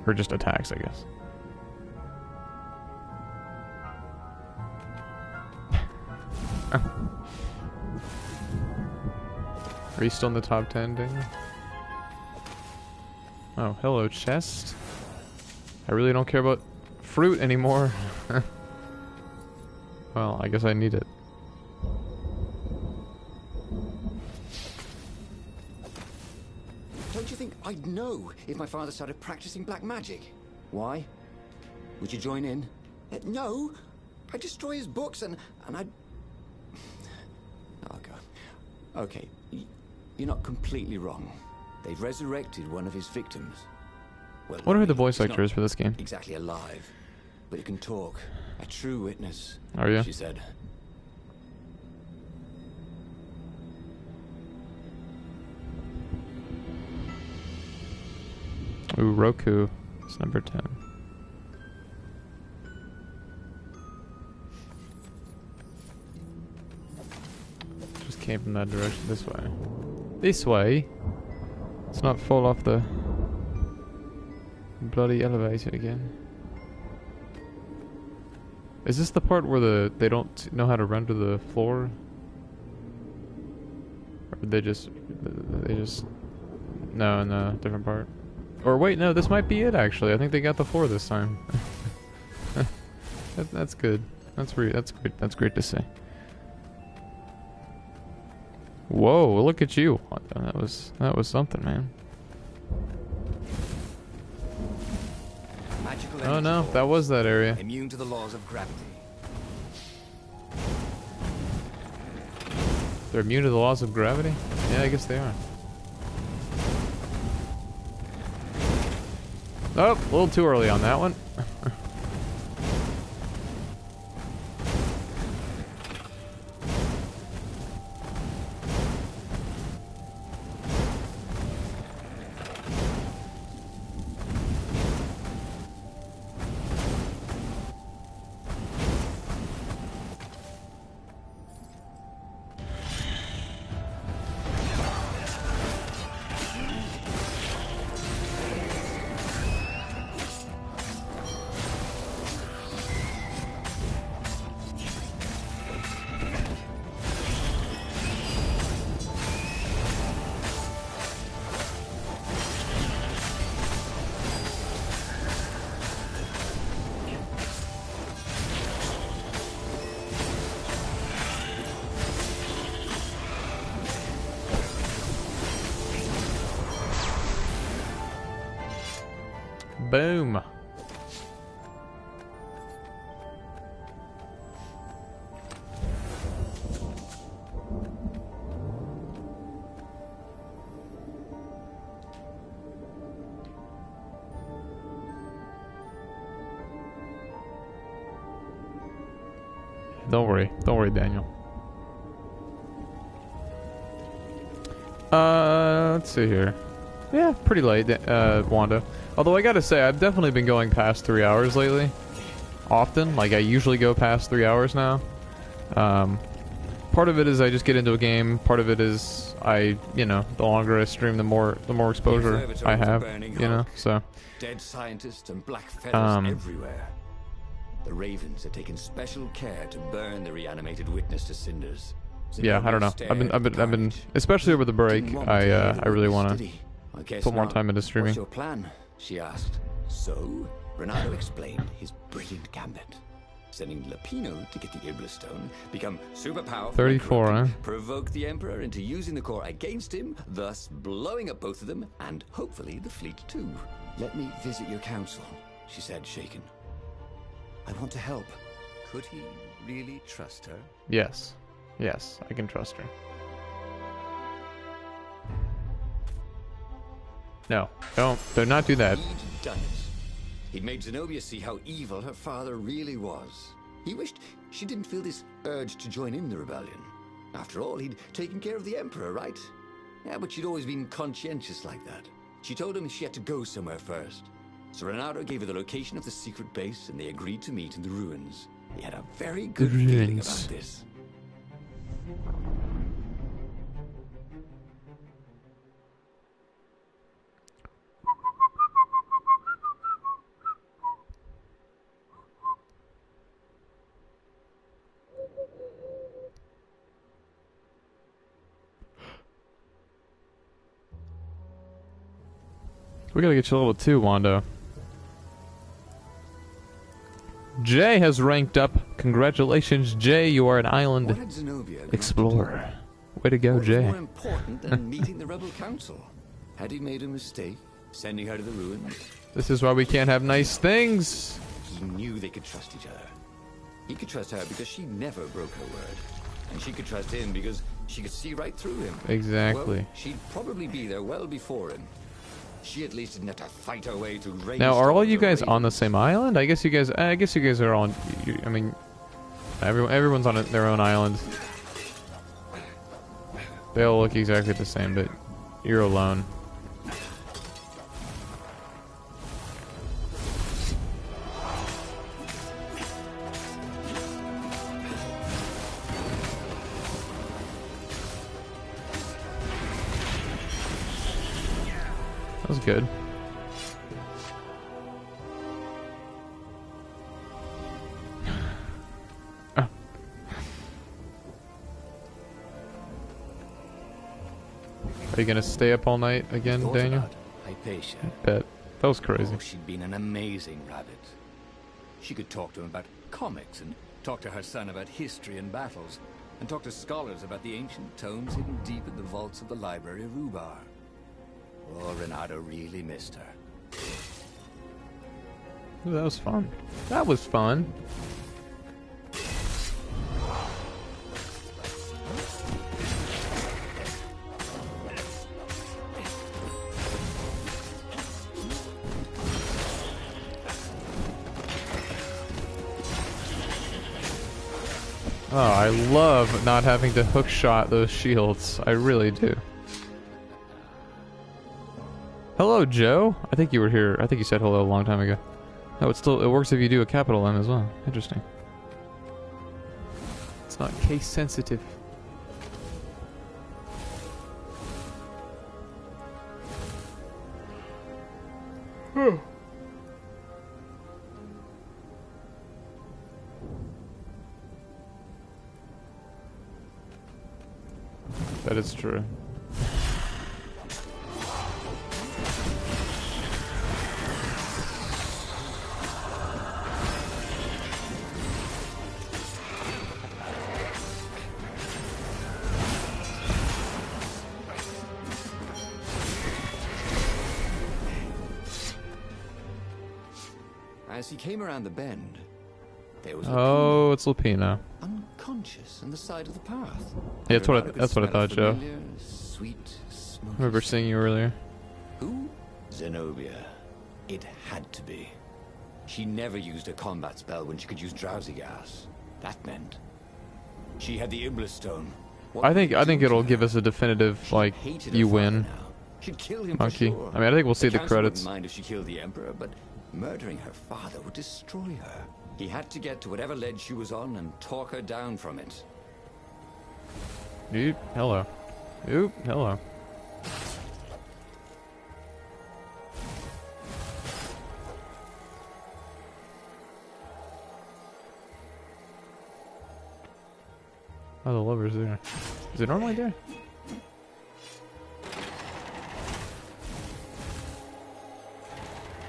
Or just attacks, I guess. Are you still in the top 10, Daniel? Oh, hello, chest. I really don't care about fruit anymore. Well, I guess I need it. Don't you think I'd know if my father started practicing black magic? Why? Would you join in? No. I'd destroy his books and I'd... Oh, God. Okay, you're not completely wrong. They've resurrected one of his victims. Well, What are the voice actors for this game? Exactly alive, but he can talk. A true witness. Are you? She said. Ooh, Roku. It's number 10. Just came from that direction. This way. This way? Let's not fall off the bloody elevator again. Is this the part where they don't know how to run to the floor? Or they just no, different part. Or wait, no, this might be it actually. I think they got the floor this time. That's good. That's great. That's great to see. Whoa, look at you. That was something, man. Oh no, that was that area. Immune to the laws of gravity. They're immune to the laws of gravity? Yeah, I guess they are. Oh, a little too early on that one. Boom. Don't worry, Daniel. Let's see here. Yeah, pretty late, Wanda. Although I gotta say, I've definitely been going past 3 hours lately. Often, like I usually go past 3 hours now. Part of it is I just get into a game. Part of it is the longer I stream, the more exposure I have. You know, so. Dead scientists and black feathers everywhere. The Ravens have taken special care to burn the reanimated witness to cinders. Yeah, I don't know. I've been, especially over the break. I really want to put more time into streaming. What's your plan? She asked. So, Renato explained his brilliant gambit. Sending Lapino to get the Iblastone, become super powerful, 34, huh? provoke the Emperor into using the core against him, thus blowing up both of them, and hopefully the fleet too. Let me visit your council, she said, shaken. I want to help. Could he really trust her? Yes. Yes, I can trust her. No, do not do that. He'd done it. He'd made Zenobia see how evil her father really was. He wished she didn't feel this urge to join in the rebellion. After all, he'd taken care of the Emperor, right? Yeah, but she'd always been conscientious like that. She told him she had to go somewhere first. So Renato gave her the location of the secret base, and they agreed to meet in the ruins. He had a very good feeling about this. We gotta get you level 2, Wando. Jay has ranked up. Congratulations, Jay. You are an island explorer. Way to go, Jay. More important than meeting the rebel council. Had he made a mistake, sending her to the ruins? This is why we can't have nice things. He knew they could trust each other. He could trust her because she never broke her word. And she could trust him because she could see right through him. Exactly. Well, she'd probably be there well before him. She at least didn't have to fight her way through rain. Now, are all you guys on the same island? I guess you guys are on. I mean, everyone's on their own island. They all look exactly the same, but you're alone. That was good. Oh. Are you gonna stay up all night again, Daniel? Hypatia. Bet. That was crazy. Oh, she'd been an amazing rabbit. She could talk to him about comics, and talk to her son about history and battles, and talk to scholars about the ancient tomes hidden deep in the vaults of the Library of Ubar. Oh, Renato really missed her. Ooh, that was fun. That was fun. Oh, I love not having to hook shot those shields. I really do. Hello, Joe. I think you were here. I think you said hello a long time ago. Oh, it works if you do a capital M as well. Interesting. It's not case sensitive. That is true. As he came around the bend, there was Oh, it's Lupino. unconscious on the side of the path. Yeah, that's what I thought, Joe. Sweet, I remember seeing you earlier. Who? Zenobia. It had to be. She never used a combat spell when she could use drowsy gas. That meant she had the Iblis stone. I think it'll give us a definitive like you win. She'd kill him Monkey. for sure. I mean, I think we'll see the council credits. Wouldn't mind if she killed the Emperor, but murdering her father would destroy her. He had to get to whatever ledge she was on and talk her down from it. Oop, hello. Oop, hello. Oh, the lover's there. Is it normally there?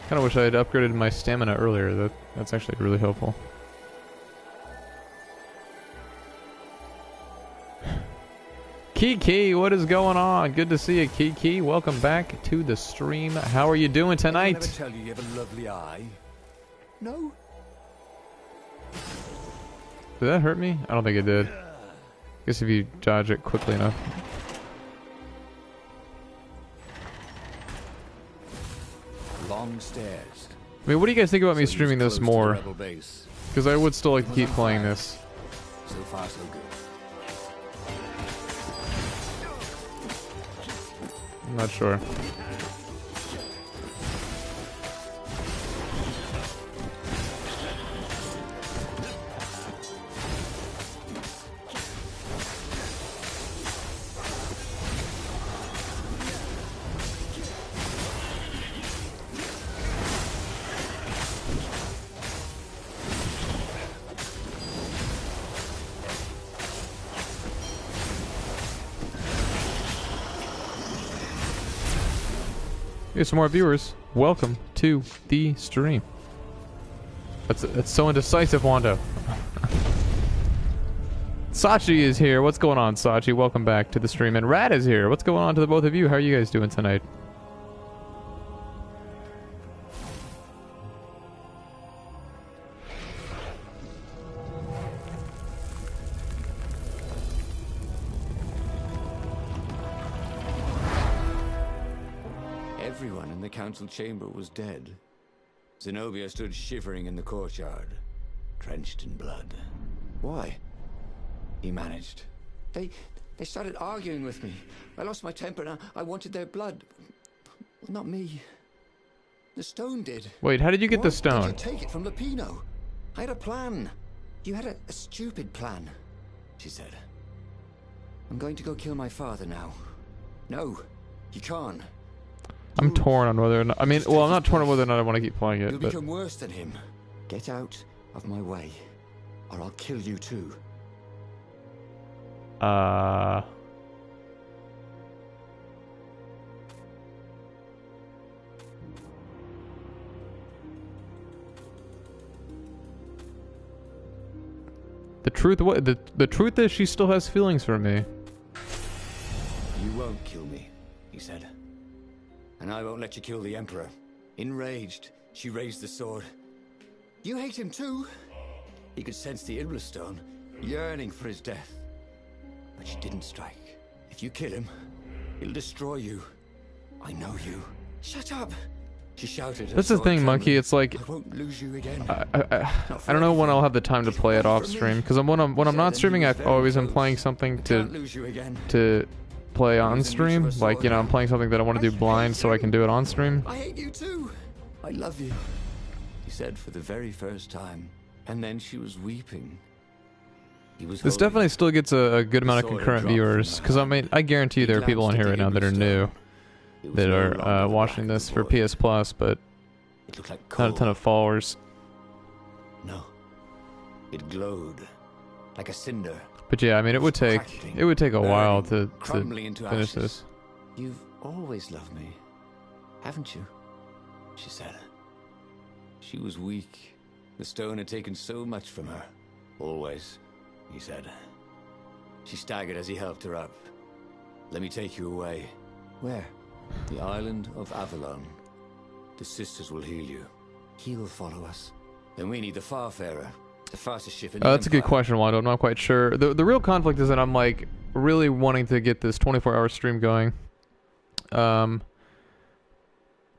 Kinda wish I had upgraded my stamina earlier. That's actually really helpful. Kiki, what is going on? Good to see you, Kiki. Welcome back to the stream. How are you doing tonight? Did I never tell you have a lovely eye? No? Did that hurt me? I don't think it did. Guess if you dodge it quickly enough. Long stairs, I mean, what do you guys think about me So he was streaming this close to the more? rebel base. Because I would still like to keep playing this. So far, so good. I'm not sure. Here's some more viewers. Welcome to the stream. That's so indecisive, Wando. Sachi is here. What's going on, Sachi? Welcome back to the stream. And Rad is here. What's going on to the both of you? How are you guys doing tonight? Everyone in the council chamber was dead. Zenobia stood shivering in the courtyard, drenched in blood. Why? He managed. They started arguing with me. I lost my temper and I wanted their blood. Well, not me. The stone did. Wait, how did you get Why the stone? did you take it from Lupino? I had a plan. You had a stupid plan, she said. I'm going to go kill my father now. No, you can't. I'm torn on whether or not... I mean, well, I'm not torn on whether or not I want to keep playing it, You'll but... become worse than him. Get out of my way, or I'll kill you too. The truth... What? The truth is she still has feelings for me. You won't kill me, he said. And I won't let you kill the Emperor. Enraged, she raised the sword. You hate him too? He could sense the Iblis stone, yearning for his death. But she didn't strike. If you kill him, he'll destroy you. I know you. Shut up! She shouted. her That's the sword thing, trembling. Monkey. It's like... I won't lose you again. I don't know when I'll have the time to play it off stream. Because when I'm not streaming, I've always am playing something Can't lose you again. to play on stream. Like, you know, I'm playing something that I want to do blind so I can do it on stream. I hate you too! I love you, he said for the very first time. And then she was weeping. He was This holding definitely her. still gets a good amount of sword concurrent dropped from viewers. her Because I hand. mean, I guarantee you there are people on here right now that are new. It was That no are longer the watching back this of for the boy. PS Plus, but It looked like not a ton coal. of followers. No. It glowed like a cinder. But yeah, I mean, it would take a while to crumbling into finish ashes. this. You've always loved me, haven't you? She said. She was weak. The stone had taken so much from her. Always, he said. She staggered as he helped her up. Let me take you away. Where? The island of Avalon. The sisters will heal you. He'll follow us. Then we need the Farfarer, the fastest ship in the That's a good Empire. question, Wando. I'm not quite sure. The real conflict is that I'm like really wanting to get this 24-hour stream going.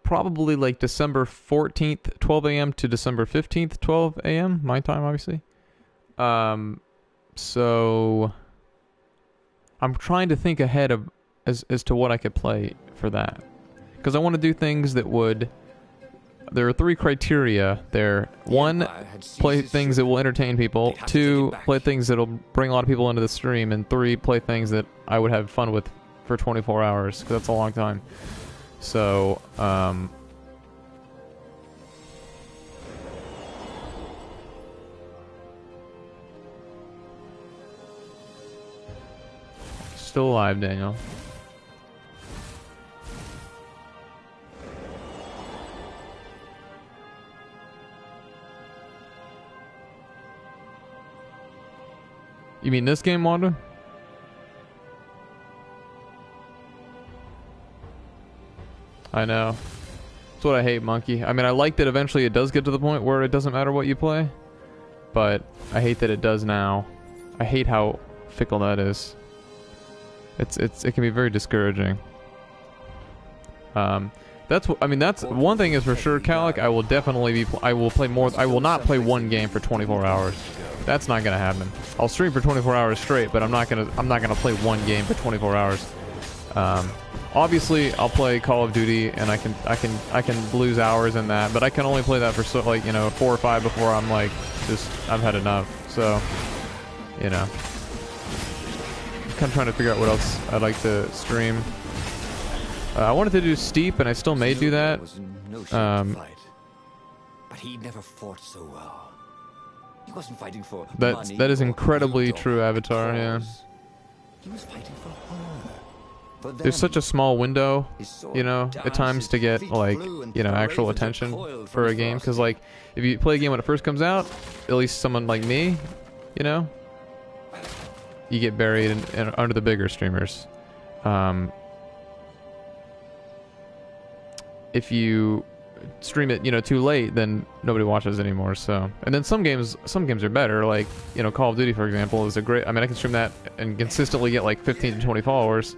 Probably like December 14th, 12 a.m. to December 15th, 12 a.m. My time, obviously. So I'm trying to think ahead of as to what I could play for that, because I want to do things that would. There are 3 criteria there. The 1, Empire had seized play his things ship. that will entertain people. They'd have to take 2, it back. play things that'll bring a lot of people into the stream. And 3, play things that I would have fun with for 24 hours, because that's a long time. So, still alive, Daniel. You mean this game, Wanda? I know. That's what I hate, Monkey. I mean, I like that eventually it does get to the point where it doesn't matter what you play. But I hate that it does now. I hate how fickle that is. It can be very discouraging. That's I mean that's one thing is for sure, Calic. I will definitely be. I will play more. I will not play one game for 24 hours. That's not gonna happen. I'll stream for 24 hours straight, but I'm not gonna play one game for 24 hours. Obviously, I'll play Call of Duty, and I can lose hours in that, but I can only play that for like 4 or 5 before I'm like I've had enough. So, I'm kind of trying to figure out what else I'd like to stream. I wanted to do Steep, and I still may do that. But he never fought so well. He wasn't fighting for that is incredibly true, Avatar. Yeah. He was fighting for her. There's such a small window, at times to get like, actual attention for a game. Because like, if you play a game when it first comes out, at least someone like me, you get buried in under the bigger streamers. If you stream it, too late, then nobody watches anymore. So, and then some games are better. Like, Call of Duty, for example, is a great. I mean, I can stream that and consistently get like 15 to 20 followers,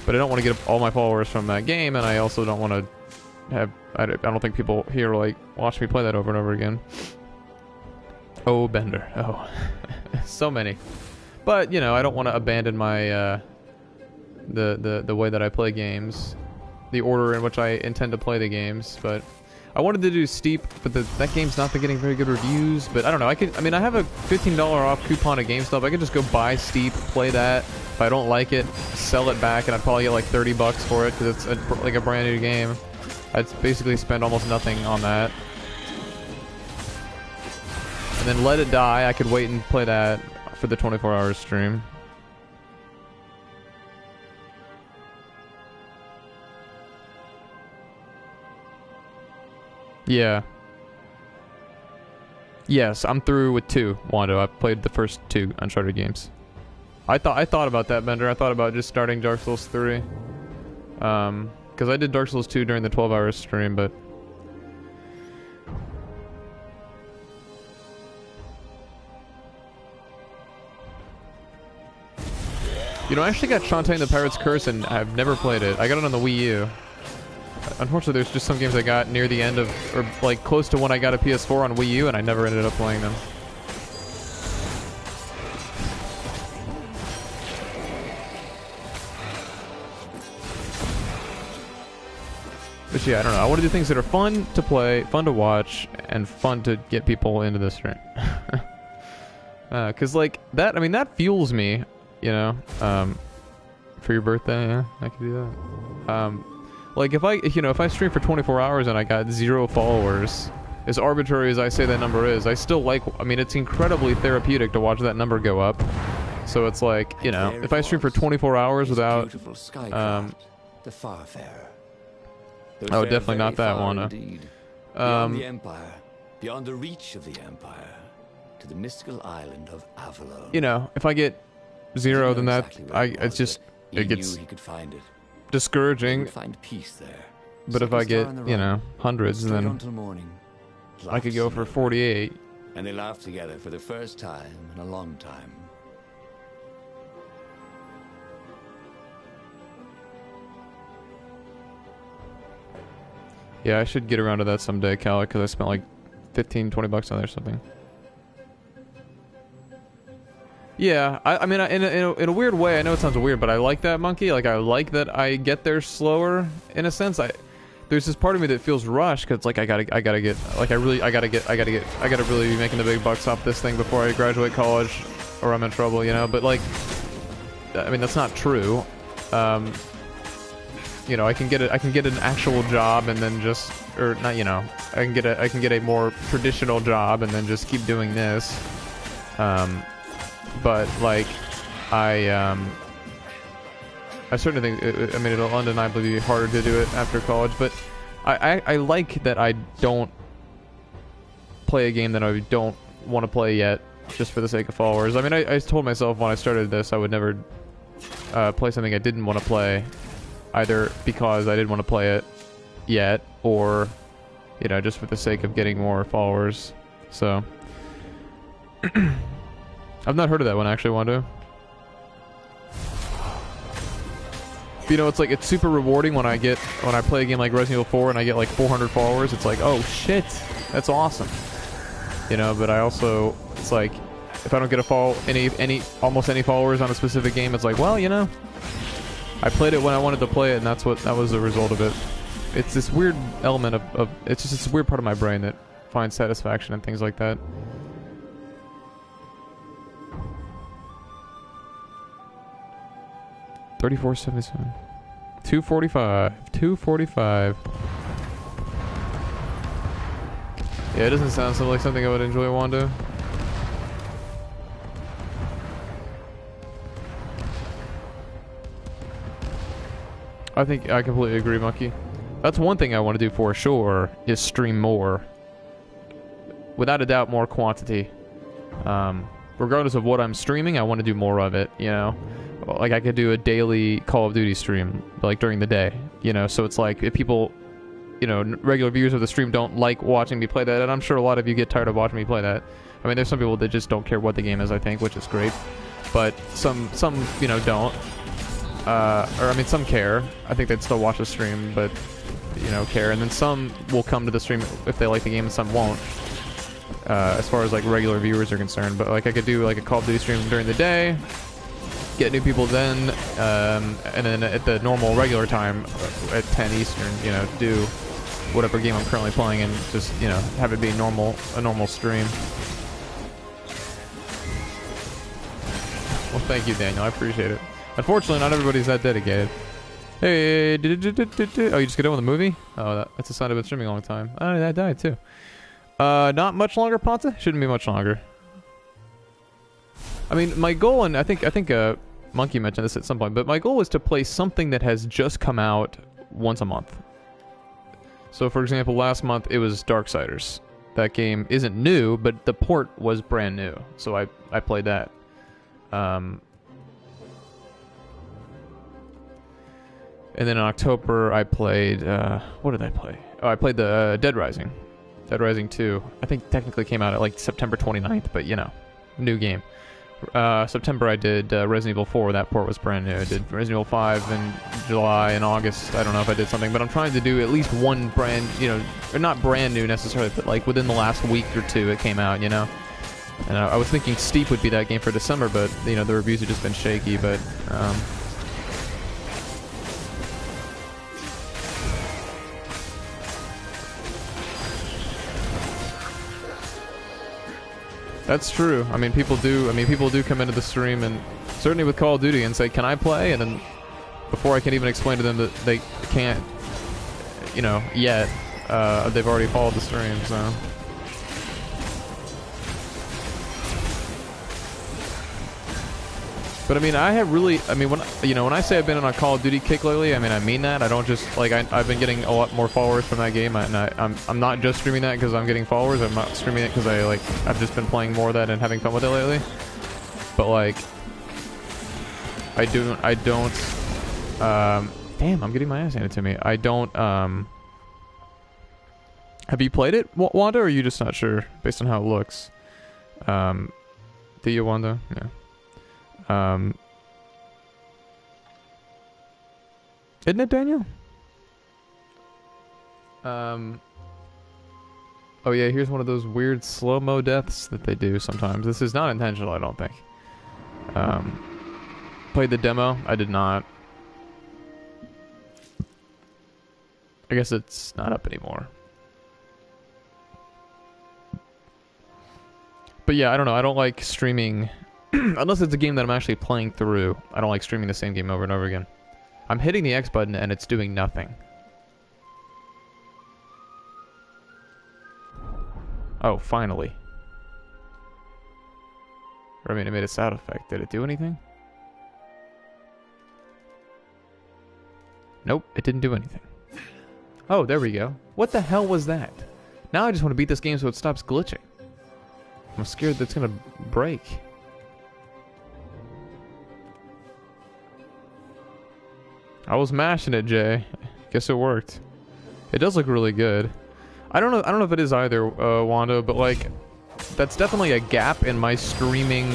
but I don't want to get all my followers from that game, and I also don't want to have. I don't think people here like watch me play that over and over again. Oh, Bender. Oh, so many. But I don't want to abandon my the way that I play games. The order in which I intend to play the games, but I wanted to do Steep, but that game's not getting very good reviews. But I don't know. I have a $15 off coupon at GameStop. I could just go buy Steep, play that. If I don't like it, sell it back, and I'd probably get like $30 for it because it's like a brand new game. I'd basically spend almost nothing on that, and then let it die. I could wait and play that for the 24-hour stream. Yeah. Yes, I'm through with 2, Wando. I've played the first 2 Uncharted games. I thought about that, Bender. I thought about just starting Dark Souls 3. Because I did Dark Souls 2 during the 12-hour stream, but... I actually got Shantae and the Pirate's Curse, and I've never played it. I got it on the Wii U. Unfortunately, there's just some games I got near the end of, or like close to when I got a PS4 on Wii U, and I never ended up playing them. But yeah, I don't know. I want to do things that are fun to play, fun to watch, and fun to get people into the stream. Cause like that, that fuels me, for your birthday, yeah, I could do that. Like if I stream for 24 hours and I got 0 followers, as arbitrary as I say that number is, I still like, it's incredibly therapeutic to watch that number go up. So it's like, if I stream for 24 hours without, the Farfarer. oh, definitely not that one. Beyond the Empire, beyond the reach of the Empire, to the mystical island of Avalon. If I get 0, then that, it gets he could find it. discouraging. Find peace there. But if I get, hundreds, then until morning, I could go for 48. And they laughed together for the first time in a long time. Yeah, I should get around to that someday, Calic, because I spent like 15, 20 bucks on there or something. Yeah, in a weird way, I know it sounds weird, but I like that, Monkey. Like, I like that I get there slower, in a sense. There's this part of me that feels rushed, because, like, I gotta get, like, I gotta really be making the big bucks off this thing before I graduate college, or I'm in trouble, But, like, that's not true. I can get an actual job and then just, or not, I can get a more traditional job and then just keep doing this. But like, I certainly think, it'll undeniably be harder to do it after college, but I like that I don't play a game that I don't want to play yet, just for the sake of followers. I told myself when I started this I would never play something I didn't want to play, either because I didn't want to play it yet, or, just for the sake of getting more followers. So, I've not heard of that one, actually, Wando. You know, it's like, it's super rewarding when I play a game like Resident Evil 4 and I get like 400 followers. It's like, oh shit, that's awesome. You know, but I also, it's like, if I don't get almost any followers on a specific game, it's like, well, you know, I played it when I wanted to play it, and that was the result of it. It's this weird element of it's just this weird part of my brain that finds satisfaction in things like that. $34.77. $245. Yeah, it doesn't sound like something I would enjoy, Wando. I think I completely agree, Monkey. That's one thing I want to do for sure, is stream more. Without a doubt, more quantity. Regardless of what I'm streaming, I want to do more of it, you know? Like, I could do a daily Call of Duty stream, like, during the day, you know? So it's like, if people, you know, regular viewers of the stream don't like watching me play that, and I'm sure a lot of you get tired of watching me play that. I mean, there's some people that just don't care what the game is, I think, which is great. But some you know, don't. Or, I mean, some care. I think they'd still watch the stream, but, you know, care. And then some will come to the stream if they like the game, and some won't. As far as, like, regular viewers are concerned. But, like, I could do, like, a Call of Duty stream during the day, get new people then, and then at the normal regular time, at 10 Eastern, you know, do whatever game I'm currently playing and just, you know, have it be a normal stream. Well, thank you, Daniel. I appreciate it. Unfortunately, not everybody's that dedicated. Hey, oh, you just get done with the movie? Oh, that's a sign of it streaming a long time. Oh, that died too. Not much longer, Ponta? Shouldn't be much longer. I mean, my goal, and I think Monkey mentioned this at some point, but my goal was to play something that has just come out once a month. So, for example, last month it was Darksiders. That game isn't new, but the port was brand new, so I played that. And then in October, I played, what did I play? Oh, I played the Dead Rising. Dead Rising 2. I think technically came out at like September 29th, but you know, new game. September I did Resident Evil 4, that port was brand new. I did Resident Evil 5 in July and August. I don't know if I did something, but I'm trying to do at least one brand, you know, or not brand new necessarily, but like within the last week or two it came out, you know? And I was thinking Steep would be that game for December, but, you know, the reviews have just been shaky, but, that's true. I mean, people do come into the stream, and certainly with Call of Duty, and say, can I play? And then before I can even explain to them that they can't, you know, yet, they've already followed the stream, so. But I mean, when I say I've been on a Call of Duty kick lately, I mean, I mean that. I don't just, like, I've been getting a lot more followers from that game, and I'm not just streaming that because I'm getting followers. I'm not streaming it because I've just been playing more of that and having fun with it lately. But like, damn, I'm getting my ass handed to me. I don't, have you played it, Wanda, or are you just not sure based on how it looks? Do you, Wanda? Yeah. Isn't it, Daniel? Oh yeah, here's one of those weird slow-mo deaths that they do sometimes. This is not intentional, I don't think. Played the demo? I did not. I guess it's not up anymore. But yeah, I don't know. I don't like streaming... Unless it's a game that I'm actually playing through. I don't like streaming the same game over and over again. I'm hitting the X button and it's doing nothing. Oh, finally. Or I mean, it made a sound effect. Did it do anything? Nope, it didn't do anything. Oh, there we go. What the hell was that? Now I just want to beat this game so it stops glitching. I'm scared that it's gonna break. I was mashing it, Jay. Guess it worked. It does look really good. I don't know if it is either, Wanda, but like, that's definitely a gap in my streaming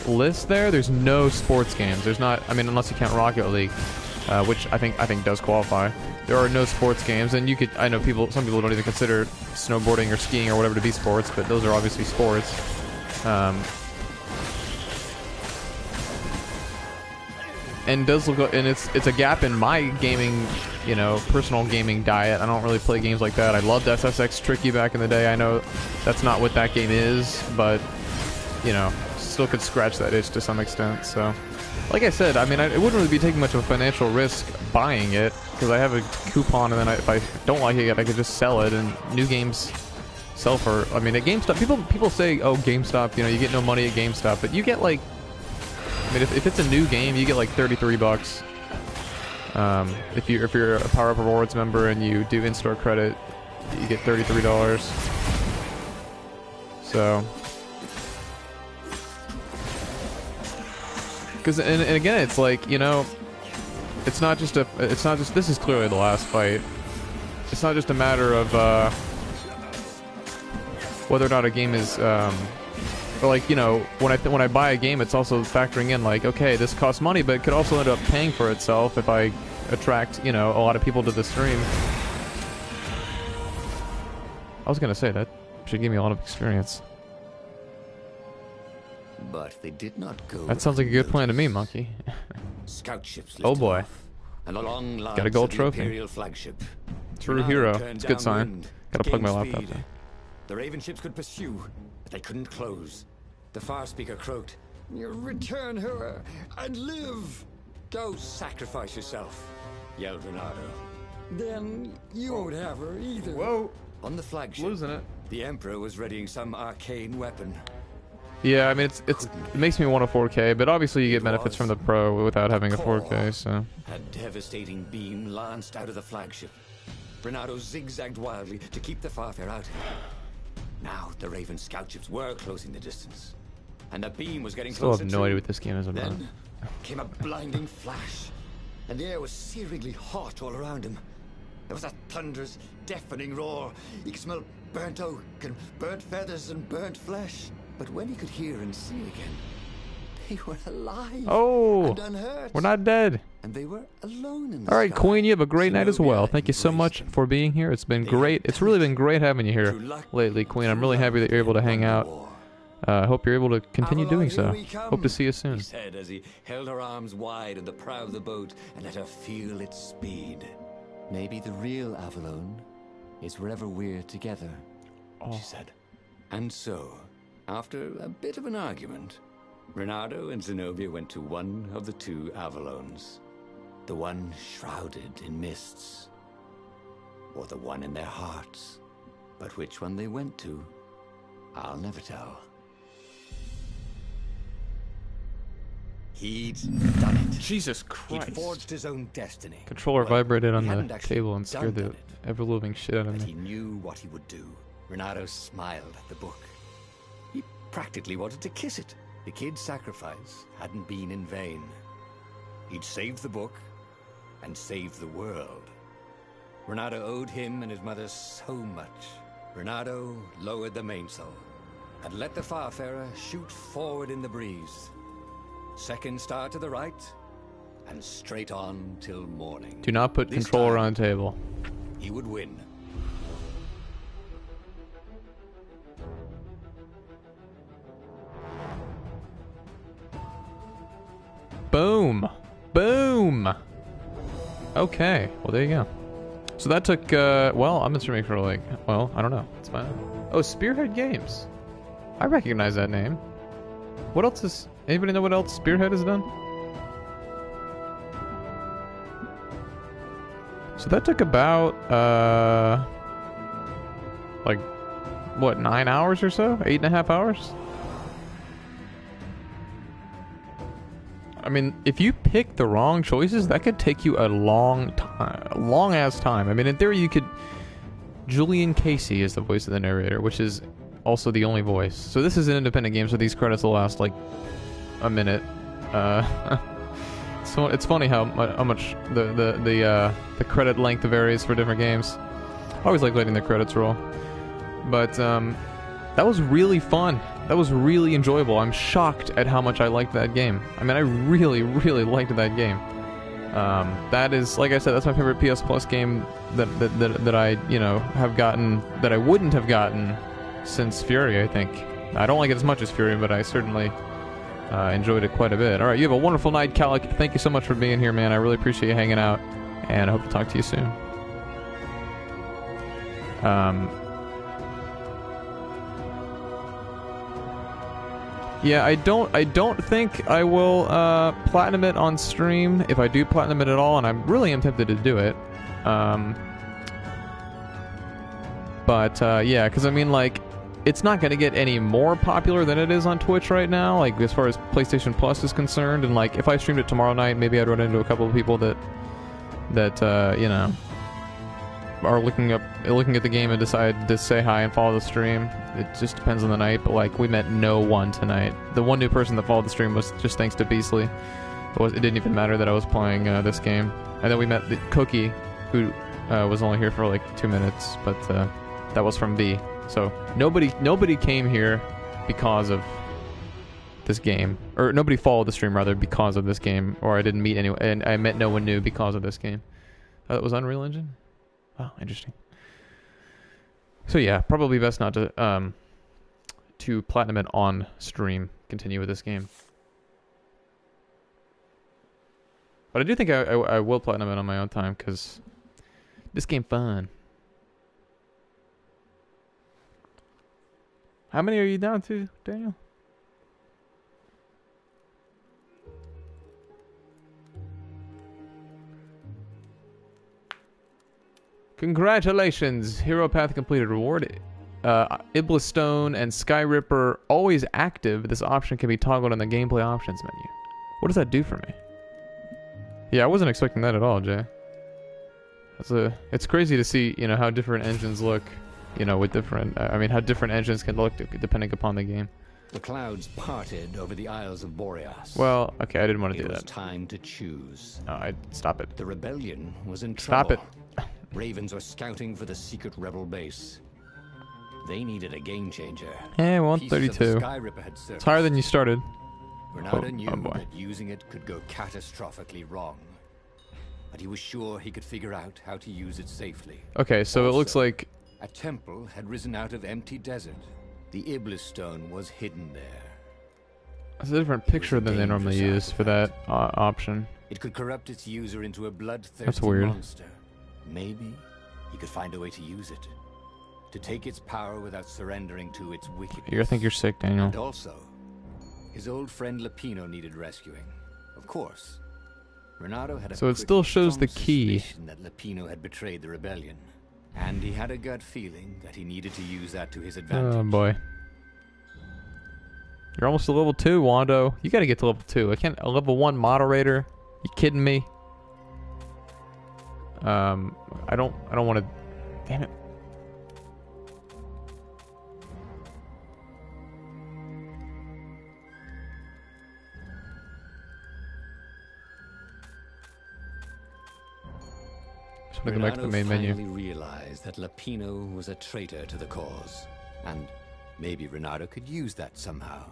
list there. There's no sports games. There's not, I mean, unless you count Rocket League. which I think does qualify. There are no sports games, and I know some people don't even consider snowboarding or skiing or whatever to be sports, but those are obviously sports. And does look, and it's a gap in my gaming, personal gaming diet. I don't really play games like that. I loved SSX Tricky back in the day. I know that's not what that game is, but still could scratch that itch to some extent. So, like I said, I mean, it wouldn't really be taking much of a financial risk buying it because I have a coupon, and then if I don't like it, I could just sell it. And new games sell for. I mean, at GameStop, people say, "Oh, GameStop, you get no money at GameStop," but you get like. I mean, if it's a new game, you get like $33. If you're a PowerUp Rewards member and you do in-store credit, you get $33. So, because and again, it's like it's not just this is clearly the last fight. It's not just a matter of whether or not a game is. But like when I buy a game, it's also factoring in like, okay, this costs money, but it could also end up paying for itself if I attract a lot of people to the stream. I was gonna say that should give me a lot of experience. But they did not go. That sounds like a good plan to me, Monkey. Scout ships Oh boy, off, and along got a gold trophy. Imperial flagship. True hero. It's a good sign. Gotta plug my laptop in. The Raven ships could pursue, but they couldn't close. The far speaker croaked, "You return her and live!" "Go sacrifice yourself," yelled Renato. "Then you won't have her either." Whoa! On the flagship, Losing it. the Emperor was readying some arcane weapon. Yeah, I mean it makes me want a 4K, but obviously you get benefits from the Pro without having a 4K. So A devastating beam lanced out of the flagship. Renato zigzagged wildly to keep the Farfair out. Now the Raven scout ships were closing the distance, and the beam was getting still closer. have no idea what this game is about. Then came a blinding flash, and the air was searingly hot all around him. There was a thunderous, deafening roar. He could smell burnt oak and burnt feathers and burnt flesh. But when he could hear and see again, they were alive and unhurt. We're not dead. And they were alone in the All right, sky. Queen, you have a great night as well. Zenobia Thank you so much embraced them. for being here. It's been great. It's really been great having you here lately, Queen. I'm really happy that you're able to hang out. I hope you're able to continue doing so. Hope to see you soon. He said as he held her arms wide at the prow of the boat and let her feel its speed. Maybe the real Avalon is wherever we're together, she said. And so, after a bit of an argument, Renato and Zenobia went to one of the two Avalons. The one shrouded in mists, or the one in their hearts. But which one they went to, I'll never tell. He'd done it. Jesus Christ. He'd forged his own destiny. Controller Well, vibrated on he the hadn't actually table and scared done the it, ever-living shit out of but he me. knew what he would do. Renato smiled at the book. He practically wanted to kiss it. The kid's sacrifice hadn't been in vain. He'd saved the book and saved the world. Renato owed him and his mother so much. Renato lowered the mainsail and let the Farfarer shoot forward in the breeze. Second star to the right, and straight on till morning. Do not put This controller time, on the table. he would win. Boom. Boom. Okay. Well, there you go. So that took, well, I've been streaming for like, well, I don't know. It's fine. Oh, Spearhead Games. I recognize that name. What else is, anybody know what else Spearhead has done? So that took about, like, what, 9 hours or so? 8.5 hours? I mean, if you pick the wrong choices, that could take you a long time, a long-ass time. I mean, in theory, you could... Julian Casey is the voice of the narrator, which is also the only voice. So this is an independent game, so these credits will last, like, a minute. So it's funny how much the credit length varies for different games. I always like letting the credits roll. But, that was really fun. That was really enjoyable. I'm shocked at how much I liked that game. I mean, I really, really liked that game. That is, like I said, that's my favorite PS Plus game that I, you know, have gotten, that I wouldn't have gotten since Fury, I think. I don't like it as much as Fury, but I certainly enjoyed it quite a bit. Alright, you have a wonderful night, Calic. Thank you so much for being here, man. I really appreciate you hanging out, and I hope to talk to you soon. Yeah, I don't think I will platinum it on stream, if I do platinum it at all, and I really am tempted to do it. Yeah, because I mean, like, it's not going to get any more popular than it is on Twitch right now, like, as far as PlayStation Plus is concerned, and, like, if I streamed it tomorrow night, maybe I'd run into a couple of people that you know, are looking at the game and decide to say hi and follow the stream. It just depends on the night, but, like, we met no one tonight. The one new person that followed the stream was just thanks to Beastly. It didn't even matter that I was playing this game. And then we met the Cookie, who was only here for, like, 2 minutes, but that was from B. So nobody came here because of this game, or nobody followed the stream rather because of this game, or I didn't meet anyone, and I met no one new because of this game. It was Unreal Engine. Oh, interesting. So yeah, probably best not to platinum it on stream. Continue with this game, but I do think I will platinum it on my own time because this game fun. How many are you down to, Daniel? Congratulations! Hero Path completed. Reward Iblis Stone and Sky Ripper always active. This option can be toggled in the gameplay options menu. What does that do for me? Yeah, I wasn't expecting that at all, Jay. It's crazy to see, you know, how different engines look, you know, with different, I mean, how different engines can look depending upon the game. The clouds parted over the Isles of Boreas. Well, okay, I didn't want to do It was that. time to choose. No, stop it. The rebellion was in Stop trouble. it. Ravens were scouting for the secret rebel base. They needed a game changer. Eh, Pieces of the 132. Sky Ripper had It's surfaced. higher than you started. Renata Oh, knew oh boy. that using it could go catastrophically wrong. But he was sure he could figure out how to use it safely. Okay, so it looks Also, like... a temple had risen out of empty desert. The Iblis Stone was hidden there. It's a different picture than they normally use for that option. It could corrupt its user into a bloodthirsty That's weird. monster. Maybe he could find a way to use it. To take its power without surrendering to its wickedness. I think you're sick, And Daniel. also, his old friend Lapino needed rescuing. Of course. Renato had a So it pretty still shows the strong key. suspicion that Lapino had betrayed the rebellion. And he had a gut feeling that he needed to use that to his advantage. Oh boy. You're almost to level 2, Wando. You gotta get to level 2. I can't... A level 1 moderator? You kidding me? I don't want to... Damn it. Just want to go back to the main menu. finally realized that Lapino was a traitor to the cause. And maybe Renato could use that somehow.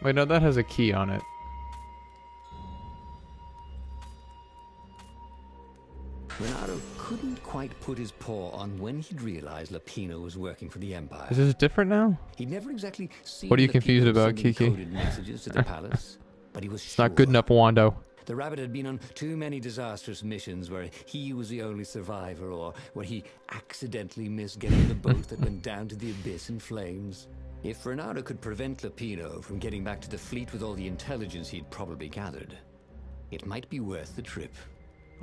Wait, no, that has a key on it. Renato couldn't quite put his paw on when he'd realized Lapino was working for the Empire. Is this different now? He'd never exactly seen What are you Lapino confused about, sending Kiki? coded messages to the palace, but he was It's not good enough, Wando. The rabbit had been on too many disastrous missions where he was the only survivor, or where he accidentally missed getting the boat that went down to the abyss in flames. If Renato could prevent Lapino from getting back to the fleet with all the intelligence he'd probably gathered, it might be worth the trip.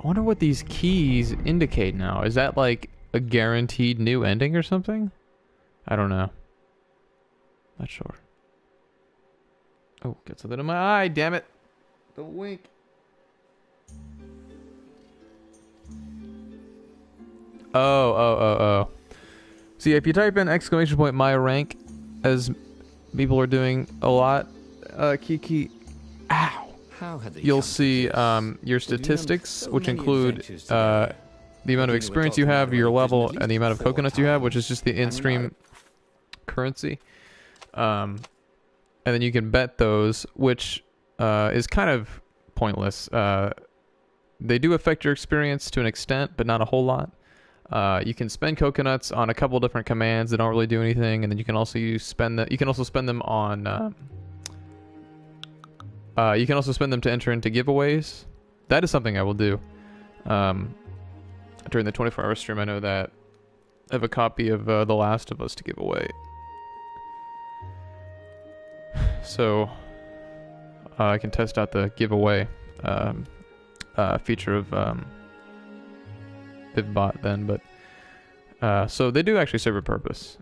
I wonder what these keys indicate now. Is that like a guaranteed new ending or something? I don't know. Not sure. Oh, got something in my eye, damn it. Don't wink. Oh. See, if you type in exclamation point my rank, as people are doing a lot, Kiki, ow. How had they You'll come to see this? your We've been on statistics, so which many include adventures together. the amount of Maybe we're experience you talking have, about your it level, at and the amount of least 4 coconuts you have, which is just the times. in-stream currency. And then you can bet those, which is kind of pointless. They do affect your experience to an extent, but not a whole lot. You can spend coconuts on a couple different commands that don't really do anything, and then you can also spend them on. You can also spend them to enter into giveaways. That is something I will do. During the 24-hour stream, I know that I have a copy of The Last of Us to give away. So I can test out the giveaway feature of VivBot then, but so they do actually serve a purpose.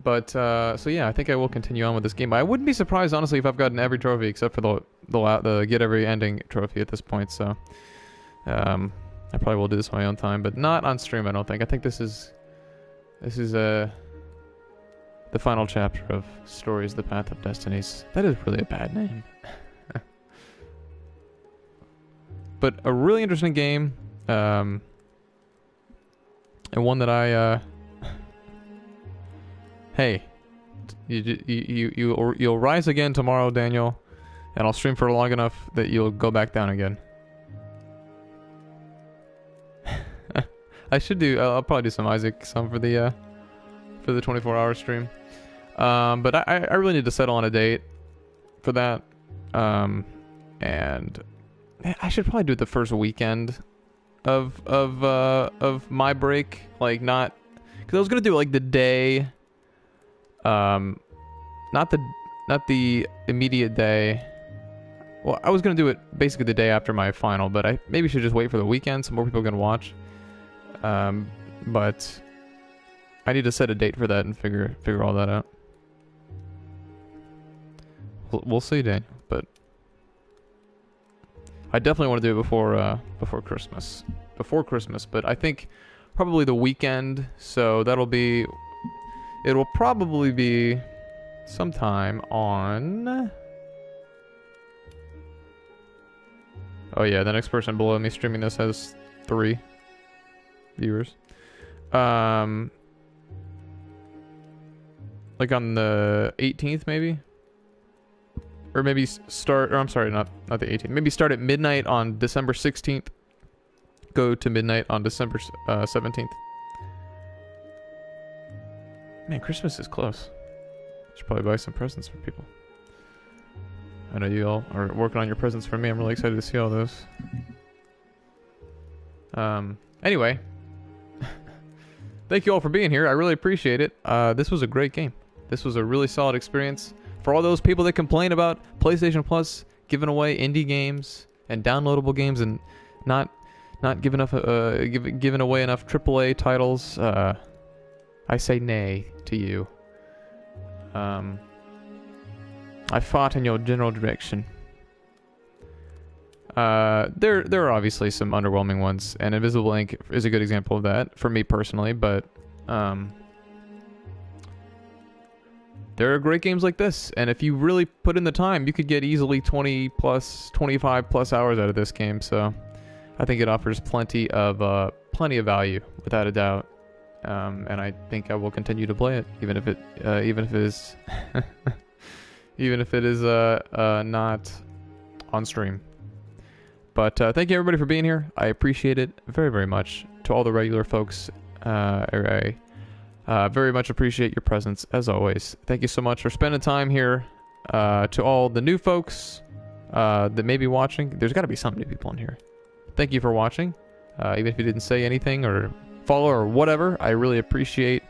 But so yeah, I think I will continue on with this game. I wouldn't be surprised honestly if I've gotten every trophy except for the get every ending trophy at this point. So I probably will do this on my own time, but not on stream. I don't think. I think this is the final chapter of Stories: The Path of Destinies. That is really a bad name. But a really interesting game, and one that I hey, you'll rise again tomorrow, Daniel, and I'll stream for long enough that you'll go back down again. I should do. I'll probably do some Isaac for the 24-hour stream. But I really need to settle on a date for that. And I should probably do it the first weekend of my break. Like not, because I was gonna do it like the day. Not the immediate day. Well, I was gonna do it basically the day after my final, but I maybe should just wait for the weekend so more people can watch. But I need to set a date for that and figure all that out. We'll see, Daniel. But I definitely want to do it before Christmas. Before Christmas, but I think probably the weekend. So it'll probably be sometime on. Oh yeah, the next person below me streaming this has 3 viewers. Like on the 18th maybe? Or maybe I'm sorry, not the 18th. Maybe start at midnight on December 16th. Go to midnight on December 17th. Man, Christmas is close. Should probably buy some presents for people. I know you all are working on your presents for me. I'm really excited to see all those. Anyway. Thank you all for being here. I really appreciate it. This was a great game. This was a really solid experience. For all those people that complain about PlayStation Plus giving away indie games and downloadable games and not giving away enough AAA titles, I say nay to you. I fought in your general direction. There are obviously some underwhelming ones, and Invisible Ink is a good example of that for me personally, but there are great games like this, and if you really put in the time, you could get easily 20 plus, 25 plus hours out of this game, so I think it offers plenty of value, without a doubt. And I think I will continue to play it, even if it is not on stream. But thank you everybody for being here. I appreciate it very, very much. To all the regular folks, I very much appreciate your presence as always. Thank you so much for spending time here. To all the new folks that may be watching, there's got to be some new people in here. Thank you for watching, even if you didn't say anything or follow or whatever. I really appreciate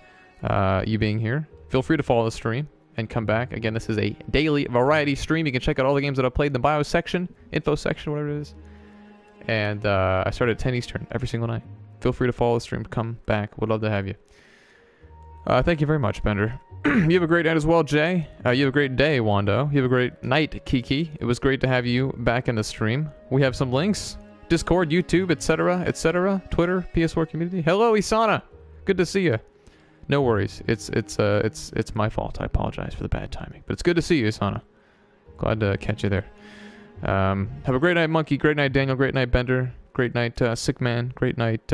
you being here. Feel free to follow the stream and come back. Again, this is a daily variety stream. You can check out all the games that I've played in the bio section, info section, whatever it is. And I start at 10 Eastern every single night. Feel free to follow the stream. Come back. Would love to have you. Thank you very much, Bender. You have a great night as well, Jay. You have a great day, Wando. You have a great night, Kiki. It was great to have you back in the stream. We have some links. Discord, YouTube, etc., etc. Twitter, PS4 community. Hello, Isana. Good to see you. No worries. It's my fault. I apologize for the bad timing, but it's good to see you, Isana. Glad to catch you there. Have a great night, Monkey. Great night, Daniel. Great night, Bender. Great night, Sick Man. Great night.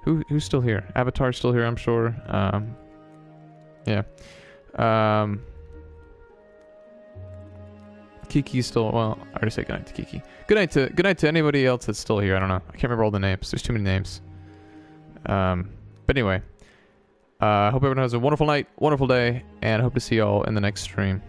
Who's still here? Avatar's still here, I'm sure. Yeah. Kiki's still, well, I already said goodnight to Kiki. Good night to anybody else that's still here. I don't know. I can't remember all the names. There's too many names. But anyway, hope everyone has a wonderful night, wonderful day, and I hope to see y'all in the next stream.